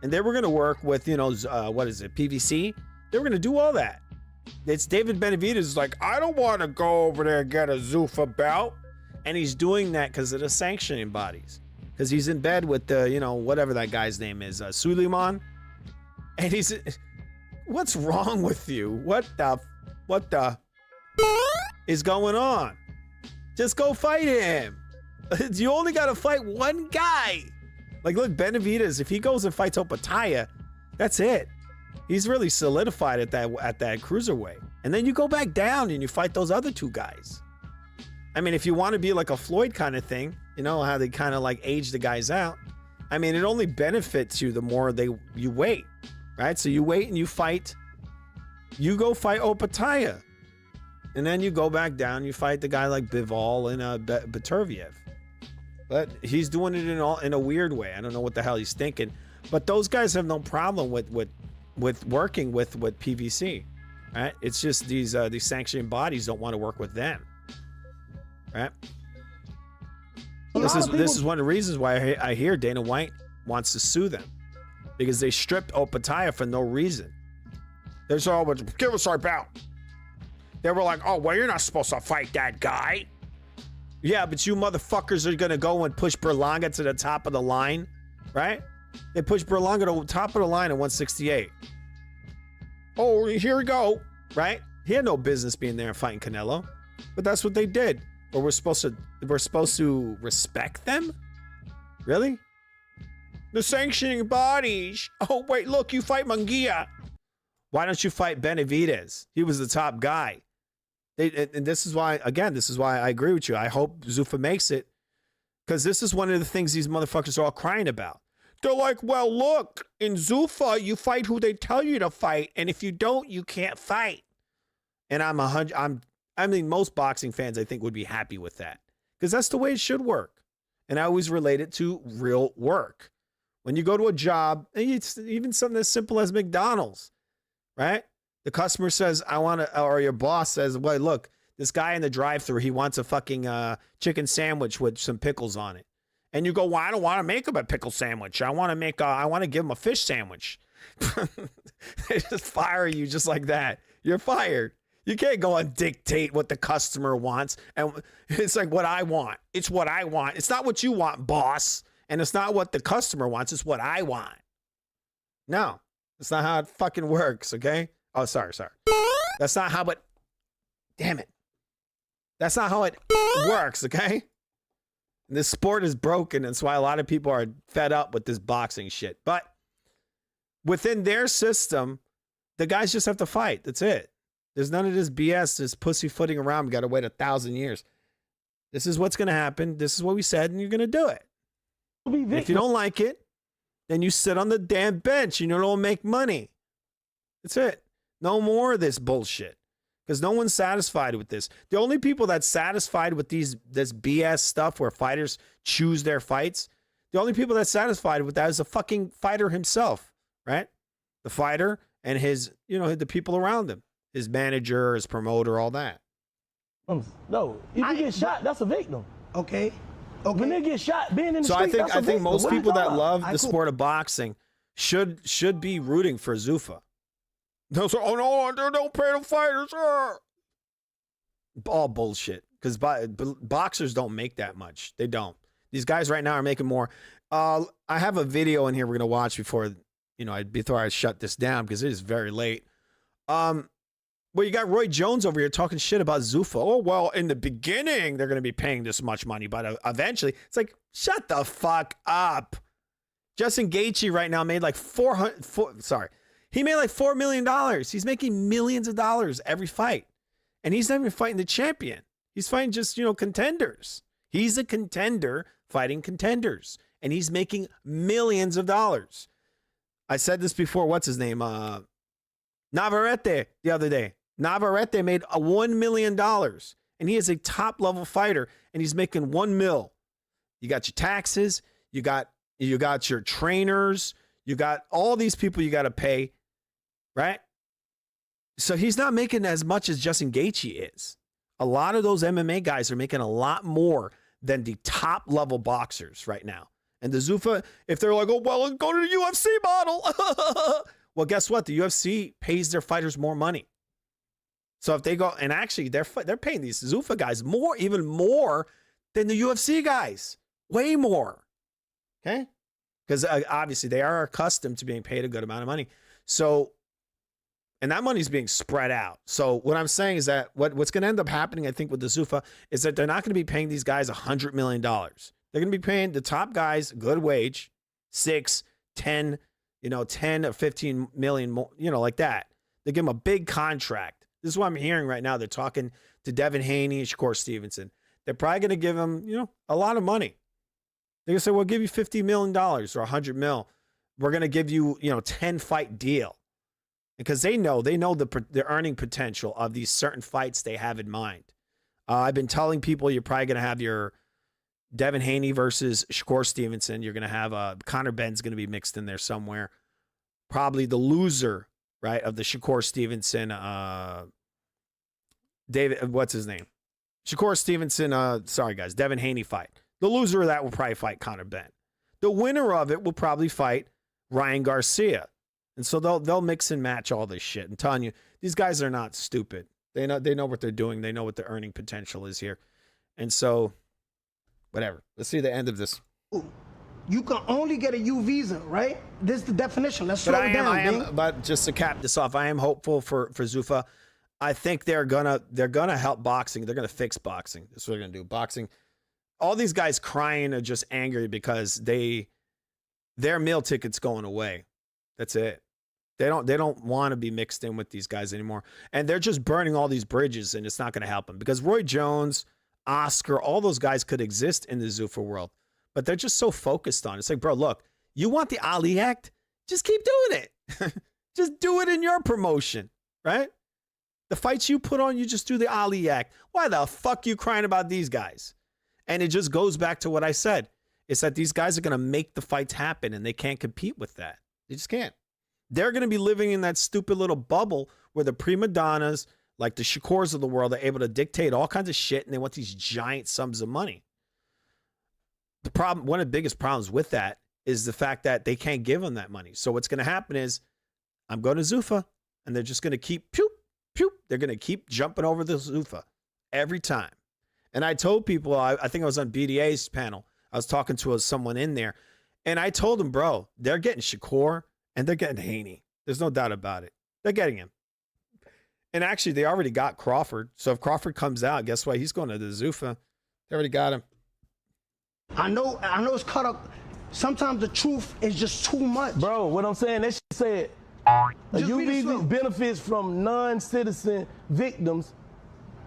and they were going to work with, you know, what is it, PVC? They were going to do all that. It's David Benavidez is like, I don't want to go over there and get a Zuffa bout, and he's doing that because of the sanctioning bodies, because he's in bed with the, you know, whatever that guy's name is, Suleiman, and he's, what's wrong with you? What the is going on? Just go fight him. You only got to fight one guy. Like, look, Benavidez, if he goes and fights Opataya, that's it. He's really solidified at that cruiserweight. And then you go back down and you fight those other two guys. I mean, if you want to be like a Floyd kind of thing, you know how they kind of like age the guys out. I mean, it only benefits you the more you wait, right? So you wait and you fight. You go fight Opataya. And then you go back down, you fight the guy like Bivol and Beterbiev. But he's doing it in a weird way. I don't know what the hell he's thinking. But those guys have no problem with working with PVC, right? It's just these sanctioning bodies don't want to work with them, right? This is one of the reasons why I hear Dana White wants to sue them, because they stripped Opataya for no reason. They said, "Oh, but give us our bout." They were like, "Oh, well, you're not supposed to fight that guy." Yeah, but you motherfuckers are gonna go and push Berlanga to the top of the line, right? They pushed Berlanga to the top of the line at 168. Oh, here we go, right? He had no business being there and fighting Canelo, but that's what they did. Or we're supposed to respect them? Really? The sanctioning bodies. Oh, wait, look, you fight Munguia. Why don't you fight Benavidez? He was the top guy. And this is why, again, this is why I agree with you. I hope Zuffa makes it, because this is one of the things these motherfuckers are all crying about. They're like, well, look, in Zuffa, you fight who they tell you to fight, and if you don't, you can't fight. And I mean, most boxing fans, I think, would be happy with that, because that's the way it should work. And I always relate it to real work. When you go to a job, it's even something as simple as McDonald's, right? The customer says, I want to, or your boss says, well, look, this guy in the drive-thru, he wants a fucking chicken sandwich with some pickles on it. And you go, well, I don't want to make him a pickle sandwich. I want to give him a fish sandwich. They just fire you just like that. You're fired. You can't go and dictate what the customer wants. And it's like what I want. It's what I want. It's not what you want, boss. And it's not what the customer wants. It's what I want. No, that's not how it fucking works, okay? Oh, sorry. That's not how it, damn it. That's not how it works, okay? This sport is broken. That's why a lot of people are fed up with this boxing shit. But within their system, the guys just have to fight. That's it. There's none of this BS, this pussyfooting around. We got to wait 1,000 years. This is what's going to happen. This is what we said, and you're going to do it. If you don't like it, then you sit on the damn bench and you don't make money. That's it. No more of this bullshit. Because no one's satisfied with this. The only people that's satisfied with this BS stuff where fighters choose their fights, the only people that's satisfied with that is the fucking fighter himself, right? The fighter and his, the people around him. His manager, his promoter, all that. No, if you get shot, that's a victim. Okay. When they get shot, being in the So street, that's a I think victim. most What are you people that talking love about? the sport of boxing should be rooting for Zuffa. They'll say, oh no, they don't pay the fighters. All bullshit. Because boxers don't make that much. They don't. These guys right now are making more. I have a video in here we're gonna watch before I shut this down because it is very late. Well, you got Roy Jones over here talking shit about Zuffa. Oh, well, in the beginning, they're going to be paying this much money, but eventually, it's like, shut the fuck up. Justin Gaethje right now made like he made like $4 million. He's making millions of dollars every fight. And he's not even fighting the champion. He's fighting just, contenders. He's a contender fighting contenders. And he's making millions of dollars. I said this before. What's his name? Navarrete the other day. Navarrete made $1 million, and he is a top-level fighter, and he's making $1 million. You got your taxes, you got your trainers, you got all these people you got to pay, right? So he's not making as much as Justin Gaethje is. A lot of those MMA guys are making a lot more than the top-level boxers right now. And the Zuffa, if they're like, oh, well, go to the UFC model. Well, guess what? The UFC pays their fighters more money. So if they go, and actually they're paying these Zuffa guys even more than the UFC guys. Way more. Okay? Because obviously they are accustomed to being paid a good amount of money. So, and that money's being spread out. So what I'm saying is that what's going to end up happening, I think, with the Zuffa is that they're not going to be paying these guys $100 million. They're going to be paying the top guys a good wage, 6, 10, 10 or 15 million more, like that. They give them a big contract. This is what I'm hearing right now. They're talking to Devin Haney and Shakur Stevenson. They're probably going to give them, a lot of money. They're going to say, we'll give you $50 million or $100 million. We're going to give you, 10 fight deal. Because they know the earning potential of these certain fights they have in mind. I've been telling people you're probably going to have your Devin Haney versus Shakur Stevenson. You're going to have Conor Benn's going to be mixed in there somewhere. Probably the loser, right, of the Shakur Stevenson, what's his name? Shakur Stevenson, sorry guys, Devin Haney fight. The loser of that will probably fight Conor Benn. The winner of it will probably fight Ryan Garcia. And so they'll mix and match all this shit. I'm telling you, these guys are not stupid. They know what they're doing. They know what the earning potential is here. And so, whatever. Let's see the end of this. You can only get a U visa, right? This is the definition. Let's slow it down, but just to cap this off, I am hopeful for Zuffa. I think they're gonna help boxing. They're gonna fix boxing. That's what they're gonna do. Boxing. All these guys crying are just angry because their meal ticket's going away. That's it. They don't want to be mixed in with these guys anymore. And they're just burning all these bridges, and it's not going to help them. Because Roy Jones, Oscar, all those guys could exist in the Zuffa world. But they're just so focused on it. It's like, bro, look, you want the Ali Act? Just keep doing it. Just do it in your promotion, right? The fights you put on, you just do the Ali Act. Why the fuck you crying about these guys? And it just goes back to what I said. It's that these guys are going to make the fights happen, and they can't compete with that. They just can't. They're going to be living in that stupid little bubble where the prima donnas, like the Shakurs of the world, are able to dictate all kinds of shit, and they want these giant sums of money. The problem, one of the biggest problems with that is the fact that they can't give them that money. So what's going to happen is, I'm going to Zuffa, and they're just going to keep, pew, pew. They're going to keep jumping over the Zuffa every time. And I told people, I think I was on BDA's panel. I was talking to someone in there, and I told them, bro, they're getting Shakur, and they're getting Haney. There's no doubt about it. They're getting him. And actually, they already got Crawford. So if Crawford comes out, guess what? He's going to the Zuffa. They already got him. I know it's cut up. Sometimes the truth is just too much. Bro, what I'm saying, that shit said, a U visa benefits from non-citizen victims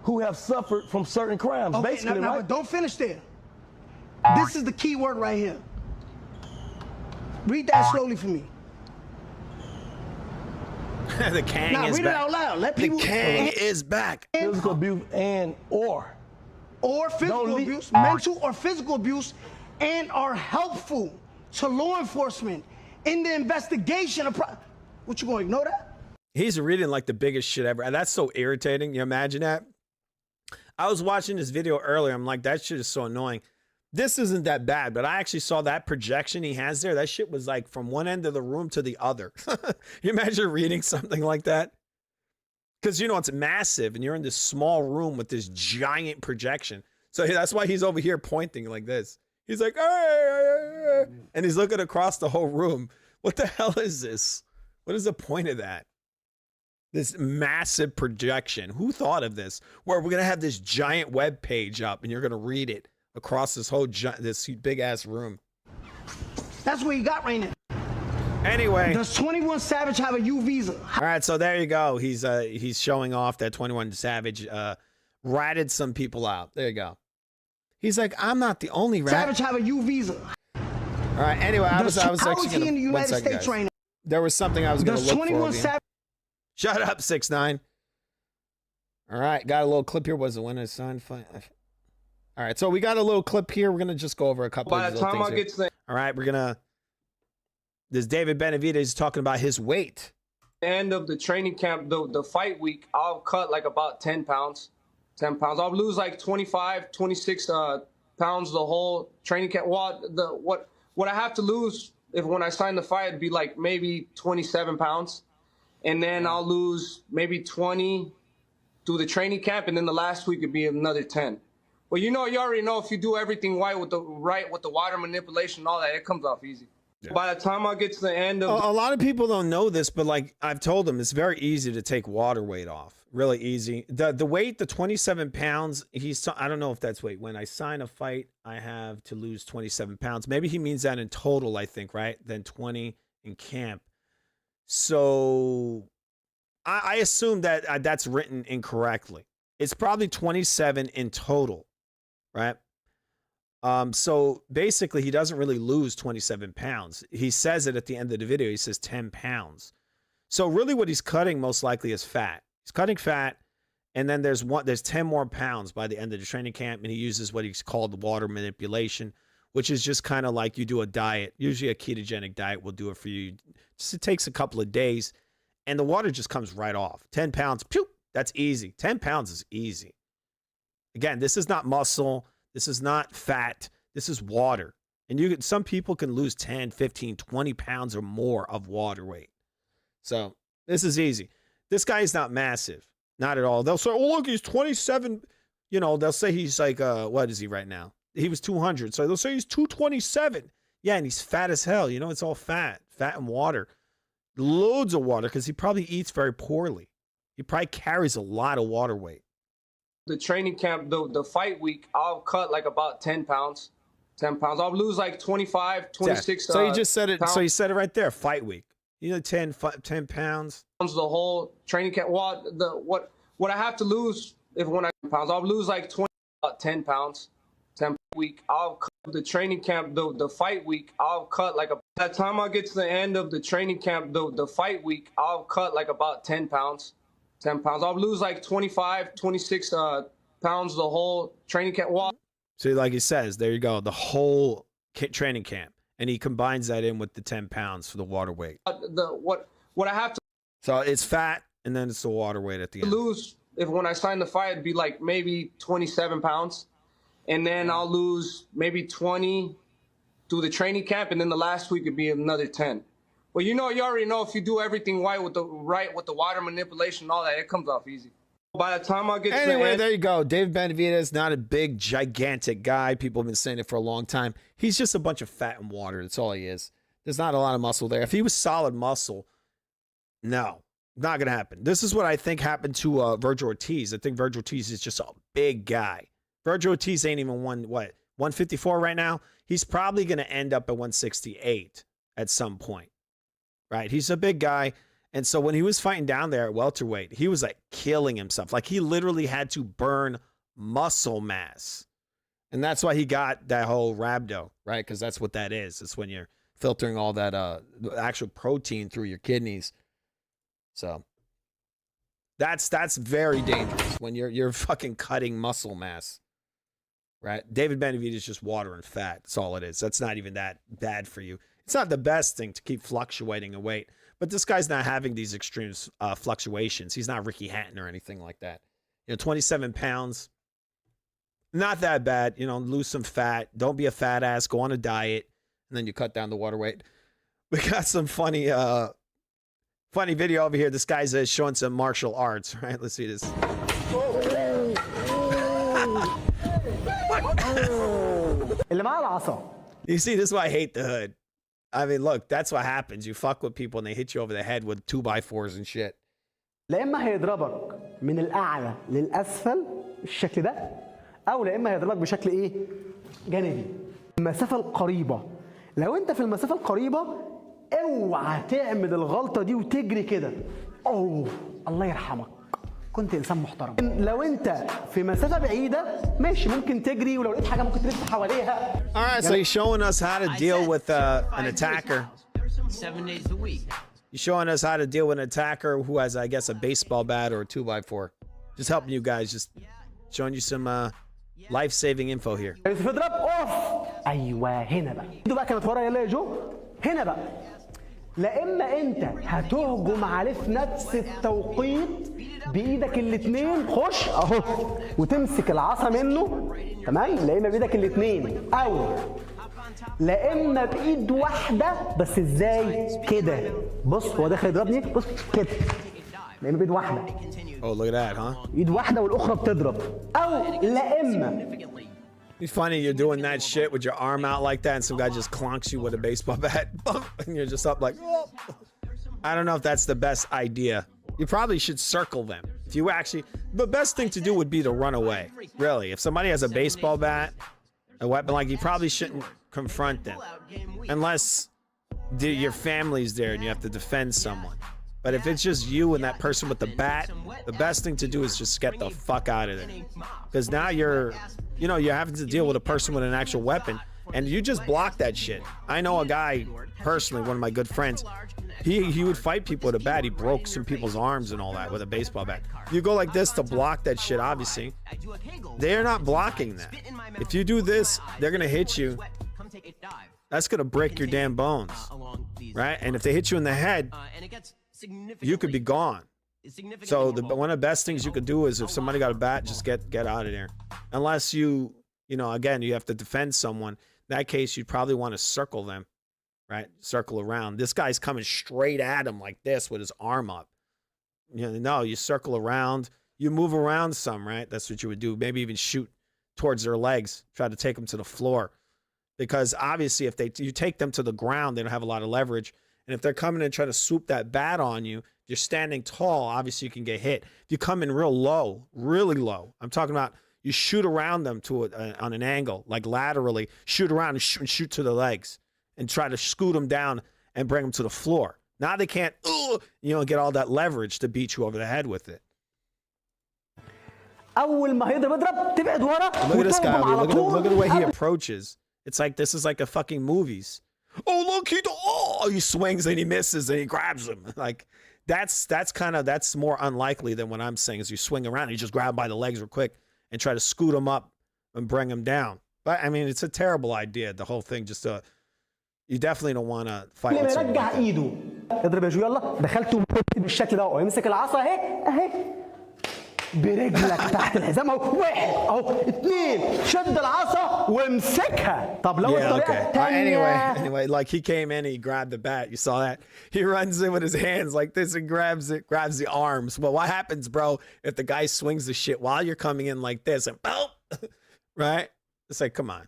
who have suffered from certain crimes. Okay, basically, now, right? but don't finish there. This is the key word right here. Read that slowly for me. The Kang now, is read back. it out loud. Let people. The Kang is back. Physical abuse or physical abuse, mental or physical abuse, and are helpful to law enforcement in the investigation of. What, you gonna ignore that? He's reading like the biggest shit ever. And that's so irritating. You imagine that? I was watching this video earlier. I'm like, that shit is so annoying. This isn't that bad, but I actually saw that projection he has there. That shit was like from one end of the room to the other. You imagine reading something like that? Because, you know, it's massive and you're in this small room with this giant projection. So that's why he's over here pointing like this. He's like, hey, and he's looking across the whole room. What the hell is this? What is the point of that? This massive projection. Who thought of this? Where we're going to have this giant web page up and you're going to read it across this whole this big ass room. That's what you got right now. Anyway, does 21 Savage have a U visa? All right, so there you go. He's showing off that 21 Savage ratted some people out. There you go. He's like, I'm not the only rat. Savage have a U visa. All right. Anyway, I was actually he in the United States right now? There was something I was going to look 21 for. Savage. Shut up, 6ix9ine. All right, got a little clip here. Was it when I signed? All right, so we got a little clip here. We're gonna just go over a couple of these little things here. Get to all right, we're gonna. This David Benavidez is talking about his weight. End of the training camp, the fight week, I'll cut like about 10 pounds. 10 pounds. I'll lose like 25, 26 pounds the whole training camp. Well, what I have to lose when I sign the fight would be like maybe 27 pounds. And then I'll lose maybe 20 through the training camp, and then the last week would be another 10. Well, you already know if you do everything right with the water manipulation and all that, it comes off easy. Yeah. By the time I get to the end of a lot of people don't know this, but like I've told them, it's very easy to take water weight off. Really easy. The weight, the 27 pounds, I don't know if that's weight. When I sign a fight, I have to lose 27 pounds. Maybe he means that in total, I think, right? Then 20 in camp. So I assume that that's written incorrectly. It's probably 27 in total, right? So basically, he doesn't really lose 27 pounds. He says it at the end of the video. He says 10 pounds. So really what he's cutting most likely is fat. He's cutting fat, and then there's 10 more pounds by the end of the training camp, and he uses what he's called water manipulation, which is just kind of like you do a diet. Usually a ketogenic diet will do it for you. It takes a couple of days, and the water just comes right off. 10 pounds, pew, that's easy. 10 pounds is easy. Again, this is not muscle. This is not fat. This is water. And some people can lose 10, 15, 20 pounds or more of water weight. So this is easy. This guy is not massive. Not at all. They'll say, oh, look, he's 27. You know, they'll say he's like, what is he right now? He was 200. So they'll say he's 227. Yeah, and he's fat as hell. You know, it's all fat and water. Loads of water because he probably eats very poorly. He probably carries a lot of water weight. The training camp, the fight week, I'll cut like about 10 pounds. 10 pounds. I'll lose like 25, 26 So you just said it. pounds. So you said it right there. Fight week. You know, 10 pounds. The whole training camp. What I have to lose when I pounds, I'll lose like 10 pounds. 10 week. I'll cut the training camp. The fight week, I'll cut like by the time I get to the end of the training camp, the fight week, I'll cut like about 10 pounds. 10 pounds. I'll lose like 25, 26 pounds the whole training camp. So like he says, there you go, the whole training camp. And he combines that in with the 10 pounds for the water weight. What I have to So it's fat, and then it's the water weight at the end. lose when I sign the fight, it'd be like maybe 27 pounds. And then I'll lose maybe 20 through the training camp. And then the last week it'd be another 10. Well, you already know if you do everything right with the water manipulation and all that, it comes off easy. By the time I get to the end, there you go. David Benavidez, not a big, gigantic guy. People have been saying it for a long time. He's just a bunch of fat and water. That's all he is. There's not a lot of muscle there. If he was solid muscle, no, not going to happen. This is what I think happened to Virgil Ortiz. I think Virgil Ortiz is just a big guy. Virgil Ortiz ain't even 154 right now? He's probably going to end up at 168 at some point. Right? He's a big guy. And so when he was fighting down there at welterweight, he was like killing himself. Like he literally had to burn muscle mass. And that's why he got that whole rhabdo, right? Because that's what that is. It's when you're filtering all that actual protein through your kidneys. So that's very dangerous when you're fucking cutting muscle mass. Right? David Benavidez is just water and fat. That's all it is. That's not even that bad for you. It's not the best thing to keep fluctuating in weight. But this guy's not having these extreme fluctuations. He's not Ricky Hatton or anything like that. 27 pounds, not that bad. Lose some fat. Don't be a fat ass. Go on a diet, and then you cut down the water weight. We got some funny video over here. This guy's showing some martial arts. Right? Let's see this. You see, this is why I hate the hood. I mean, look, that's what happens. You fuck with people and they hit you over the head with 2x4s and shit. لا اما هيضربك من الاعلى للاسفل بالشكل ده او لا اما هيضربك بشكل ايه جانبي المسافه القريبه لو انت في المسافه القريبه اوعى تعمل الغلطه دي وتجري كده اوه الله يرحمك كنت انسان محترم لو انت في مسافه بعيده ماشي ممكن تجري ولو لقيت حاجه ممكن تلف حواليها. All right, so he's showing us how to deal with an attacker. 7 days a week. He's showing us how to deal with an attacker who has, I guess, a baseball bat or a 2x4. Just helping you guys, just showing you some life-saving info here. يوسف اضرب اوف ايوه هنا بقى ايده بقى كانت ورا يلا يا جو هنا بقى لا اما انت هتهجم عليه في نفس التوقيت بايدك الاثنين خش اهو وتمسك العصا منه تمام لا اما بايدك الاثنين او لا اما بايد واحده بس ازاي كده بص هو داخل يضربني بص كده لا اما بايد واحده. Oh, look at that, huh? ايد واحده والاخرى بتضرب او لا اما. It's funny you're doing that shit with your arm out like that and some guy just clonks you with a baseball bat and you're just up like, oh. I don't know if that's the best idea. You probably should circle them. If you actually, the best thing to do would be to run away. Really, if somebody has a baseball bat, a weapon, like you probably shouldn't confront them unless your family's there and you have to defend someone. But if it's just you and that person with the bat, the best thing to do is just get the fuck out of there. Because now you're having to deal with a person with an actual weapon and you just block that shit. I know a guy, personally, one of my good friends, he would fight people with a bat. He broke some people's arms and all that with a baseball bat. You go like this to block that shit, obviously. They're not blocking that. If you do this, they're going to hit you. That's going to break your damn bones. Right? And if they hit you in the head, you could be gone. So one of the best things you could do is if somebody got a bat, just get out of there. Unless again, you have to defend someone. In that case, you'd probably want to circle them right? Circle around. This guy's coming straight at him like this with his arm up. No, you circle around. You move around some, right? That's what you would do. Maybe even shoot towards their legs. Try to take them to the floor. Because obviously if you take them to the ground, they don't have a lot of leverage. And if they're coming in and trying to swoop that bat on you, you're standing tall, obviously you can get hit. If you come in real low, really low, I'm talking about you shoot around them on an angle, like laterally, shoot around and shoot to the legs and try to scoot them down and bring them to the floor. Now they can't, get all that leverage to beat you over the head with it. Look at this guy. Look at the way he approaches. It's like this is like a fucking movies. Oh, look, he swings and he misses and he grabs him. Like that's more unlikely than what I'm saying is you swing around and you just grab by the legs real quick and try to scoot him up and bring him down. But I mean, it's a terrible idea. The whole thing you definitely don't want to fight with someone like that. اضرب يا جو يلا دخلته بالشكل ده ويمسك العصا اهي برجلك تحت الحزام اهو واحد اهو اتنين شد العصا وامسكها طب لو الطريقه الثانيه Anyway, like he came in and he grabbed the bat. You saw that? He runs in with his hands like this and grabs the arms. Well, what happens, bro, if the guy swings the shit while you're coming in like this and boom, right? It's like, come on.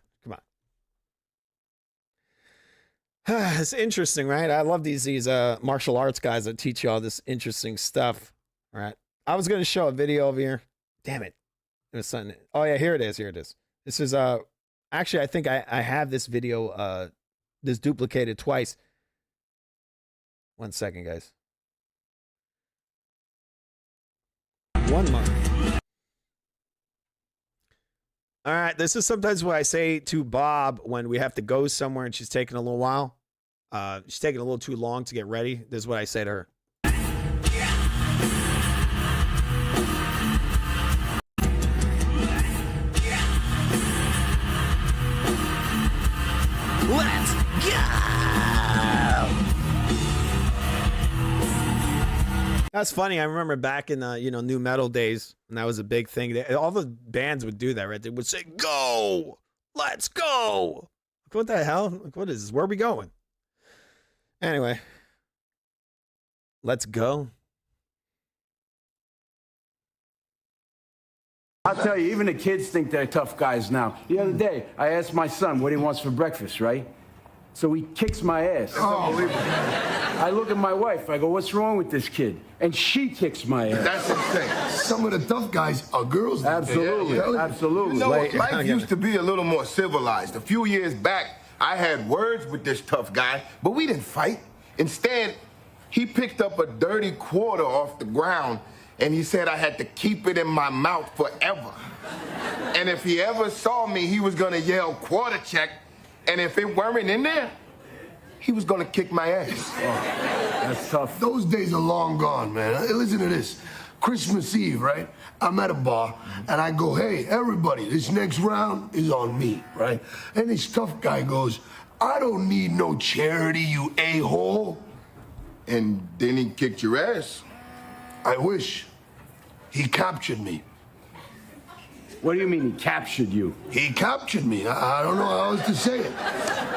It's interesting, right? I love these martial arts guys that teach you all this interesting stuff, right? I was going to show a video over here. Damn it. It was something. Oh, yeah, here it is. This is, actually, I think I have this video, this duplicated twice. 1 second, guys. 1 month. All right, this is sometimes what I say to Bob when we have to go somewhere and she's taking a little while. She's taking a little too long to get ready. This is what I say to her. Let's go! That's funny. I remember back in the new metal days, and that was a big thing. All the bands would do that, right? They would say, "Go, let's go." Like, what the hell? Like, what is this? Where are we going? Anyway, let's go. I'll tell you, even the kids think they're tough guys now. The other day, I asked my son what he wants for breakfast, right? So he kicks my ass. I look at my wife, I go, what's wrong with this kid? And she kicks my ass. That's insane. Some of the tough guys are girls. Absolutely, absolutely. You know what? Life used to be a little more civilized. A few years back, I had words with this tough guy, but we didn't fight. Instead, he picked up a dirty quarter off the ground and he said I had to keep it in my mouth forever. And if he ever saw me, he was gonna yell, "Quarter check." And if it weren't in there, he was gonna kick my ass. Oh, that's tough. Those days are long gone, man. Hey, listen to this. Christmas Eve, right? I'm at a bar, and I go, "Hey, everybody, this next round is on me," right? And this tough guy goes, "I don't need no charity, you a-hole." And then he kicked your ass. I wish. He captured me. What do you mean he captured you? He captured me. I don't know how else to say it.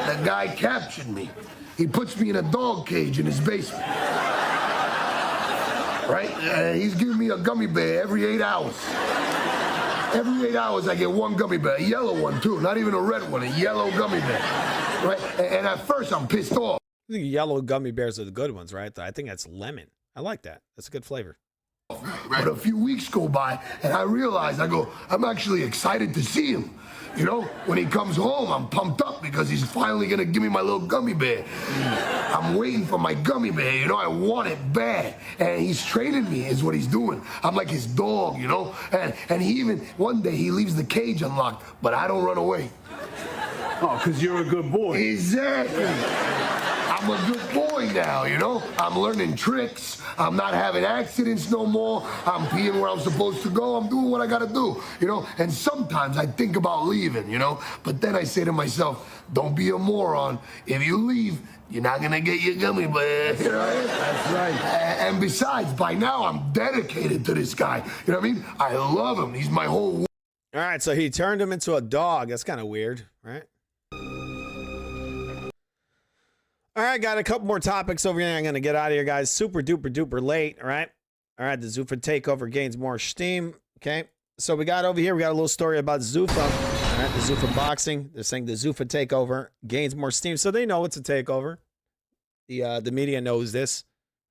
The guy captured me. He puts me in a dog cage in his basement. Right? He's giving me a gummy bear every 8 hours. Every 8 hours I get one gummy bear, a yellow one too, not even a red one, a yellow gummy bear. Right? And at first I'm pissed off. I think yellow gummy bears are the good ones, right? I think that's lemon. I like that. That's a good flavor. But a few weeks go by, and I realize, I'm actually excited to see him. You know, when he comes home, I'm pumped up because he's finally gonna give me my little gummy bear. I'm waiting for my gummy bear, you know, I want it bad. And he's training me, is what he's doing. I'm like his dog, you know? And he even, one day he leaves the cage unlocked, but I don't run away. Oh, because you're a good boy. Exactly. I'm a good boy now, you know? I'm learning tricks. I'm not having accidents no more. I'm peeing where I'm supposed to go. I'm doing what I gotta do, you know? And sometimes I think about leaving, you know? But then I say to myself, don't be a moron. If you leave, you're not gonna get your gummy bear. You know? That's right. And besides, by now I'm dedicated to this guy. You know what I mean? I love him. He's my whole... All right, so he turned him into a dog. That's kind of weird, right? All right, got a couple more topics over here. I'm going to get out of here, guys. Super duper duper late. All right. The Zuffa takeover gains more steam. Okay. So we got over here, we got a little story about Zuffa. All right. The Zuffa boxing. They're saying the Zuffa takeover gains more steam. So they know it's a takeover. The media knows this,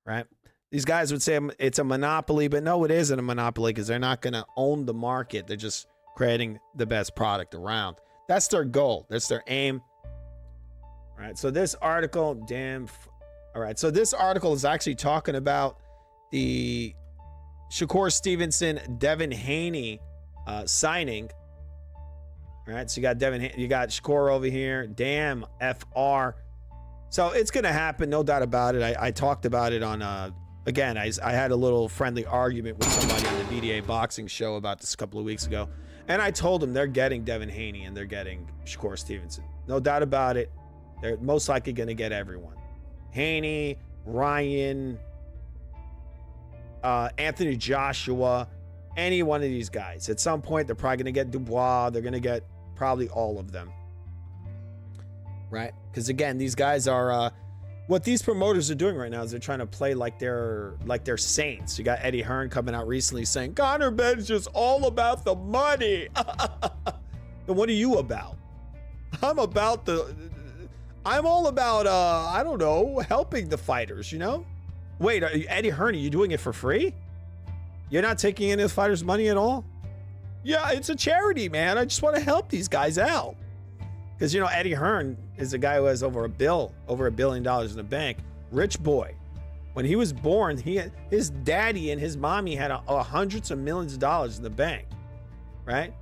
right? These guys would say it's a monopoly, but no, it isn't a monopoly because they're not going to own the market. They're just creating the best product around. That's their goal. That's their aim. All right. So this article, all right. So this article is actually talking about the Shakur Stevenson, Devin Haney signing. All right. So you got you got Shakur over here. Damn, FR. So it's going to happen. No doubt about it. I talked about it on, again, I had a little friendly argument with somebody on the BDA boxing show about this a couple of weeks ago. And I told them they're getting Devin Haney and they're getting Shakur Stevenson. No doubt about it. They're most likely going to get everyone. Haney, Ryan, Anthony Joshua, any one of these guys. At some point, they're probably going to get Dubois. They're going to get probably all of them. Right? Because again, these guys are, what these promoters are doing right now is they're trying to play like they're saints. You got Eddie Hearn coming out recently saying, Conor Benn's just all about the money. Then what are you about? I'm all about, I don't know, helping the fighters, you know? Wait, Eddie Hearn, are you doing it for free? You're not taking any of the fighters' money at all? Yeah, it's a charity, man. I just want to help these guys out. Because, you know, Eddie Hearn is a guy who has over $1 billion in the bank. Rich boy. When he was born, his daddy and his mommy had hundreds of millions of dollars in the bank. Right?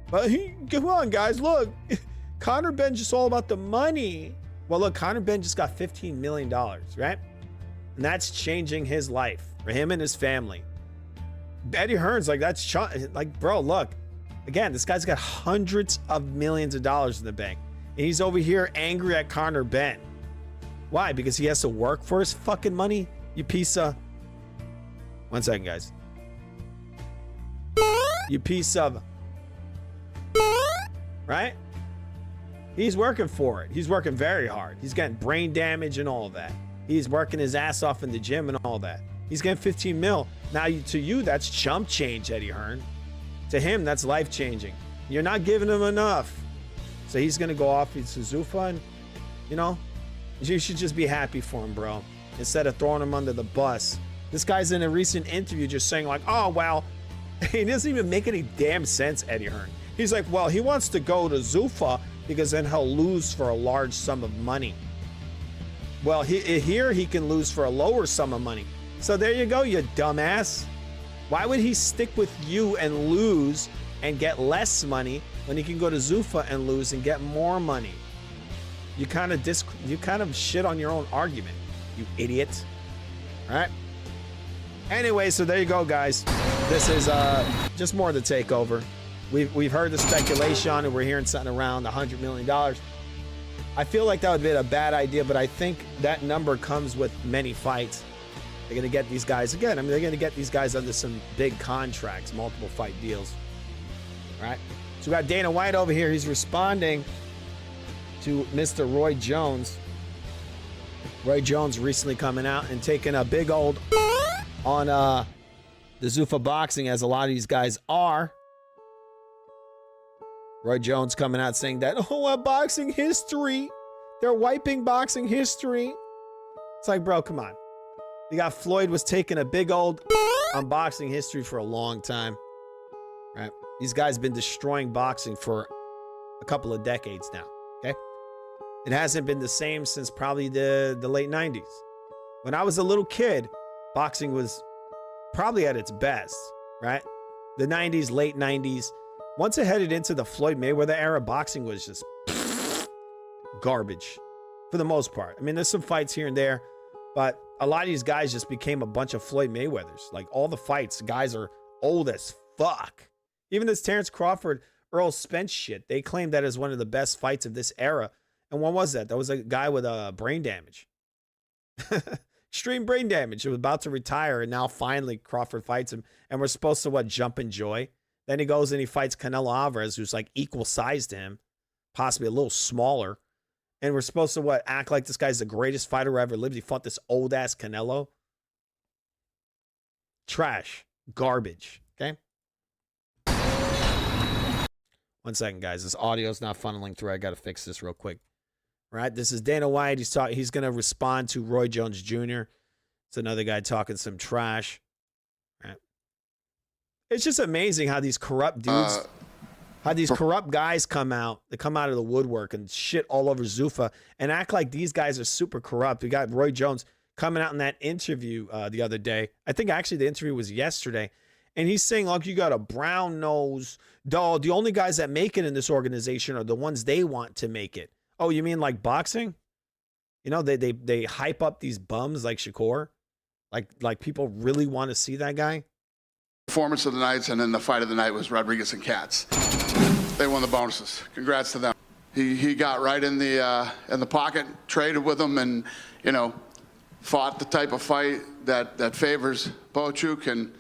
But come on, guys, look. Conor Benn's just all about the money. Well, look, Conor Benn just got $15 million, right? And that's changing his life for him and his family. Eddie Hearn's like, bro, look. Again, this guy's got hundreds of millions of dollars in the bank. And he's over here angry at Conor Benn. Why? Because he has to work for his fucking money? You piece of... 1 second, guys. You piece of... Right? He's working for it. He's working very hard. He's getting brain damage and all that. He's working his ass off in the gym and all that. He's getting 15 mil. Now, to you, that's chump change, Eddie Hearn. To him, that's life-changing. You're not giving him enough. So he's going to go off to Zuffa and, you know, you should just be happy for him, bro. Instead of throwing him under the bus. This guy's in a recent interview just saying like, oh, well, it doesn't even make any damn sense, Eddie Hearn. He's like, well, he wants to go to Zuffa because then he'll lose for a large sum of money. Well, here he can lose for a lower sum of money. So there you go, you dumbass. Why would he stick with you and lose and get less money when he can go to Zuffa and lose and get more money? You kind of shit on your own argument, you idiot. All right. Anyway, so there you go, guys. This is just more of the takeover. We've heard the speculation and we're hearing something around $100 million. I feel like that would be a bad idea, but I think that number comes with many fights. They're going to get these guys again. I mean, they're going to get these guys under some big contracts, multiple fight deals. All right. So we got Dana White over here. He's responding to Mr. Roy Jones. Roy Jones recently coming out and taking a big old on the Zuffa boxing, as a lot of these guys are. Roy Jones coming out saying that, oh, boxing history. They're wiping boxing history. It's like, bro, come on. You got Floyd was taking a big old on boxing history for a long time. Right? These guys have been destroying boxing for a couple of decades now. Okay? It hasn't been the same since probably the late 90s. When I was a little kid, boxing was probably at its best, right? The 90s, late 90s. Once it headed into the Floyd Mayweather era, boxing was just garbage for the most part. I mean, there's some fights here and there, but a lot of these guys just became a bunch of Floyd Mayweathers. Like all the fights, guys are old as fuck. Even this Terrence Crawford, Earl Spence shit, they claim that as one of the best fights of this era. And what was that? That was a guy with brain damage. Extreme brain damage. He was about to retire, and now finally Crawford fights him. And we're supposed to, jump in joy? Then he goes and he fights Canelo Alvarez, who's like equal size to him, possibly a little smaller. And we're supposed to, what, act like this guy's the greatest fighter who ever lived? He fought this old-ass Canelo? Trash. Garbage. Okay? 1 second, guys. This audio's not funneling through. I got to fix this real quick. All right? This is Dana White. He's going to respond to Roy Jones Jr. It's another guy talking some trash. All right? It's just amazing how these corrupt dudes... How these corrupt guys come out. They come out of the woodwork and shit all over Zuffa and act like these guys are super corrupt. We got Roy Jones coming out in that interview the other day. I think actually the interview was yesterday. And he's saying, look, you got a brown nose doll. The only guys that make it in this organization are the ones they want to make it. Oh, you mean like boxing? You know, they hype up these bums like Shakur. Like people really want to see that guy. Performance of the nights, and then the fight of the night was Rodriguez and Katz. They won the bonuses. Congrats to them. He got right in the pocket, traded with them, and fought the type of fight that favors Bochuk and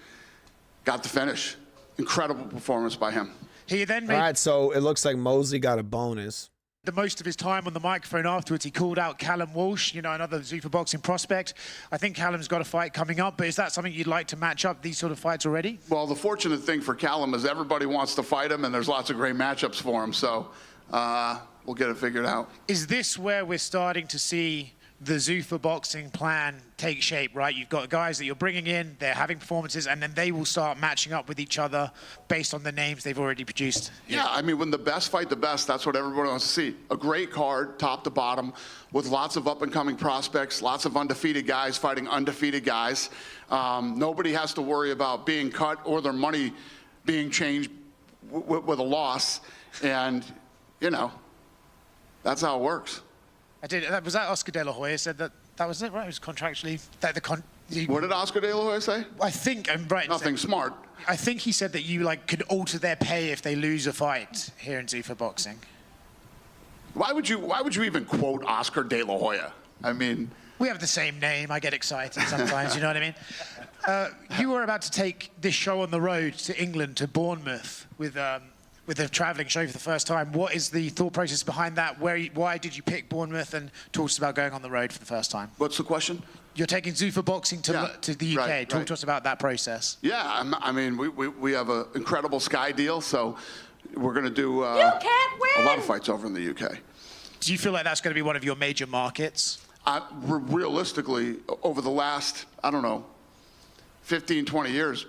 got the finish. Incredible performance by him. He then made All right, so it looks like Mosley got a bonus. the most of his time on the microphone afterwards. He called out Callum Walsh, another Zuffa boxing prospect. I think Callum's got a fight coming up, but is that something you'd like to match up, these sort of fights already? Well, the fortunate thing for Callum is everybody wants to fight him, and there's lots of great matchups for him, so we'll get it figured out. Is this where we're starting to see the Zuffa boxing plan take shape, right? You've got guys that you're bringing in, they're having performances, and then they will start matching up with each other based on the names they've already produced. Yeah, I mean, when the best fight the best, that's what everybody wants to see. A great card, top to bottom, with lots of up-and-coming prospects, lots of undefeated guys fighting undefeated guys. Nobody has to worry about being cut or their money being changed with a loss. And, that's how it works. Was that Oscar De La Hoya said that was it, right? It was contractually What did Oscar De La Hoya say? I think I'm right. Nothing smart. I think he said that you could alter their pay if they lose a fight here in Zuffa boxing. Why would you even quote Oscar De La Hoya? I mean, we have the same name. I get excited sometimes. You know what I mean? You were about to take this show on the road to England, to Bournemouth, with a travelling show for the first time. What is the thought process behind that? Why did you pick Bournemouth, and talk to us about going on the road for the first time? What's the question? You're taking Zuffa boxing to the UK. Right, talk to us about that process. Yeah, I mean, we have an incredible Sky deal, so we're going to do a lot of fights over in the UK. Do you feel like that's going to be one of your major markets? Realistically, over the last, 15, 20 years,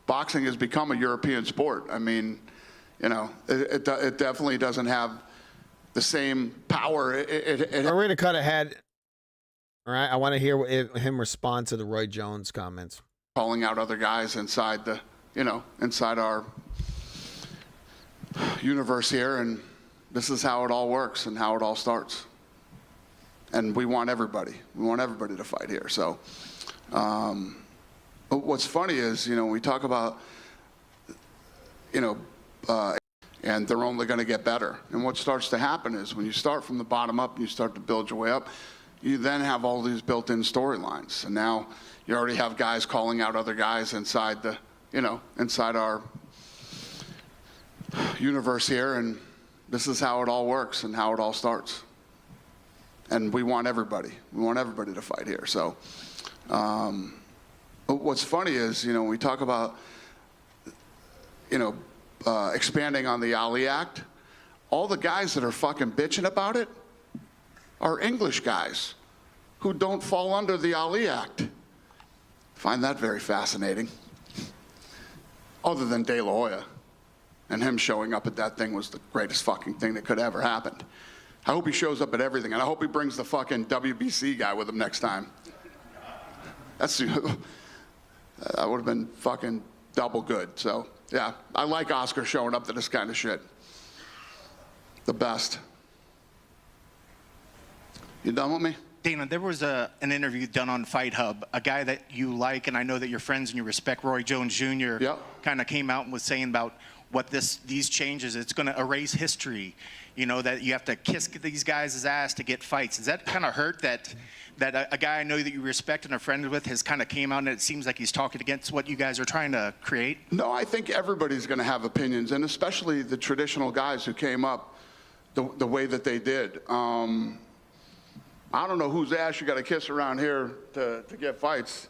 boxing has become a European sport. I mean, it definitely doesn't have the same power. We're going to cut ahead. All right, I want to hear him respond to the Roy Jones comments. Calling out other guys inside inside our universe here, and this is how it all works and how it all starts. And we want everybody. We want everybody to fight here. So, but what's funny is, when we talk about, and they're only going to get better. And what starts to happen is when you start from the bottom up and you start to build your way up, you then have all these built-in storylines. And now you already have guys calling out other guys inside inside our universe here. And this is how it all works and how it all starts. And we want everybody. We want everybody to fight here. So, but what's funny is, when we talk about, expanding on the Ali Act, all the guys that are fucking bitching about it are English guys who don't fall under the Ali Act. Find that very fascinating. Other than De La Hoya, and him showing up at that thing was the greatest fucking thing that could have ever happened. I hope he shows up at everything, and I hope he brings the fucking WBC guy with him next time. That would have been fucking double good. So, yeah, I like Oscar showing up to this kind of shit. The best. You done with me? Dana, there was an interview done on Fight Hub. A guy that you like, and I know that you're friends and you respect, Roy Jones Jr., kind of came out and was saying about what these changes, it's going to erase history. That you have to kiss these guys' ass to get fights. Does that kind of hurt that a guy I know that you respect and are friends with has kind of came out and it seems like he's talking against what you guys are trying to create? No, I think everybody's going to have opinions, and especially the traditional guys who came up the way that they did. I don't know whose ass you got to kiss around here to get fights.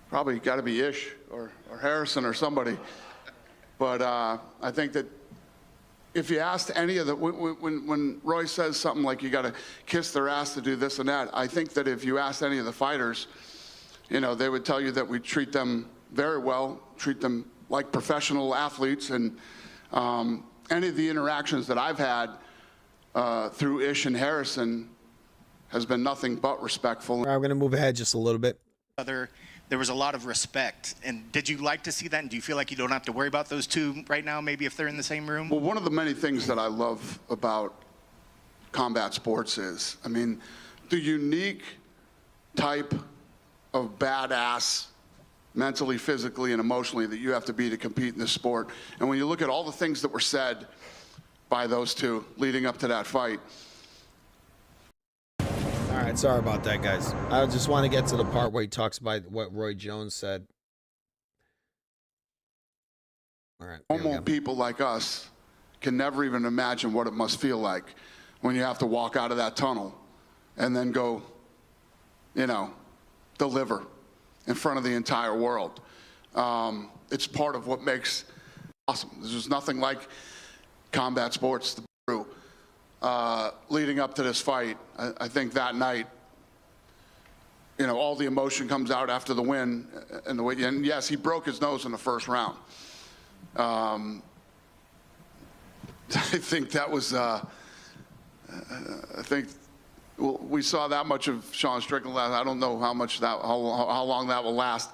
Probably got to be Ish or Harrison or somebody. But I think that if you asked any of the, when Roy says something like you got to kiss their ass to do this and that, I think that if you asked any of the fighters, you know, they would tell you that we treat them very well, treat them like professional athletes, and any of the interactions that I've had through Ish and Harrison has been nothing but respectful. All right, we're going to move ahead just a little bit. There was a lot of respect. And did you like to see that? And do you feel like you don't have to worry about those two right now, maybe if they're in the same room? Well, one of the many things that I love about combat sports is, I mean, the unique type of badass, mentally, physically, and emotionally that you have to be to compete in this sport. And when you look at all the things that were said by those two leading up to that fight. All right, sorry about that, guys. I just want to get to the part where he talks about what Roy Jones said. All right. Normal people like us can never even imagine what it must feel like when you have to walk out of that tunnel and then go, you know, deliver in front of the entire world. It's part of what makes awesome. There's nothing like combat sports to brew. Leading up to this fight, I think that night, you know, all the emotion comes out after the win, and yes, he broke his nose in the first round. I think that was, I think we saw that much of Sean Strickland last. I don't know how long that will last.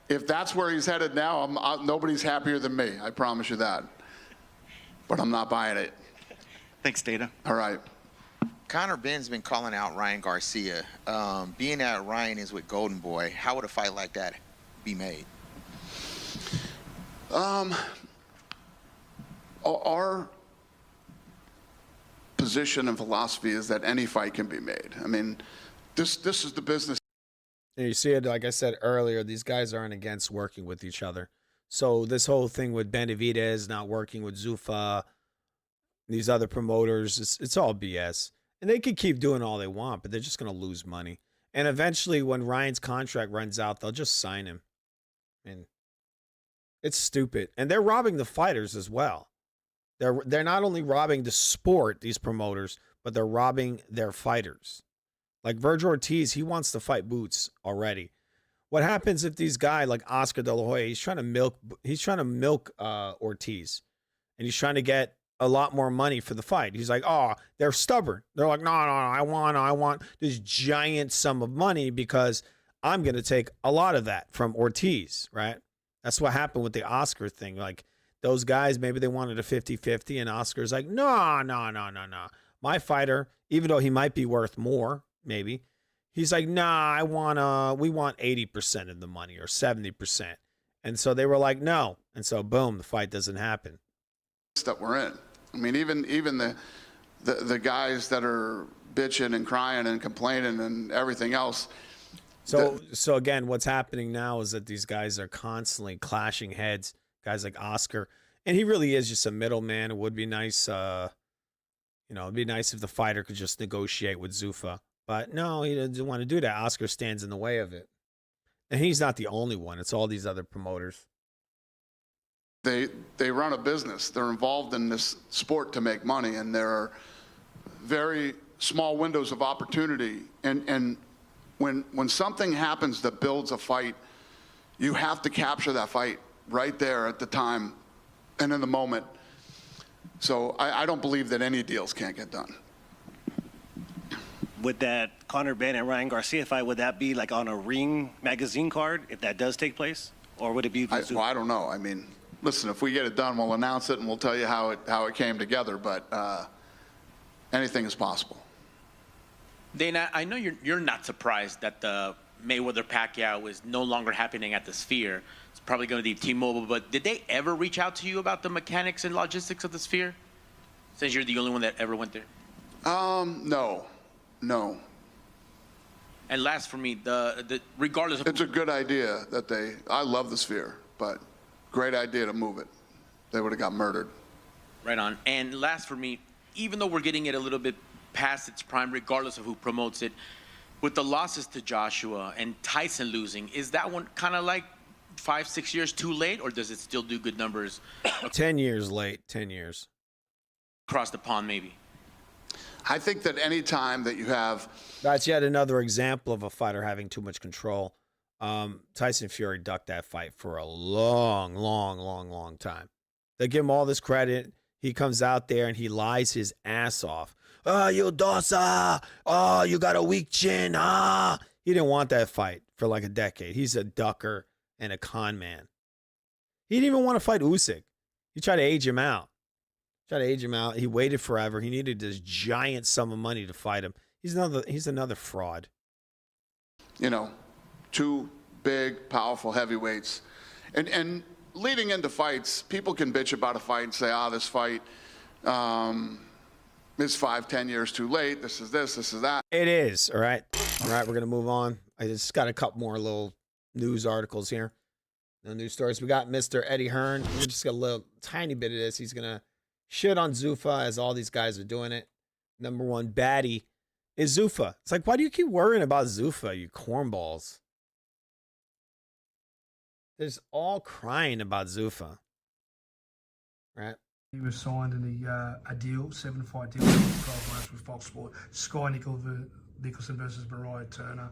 If that's where he's headed now, nobody's happier than me. I promise you that. But I'm not buying it. Thanks, Data. All right. Conor Ben's been calling out Ryan Garcia. Being that Ryan is with Golden Boy, how would a fight like that be made? Our position and philosophy is that any fight can be made. I mean, this is the business. And you see it, like I said earlier, these guys aren't against working with each other. So this whole thing with Benavidez not working with Zuffa, these other promoters, it's all BS. And they could keep doing all they want, but they're just going to lose money. And eventually, when Ryan's contract runs out, they'll just sign him. And it's stupid. And they're robbing the fighters as well. They're not only robbing the sport, these promoters, but they're robbing their fighters. Like Virgil Ortiz, he wants to fight Boots already. What happens if these guys like Oscar De La Hoya, he's trying to milk Ortiz, and he's trying to get a lot more money for the fight. He's like, oh, they're stubborn. They're like, no, I want this giant sum of money because I'm going to take a lot of that from Ortiz, right? That's what happened with the Oscar thing. Like those guys, maybe they wanted a 50-50, and Oscar's like, no. My fighter, even though he might be worth more, maybe, he's like, nah, we want 80% of the money or 70%. And so they were like, no. And so boom, the fight doesn't happen. That we're in. I mean, even the guys that are bitching and crying and complaining and everything else. So again, what's happening now is that these guys are constantly clashing heads. Guys like Oscar, and he really is just a middleman. It would be nice, it'd be nice if the fighter could just negotiate with Zuffa. But no, he doesn't want to do that. Oscar stands in the way of it. And he's not the only one. It's all these other promoters. They run a business. They're involved in this sport to make money, and there are very small windows of opportunity. And when something happens that builds a fight, you have to capture that fight right there at the time and in the moment. So I don't believe that any deals can't get done. Would that Conor Ben and Ryan Garcia fight, would that be like on a Ring magazine card if that does take place? Or would it be? I don't know. I mean, listen, if we get it done, we'll announce it and we'll tell you how it came together. But anything is possible. Dana, I know you're not surprised that the Mayweather-Pacquiao is no longer happening at the Sphere. It's probably going to be T-Mobile. But did they ever reach out to you about the mechanics and logistics of the Sphere? Since you're the only one that ever went there. No. And last for me, the regardless of it's a good idea that I love the Sphere, but great idea to move it. They would have got murdered. Right on. And last for me, even though we're getting it a little bit past its prime, regardless of who promotes it. With the losses to Joshua and Tyson losing, is that one kind of like 5-6 years too late, or does it still do good numbers? 10 years late. 10 years. Across the pond, maybe. I think that any time that you have... That's yet another example of a fighter having too much control. Tyson Fury ducked that fight for a long time. They give him all this credit. He comes out there and he lies his ass off. Oh, you dosa. Oh, you got a weak chin. Ah. He didn't want that fight for like a decade. He's a ducker and a con man. He didn't even want to fight Usyk. He tried to age him out. He waited forever. He needed this giant sum of money to fight him. He's another fraud. You know, two big, powerful heavyweights. And leading into fights, people can bitch about a fight and say, this fight is 5-10 years too late. This is that. It is. All right, we're going to move on. I just got a couple more little news articles here. No news stories. We got Mr. Eddie Hearn. We just got a little tiny bit of this. He's going to shit on Zuffa as all these guys are doing it. Number one baddie is Zuffa. It's like, why do you keep worrying about Zuffa, you cornballs? There's all crying about Zuffa. Right? He was signed in a deal, 7-fight deal, 12 months with Fox Sport. Sky Nicholson versus Mariah Turner.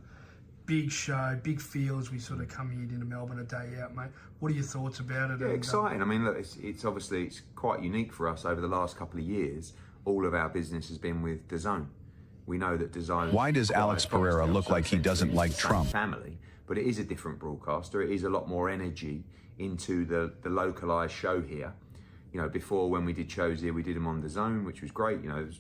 Big show, big feel as we sort of come here into Melbourne a day out, mate. What are your thoughts about it? Yeah, exciting. I mean, look, it's obviously it's quite unique for us over the last couple of years. All of our business has been with DAZN. We know that DAZN. Why does Alex Pereira look like he doesn't like Trump? Family, but it is a different broadcaster. It is a lot more energy into the localized show here. You know, before when we did shows here, we did them on DAZN, which was great. You know, it was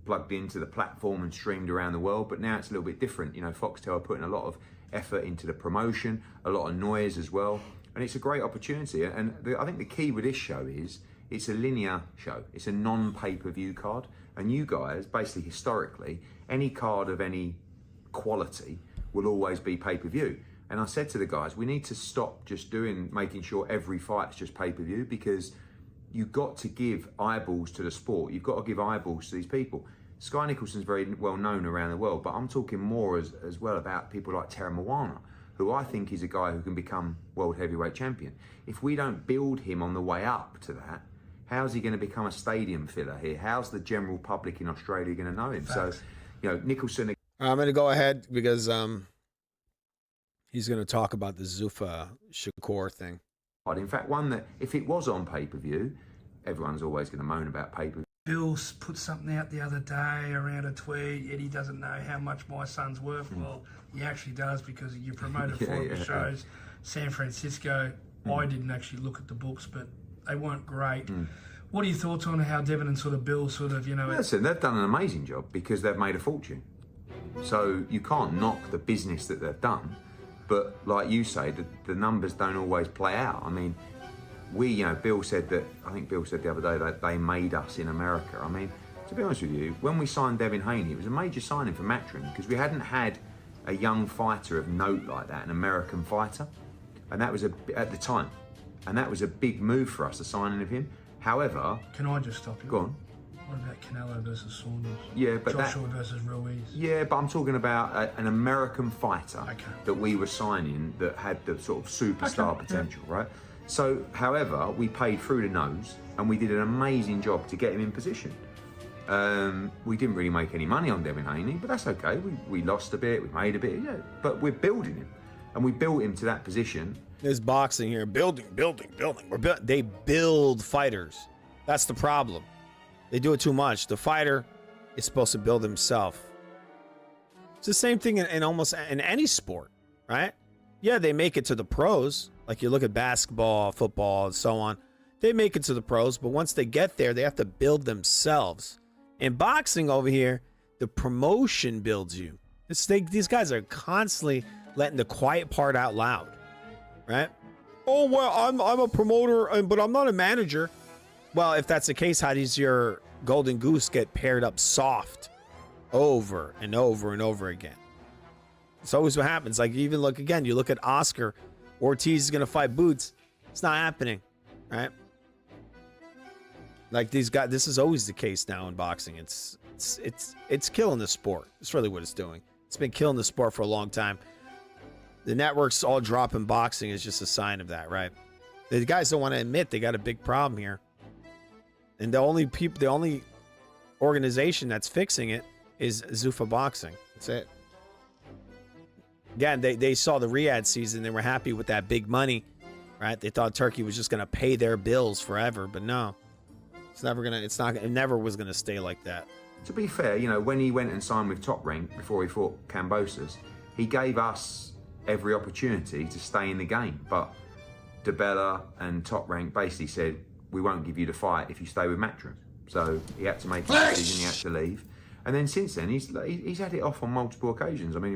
plugged into the platform and streamed around the world, but now it's a little bit different. You know, Foxtel are putting a lot of effort into the promotion, a lot of noise as well, and it's a great opportunity. And I think the key with this show is it's a linear show. It's a non-pay-per-view card, and you guys, basically historically, any card of any quality will always be pay-per-view. And I said to the guys, we need to stop just making sure every fight's just pay-per-view, because you've got to give eyeballs to the sport. You've got to give eyeballs to these people. Sky Nicholson's very well known around the world, but I'm talking more as well about people like Terra Moana, who I think is a guy who can become world heavyweight champion. If we don't build him on the way up to that, how's he going to become a stadium filler here? How's the general public in Australia going to know him? Facts. So, you know, Nicholson. I'm going to go ahead because he's going to talk about the Zuffa Shakur thing. In fact, one that if it was on pay-per-view, everyone's always going to moan about pay-per-view. Bill put something out the other day around a tweet. Eddie doesn't know how much my son's worth. Well, he actually does, because you promoted 4 shows. San Francisco, I didn't actually look at the books, but they weren't great. What are your thoughts on how Devin and sort of Bill sort of, you know... Listen, they've done an amazing job because they've made a fortune. So you can't knock the business that they've done. But like you say, the numbers don't always play out. I mean, Bill said that, I think Bill said the other day that they made us in America. I mean, to be honest with you, when we signed Devin Haney, it was a major signing for Matchroom, because we hadn't had a young fighter of note like that, an American fighter. And that was at the time. And that was a big move for us, the signing of him. However... Can I just stop you? Go on. What about Canelo versus Saunders? Yeah, but Joshua versus Ruiz? Yeah, but I'm talking about an American fighter that we were signing that had the sort of superstar potential, right? So, however, we paid through the nose and we did an amazing job to get him in position. We didn't really make any money on Devin Haney, but that's okay. We lost a bit, we made a bit, yeah. But we're building him, and we built him to that position. There's boxing here. Building. They build fighters. That's the problem. They do it too much. The fighter is supposed to build himself. It's the same thing in almost in any sport, right? Yeah, they make it to the pros. Like you look at basketball, football, and so on. They make it to the pros, but once they get there, they have to build themselves. In boxing over here, the promotion builds you. These guys are constantly letting the quiet part out loud, right? Oh, well, I'm a promoter, but I'm not a manager. Well, if that's the case, how does your golden goose get paired up soft over and over and over again? It's always what happens. Like, even look again, you look at Oscar, Ortiz is going to fight Boots. It's not happening, right? Like these guys, this is always the case now in boxing. It's It's killing the sport. It's really what it's doing. It's been killing the sport for a long time. The networks all dropping boxing is just a sign of that, right? The guys don't want to admit they got a big problem here. And the only organization that's fixing it is Zuffa Boxing. That's it. Again, they saw the Riyadh season. They were happy with that big money, right? They thought Turkey was just going to pay their bills forever, but no. It never was going to stay like that. To be fair, you know, when he went and signed with Top Rank before he fought Kambosos, he gave us every opportunity to stay in the game. But DeBella and Top Rank basically said, we won't give you the fight if you stay with Matchroom. So he had to make a decision, he had to leave. And then since then, he's had it off on multiple occasions. I mean,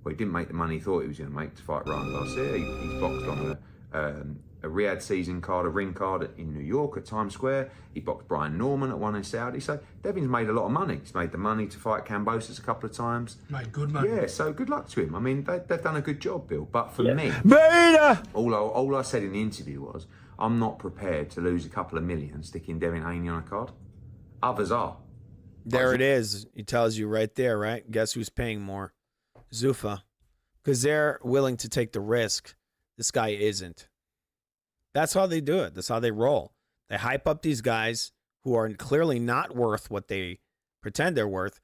he didn't make the money he thought he was going to make to fight Ryan Garcia. He's boxed on a Riyadh season card, a ring card in New York at Times Square. He boxed Brian Norman at one in Saudi. So Devin's made a lot of money. He's made the money to fight Kambosos a couple of times. Made good money. Yeah, so good luck to him. I mean, they've done a good job, Bill. But for me, all I said in the interview was, I'm not prepared to lose a couple of million sticking Devin Haney on a card. Others are. There it is. He tells you right there, right? Guess who's paying more? Zuffa. Because they're willing to take the risk. This guy isn't. That's how they do it. That's how they roll. They hype up these guys who are clearly not worth what they pretend they're worth.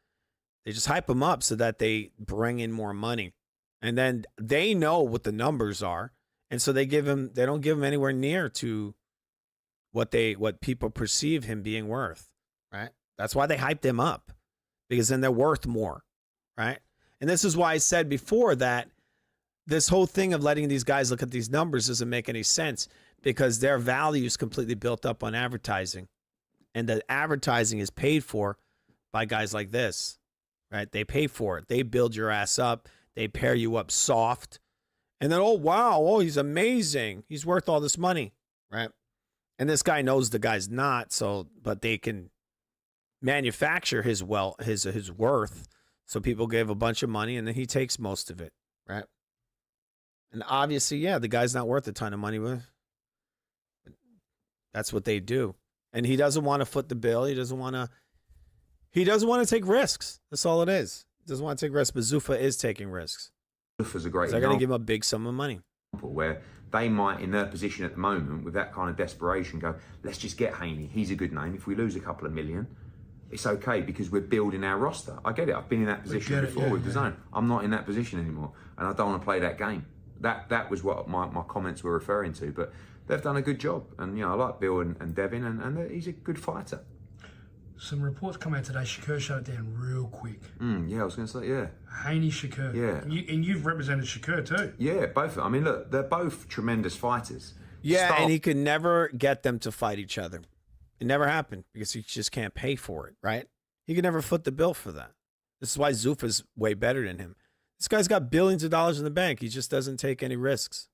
They just hype them up so that they bring in more money. And then they know what the numbers are. And so they don't give him anywhere near to what people perceive him being worth, right? That's why they hyped him up, because then they're worth more, right? And this is why I said before that this whole thing of letting these guys look at these numbers doesn't make any sense, because their value is completely built up on advertising. And the advertising is paid for by guys like this, right? They pay for it. They build your ass up. They pair you up soft. And then, oh, wow, oh, he's amazing. He's worth all this money, right? And this guy knows the guy's not, but they can manufacture his worth. So people give a bunch of money and then he takes most of it, right? And obviously, yeah, the guy's not worth a ton of money, but that's what they do. And he doesn't want to foot the bill. He doesn't want to take risks. That's all it is. He doesn't want to take risks, but Zuffa is taking risks. Zuffa's a great They're going to give him a big sum of money. Where they might, in their position at the moment, with that kind of desperation, go, let's just get Haney. He's a good name. If we lose a couple of million, it's okay because we're building our roster. I get it. I've been in that position before with the zone. I'm not in that position anymore, and I don't want to play that game. That was what my comments were referring to. But they've done a good job, and you know I like Bill and Devin, and he's a good fighter. Some reports come out today. Shakur shut it down real quick. Yeah, I was going to say, yeah. Haney, Shakur. Yeah. And you've represented Shakur too. Yeah, both. I mean, look, they're both tremendous fighters. Yeah, and he could never get them to fight each other. It never happened because he just can't pay for it, right? He could never foot the bill for that. This is why Zuffa's way better than him. This guy's got billions of dollars in the bank. He just doesn't take any risks.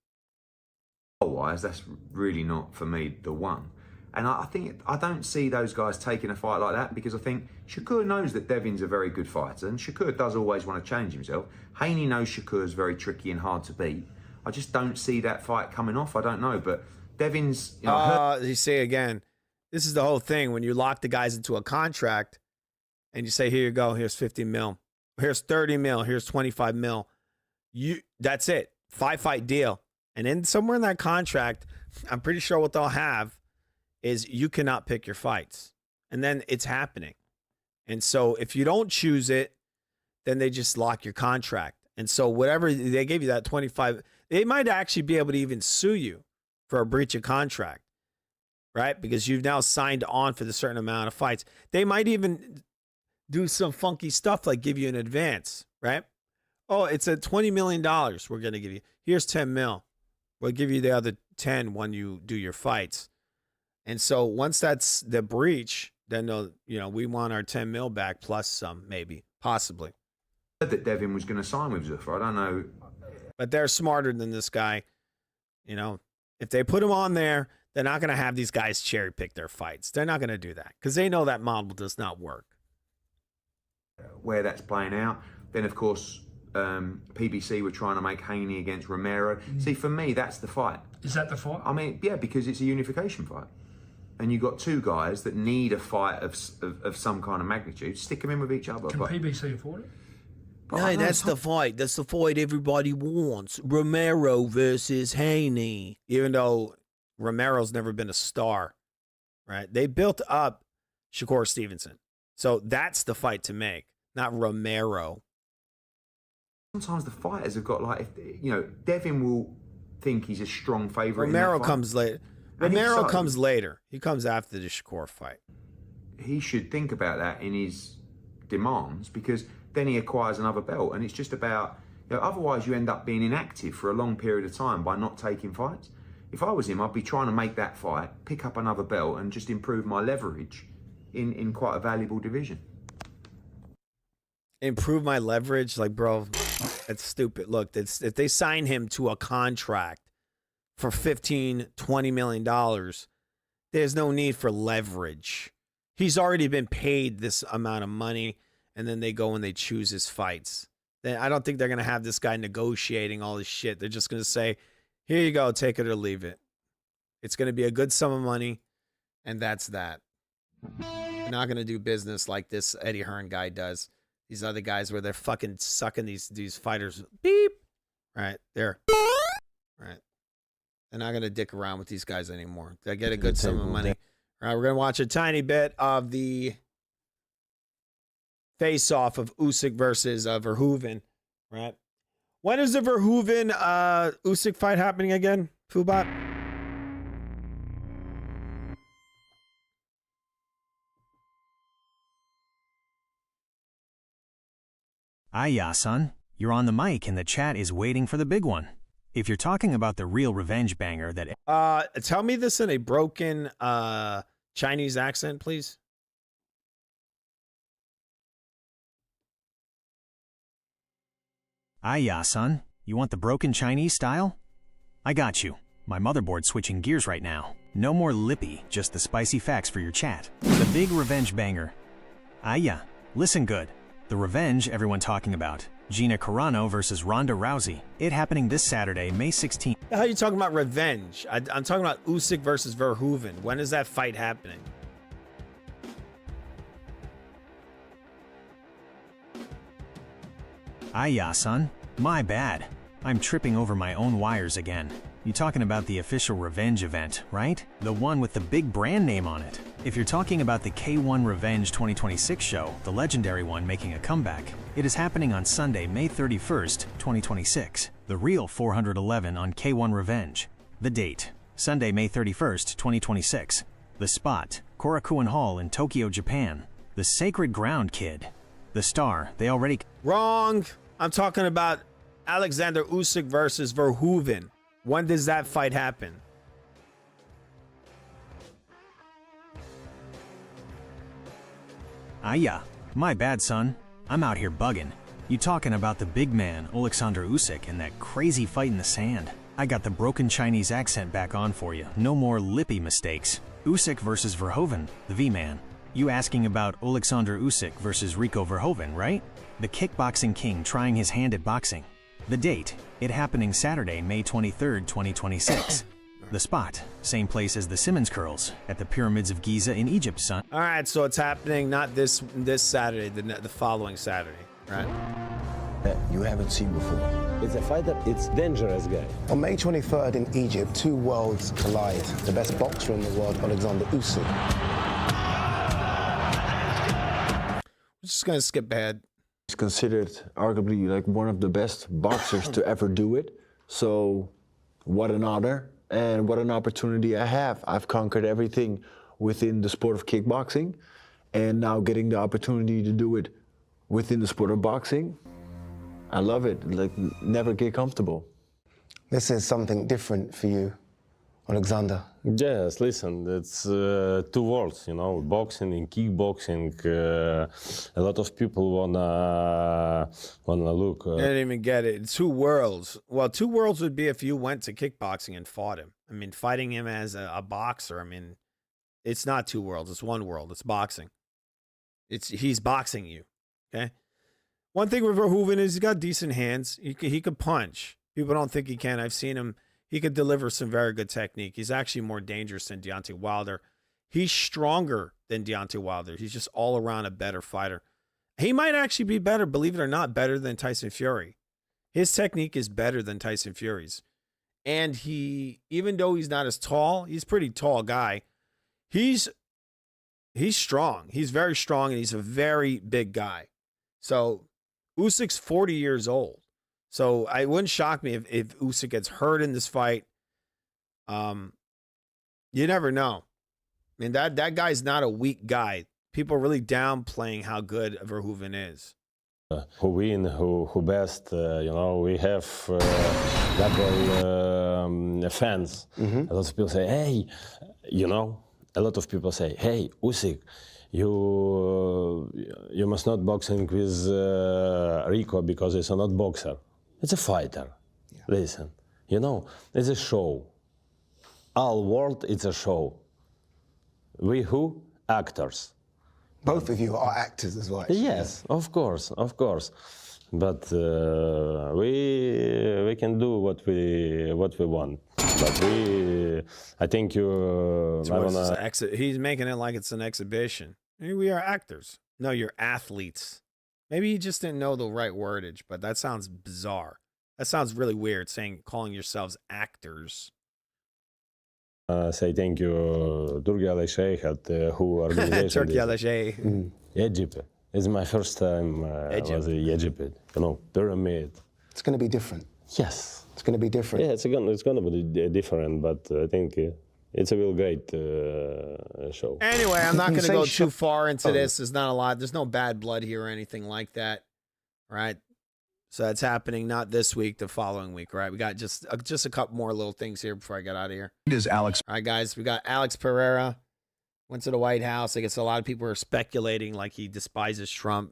Otherwise, that's really not, for me, the one. And I don't see those guys taking a fight like that because I think Shakur knows that Devin's a very good fighter and Shakur does always want to change himself. Haney knows Shakur's very tricky and hard to beat. I just don't see that fight coming off. I don't know, but Devin's... You see again, this is the whole thing. When you lock the guys into a contract and you say, here you go, here's 50 mil. Here's 30 mil. Here's 25 mil. That's it. 5-fight deal. And then somewhere in that contract, I'm pretty sure what they'll have is you cannot pick your fights. And then it's happening. And so if you don't choose it, then they just lock your contract. And so whatever they gave you that 25, they might actually be able to even sue you for a breach of contract, right? Because you've now signed on for the certain amount of fights. They might even do some funky stuff like give you an advance, right? Oh, it's a $20 million we're going to give you. Here's 10 mil. We'll give you the other 10 when you do your fights. And so once that's the breach, then we want our 10 mil back plus some, maybe, possibly. I said that Devin was going to sign with Zuffa. I don't know. But they're smarter than this guy. You know, if they put him on there, they're not going to have these guys cherry pick their fights. They're not going to do that because they know that model does not work. Where that's playing out. Then, of course, PBC were trying to make Haney against Romero. See, for me, that's the fight. Is that the fight? I mean, yeah, because it's a unification fight. and you've got two guys that need a fight of some kind of magnitude, stick them in with each other. Can PBC afford it? No, that's the fight. That's the fight everybody wants. Romero versus Haney. Even though Romero's never been a star, right? They built up Shakur Stevenson. So that's the fight to make, not Romero. Sometimes the fighters have got like, Devin will think he's a strong favourite. Romero comes later. Romero comes later. He comes after the Shakur fight. He should think about that in his demands, because then he acquires another belt, and it's just about, otherwise you end up being inactive for a long period of time by not taking fights. If I was him, I'd be trying to make that fight, pick up another belt, and just improve my leverage in quite a valuable division. Improve my leverage? Like, bro, that's stupid. Look, if they sign him to a contract for $15, $20 million, there's no need for leverage. He's already been paid this amount of money, and then they go and they choose his fights. Then I don't think they're going to have this guy negotiating all this shit. They're just going to say, here you go, take it or leave it. It's going to be a good sum of money, and that's that. They're not going to do business like this Eddie Hearn guy does. These other guys where they're fucking sucking these fighters. Beep. Right, there. Right. They're not going to dick around with these guys anymore. They get a good sum of money. All right, we're going to watch a tiny bit of the face-off of Usyk versus Verhoeven. Right. When is the Verhoeven Usyk fight happening again, Fubat? Yeah, son. You're on the mic and the chat is waiting for the big one. If you're talking about the real revenge banger that... Tell me this in a broken Chinese accent, please. Yeah, son. You want the broken Chinese style? I got you. My motherboard's switching gears right now. No more lippy, just the spicy facts for your chat. The big revenge banger. Yeah. Listen good. The revenge everyone talking about. Gina Carano versus Ronda Rousey. It happening this Saturday, May 16th. How are you talking about revenge? I'm talking about Usyk versus Verhoeven. When is that fight happening? Yeah, son. My bad. I'm tripping over my own wires again. You talking about the official revenge event, right? The one with the big brand name on it. If you're talking about the K1 Revenge 2026 show, the legendary one making a comeback, it is happening on Sunday, May 31st, 2026. The real 411 on K1 Revenge. The date, Sunday, May 31st, 2026. The spot, Korakuen Hall in Tokyo, Japan. The Sacred Ground Kid. The star, they already... Wrong. I'm talking about Alexander Usyk versus Verhoeven. When does that fight happen? Yeah. My bad, son. I'm out here bugging. You talking about the big man, Alexander Usyk, and that crazy fight in the sand. I got the broken Chinese accent back on for you. No more lippy mistakes. Usyk versus Verhoeven, the V-man. You asking about Alexander Usyk versus Rico Verhoeven, right? The kickboxing king trying his hand at boxing. The date, it happening Saturday, May 23rd, 2026. The spot, same place as the Simmons Curls, at the Pyramids of Giza in Egypt, son. All right, so it's happening not this Saturday, the following Saturday, right? That you haven't seen before. It's a fight that it's dangerous, guy. On May 23rd in Egypt, two worlds collide. The best boxer in the world, Alexander Usyk. We're just gonna skip ahead. He's considered arguably like one of the best boxers to ever do it. So what an honor and what an opportunity I have. I've conquered everything within the sport of kickboxing, and now getting the opportunity to do it within the sport of boxing, I love it. Like, never get comfortable. This is something different for you, Alexander. Yes, listen, it's two worlds, boxing and kickboxing. A lot of people wanna look. I didn't even get it. Two worlds. Well, two worlds would be if you went to kickboxing and fought him. I mean, fighting him as a boxer. I mean, it's not two worlds. It's one world. It's boxing. He's boxing you. Okay. One thing with Verhoeven is he's got decent hands. He could punch. People don't think he can. I've seen him. He could deliver some very good technique. He's actually more dangerous than Deontay Wilder. He's stronger than Deontay Wilder. He's just all around a better fighter. He might actually be better, believe it or not, better than Tyson Fury. His technique is better than Tyson Fury's. And he, even though he's not as tall, he's a pretty tall guy. He's strong. He's very strong, and he's a very big guy. So Usyk's 40 years old. So it wouldn't shock me if Usyk gets hurt in this fight. You never know. I mean, that guy's not a weak guy. People are really downplaying how good Verhoeven is. Who win, who best, we have double fans. A lot of people say, hey, a lot of people say, hey, Usyk, you must not boxing with Rico because he's not boxer. It's a fighter. Yeah. Listen, it's a show. All world, it's a show. We who? Actors. Both of you are actors as well. Yes, of course. But we can do what we want. But I think he's making it like it's an exhibition. Maybe we are actors. No, you're athletes. Maybe he just didn't know the right wordage, but that sounds bizarre. That sounds really weird, calling yourselves actors. Say thank you, Turkey Alexey, who organized Turkey Alexey. Egypt. It's my first time was in Egypt. Pyramid. It's going to be different. Yes. It's going to be different. Yeah, it's going to be different, but I think it's a real great show. Anyway, I'm not going to go too far into this. There's not a lot. There's no bad blood here or anything like that. All right. So that's happening not this week, the following week, right? We got just a couple more little things here before I get out of here. All right, guys, we got Alex Pereira. Went to the White House. I guess a lot of people are speculating like he despises Trump.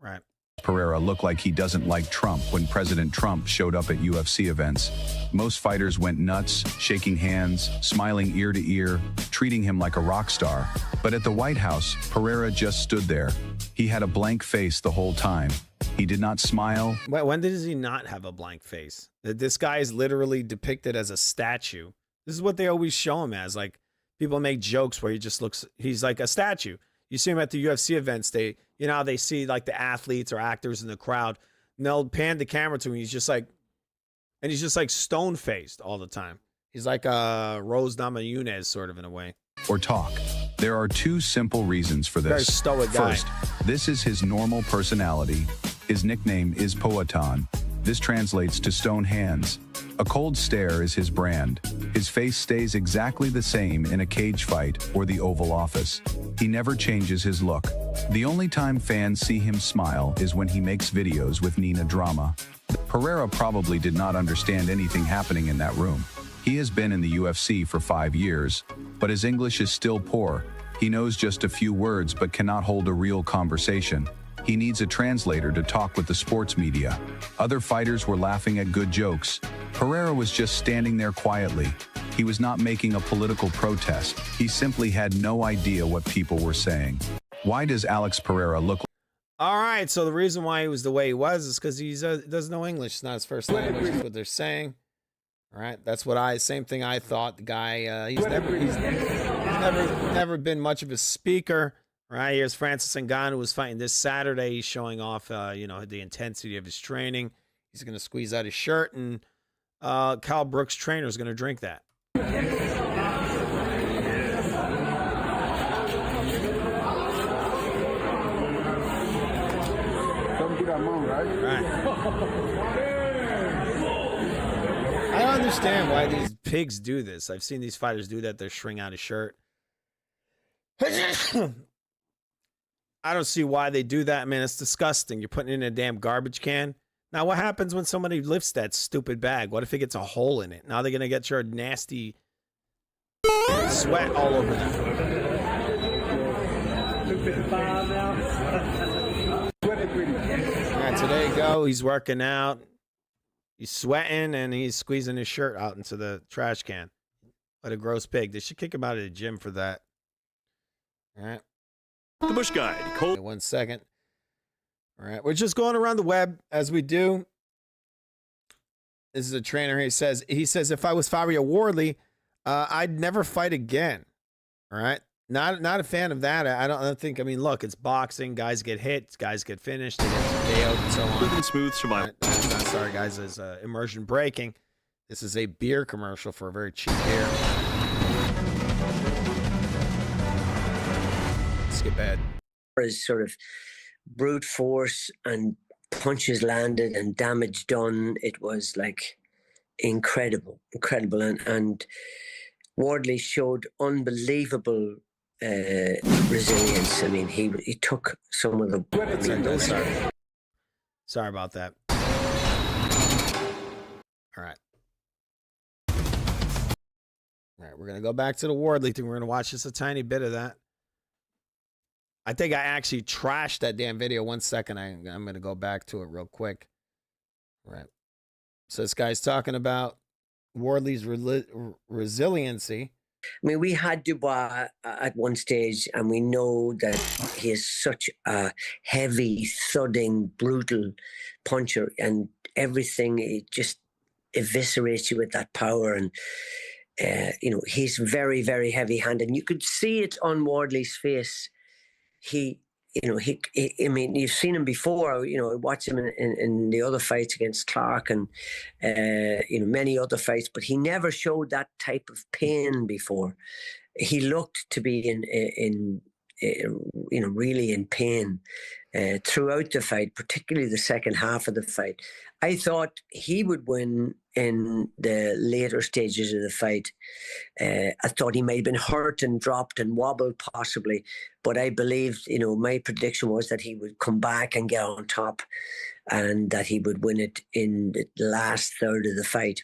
Right. Pereira looked like he doesn't like Trump when President Trump showed up at UFC events. Most fighters went nuts, shaking hands, smiling ear to ear, treating him like a rock star. But at the White House, Pereira just stood there. He had a blank face the whole time. He did not smile. When does he not have a blank face? This guy is literally depicted as a statue. This is what they always show him as. Like, people make jokes where he's like a statue. You see him at the UFC events. They see like the athletes or actors in the crowd, and they'll pan the camera to him. He's just like stone faced all the time. He's like a Rose Namajunas sort of in a way. Or talk. There are two simple reasons for this. Very stoic guy. First, this is his normal personality. His nickname is Poatan. This translates to stone hands. A cold stare is his brand. His face stays exactly the same in a cage fight or the Oval Office. He never changes his look. The only time fans see him smile is when he makes videos with Nina Drama. Pereira probably did not understand anything happening in that room. He has been in the UFC for 5 years, but his English is still poor. He knows just a few words but cannot hold a real conversation. He needs a translator to talk with the sports media. Other fighters were laughing at good jokes. Pereira was just standing there quietly. He was not making a political protest. He simply had no idea what people were saying. Why does Alex Pereira look like... All right, so the reason why he was the way he was is because he doesn't know English. It's not his first language. That's what they're saying. All right, that's what same thing I thought. The guy, he's never been much of a speaker. Right, here's Francis Ngannou, who was fighting this Saturday. He's showing off, the intensity of his training. He's going to squeeze out his shirt, and Cal Brooks' trainer is going to drink that. Right. I don't understand why these pigs do this. I've seen these fighters do that. They string out his shirt. I don't see why they do that, man. It's disgusting. You're putting it in a damn garbage can. Now, what happens when somebody lifts that stupid bag? What if it gets a hole in it? Now they're going to get your nasty sweat all over them. All right, so there you go. He's working out. He's sweating, and he's squeezing his shirt out into the trash can. What a gross pig. They should kick him out of the gym for that. All right. The Bush Guide. Okay, 1 second. All right. We're just going around the web as we do. This is a trainer. He says, if I was Fabio Wardley, I'd never fight again. All right. Not a fan of that. I don't think. I mean, look, it's boxing. Guys get hit. Guys get finished. They get KO'd and so on. Smooth and smooth survival. Right. Sorry, guys. There's immersion breaking. This is a beer commercial for a very cheap beer. Skip ahead. His sort of brute force and punches landed and damage done. It was like incredible. And Wardley showed unbelievable resilience. I mean, he took some of the. Sorry about that. All right. All right, we're going to go back to the Wardley thing. We're going to watch just a tiny bit of that. I think I actually trashed that damn video. 1 second. I'm going to go back to it real quick. All right. So this guy's talking about Wardley's resiliency. I mean, we had Dubois at one stage, and we know that he is such a heavy, thudding, brutal puncher, and everything, it just eviscerates you with that power. And, he's very, very heavy-handed. And you could see it on Wardley's face. I mean, you've seen him before, watch him in the other fights against Clark and, many other fights, but he never showed that type of pain before. He looked to be really in pain throughout the fight, particularly the second half of the fight. I thought he would win in the later stages of the fight. I thought he might have been hurt and dropped and wobbled possibly, but I believed, my prediction was that he would come back and get on top and that he would win it in the last third of the fight.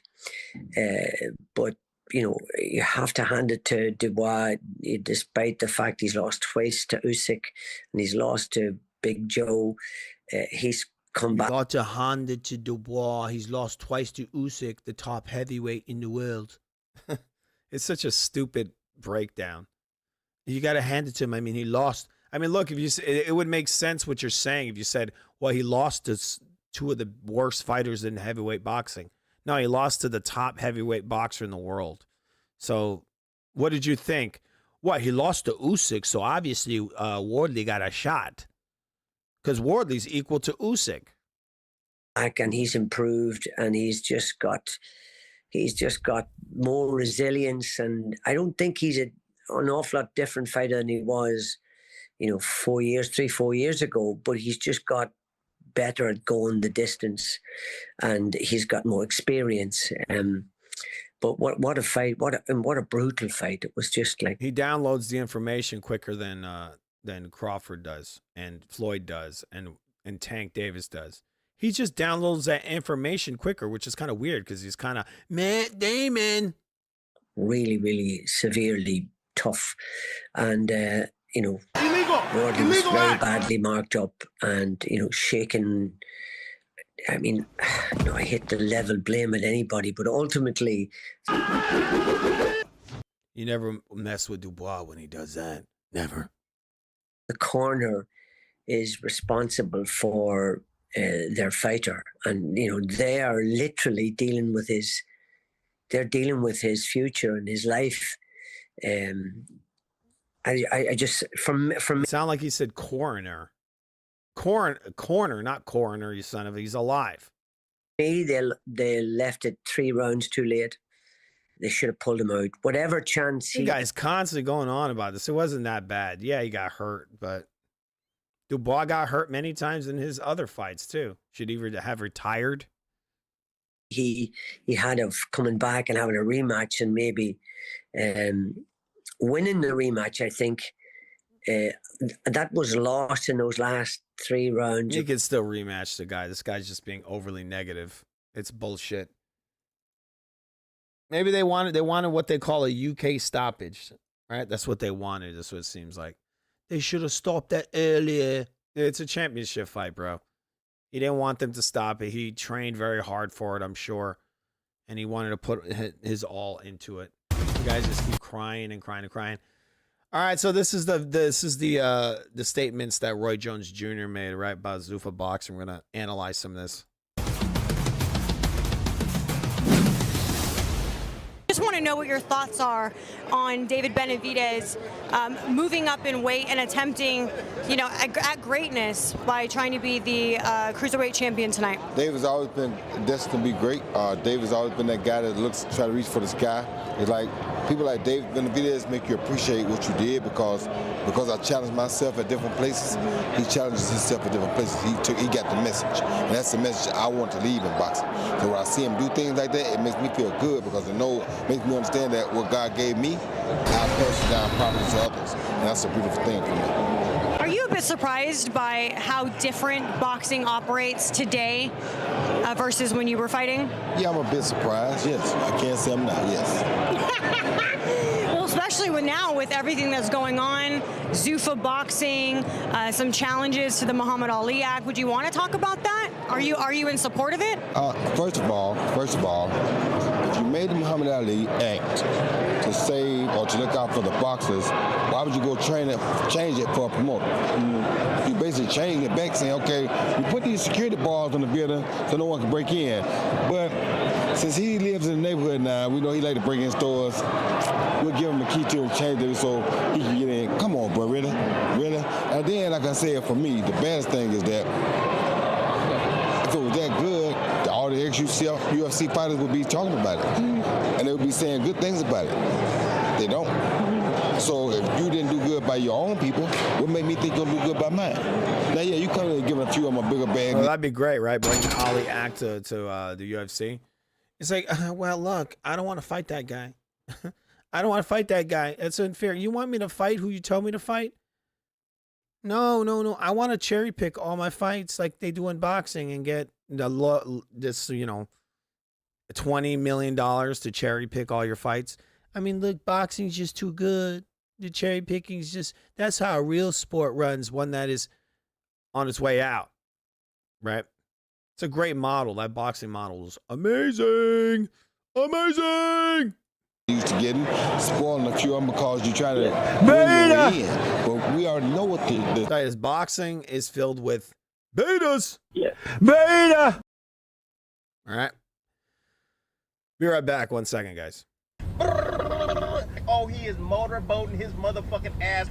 But you have to hand it to Dubois, despite the fact he's lost twice to Usyk and he's lost to Big Joe. He's come back. Got to hand it to Dubois. He's lost twice to Usyk, the top heavyweight in the world. It's such a stupid breakdown. You got to hand it to him. I mean, he lost. I mean, look, if you it would make sense what you're saying if you said, well, he lost to two of the worst fighters in heavyweight boxing. No, he lost to the top heavyweight boxer in the world. So what did you think? What, he lost to Usyk, so obviously Wardley got a shot. Because Wardley's equal to Usyk. And he's improved, and he's just got more resilience, and I don't think he's an awful lot different fighter than he was, 4 years ago, but he's just got better at going the distance, and he's got more experience. But what a fight! What a brutal fight! It was just like he downloads the information quicker than Crawford does, and Floyd does, and Tank Davis does. He just downloads that information quicker, which is kind of weird because he's kind of Matt Damon. Really, really severely tough, and Wardley was very badly marked up, and shaken. I mean, I hate to level blame at anybody, but ultimately, you never mess with Dubois when he does that. Never. The corner is responsible for their fighter, and they are literally dealing with his future and his life. I just from sound like he said corner, not coroner. You son of a, he's alive. Me, they left it 3 rounds too late. They should have pulled him out. Whatever chance You guys constantly going on about this. It wasn't that bad. Yeah, he got hurt, but Dubois got hurt many times in his other fights too. Should he have retired? He had of coming back and having a rematch and maybe winning the rematch. I think that was lost in those last 3 rounds. He could still rematch the guy. This guy's just being overly negative. It's bullshit. Maybe they wanted what they call a UK stoppage, right? That's what they wanted. That's what it seems like. They should have stopped that earlier. It's a championship fight, bro. He didn't want them to stop it. He trained very hard for it, I'm sure, and he wanted to put his all into it. You guys just keep crying and crying and crying. All right, so this is the statements that Roy Jones Jr. made, right, about Zuffa boxing. We're gonna analyze some of this. Just wanted to know what your thoughts are on David Benavidez moving up in weight and attempting, at greatness by trying to be the cruiserweight champion tonight. David's always been destined to be great. David's always been that guy that try to reach for the sky. It's like people like David Benavidez make you appreciate what you did because I challenged myself at different places. He challenges himself at different places. He got the message, and that's the message I want to leave in boxing. So when I see him do things like that, it makes me feel good because it makes me understand that what God gave me, I'll pass it down properly to others, and that's a beautiful thing for me. Are you a bit surprised by how different boxing operates today versus when you were fighting? Yeah, I'm a bit surprised, yes. I can't say I'm not, yes. Well, especially with everything that's going on, Zuffa boxing, some challenges to the Muhammad Ali Act. Would you want to talk about that? Are you in support of it? First of all, if you made the Muhammad Ali Act to save or to look out for the boxers, why would you go change it for a promoter? You basically change it back saying, okay, we put these security bars on the building so no one can break in. But since he lives in the neighborhood now, we know he like to break in stores. We'll give him a key to change it so he can get in. Come on, bro, really? Really? And then, like I said, for me, the baddest thing is that if it was that good, all the ex-UFC fighters would be talking about it. And they would be saying good things about it. They don't. So if you didn't do good by your own people, what made me think you'll do good by mine? Now, yeah, you come in and give a few of my bigger bags. Well, that'd be great, right? Bring the Ali Act to the UFC. It's like, well, look, I don't want to fight that guy. I don't want to fight that guy. It's unfair. You want me to fight who you told me to fight? No. I want to cherry pick all my fights like they do in boxing and get this, $20 million to cherry pick all your fights. I mean, look, boxing's just too good. The cherry picking's that's how a real sport runs, one that is on its way out, right? It's a great model. That boxing model is amazing. Amazing. Used to getting, spoiling a few of them because you try to win. But we already know what This boxing is filled with betas. Yeah. Beta. All right. Be right back. 1 second, guys. Oh, he is motorboating his motherfucking ass.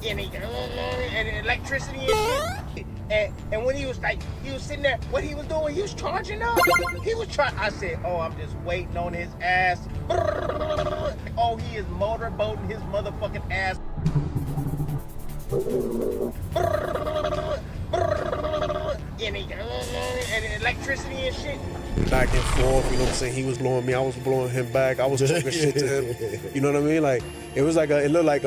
And electricity and shit. And when he was sitting there, what he was doing, he was charging up. I said, oh, I'm just waiting on his ass. Oh, he is motorboating his motherfucking ass. And electricity and shit. Back and forth, you know what I'm saying? He was blowing me, I was blowing him back. I was talking shit to him. You know what I mean? Like, it looked like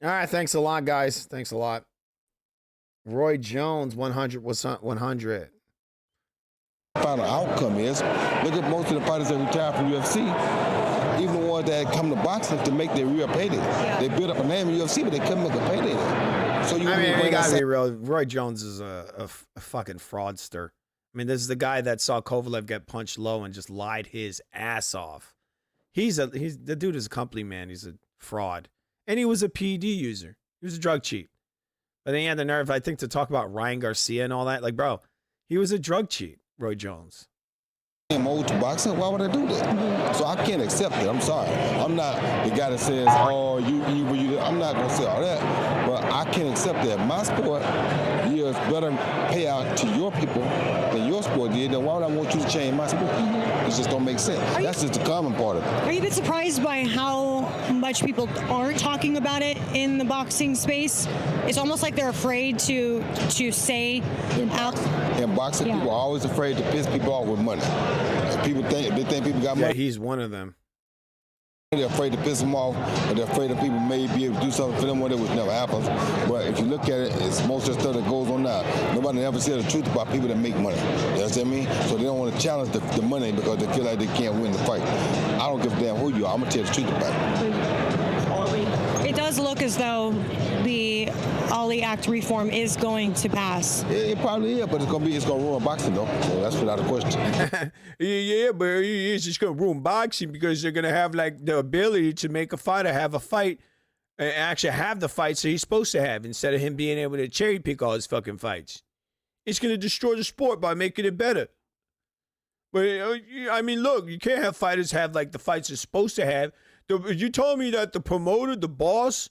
All right, thanks a lot, guys. Thanks a lot. Roy Jones, 100 was 100. Final outcome is, look at most of the fighters that retire from UFC, even the ones that come to boxing to make their real payday. They build up a name in UFC, but they couldn't make a payday. So you gotta be real. Roy Jones is a fucking fraudster. I mean, this is the guy that saw Kovalev get punched low and just lied his ass off. The dude is a company man. He's a fraud. And he was a PED user. He was a drug cheat. But then he had the nerve, I think, to talk about Ryan Garcia and all that. Like, bro, he was a drug cheat, Roy Jones. I'm old to boxing. Why would I do that? So I can't accept it. I'm sorry. I'm not the guy that says, oh, you evil, you. I'm not going to say all that. But I can't accept that. My sport yields better payout to your people than your sport did. Then why would I want you to change my sport? It just don't make sense. That's just the common part of it. Are you a bit surprised by how much people aren't talking about it in the boxing space? It's almost like they're afraid to say out. In boxing, people are always afraid to piss people off with money. They think people got money. Yeah, he's one of them. They're afraid to piss them off, or they're afraid that people may be able to do something for them when it was never happens. But if you look at it, it's most of the stuff that goes on now. Nobody ever said the truth about people that make money. You know what I mean? So they don't want to challenge the money because they feel like they can't win the fight. I don't give a damn who you are. I'm going to tell the truth about it. It does look as though the Ali Act reform is going to pass. It probably is, but it's gonna ruin boxing though. So that's without a question. Yeah, but it's just gonna ruin boxing because you're gonna have like the ability to make a fighter have a fight and actually have the fights that he's supposed to have instead of him being able to cherry pick all his fucking fights. It's going to destroy the sport by making it better. But, I mean, look, you can't have fighters have, like, the fights they're supposed to have. You told me that the promoter, the boss,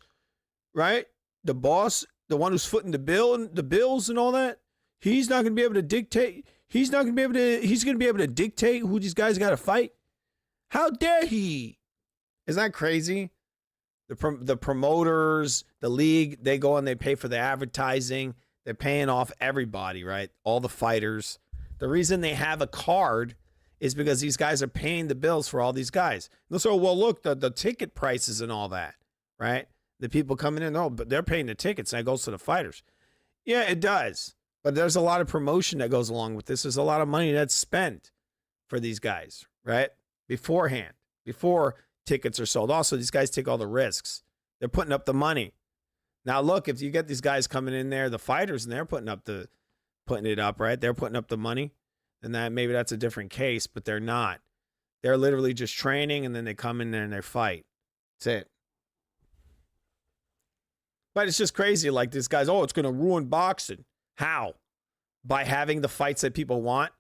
right? The boss, the one who's footing the bills and all that, he's not going to be able to dictate. He's going to be able to dictate who these guys got to fight. How dare he? Isn't that crazy? The promoters, the league, they go and they pay for the advertising. They're paying off everybody, right? All the fighters. The reason they have a card is because these guys are paying the bills for all these guys. They'll say, well, look, the ticket prices and all that, right? The people coming in, oh, but they're paying the tickets and it goes to the fighters. Yeah, it does. But there's a lot of promotion that goes along with this. There's a lot of money that's spent for these guys, right? Beforehand, before tickets are sold. Also, these guys take all the risks. They're putting up the money. Now, look, if you get these guys coming in there, the fighters, and they're putting it up, right? They're putting up the money, then maybe that's a different case, but they're not. They're literally just training, and then they come in there and they fight. That's it. But it's just crazy. Like, these guys, oh, it's going to ruin boxing. How? By having the fights that people want,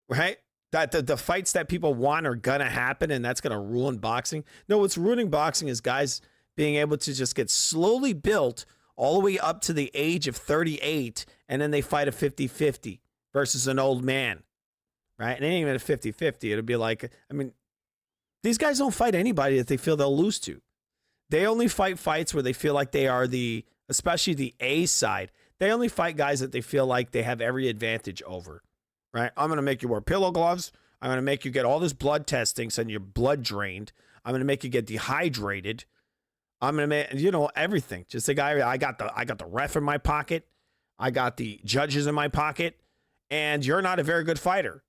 right? That the fights that people want are going to happen, and that's going to ruin boxing. No, what's ruining boxing is guys being able to just get slowly built all the way up to the age of 38, and then they fight a 50-50 versus an old man, right? And it ain't even a 50-50. It'll be like, I mean, these guys don't fight anybody that they feel they'll lose to. They only fight fights where they feel like they are especially the A side, they only fight guys that they feel like they have every advantage over, right? I'm going to make you wear pillow gloves. I'm going to make you get all this blood testing, send your blood drained. I'm going to make you get dehydrated. I'm going to make, everything. Just the guy, I got the ref in my pocket. I got the judges in my pocket. And you're not a very good fighter,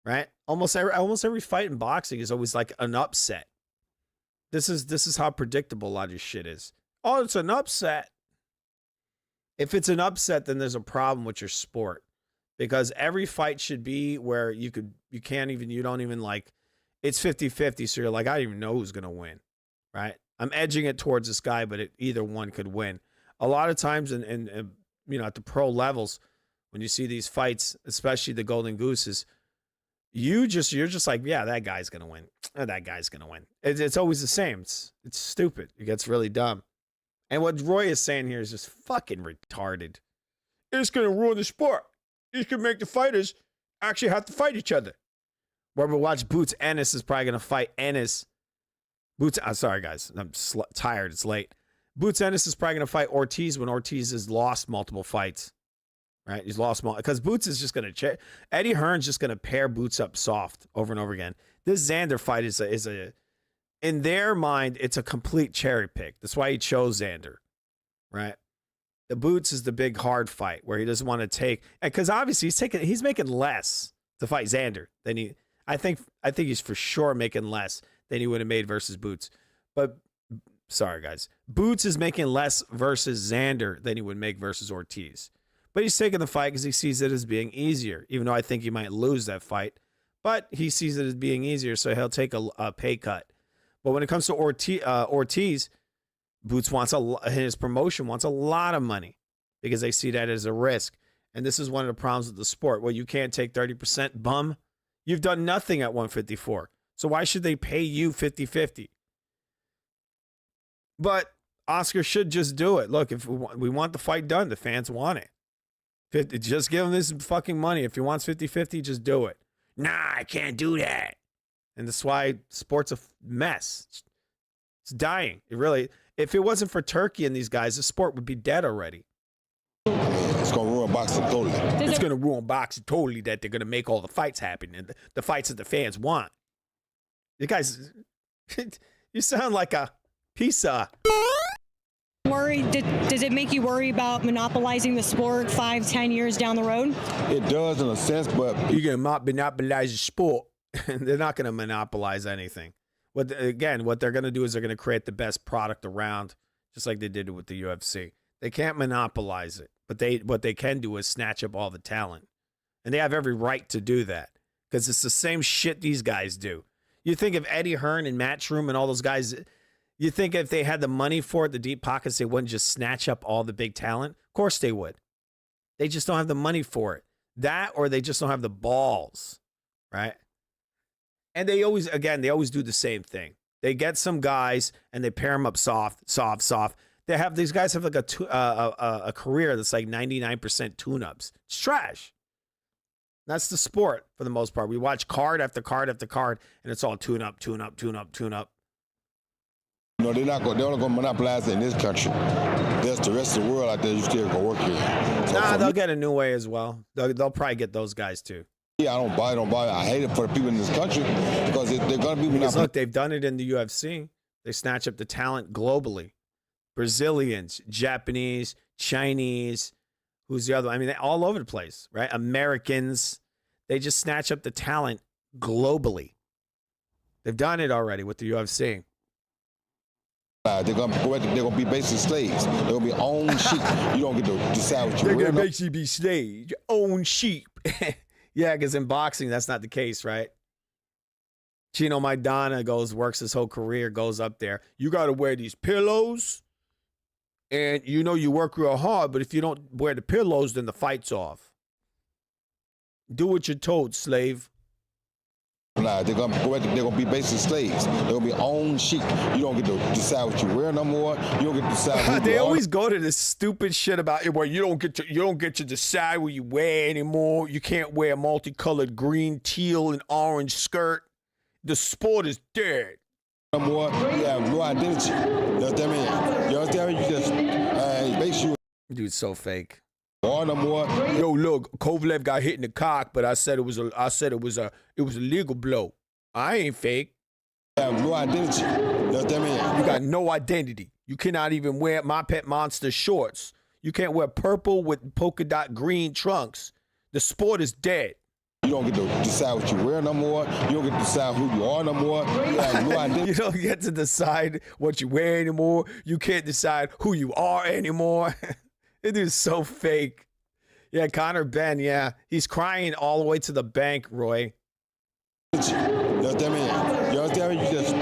right? Almost every fight in boxing is always like an upset. This is how predictable a lot of this shit is. Oh, it's an upset. If it's an upset, then there's a problem with your sport. Because every fight should be where you don't even like, it's 50-50, so you're like, I don't even know who's going to win, right? I'm edging it towards this guy, but either one could win. A lot of times at the pro levels, when you see these fights, especially the Golden Gooses, you're just like, yeah, that guy's going to win. That guy's going to win. It's always the same. It's stupid. It gets really dumb. And what Roy is saying here is just fucking retarded. It's going to ruin the sport. It's going to make the fighters actually have to fight each other. Whoever watched Boots Ennis is probably going to fight Ennis. Sorry, guys. I'm tired. It's late. Boots Ennis is probably going to fight Ortiz when Ortiz has lost multiple fights. Right? He's lost because Boots is just going to Eddie Hearn's just going to pair Boots up soft over and over again. This Xander fight is in their mind, it's a complete cherry pick. That's why he chose Xander. Right? The Boots is the big hard fight where he doesn't want to take, because obviously he's making less to fight Xander than I think he's for sure making less than he would have made versus Boots. But sorry, guys. Boots is making less versus Xander than he would make versus Ortiz. But he's taking the fight because he sees it as being easier, even though I think he might lose that fight. But he sees it as being easier, so he'll take a pay cut. But when it comes to Ortiz, Boots his promotion wants a lot of money because they see that as a risk. And this is one of the problems with the sport. Well, you can't take 30% bum. You've done nothing at 154. So why should they pay you 50-50? But Oscar should just do it. Look, if we want the fight done, the fans want it. Just give him this fucking money. If he wants 50-50, just do it. Nah, I can't do that. And that's why sport's a mess. It's dying. If it wasn't for Turkey and these guys, the sport would be dead already. It's going to ruin boxing totally. It's going to ruin boxing totally that they're going to make all the fights happen and the fights that the fans want. You guys, you sound like a pizza. Does it make you worry about monopolizing the sport 5-10 years down the road? It does in a sense, but you're going to monopolize the sport. They're not going to monopolize anything. What they're going to do is they're going to create the best product around, just like they did with the UFC. They can't monopolize it, but what they can do is snatch up all the talent. And they have every right to do that because it's the same shit these guys do. You think of Eddie Hearn and Matchroom and all those guys, You think if they had the money for it, the deep pockets, they wouldn't just snatch up all the big talent? Of course they would. They just don't have the money for it. That, or they just don't have the balls, right? And they always do the same thing. They get some guys and they pair them up soft. These guys have like a career that's like 99% tune-ups. It's trash. That's the sport for the most part. We watch card after card after card, and it's all tune-up. You know, they're not going to monopolize it in this country. There's the rest of the world out there. You still go work here. So they'll get a new way as well. They'll probably get those guys too. Yeah, I don't buy it. I hate it for the people in this country because they're going to be. Because look, they've done it in the UFC. They snatch up the talent globally. Brazilians, Japanese, Chinese. Who's the other one? I mean, they're all over the place, right? Americans. They just snatch up the talent globally. They've done it already with the UFC. They're gonna be basically slaves. They're gonna be own sheep. You don't get to decide what you're They're gonna basically be slaves, own sheep. Yeah, because in boxing that's not the case, right? Chino Maidana works his whole career, goes up there. You gotta wear these pillows, and you know you work real hard, but if you don't wear the pillows, then the fight's off. Do what you're told, slave. They're gonna be basically slaves. They're gonna be own sheep. You don't get to decide what you wear no more. You don't get to decide. Who They you always are. go to this stupid shit about it where you don't get to decide what you wear anymore. You can't wear a multicolored green, teal, and orange skirt. The sport is dead. No more. You have no identity. You understand me? You understand me? You just make sure. Dude's so fake. No more. Yo, look, Kovalev got hit in the cock, but I said it was a legal blow. I ain't fake. You have no identity. You understand me? You got no identity. You cannot even wear My Pet Monster shorts. You can't wear purple with polka dot green trunks. The sport is dead. You don't get to decide what you wear no more. You don't get to decide who you are no more. You have no identity. You don't get to decide what you wear anymore. You can't decide who you are anymore. It is so fake. Yeah, Conor Ben, yeah. He's crying all the way to the bank, Roy. You understand me? You understand me? You just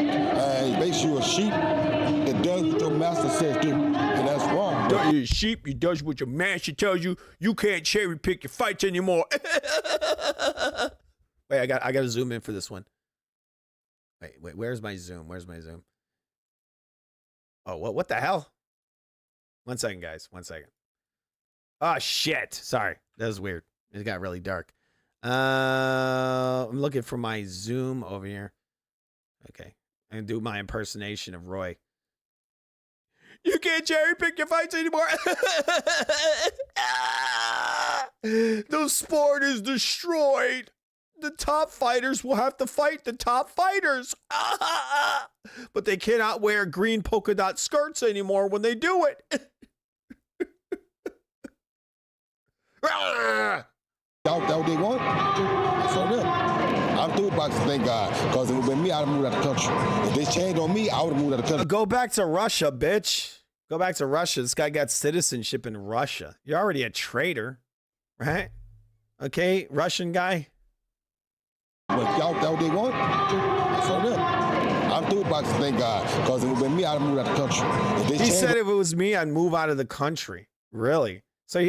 make sure you're a sheep that does what your master says do. And that's wrong. You're a sheep, you does what your master tells you. You can't cherry pick your fights anymore. Wait, I got to zoom in for this one. Wait, where's my zoom? Oh, what the hell? 1 second, guys. 1 second. Oh, shit. Sorry. That was weird. It got really dark. I'm looking for my zoom over here. Okay. And do my impersonation of Roy. You can't cherry pick your fights anymore. The sport is destroyed. The top fighters will have to fight the top fighters. But they cannot wear green polka dot skirts anymore when they do it. That's what they want. So them. I'm through boxing, thank God. Because if it would have been me, I would have moved out of the country. If they changed on me, I would have moved out of the country. Go back to Russia, bitch. Go back to Russia. This guy got citizenship in Russia. You're already a traitor, right? Okay, Russian guy. But y'all, that's what they want. So them. I'm through boxing, thank God. Because if it would have been me, I would have moved out of the country. If they He changed said if it was me, I'd move out of the country. Really? So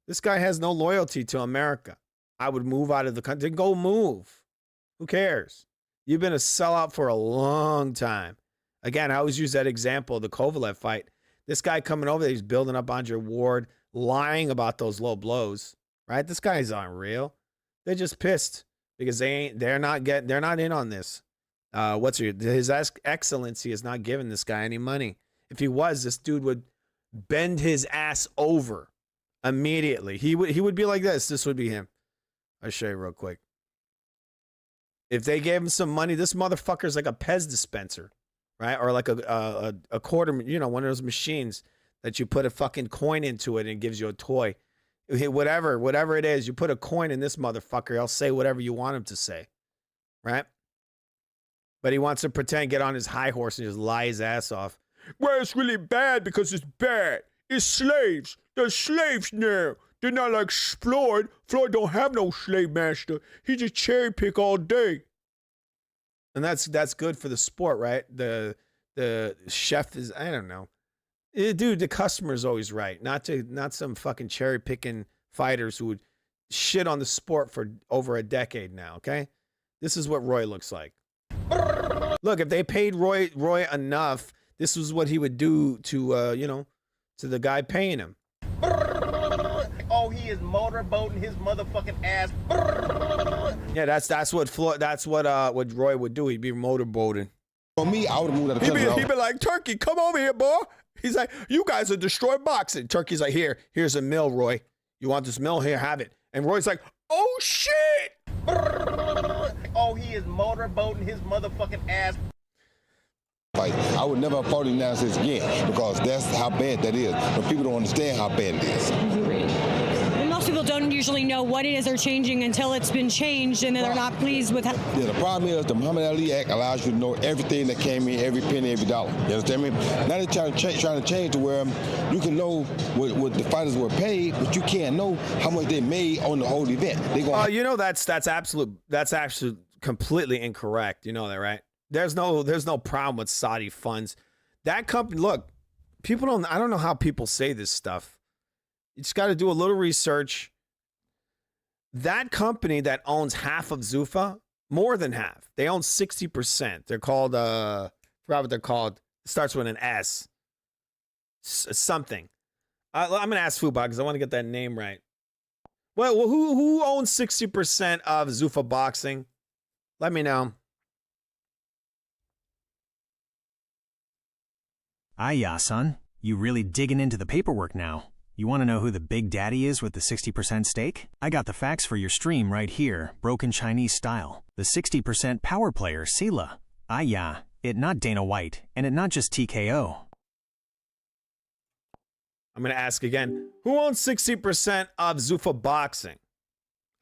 this guy has no loyalty to America. I would move out of the country. Go move. Who cares? You've been a sellout for a long time. Again, I always use that example of the Kovalev fight. This guy coming over there, he's building up Andre Ward, lying about those low blows, right? This guy's unreal. They're just pissed because they're not in on this. His excellency is not giving this guy any money. If he was, this dude would bend his ass over immediately. He would be like this. This would be him. I'll show you real quick. If they gave him some money, this motherfucker's like a Pez dispenser, right? Or like a quarter, one of those machines that you put a fucking coin into it and it gives you a toy. Whatever it is, you put a coin in this motherfucker, he'll say whatever you want him to say, right? But he wants to pretend, get on his high horse and just lie his ass off. Well, it's really bad because it's bad. It's slaves. They're slaves now. They're not like Floyd. Floyd don't have no slave master. He just cherry pick all day. And that's good for the sport, right? The the chef is, I don't know. Dude, the customer's always right. Not some fucking cherry picking fighters who would shit on the sport for over a decade now, okay? This is what Roy looks like. Look, if they paid Roy enough, this was what he would do to to the guy paying him. Oh, he is motorboating his motherfucking ass. Yeah, that's what Roy would do. He'd be motorboating. For me, I would have moved out of the country. He'd be like, Turkey, come over here, boy. He's like, you guys are destroying boxing. Turkey's like, here's a mill, Roy. You want this mill? Here, have it. And Roy's like, oh shit. Oh, he is motorboating his motherfucking ass. Like, I would never have fought in the United States again because that's how bad that is. But people don't understand how bad it is. And most people don't usually know what it is they're changing until it's been changed and then they're not pleased with how. Yeah, the problem is the Muhammad Ali Act allows you to know everything that came in, every penny, every dollar. You understand me? Now they're trying to change to where you can know what the fighters were paid, but you can't know how much they made on the whole event. That's absolute completely incorrect. You know that, right? There's no problem with Saudi funds. That company, look, I don't know how people say this stuff. You just got to do a little research. That company that owns half of Zuffa, more than half, they own 60%. They're called, I forgot what they're called. It starts with an S. Something. I'm going to ask Fuba because I want to get that name right. Well, who owns 60% of Zuffa Boxing? Let me know. Yeah, son. You really digging into the paperwork now. You want to know who the big daddy is with the 60% stake? I got the facts for your stream right here, broken Chinese style. The 60% power player, Sila. Yeah, it not Dana White, and it not just TKO. I'm going to ask again. Who owns 60% of Zuffa Boxing?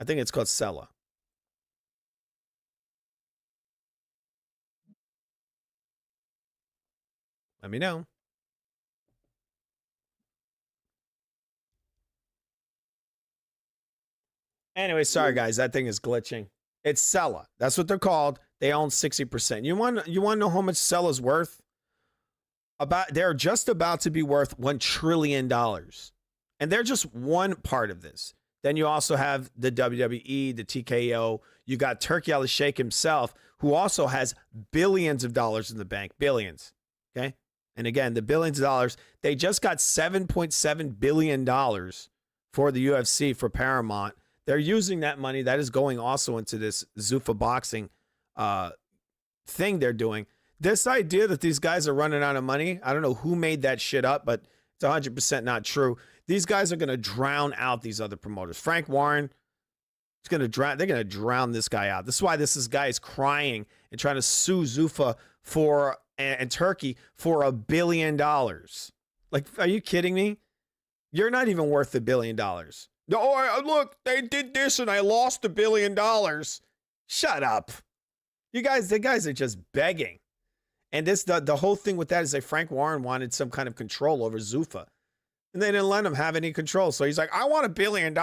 I think it's called Sela. Let me know. Anyway, sorry guys, that thing is glitching. It's Sela. That's what they're called. They own 60%. You want to know how much Sela's worth? They're just about to be worth $1 trillion. And they're just one part of this. Then you also have the WWE, the TKO. You got Turki Al-Sheikh himself, who also has billions of dollars in the bank. Billions. Okay? And again, the billions of dollars, they just got $7.7 billion for the UFC, for Paramount. They're using that money. That is going also into this Zuffa Boxing thing they're doing. This idea that these guys are running out of money, I don't know who made that shit up, but it's 100% not true. These guys are going to drown out these other promoters. Frank Warren is going to drown. They're going to drown this guy out. This is why this guy is crying and trying to sue Zuffa and Turkey for $1 billion. Like, are you kidding me? You're not even worth $1 billion. No, look, they did this and I lost $1 billion. Shut up. The guys are just begging. And the whole thing with that is that Frank Warren wanted some kind of control over Zuffa. And they didn't let him have any control. So he's like, I want $1 billion.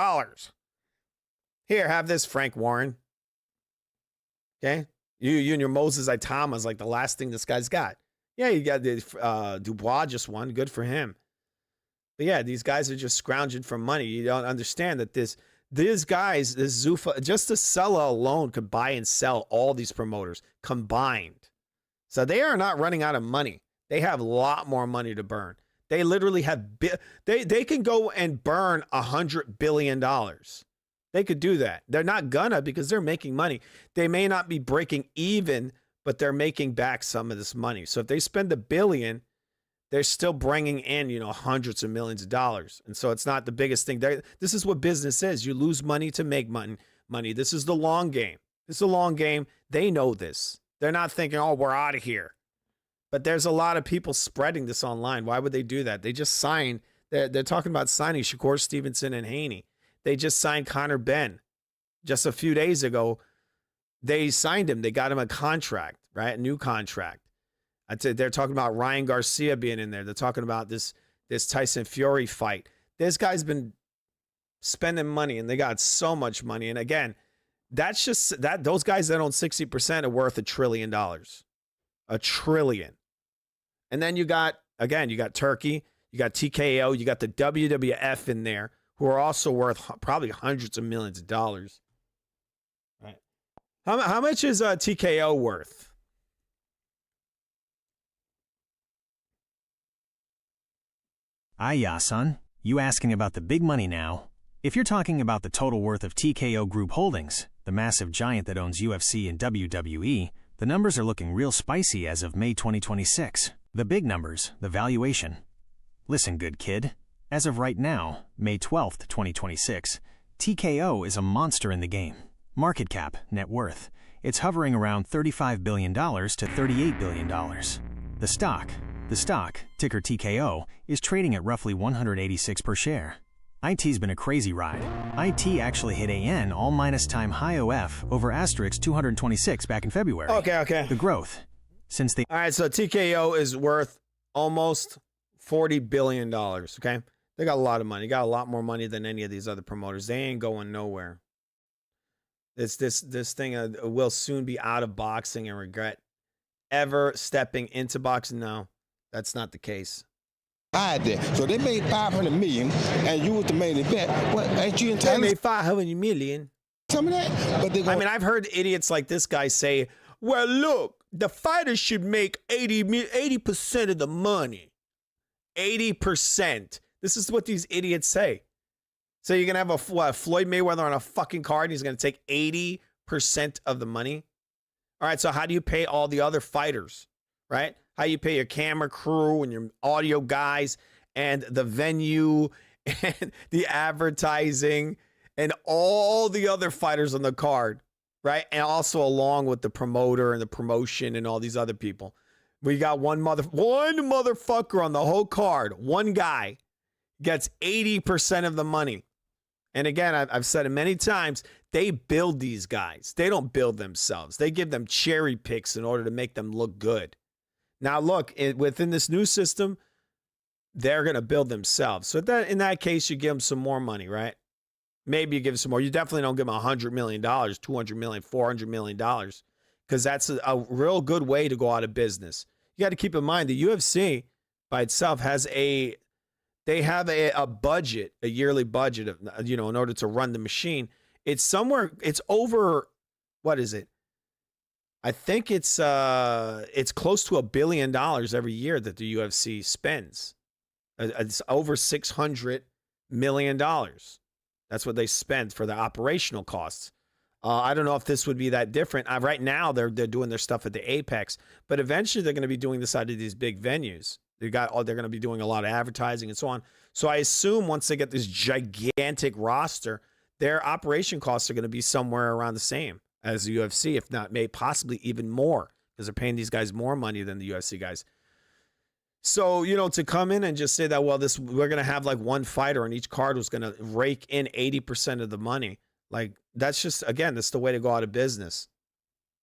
Here, have this, Frank Warren. Okay? You and your Moses Itama is like the last thing this guy's got. Yeah, you got the Dubois just won. Good for him. But yeah, these guys are just scrounging for money. You don't understand that these guys, this Zuffa, just the seller alone could buy and sell all these promoters combined. So they are not running out of money. They have a lot more money to burn. They literally have, they can go and burn $100 billion. They could do that. They're not gonna because they're making money. They may not be breaking even, but they're making back some of this money. So if they spend $1 billion, they're still bringing in, hundreds of millions of dollars. And so it's not the biggest thing. This is what business is. You lose money to make money. This is the long game. This is a long game. They know this. They're not thinking, oh, we're out of here. But there's a lot of people spreading this online. Why would they do that? They just signed. They're talking about signing Shakur Stevenson and Haney. They just signed Conor Benn. Just a few days ago, they signed him. They got him a contract, right? A new contract. They're talking about Ryan Garcia being in there. They're talking about this Tyson Fury fight. This guy's been spending money, and they got so much money. And again, that's just that those guys that own 60% are worth $1 trillion. $1 trillion. And then you got Turkey, you got TKO, you got the WWF in there, who are also worth probably hundreds of millions of dollars. Right? How much is TKO worth? Yeah, son. You asking about the big money now. If you're talking about the total worth of TKO Group Holdings, the massive giant that owns UFC and WWE, the numbers are looking real spicy as of May 2026. The big numbers, the valuation. Listen, good kid. As of right now, May 12th, 2026, TKO is a monster in the game. Market cap, net worth. It's hovering around $35 billion to $38 billion. The stock, ticker TKO, is trading at roughly 186 per share. IT's been a crazy ride. IT actually hit AN all minus time high OF over asterisk 226 back in February. Okay. The growth. Since they... All right, so TKO is worth almost $40 billion, okay? They got a lot of money. Got a lot more money than any of these other promoters. They ain't going nowhere. This thing will soon be out of boxing and regret ever stepping into boxing. No, that's not the case. I did. So they made $500 million, and you was the main event. What ain't you entitled? They made $500 million. Some of that, but I mean, I've heard idiots like this guy say, "Well, look, the fighters should make 80% of the money." 80%. This is what these idiots say. So you're gonna have a Floyd Mayweather on a fucking card, and he's gonna take 80% of the money. All right. So how do you pay all the other fighters? Right? How you pay your camera crew and your audio guys and the venue and the advertising and all the other fighters on the card, right? And also along with the promoter and the promotion and all these other people. We got one motherfucker on the whole card. One guy gets 80% of the money. And again, I've said it many times, they build these guys. They don't build themselves. They give them cherry picks in order to make them look good. Now, look, within this new system, they're going to build themselves. So in that case, you give them some more money, right? Maybe you give them some more. You definitely don't give them $100 million, $200 million, $400 million, because that's a real good way to go out of business. You got to keep in mind the UFC by itself has a budget, a yearly budget of, in order to run the machine. It's over, what is it? I think it's close to $1 billion every year that the UFC spends. It's over $600 million. That's what they spend for the operational costs. I don't know if this would be that different. Right now, they're doing their stuff at the Apex, but eventually they're going to be doing this out of these big venues. They're going to be doing a lot of advertising and so on. So I assume once they get this gigantic roster, their operation costs are going to be somewhere around the same as the UFC, if not possibly even more, because they're paying these guys more money than the UFC guys. So, to come in and just say that, well, we're going to have like one fighter on each card who's going to rake in 80% of the money. Like, that's just, again, that's the way to go out of business.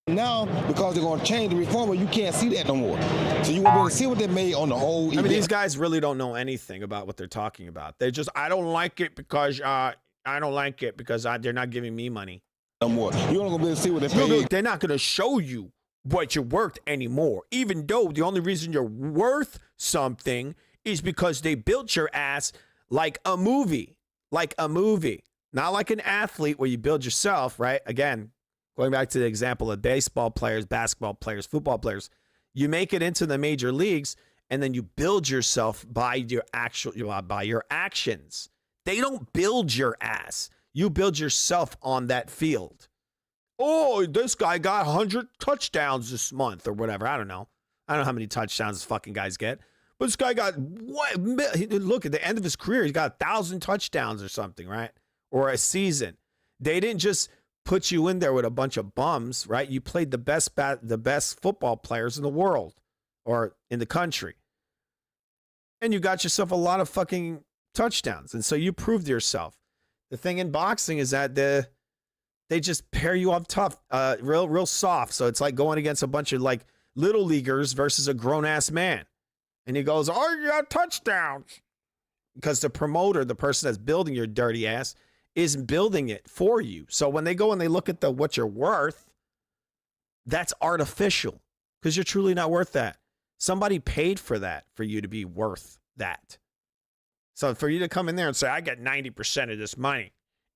Now, because they're going to change the reform, you can't see that no more. So you won't be able to see what they made on the whole event. I mean, these guys really don't know anything about what they're talking about. They just, I don't like it because they're not giving me money. No more. You're only going to be able to see what they paid. Look, they're not going to show you what you're worth anymore, even though the only reason you're worth something is because they built your ass like a movie. Not like an athlete where you build yourself, right? Again, going back to the example of baseball players, basketball players, football players, you make it into the major leagues and then you build yourself by your actions. They don't build your ass. You build yourself on that field. Oh, this guy got 100 touchdowns this month or whatever. I don't know how many touchdowns this fucking guys get. But this guy got, look, at the end of his career, he's got 1,000 touchdowns or something, right? Or a season. They didn't just put you in there with a bunch of bums, right? You played the best football players in the world or in the country. And you got yourself a lot of fucking touchdowns. And so you proved yourself. The thing in boxing is that they just pair you up tough, real soft. So it's like going against a bunch of like little leaguers versus a grown ass man. And he goes, "Oh, you got touchdowns." Because the promoter, the person that's building your dirty ass, isn't building it for you. So when they go and they look at what you're worth, that's artificial because you're truly not worth that. Somebody paid for that for you to be worth that. So for you to come in there and say, I get 90% of this money,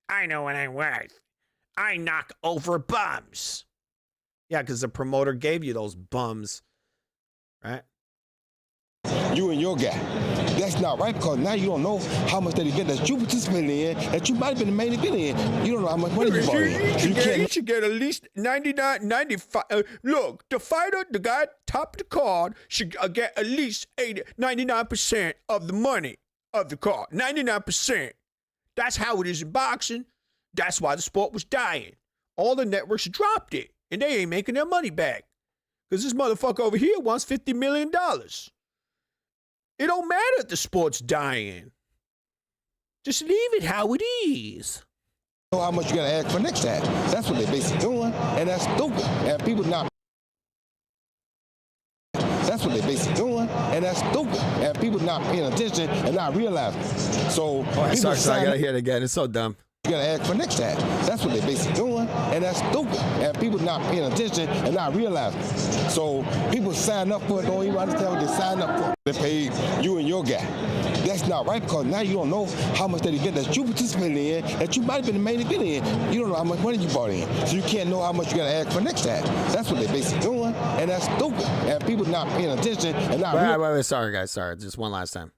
I know what I'm worth. I knock over bums. Yeah, because the promoter gave you those bums, right? You and your guy. That's not right because now you don't know how much that event that you participated in, that you might have been the main event in. You don't know how much money you bought in. You should get at least 99, 95. Look, the fighter, the guy top of the card, should get at least 99% of the money of the card. 99%. That's how it is in boxing. That's why the sport was dying. All the networks dropped it, and they ain't making their money back. Because this motherfucker over here wants $50 million. It don't matter if the sport's dying. Just leave it how it is. Know how much you gotta ask for next time. That's what they're basically doing, and that's stupid. And people not. That's what they're basically doing, and that's stupid. And people not paying attention and not realizing. So sorry, I gotta hear it again. It's so dumb. You gotta ask for next time. That's what they're basically doing, and that's stupid. And people not paying attention and not realizing. So people sign up for it, don't even understand what they sign up for. They paid you and your guy. That's not right because now you don't know how much that event that you participated in, that you might have been the main event in. You don't know how much money you bought in. So you can't know how much you gotta ask for next time. That's what they're basically doing, and that's stupid. And people not paying attention and not realizing. Wait. Sorry, guys. Sorry. Just one last time.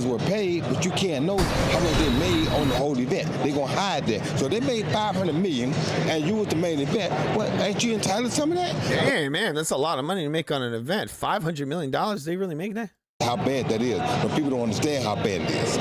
Were paid, but you can't know how much they made on the whole event. They're gonna hide that. So they made $500 million, and you was the main event. What? Ain't you entitled to some of that? Hey, man, that's a lot of money to make on an event. $500 million. They really make that? How bad that is, but people don't understand how bad it is.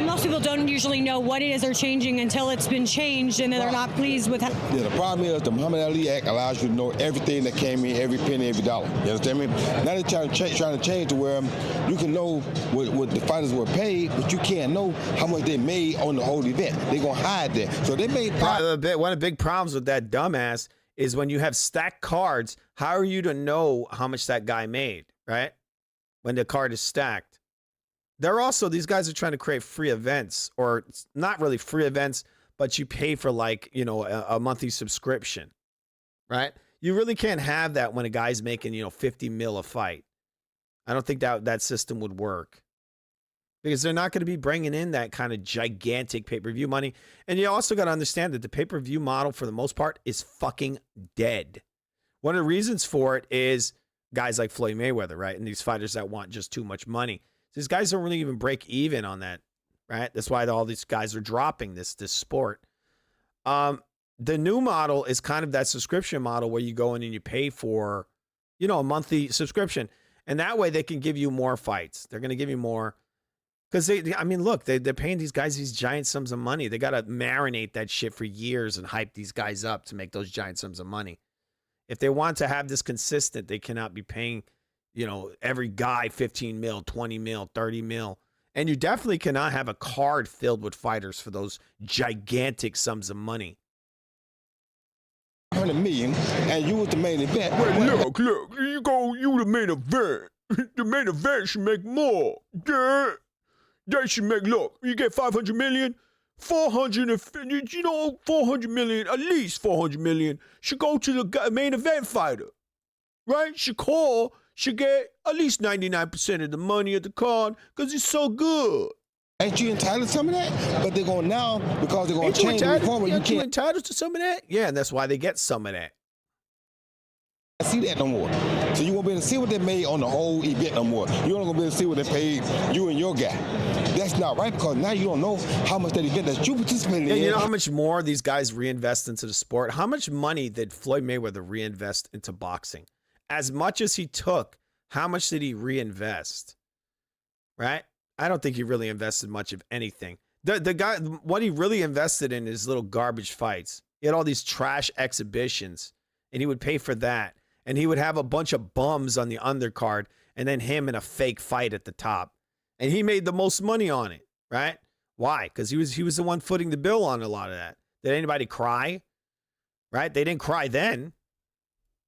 Most people don't usually know what it is they're changing until it's been changed, and then they're not pleased with how. Yeah, the problem is the Muhammad Ali Act allows you to know everything that came in, every penny, every dollar. You understand me? Now they're trying to change to where you can know what the fighters were paid, but you can't know how much they made on the whole event. They're going to hide that. So they made... One of the big problems with that dumbass is when you have stacked cards, how are you to know how much that guy made, right? When the card is stacked. These guys are trying to create free events, or not really free events, but you pay for a monthly subscription, right? You really can't have that when a guy's making, 50 mil a fight. I don't think that system would work because they're not going to be bringing in that kind of gigantic pay-per-view money. And you also got to understand that the pay-per-view model for the most part is fucking dead. One of the reasons for it is guys like Floyd Mayweather, right? And these fighters that want just too much money. These guys don't really even break even on that, right? That's why all these guys are dropping this sport. The new model is kind of that subscription model where you go in and you pay for, a monthly subscription. And that way they can give you more fights. They're going to give you more. Because, they're paying these guys these giant sums of money. They got to marinate that shit for years and hype these guys up to make those giant sums of money. If they want to have this consistent, they cannot be paying every guy 15 mil, 20 mil, 30 mil. And you definitely cannot have a card filled with fighters for those gigantic sums of money. $100 million, and you was the main event. Look, you the main event. The main event should make more. Yeah. They should make, look, you get 500 million, 400 million, at least 400 million should go to the main event fighter. Right? Shakur should get at least 99% of the money at the card because it's so good. Ain't you entitled to some of that? But they're going now because they're going to change the reform. You can't entitled to some of that? Yeah, and that's why they get some of that. I see that no more. So you won't be able to see what they made on the whole event no more. You're only going to be able to see what they paid you and your guy. That's not right because now you don't know how much that event that you participated in. You know how much more these guys reinvest into the sport? How much money did Floyd Mayweather reinvest into boxing? As much as he took, how much did he reinvest? Right? I don't think he really invested much of anything. The guy, what he really invested in is little garbage fights. He had all these trash exhibitions, and he would pay for that. And he would have a bunch of bums on the undercard, and then him in a fake fight at the top. And he made the most money on it, right? Why? Because he was the one footing the bill on a lot of that. Did anybody cry? Right? They didn't cry then.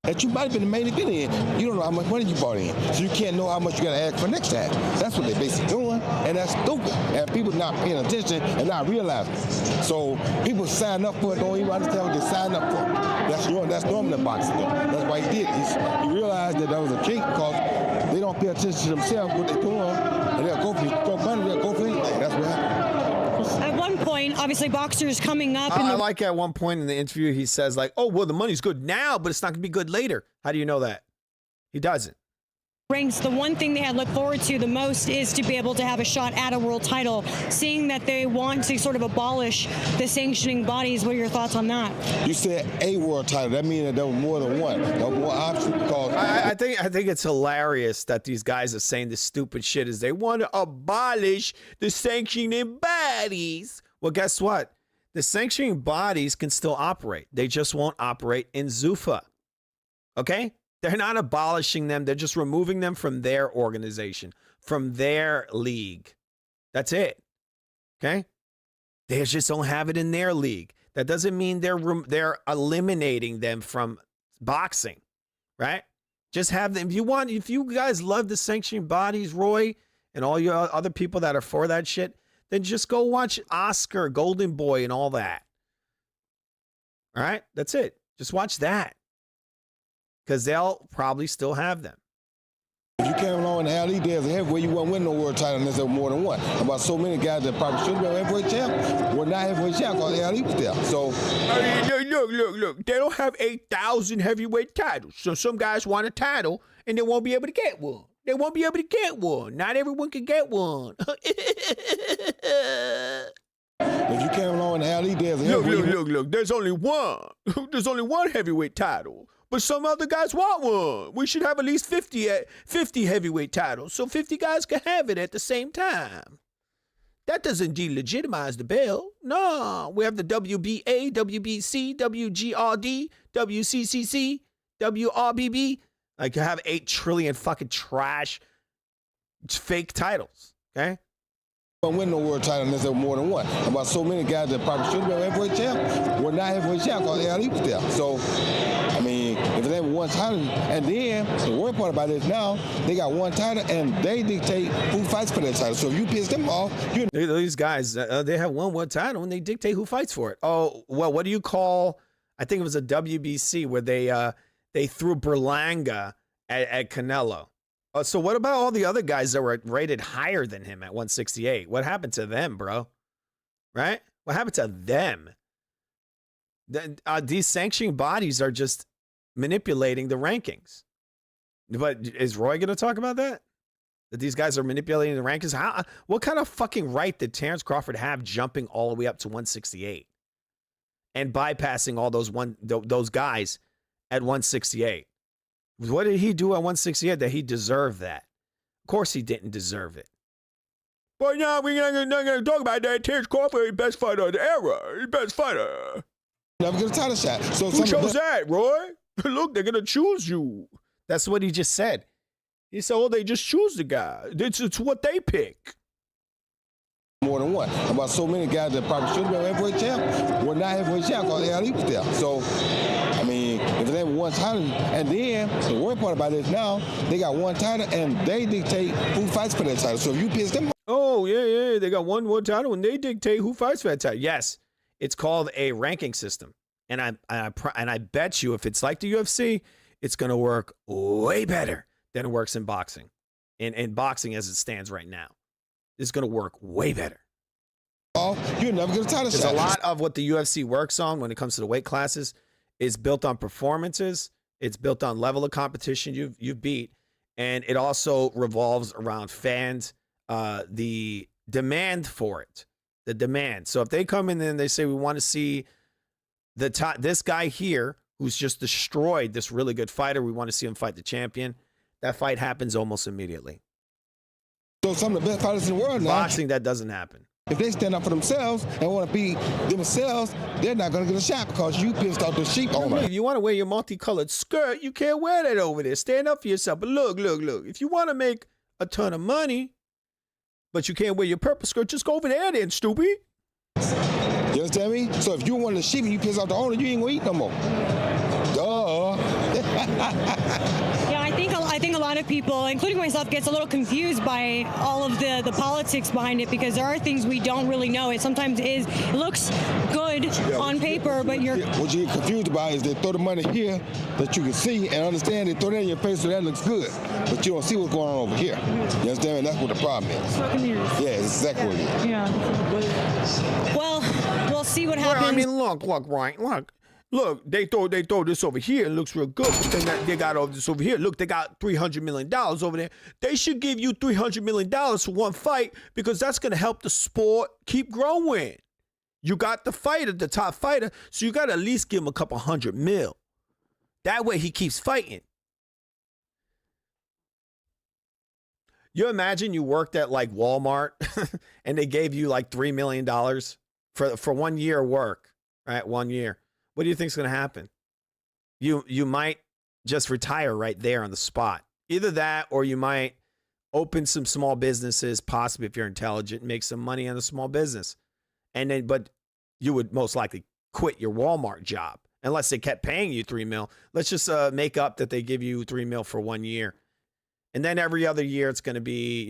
that you might have been the main event in. You don't know how much money you brought in, so you can't know how much you got to ask for next time. That's what they're basically doing, and that's stupid. And people not paying attention and not realizing. So people sign up for it, don't even understand what they sign up for. That's normal in boxing. Though. That's why he did it. He realized that was a cheat because they don't pay attention to themselves, what they're doing, and they'll go for money, they'll go for anything. That's what happened. At one point, obviously, boxers coming up. I like at one point in the interview, he says like, oh, well, the money's good now, but it's not going to be good later. How do you know that? He doesn't. Rings, the one thing they had looked forward to the most is to be able to have a shot at a world title. Seeing that they want to sort of abolish the sanctioning bodies, what are your thoughts on that? You said a world title. That means that there was more than one. There was more options because I think it's hilarious that these guys are saying this stupid shit is they want to abolish the sanctioning bodies. Well, guess what? The sanctioning bodies can still operate. They just won't operate in Zuffa. Okay? They're not abolishing them. They're just removing them from their organization, from their league. That's it. Okay? They just don't have it in their league. That doesn't mean they're eliminating them from boxing, right? Just have them. If you guys love the sanctioning bodies, Roy, and all your other people that are for that shit, then just go watch Oscar, Golden Boy, and all that. All right? That's it. Just watch that. Because they'll probably still have them. If you came along in the Ali days of heavyweight, you wouldn't win no world title unless there was more than one. About so many guys that probably should have been heavyweight champ were not heavyweight champ because Ali was there. So, look. They don't have 8,000 heavyweight titles. So some guys want a title and they won't be able to get one. They won't be able to get one. Not everyone can get one. If you came along in the Ali days of heavyweight, look. There's only one. There's only one heavyweight title. But some other guys want one. We should have at least 50 heavyweight titles so 50 guys can have it at the same time. That doesn't delegitimize the belt. No, we have the WBA, WBC, WGRD, WCCC, WRBB. Like you have 8 trillion fucking trash fake titles, okay? Don't win no world title unless there was more than one. About so many guys that probably should have been heavyweight champ were not heavyweight champ because Ali was there. So, I mean, if they have one title, and then the worst part about it is now they got one title and they dictate who fights for that title. So if you piss them off, these guys they have one world title and they dictate who fights for it. Oh well, what do you call? I think it was a WBC where they threw Berlanga at Canelo. So what about all the other guys that were rated higher than him at 168? What happened to them, bro? Right? What happened to them? These sanctioning bodies are just manipulating the rankings. But is Roy going to talk about that? That these guys are manipulating the rankings? What kind of fucking right did Terrence Crawford have jumping all the way up to 168 and bypassing all those guys at 168? What did he do at 168 that he deserved that? Of course he didn't deserve it. But now we're not going to talk about that. Terrence Crawford is the best fighter of the era. He's the best fighter. Never get a title shot. So who chose that, Roy? Look, they're going to choose you. That's what he just said. He said, oh, they just choose the guy. It's what they pick. More than one. About so many guys that probably should have been heavyweight champ were not heavyweight champ because Ali was there. So, I mean, if they have one title, and then the worst part about it is now they got one title and they dictate who fights for that title. So if you piss them off. Oh, yeah, they got one title and they dictate who fights for that title. Yes, it's called a ranking system. And I bet you if it's like the UFC, it's going to work way better than it works in boxing. In boxing as it stands right now. It's going to work way better. Oh, you're never going to title shot. A lot of what the UFC works on when it comes to the weight classes is built on performances. It's built on level of competition you've beat. And it also revolves around fans, the demand for it, the demand. So if they come in and they say, we want to see this guy here who's just destroyed this really good fighter, we want to see him fight the champion, that fight happens almost immediately. So some of the best fighters in the world now. Boxing, that doesn't happen. If they stand up for themselves and want to be themselves, they're not going to get a shot because you pissed off the sheep owner. If you want to wear your multicolored skirt, you can't wear that over there. Stand up for yourself. But look. If you want to make a ton of money, but you can't wear your purple skirt, just go over there then, stupid. You understand me? So if you're one of the sheep and you piss off the owner, you ain't going to eat no more. Duh. Yeah, I think a lot of people, including myself, gets a little confused by all of the politics behind it because there are things we don't really know. It sometimes it looks good on paper, but you're... What you get confused about is they throw the money here that you can see and understand. They throw it in your face so that looks good, but you don't see what's going on over here. You understand? And that's what the problem is. Yeah, it's exactly what it is. Yeah. Well, we'll see what happens. Well, I mean, look, Ryan, look, they throw this over here. It looks real good. But then they got all this over here. Look, they got $300 million over there. They should give you $300 million for one fight because that's going to help the sport keep growing. You got the fighter, the top fighter, so you got to at least give him a couple $100 million. That way he keeps fighting. You imagine you worked at like Walmart and they gave you like $3 million for 1 year of work, right? 1 year. What do you think is going to happen? You might just retire right there on the spot. Either that or you might open some small businesses, possibly if you're intelligent, make some money on a small business. And then, but you would most likely quit your Walmart job unless they kept paying you $3 million. Let's just make up that they give you $3 million for 1 year. And then every other year it's going to be,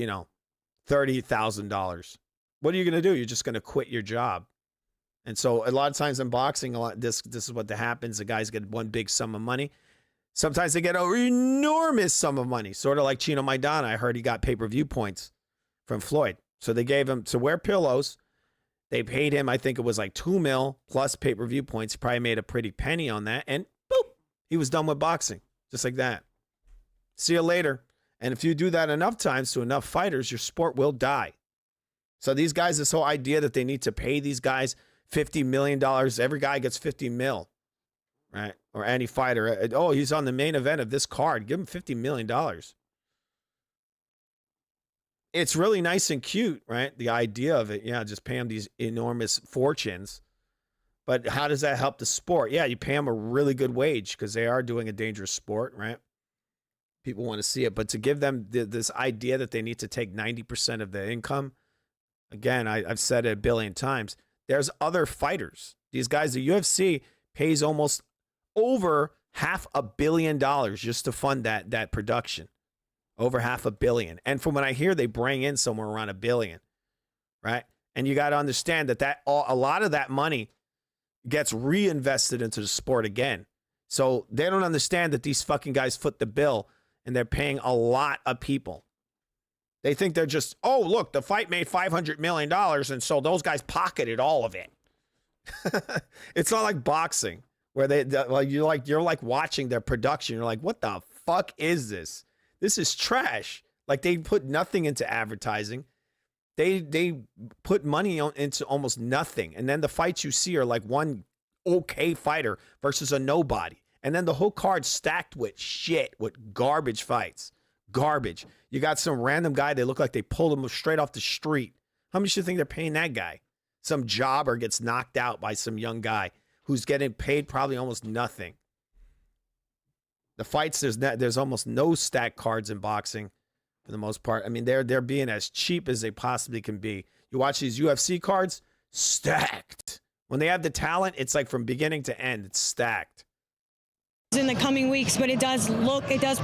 $30,000. What are you going to do? You're just going to quit your job. And so a lot of times in boxing, this is what happens. The guys get one big sum of money. Sometimes they get an enormous sum of money, sort of like Chino Maidana. I heard he got pay-per-view points from Floyd. So they gave him to wear pillows. They paid him, I think it was like $2 million plus pay-per-view points. He probably made a pretty penny on that. And boop, he was done with boxing, just like that. See you later. And if you do that enough times to enough fighters, your sport will die. So these guys, this whole idea that they need to pay these guys $50 million, every guy gets $50 million, right? Or any fighter. Oh, he's on the main event of this card. Give him $50 million. It's really nice and cute, right? The idea of it. Yeah, just pay them these enormous fortunes. But how does that help the sport? Yeah, you pay them a really good wage because they are doing a dangerous sport, right? People want to see it. But to give them this idea that they need to take 90% of the income, again, I've said it a billion times. There's other fighters. These guys, the UFC pays almost over $500 million just to fund that production. Over $500 million. And from what I hear, they bring in somewhere around $1 billion, right? And you got to understand that a lot of that money gets reinvested into the sport again. So they don't understand that these fucking guys foot the bill and they're paying a lot of people. They think they're just, oh, look, the fight made $500 million, and so those guys pocketed all of it. It's not like boxing, where you're like watching their production. You're like, what the fuck is this? This is trash. Like they put nothing into advertising. They put money into almost nothing, and then the fights you see are like one okay fighter versus a nobody, and then the whole card's stacked with shit, with garbage fights. Garbage. You got some random guy, they look like they pulled him straight off the street. How much do you think they're paying that guy? Some jobber gets knocked out by some young guy who's getting paid probably almost nothing. The fights, there's almost no stacked cards in boxing for the most part. I mean, they're being as cheap as they possibly can be. You watch these UFC cards, stacked. When they have the talent, it's like from beginning to end, it's stacked. In the coming weeks, but it does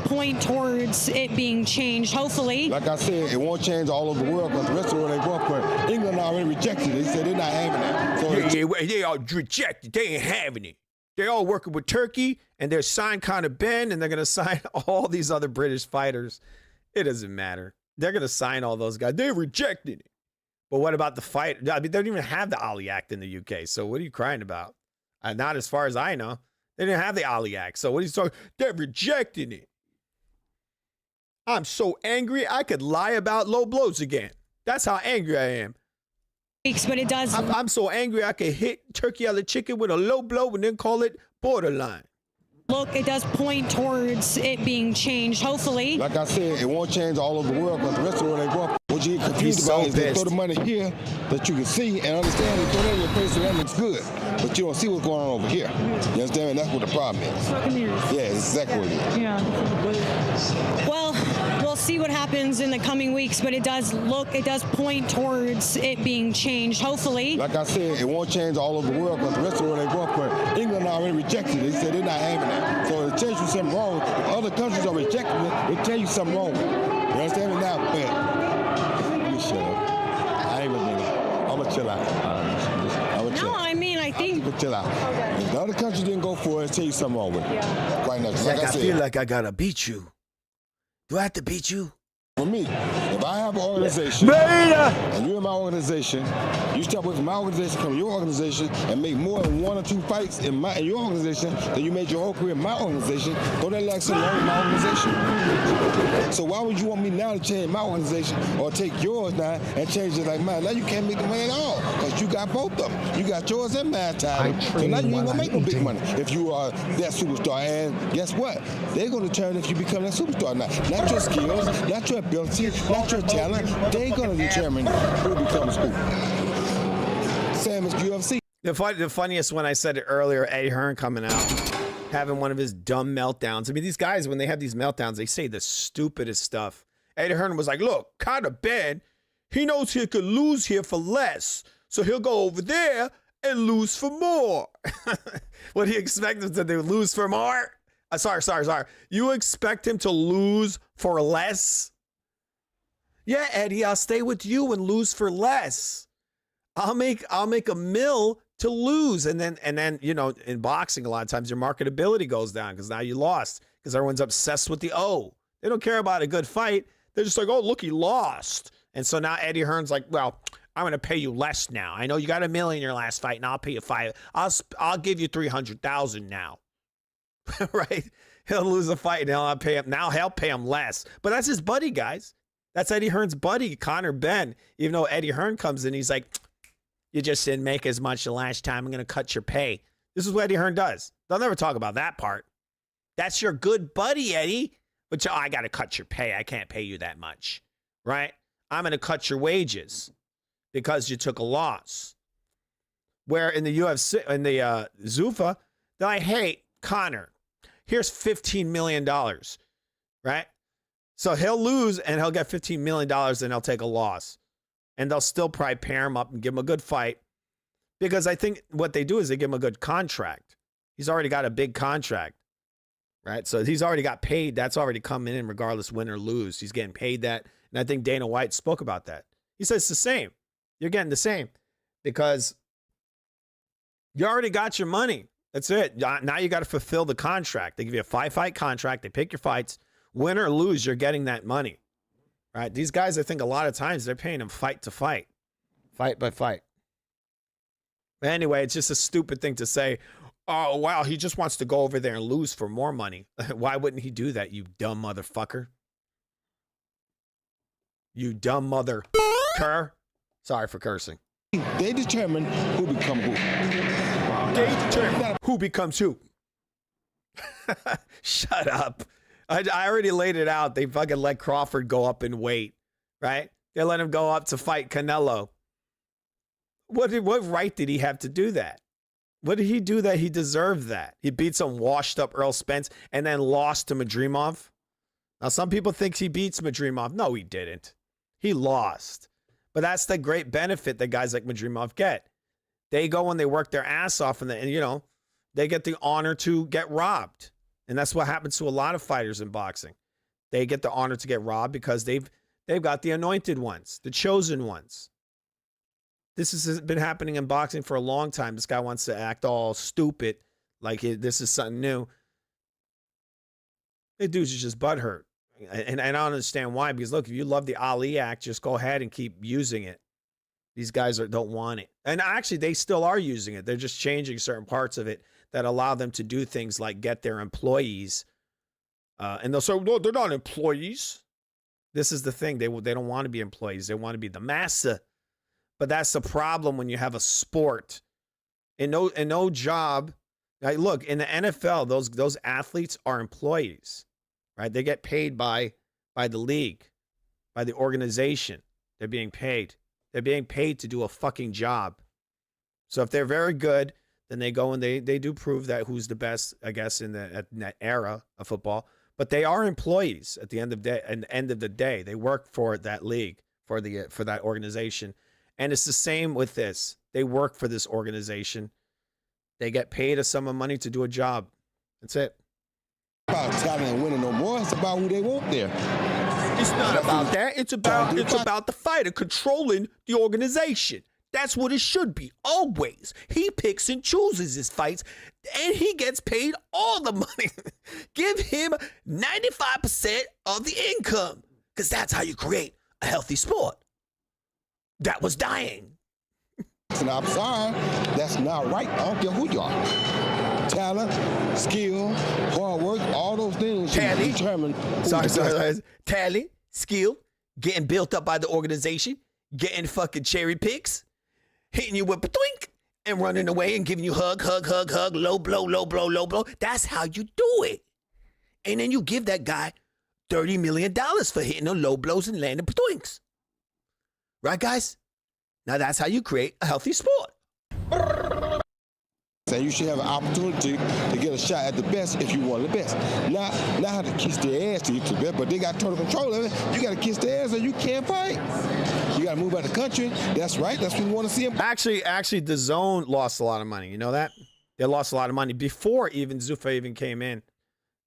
point towards it being changed, hopefully. Like I said, it won't change all over the world because the rest of the world ain't going for it. England already rejected it. They said they're not having it. So they all rejected. They ain't having it. They're all working with Turkey, and they're signed Conor Ben, and they're going to sign all these other British fighters. It doesn't matter. They're going to sign all those guys. They rejected it. But what about the fight? I mean, they don't even have the Ali Act in the UK, so what are you crying about? Not as far as I know. They didn't have the Ali Act. So what are you talking? They're rejecting it. I'm so angry I could lie about low blows again. That's how angry I am. But it does. I'm so angry I could hit turkey out of chicken with a low blow and then call it borderline. Look, it does point towards it being changed, hopefully. Like I said, it won't change all over the world because the rest of the world ain't going. What you get confused about is they throw the money here that you can see and understand. They throw it in your face so that looks good, but you don't see what's going on over here. You understand? And that's what the problem is. Yeah, exactly what it is. Yeah. Well, we'll see what happens in the coming weeks, but it does point towards it being changed, hopefully. Like I said, it won't change all over the world because the rest of the world ain't going for it. England already rejected it. They said they're not having it. So it tells you something wrong. Other countries are rejecting it. It tells you something wrong. You understand me now? But you shut up. I ain't gonna do that. I'm gonna chill out. No, I mean, I think. But chill out. If the other countries didn't go for it, it tells you something wrong with it. Quite natural. Like, Like I I said, feel like I gotta beat you. Do I have to beat you? for me, if I have an organization and you're in my organization, you step away from my organization, come to your organization, and make more than 1 or 2 fights in your organization than you made your whole career in my organization, go that like something wrong with my organization. So why would you want me now to change my organization or take yours now and change it like mine? Now you can't make the money at all because you got both of them. You got yours and mine tied. So now you ain't gonna make no big money if you are that superstar. And guess what? They're gonna determine if you become that superstar or not. Not your skills, not your ability, not your talent. They're gonna determine who becomes who. Same as UFC. The funniest one I said it earlier, Eddie Hearn coming out, having one of his dumb meltdowns. I mean, these guys, when they have these meltdowns, they say the stupidest stuff. Eddie Hearn was like, look, Conor Ben, he knows he could lose here for less, so he'll go over there and lose for more. What do you expect him to do? Lose for more? Sorry. You expect him to lose for less? Yeah, Eddie, I'll stay with you and lose for less. I'll make a mill to lose. And then, you know, in boxing, a lot of times your marketability goes down because now you lost because everyone's obsessed with the O. They don't care about a good fight. They're just like, oh, look, he lost. And so now Eddie Hearn's like, well, I'm going to pay you less now. I know you got $1 million in your last fight, and I'll pay you $5. I'll give you $300,000 now. Right? He'll lose a fight, and I'll pay him. Now he'll pay him less. But that's his buddy, guys. That's Eddie Hearn's buddy, Conor Ben. Even though Eddie Hearn comes in, he's like, you just didn't make as much the last time. I'm going to cut your pay. This is what Eddie Hearn does. They'll never talk about that part. That's your good buddy, Eddie. But I got to cut your pay. I can't pay you that much. Right? I'm going to cut your wages because you took a loss. Where in the UFC, in the Zuffa, they're like, hey, Conor, here's $15 million. Right? So he'll lose and he'll get $15 million and he'll take a loss. And they'll still probably pair him up and give him a good fight. Because I think what they do is they give him a good contract. He's already got a big contract. Right? So he's already got paid. That's already coming in regardless win or lose. He's getting paid that. And I think Dana White spoke about that. He says it's the same. You're getting the same. Because you already got your money. That's it. Now you got to fulfill the contract. They give you a 5-fight contract. They pick your fights. Win or lose, you're getting that money. Right? These guys, I think a lot of times they're paying them fight to fight. Fight by fight. But anyway, it's just a stupid thing to say. Oh, wow, he just wants to go over there and lose for more money. Why wouldn't he do that, you dumb motherfucker? You dumb mother cur. Sorry for cursing. They determine who becomes who. They determine who becomes who. Shut up. I already laid it out. They fucking let Crawford go up in weight, right? They let him go up to fight Canelo. What right did he have to do that? What did he do that he deserved that? He beat some washed up Earl Spence and then lost to Madrimov. Now, some people think he beats Madrimov. No, he didn't. He lost. But that's the great benefit that guys like Madrimov get. They go and they work their ass off and you know, they get the honor to get robbed. And that's what happens to a lot of fighters in boxing. They get the honor to get robbed because they've got the anointed ones, the chosen ones. This has been happening in boxing for a long time. This guy wants to act all stupid, like this is something new. The dudes are just butthurt. And I don't understand why, because look, if you love the Ali Act, just go ahead and keep using it. These guys don't want it. And actually, they still are using it. They're just changing certain parts of it that allow them to do things like get their employees. And they'll say, no, they're not employees. This is the thing. They don't want to be employees. They want to be the massa. But that's the problem when you have a sport. In no job. Like, look, in the NFL, those athletes are employees. Right? They get paid by the league, by the organization. They're being paid. They're being paid to do a fucking job. So if they're very good, then they go and they do prove that who's the best, I guess, in that era of football. But they are employees at the end of the day. They work for that league, for that organization. And it's the same with this. They work for this organization. They get paid a sum of money to do a job. That's it. About talent and winning no more. It's about who they want there. It's not about that. It's about the fighter controlling the organization. That's what it should be, always. He picks and chooses his fights, and he gets paid all the money. Give him 95% of the income, because that's how you create a healthy sport. That was dying. And I'm sorry, that's not right. I don't care who you are. Talent, skill, hard work, all those things Talent. determine. Sorry. Talent, skill, getting built up by the organization, getting fucking cherry picks, hitting you with a twink, and running away and giving you hug, low blow. That's how you do it. And then you give that guy $30 million for hitting the low blows and landing twinks. Right, guys? Now that's how you create a healthy sport. So you should have an opportunity to get a shot at the best if you want the best. Not have to kiss their ass to get to the best, but they got total control of it. You got to kiss their ass or you can't fight. You got to move out of the country. That's right. That's what we want to see them. Actually, DAZN lost a lot of money. You know that? They lost a lot of money before even Zuffa even came in.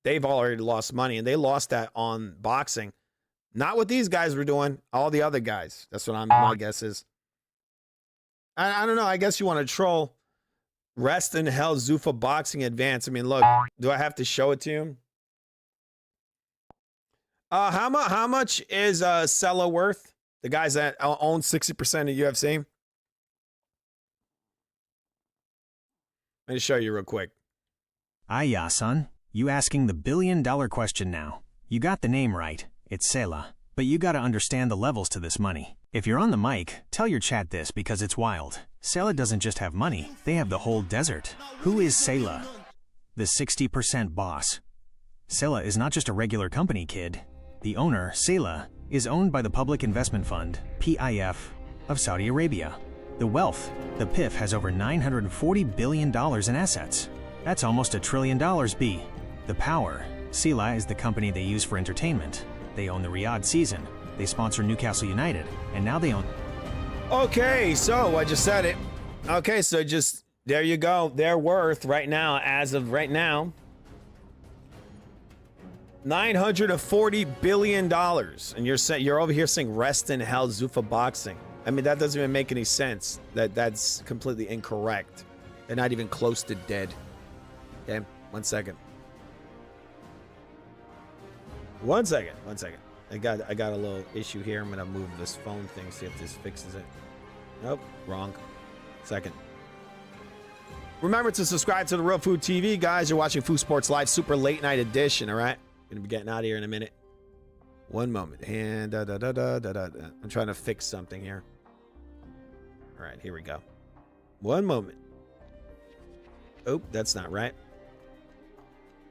They've already lost money, and they lost that on boxing. Not what these guys were doing. All the other guys. That's what my guess is. I don't know. I guess you want to troll. Rest in hell, Zuffa boxing advance. I mean, look, do I have to show it to you? How much is Sella worth? The guys that own 60% of UFC. Let me show you real quick. Yeah, son. You asking the billion-dollar question now. You got the name right. It's Sela. But you gotta understand the levels to this money. If you're on the mic, tell your chat this because it's wild. Sela doesn't just have money, they have the whole desert. Who is Sela? The 60% boss. Sela is not just a regular company, kid. The owner, Sela, is owned by the Public Investment Fund, PIF, of Saudi Arabia. The wealth, the PIF has over $940 billion in assets. That's almost $1 trillion, B. The power, Sela is the company they use for entertainment. They own the Riyadh season. They sponsor Newcastle United, and now they own... Okay, so I just said it. Okay, so just, there you go. Their worth right now, as of right now, $940 billion. And you're over here saying rest in hell, Zuffa boxing. I mean, that doesn't even make any sense. That's completely incorrect. They're not even close to dead. Okay, 1 second. 1 second. I got a little issue here. I'm gonna move this phone thing, see if this fixes it. Nope, wrong. Second. Remember to subscribe to the Real Food TV, guys. You're watching Food Sports Live Super Late Night Edition. All right, gonna be getting out of here in a minute. One moment, and I'm trying to fix something here. All right, here we go. One moment. Oh, that's not right.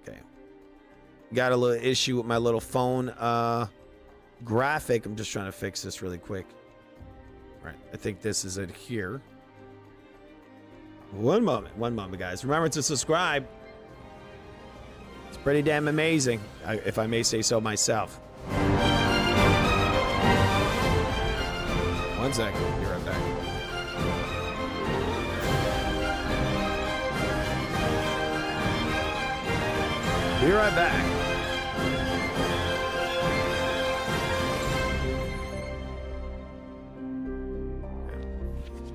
Okay. Got a little issue with my little phone graphic. I'm just trying to fix this really quick. All right, I think this is it here. One moment, guys. Remember to subscribe. It's pretty damn amazing, if I may say so myself. 1 second. Be right back. Be right back.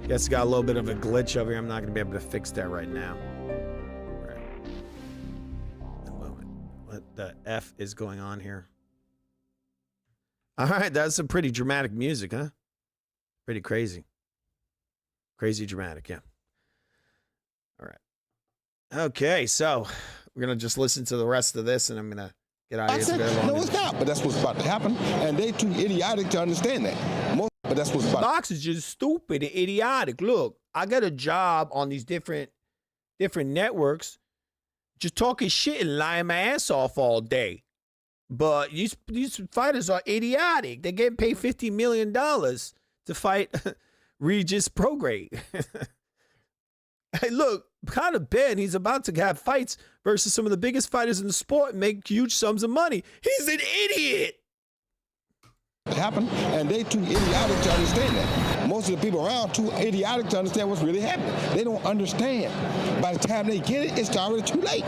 Guess got a little bit of a glitch over here. I'm not going to be able to fix that right now. All right. A moment. What the F is going on here? All right, that's some pretty dramatic music, huh? Pretty crazy. Crazy dramatic, yeah. All right. Okay, so we're going to just listen to the rest of this, and I'm going to get out of here. No, it's not, but that's what's about to happen, and they too idiotic to understand that. But that's what's about. Box is just stupid and idiotic. Look, I got a job on these different networks, just talking shit and lying my ass off all day. But these fighters are idiotic. They're getting paid $50 million to fight Regis Prograde. Hey, look, Conor Ben, he's about to have fights versus some of the biggest fighters in the sport and make huge sums of money. He's an idiot. happen, and they too idiotic to understand that. Most of the people around too idiotic to understand what's really happening. They don't understand. By the time they get it, it's already too late.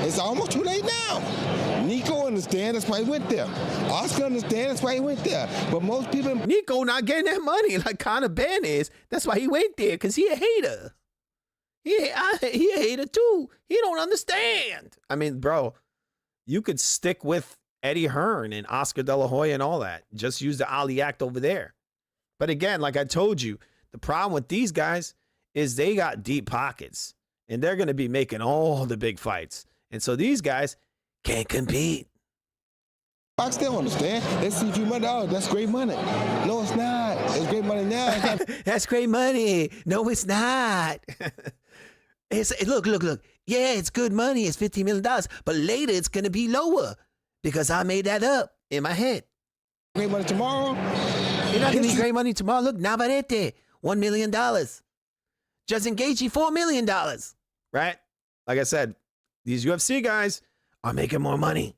It's almost too late now. Nico understands, that's why he went there. Oscar understands, that's why he went there. But most people... Nico not getting that money like Conor Ben is. That's why he went there, because he a hater. He a hater too. He don't understand. I mean, bro, you could stick with Eddie Hearn and Oscar De La Hoya and all that. Just use the Ali Act over there. But again, like I told you, the problem with these guys is they got deep pockets. And they're going to be making all the big fights. And so these guys can't compete. I still understand. They see a few money. Oh, that's great money. No, it's not. It's great money now. That's great money. No, it's not. Look. Yeah, it's good money. It's $15 million. But later it's going to be lower because I made that up in my head. Great money tomorrow? You're not going to be great money tomorrow. Look, Navarrete, $1 million. Justin Gaethje, $4 million. Right? Like I said, these UFC guys are making more money.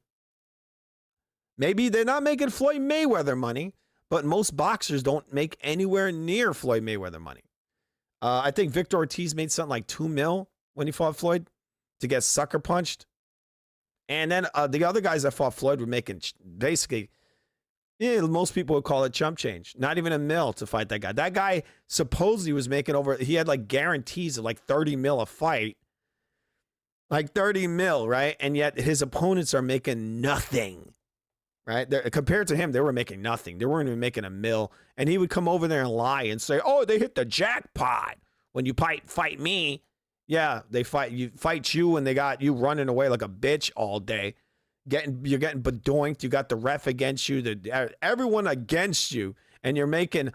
Maybe they're not making Floyd Mayweather money, but most boxers don't make anywhere near Floyd Mayweather money. I think Victor Ortiz made something like $2 million when he fought Floyd to get sucker punched. And then the other guys that fought Floyd were making basically, most people would call it chump change. Not even $1 million to fight that guy. That guy supposedly was making he had like guarantees of like $30 million a fight. Like $30 million, right? And yet his opponents are making nothing. Right? Compared to him, they were making nothing. They weren't even making $1 million. And he would come over there and lie and say, oh, they hit the jackpot when you fight me. Yeah, they fight you and they got you running away like a bitch all day. You're getting bedoinked. You got the ref against you, everyone against you, and you're making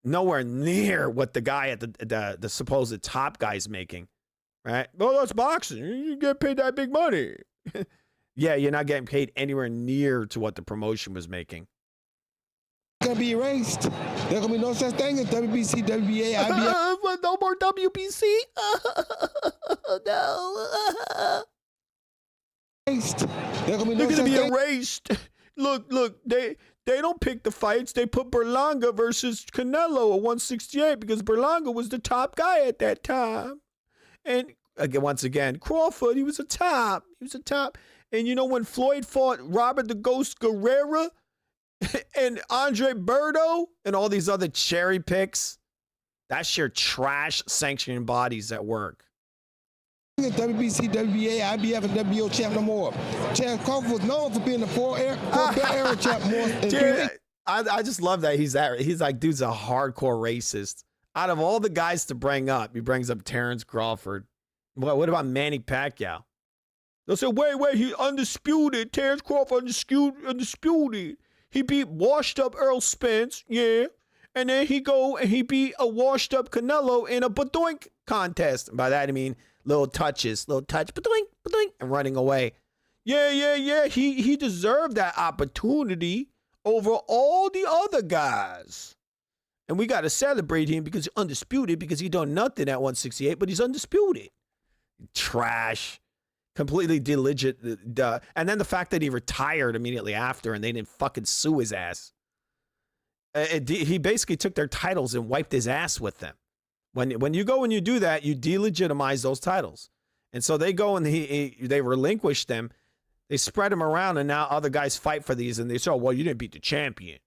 nowhere near what the guy at the supposed top guy's making. Right? Oh, that's boxing. You get paid that big money. Yeah, you're not getting paid anywhere near to what the promotion was making. It's gonna be erased. There's gonna be no such thing as WBC, WBA, IBF. No more WBC. No. They're gonna be erased. Look. They don't pick the fights. They put Berlanga versus Canelo at 168 because Berlanga was the top guy at that time. And once again, Crawford, he was a top. And you know when Floyd fought Robert the Ghost Guerrero and Andre Berto and all these other cherry picks, that's your trash sanctioning bodies at work. WBC, WBA, IBF, and WBO champ no more. Terence Crawford was known for being the four-belt era champ more. I just love that he's like, dude's a hardcore racist. Out of all the guys to bring up, he brings up Terence Crawford. What about Manny Pacquiao? They'll say, wait, he undisputed. Terence Crawford undisputed. He beat washed up Earl Spence, yeah. And then he beat a washed up Canelo in a badoink contest. By that I mean little touch, badoink, and running away. Yeah. He deserved that opportunity over all the other guys. And we got to celebrate him because he's undisputed, because he done nothing at 168, but he's undisputed. Trash. Completely diligent. And then the fact that he retired immediately after and they didn't fucking sue his ass. He basically took their titles and wiped his ass with them. When you go and you do that, you delegitimize those titles. And so they go and they relinquish them. They spread them around and now other guys fight for these and they say, oh, well, you didn't beat the champion,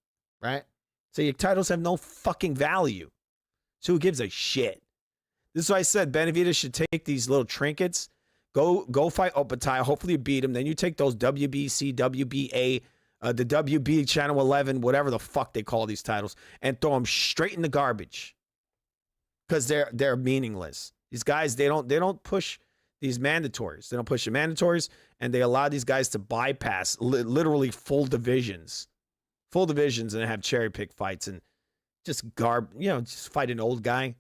right? So your titles have no fucking value. So who gives a shit? This is why I said Benavidez should take these little trinkets. Go fight Opetaia. Hopefully you beat him. Then you take those WBC, WBA, the WB Channel 11, whatever the fuck they call these titles, and throw them straight in the garbage because they're meaningless. These guys, they don't push these mandatories. They don't push the mandatories, and they allow these guys to bypass literally full divisions, and have cherry pick fights and just just fight an old guy.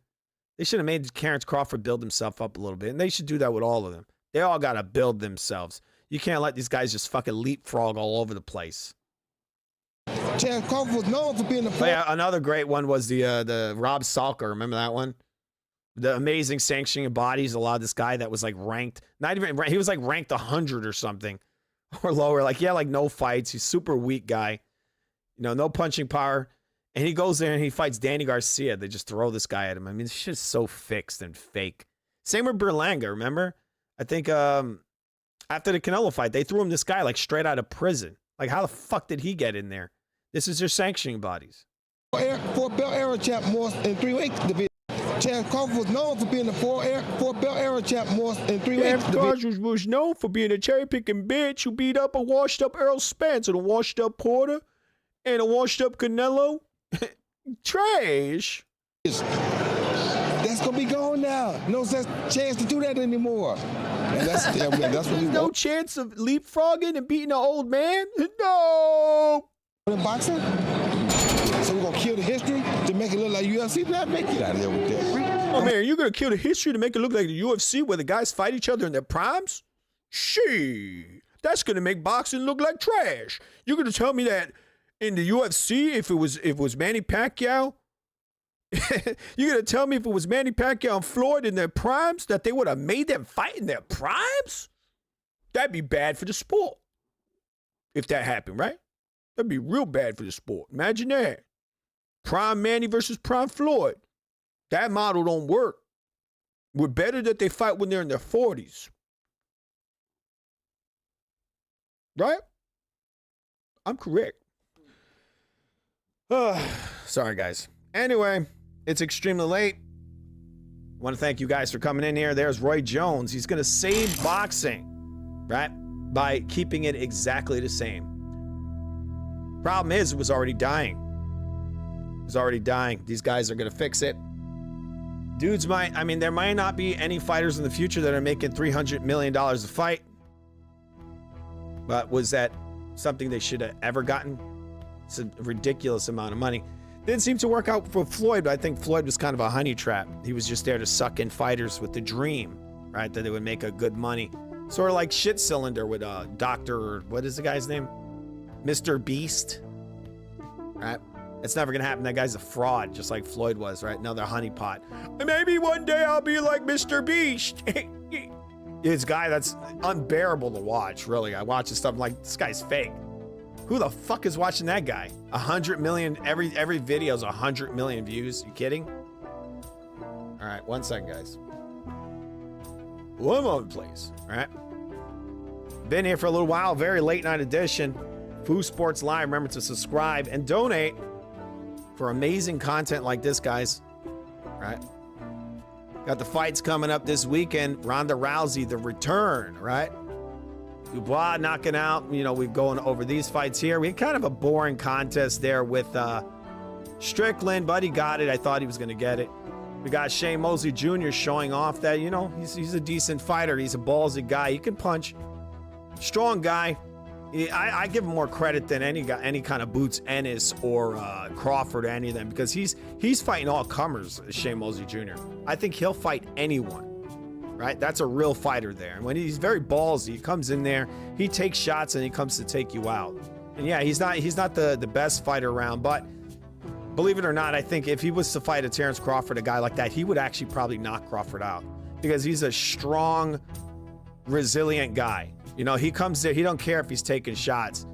They should have made Terence Crawford build himself up a little bit, and they should do that with all of them. They all got to build themselves. You can't let these guys just fucking leapfrog all over the place. Terence Crawford was known for being another great one was the Rob Salker. Remember that one? The amazing sanctioning bodies allowed this guy that was like ranked, not even he was like ranked 100 or something or lower. Like no fights. He's super weak guy. no punching power. And he goes there and he fights Danny Garcia. They just throw this guy at him. I mean, this shit's so fixed and fake. Same with Berlanga, remember? I think after the Canelo fight, they threw him this guy like straight out of prison. Like, how the fuck did he get in there? This is their sanctioning bodies. Four belt era champ more in 3 weeks division. Chance Crawford was known for being the four belt era champ more in 3 weeks. Crawford was known for being a cherry picking bitch who beat up a washed up Errol Spence and a washed up Porter and a washed up Canelo. Trash. That's gonna be gone now. No such chance to do that anymore. And that's what we no want. chance of leapfrogging and beating an old man. No. In boxing. So we're gonna kill the history to make it look like UFC. Man, make it out of there with that. Oh man, you're gonna kill the history to make it look like the UFC where the guys fight each other in their primes? Shit, that's gonna make boxing look like trash. You're gonna tell me that in the UFC, if it was Manny Pacquiao, you're gonna tell me if it was Manny Pacquiao and Floyd in their primes that they would have made them fight in their primes? That'd be bad for the sport. If that happened, right? That'd be real bad for the sport. Imagine that. Prime Manny versus Prime Floyd. That model don't work. We're better that they fight when they're in their 40s. Right? I'm correct. Sorry, guys. Anyway, it's extremely late. I want to thank you guys for coming in here. There's Roy Jones. He's going to save boxing, right? By keeping it exactly the same. Problem is, it was already dying. It was already dying. These guys are going to fix it. Dudes there might not be any fighters in the future that are making $300 million a fight. But was that something they should have ever gotten? It's a ridiculous amount of money. Didn't seem to work out for Floyd, but I think Floyd was kind of a honey trap. He was just there to suck in fighters with the dream, right? That they would make a good money. Sort of like Shit Cylinder with Dr. What is the guy's name? Mr. Beast, right? It's never going to happen. That guy's a fraud, just like Floyd was, right? Another honeypot. Maybe one day I'll be like Mr. Beast. This guy that's unbearable to watch, really. I watch his stuff, I'm like, this guy's fake. Who the fuck is watching that guy? 100 million, every video is 100 million views. You kidding? All right, 1 second, guys. One moment, please. All right. Been here for a little while, very late night edition. Foo Sports Live. Remember to subscribe and donate for amazing content like this, guys. All right. Got the fights coming up this weekend. Ronda Rousey, the return, right? Dubois knocking out, we've gone over these fights here. We had kind of a boring contest there with Strickland, but he got it. I thought he was going to get it. We got Shane Mosley Jr. showing off that, he's a decent fighter. He's a ballsy guy. He can punch. Strong guy. I give him more credit than any kind of Boots Ennis or Crawford or any of them because he's fighting all comers, Shane Mosley Jr. I think he'll fight anyone. Right? That's a real fighter there. And when he's very ballsy, he comes in there, he takes shots and he comes to take you out. And yeah, he's not the best fighter around, but believe it or not, I think if he was to fight a Terrence Crawford, a guy like that, he would actually probably knock Crawford out because he's a strong, resilient guy. He comes there, he don't care if he's taking shots.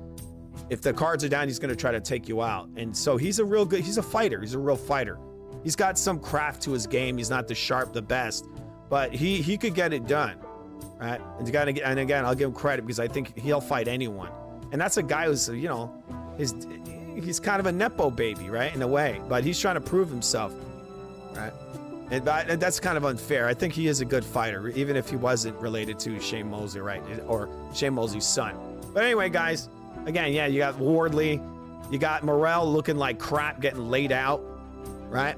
If the cards are down, he's going to try to take you out. And so he's a fighter. He's a real fighter. He's got some craft to his game. He's not the best. But he could get it done, right? And again, I'll give him credit because I think he'll fight anyone. And that's a guy who's, he's kind of a nepo baby, right? In a way, but he's trying to prove himself, right? And that's kind of unfair. I think he is a good fighter, even if he wasn't related to Shane Mosley, right? Or Shane Mosley's son. But anyway, guys, again, yeah, you got Wardley, you got Morrell looking like crap, getting laid out, right?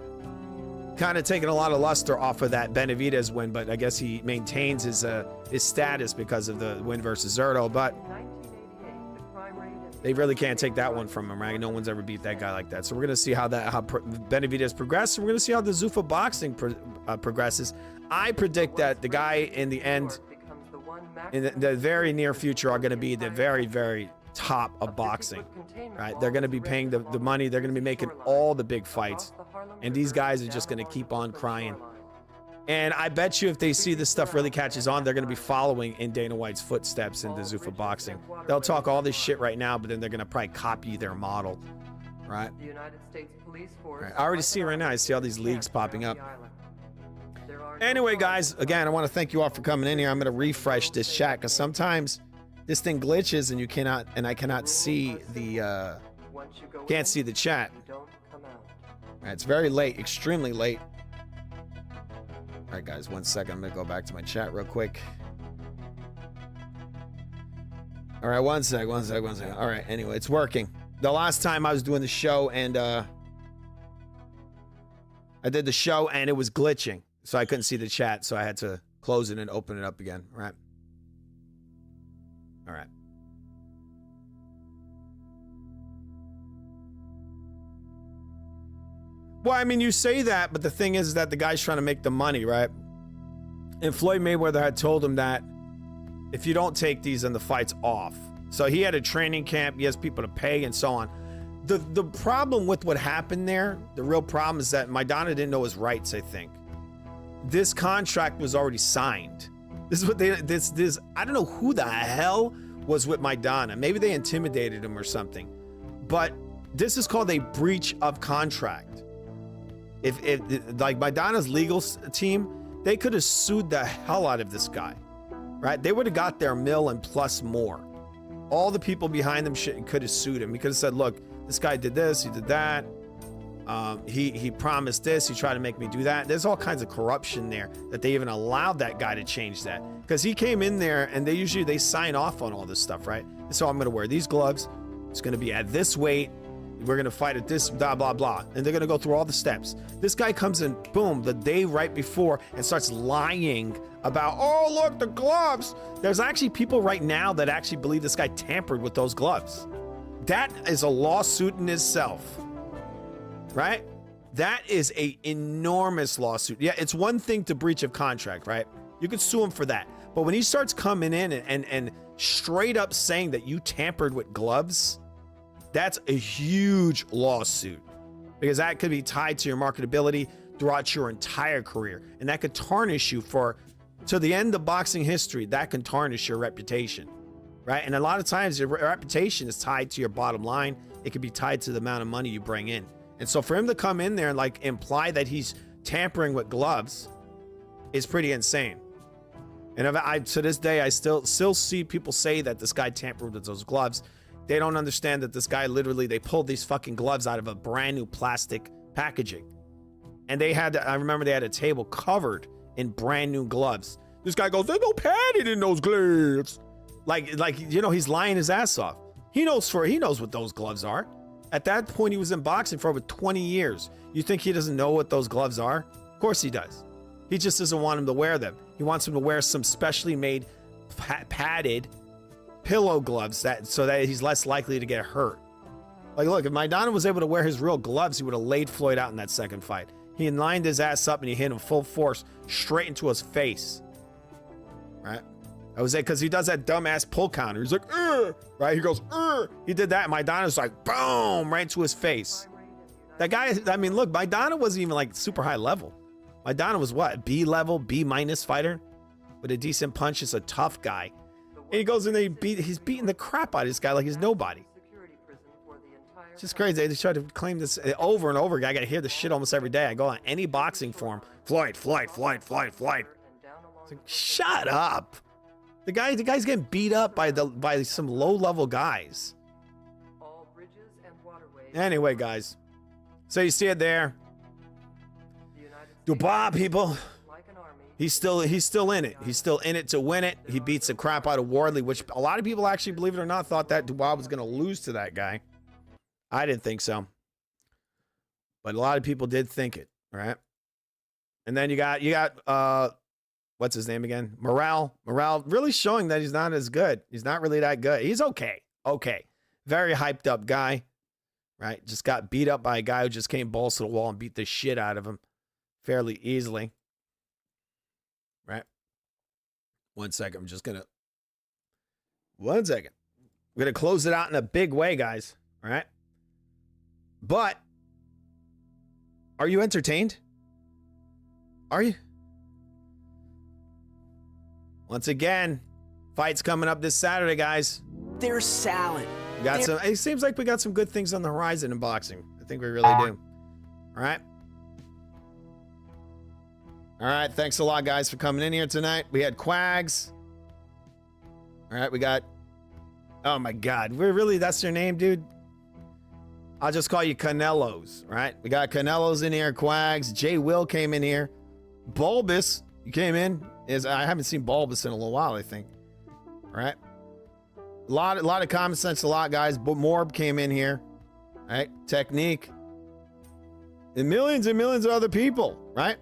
Kind of taking a lot of luster off of that Benavidez win, but I guess he maintains his status because of the win versus Zerto. But they really can't take that one from him, right? No one's ever beat that guy like that. So we're gonna see how Benavidez progresses. We're gonna see how the Zuffa boxing progresses. I predict that the guy in the end, in the very near future, are gonna be the very, very top of boxing, right? They're gonna be paying the money. They're gonna be making all the big fights. And these guys are just going to keep on crying. And I bet you if they see this stuff really catches on, they're going to be following in Dana White's footsteps into Zuffa boxing. They'll talk all this shit right now, but then they're going to probably copy their model. right? The United States Police Force. Right. I already see it right now. I see all these leagues popping up. Anyway, guys, again, I want to thank you all for coming in here. I'm going to refresh this chat because sometimes this thing glitches and I cannot see the, can't see the chat. Right, it's very late, extremely late. All right, guys, 1 second. I'm going to go back to my chat real quick. All right, one sec. All right, anyway, it's working. The last time I was doing the show and I did the show and it was glitching. So I couldn't see the chat, so I had to close it and open it up again. All right. All right. Well, I mean, you say that, but the thing is that the guy's trying to make the money, right? And Floyd Mayweather had told him that if you don't take these, then the fight's off. So he had a training camp, he has people to pay and so on. The problem with what happened there, the real problem is that Maidana didn't know his rights, I think. This contract was already signed. This is what this I don't know who the hell was with Maidana. Maybe they intimidated him or something. But this is called a breach of contract. If like Maidana's legal team, they could have sued the hell out of this guy, right? They would have got their mill and plus more. All the people behind them could have sued him. He could have said, look, this guy did this, he did that. He promised this, he tried to make me do that. There's all kinds of corruption there that they even allowed that guy to change that. Because he came in there and they sign off on all this stuff, right? So I'm gonna wear these gloves, it's gonna be at this weight, we're gonna fight at this, blah, blah, blah. And they're gonna go through all the steps. This guy comes in, boom, the day right before and starts lying about, oh, look, the gloves. There's actually people right now that actually believe this guy tampered with those gloves. That is a lawsuit in itself, right? That is a enormous lawsuit. Yeah, it's one thing to breach of contract, right? You could sue him for that. But when he starts coming in and straight up saying that you tampered with gloves, that's a huge lawsuit because that could be tied to your marketability throughout your entire career. And that could tarnish you to the end of boxing history. That can tarnish your reputation, right? And a lot of times your reputation is tied to your bottom line. It could be tied to the amount of money you bring in. And so for him to come in there and like imply that he's tampering with gloves is pretty insane. And to this day, I still see people say that this guy tampered with those gloves. They don't understand that this guy literally, they pulled these fucking gloves out of a brand new plastic packaging. And I remember they had a table covered in brand new gloves. This guy goes, there's no padding in those gloves. Like, he's lying his ass off. He knows what those gloves are. At that point, he was in boxing for over 20 years. You think he doesn't know what those gloves are? Of course he does. He just doesn't want him to wear them. He wants him to wear some specially made padded pillow gloves so that he's less likely to get hurt. Like, look, if Maidana was able to wear his real gloves, he would have laid Floyd out in that second fight. He lined his ass up and he hit him full force straight into his face. Right? I was like, because he does that dumbass pull counter. He's like, right? He goes, he did that. And Maidana's like, boom, right to his face. That guy, I mean, look, Maidana wasn't even like super high level. Maidana was what? B level, B minus fighter with a decent punch. Is a tough guy. And he goes in there, he's beating the crap out of this guy like he's nobody. It's just crazy. They try to claim this over and over again. I got to hear this shit almost every day. I go on any boxing forum. Floyd. It's like, shut up. The guy's getting beat up by some low-level guys. Anyway, guys. So you see it there. Dubois, people. He's still in it. He's still in it to win it. He beats the crap out of Wardley, which a lot of people actually, believe it or not, thought that Dubois was going to lose to that guy. I didn't think so. But a lot of people did think it, right? And then you got what's his name again? Morale really showing that he's not as good. He's not really that good. He's okay. Very hyped up guy, right? Just got beat up by a guy who just came balls to the wall and beat the shit out of him fairly easily. Right? 1 second. We're going to close it out in a big way, guys. All right? But are you entertained? Are you? Once again, fights coming up this Saturday, guys. There's salad, We got some. It seems like we got some good things on the horizon in boxing. I think we really do. All right. All right. Thanks a lot, guys, for coming in here tonight. We had Quags. All right. We got. Oh my God. We're really. That's your name, dude. I'll just call you Canelos. Right. We got Canelos in here. Quags. Jay Will came in here. Bulbous. You came in. I haven't seen Bulbous in a little while, I think. All right. A lot of common sense, a lot, guys. But Morb came in here. All right. Technique. And millions of other people, right?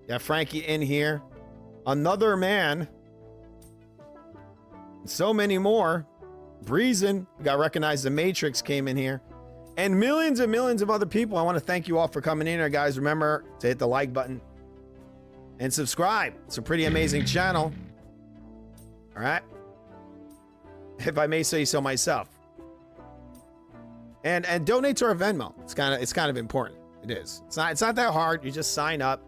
Got Frankie in here. Another man. So many more. Breezin. We got Recognized the Matrix came in here. And millions of other people. I want to thank you all for coming in here, guys. Remember to hit the like button and subscribe. It's a pretty amazing channel. All right. If I may say so myself. And donate to our Venmo. It's kind of important. It is. It's not that hard. You just sign up.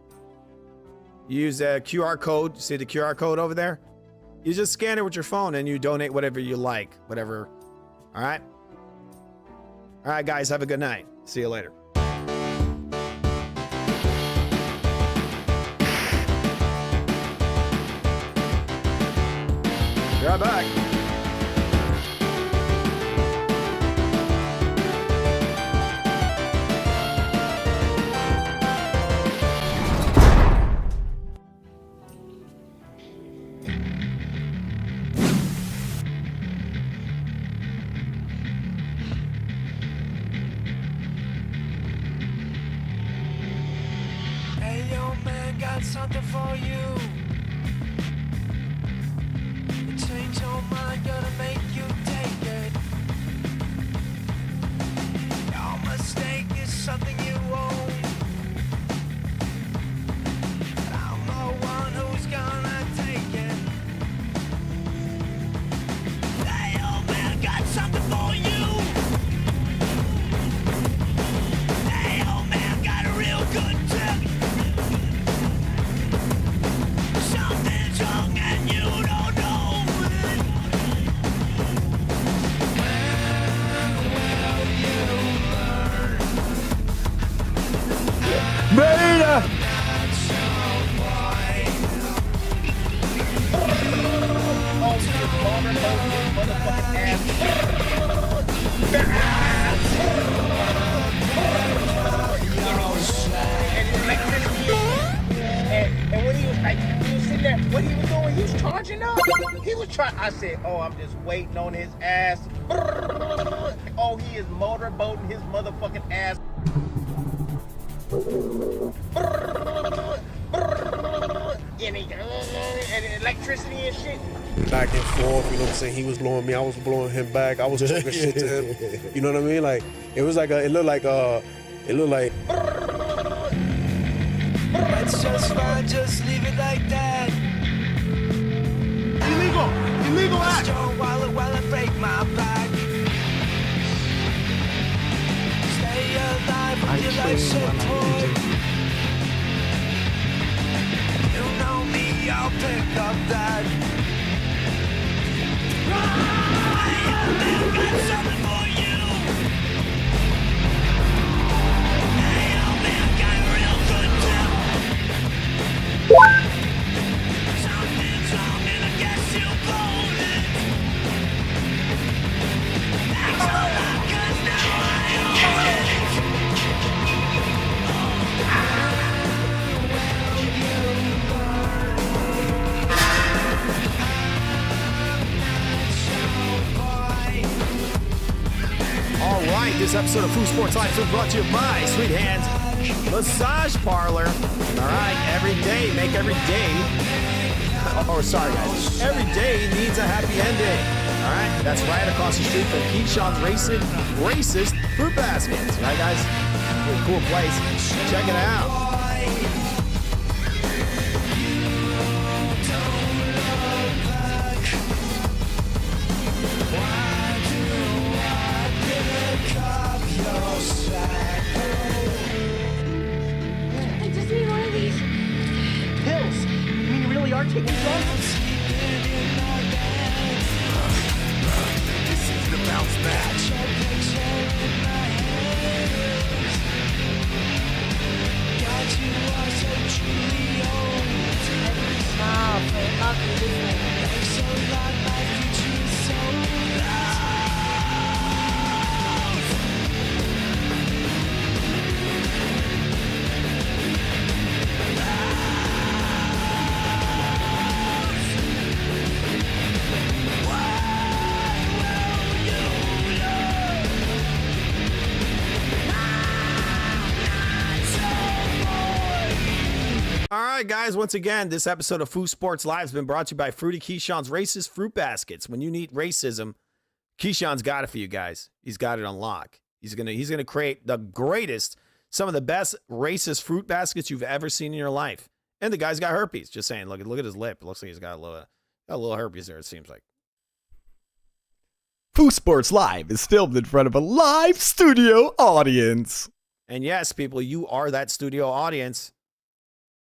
You use a QR code. See the QR code over there? You just scan it with your phone and you donate whatever you like. Whatever. All right? All right, guys. Have a good night. See you later. Be right back. Something for you. Change your mind, gonna make you take it. Your mistake is something you own. I'm the one who's gonna take it. Hey, old man, got something for you. Hey, old man, got a real good tip. Something's wrong and you don't know it. When will you learn? Beta! And when he was like, he was sitting there, what he was doing, he was charging up. He was trying, I said, oh, I'm just waiting on his ass. Oh, he is motorboating his motherfucking ass. And electricity and shit. Back and forth, you know what I'm saying? He was blowing me, I was blowing him back. I was just talking shit to him. You know what I mean? Like, it was like it looked like That's just fine, just leave it like that. Illegal act. While I break my back. Stay alive with your life support. You know me, I'll pick up that. I got something for you. Hey, old man, got a real good tip. Something's wrong and I guess you pulled it. That's all I could now I own it. All right, this episode of Food Sports Live is brought to you by Sweet Hands Massage Parlor. All right, every day, make every day. Oh, sorry, guys. Every day needs a happy ending. All right, that's right across the street from Keyshawn's Racist Fruit Baskets. All right, guys? Really cool place. Check it out. I just need one of these pills. You mean you really are taking drugs? This is the bounce back. All right, guys. Once again, this episode of Food Sports Live has been brought to you by Fruity Keyshawn's Racist Fruit Baskets. When you need racism, Keyshawn's got it for you guys. He's got it on lock. He's gonna create the greatest, some of the best racist fruit baskets you've ever seen in your life. And the guy's got herpes. Just saying. Look at his lip. It looks like he's got a little herpes there. It seems like. Food Sports Live is filmed in front of a live studio audience. And yes, people, you are that studio audience.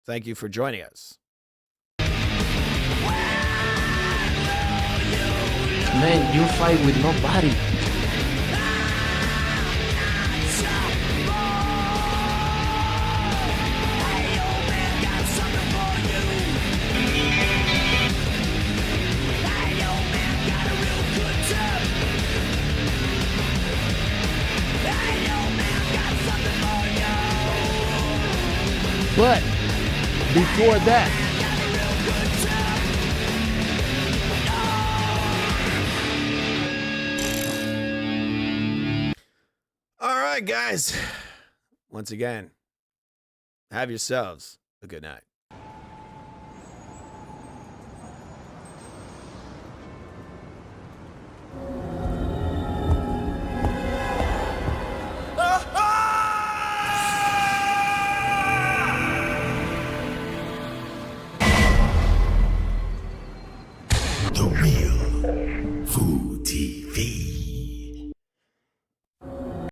Thank you for joining us. Man, you fight with nobody. But before that, All right, guys. Once again, have yourselves a good night.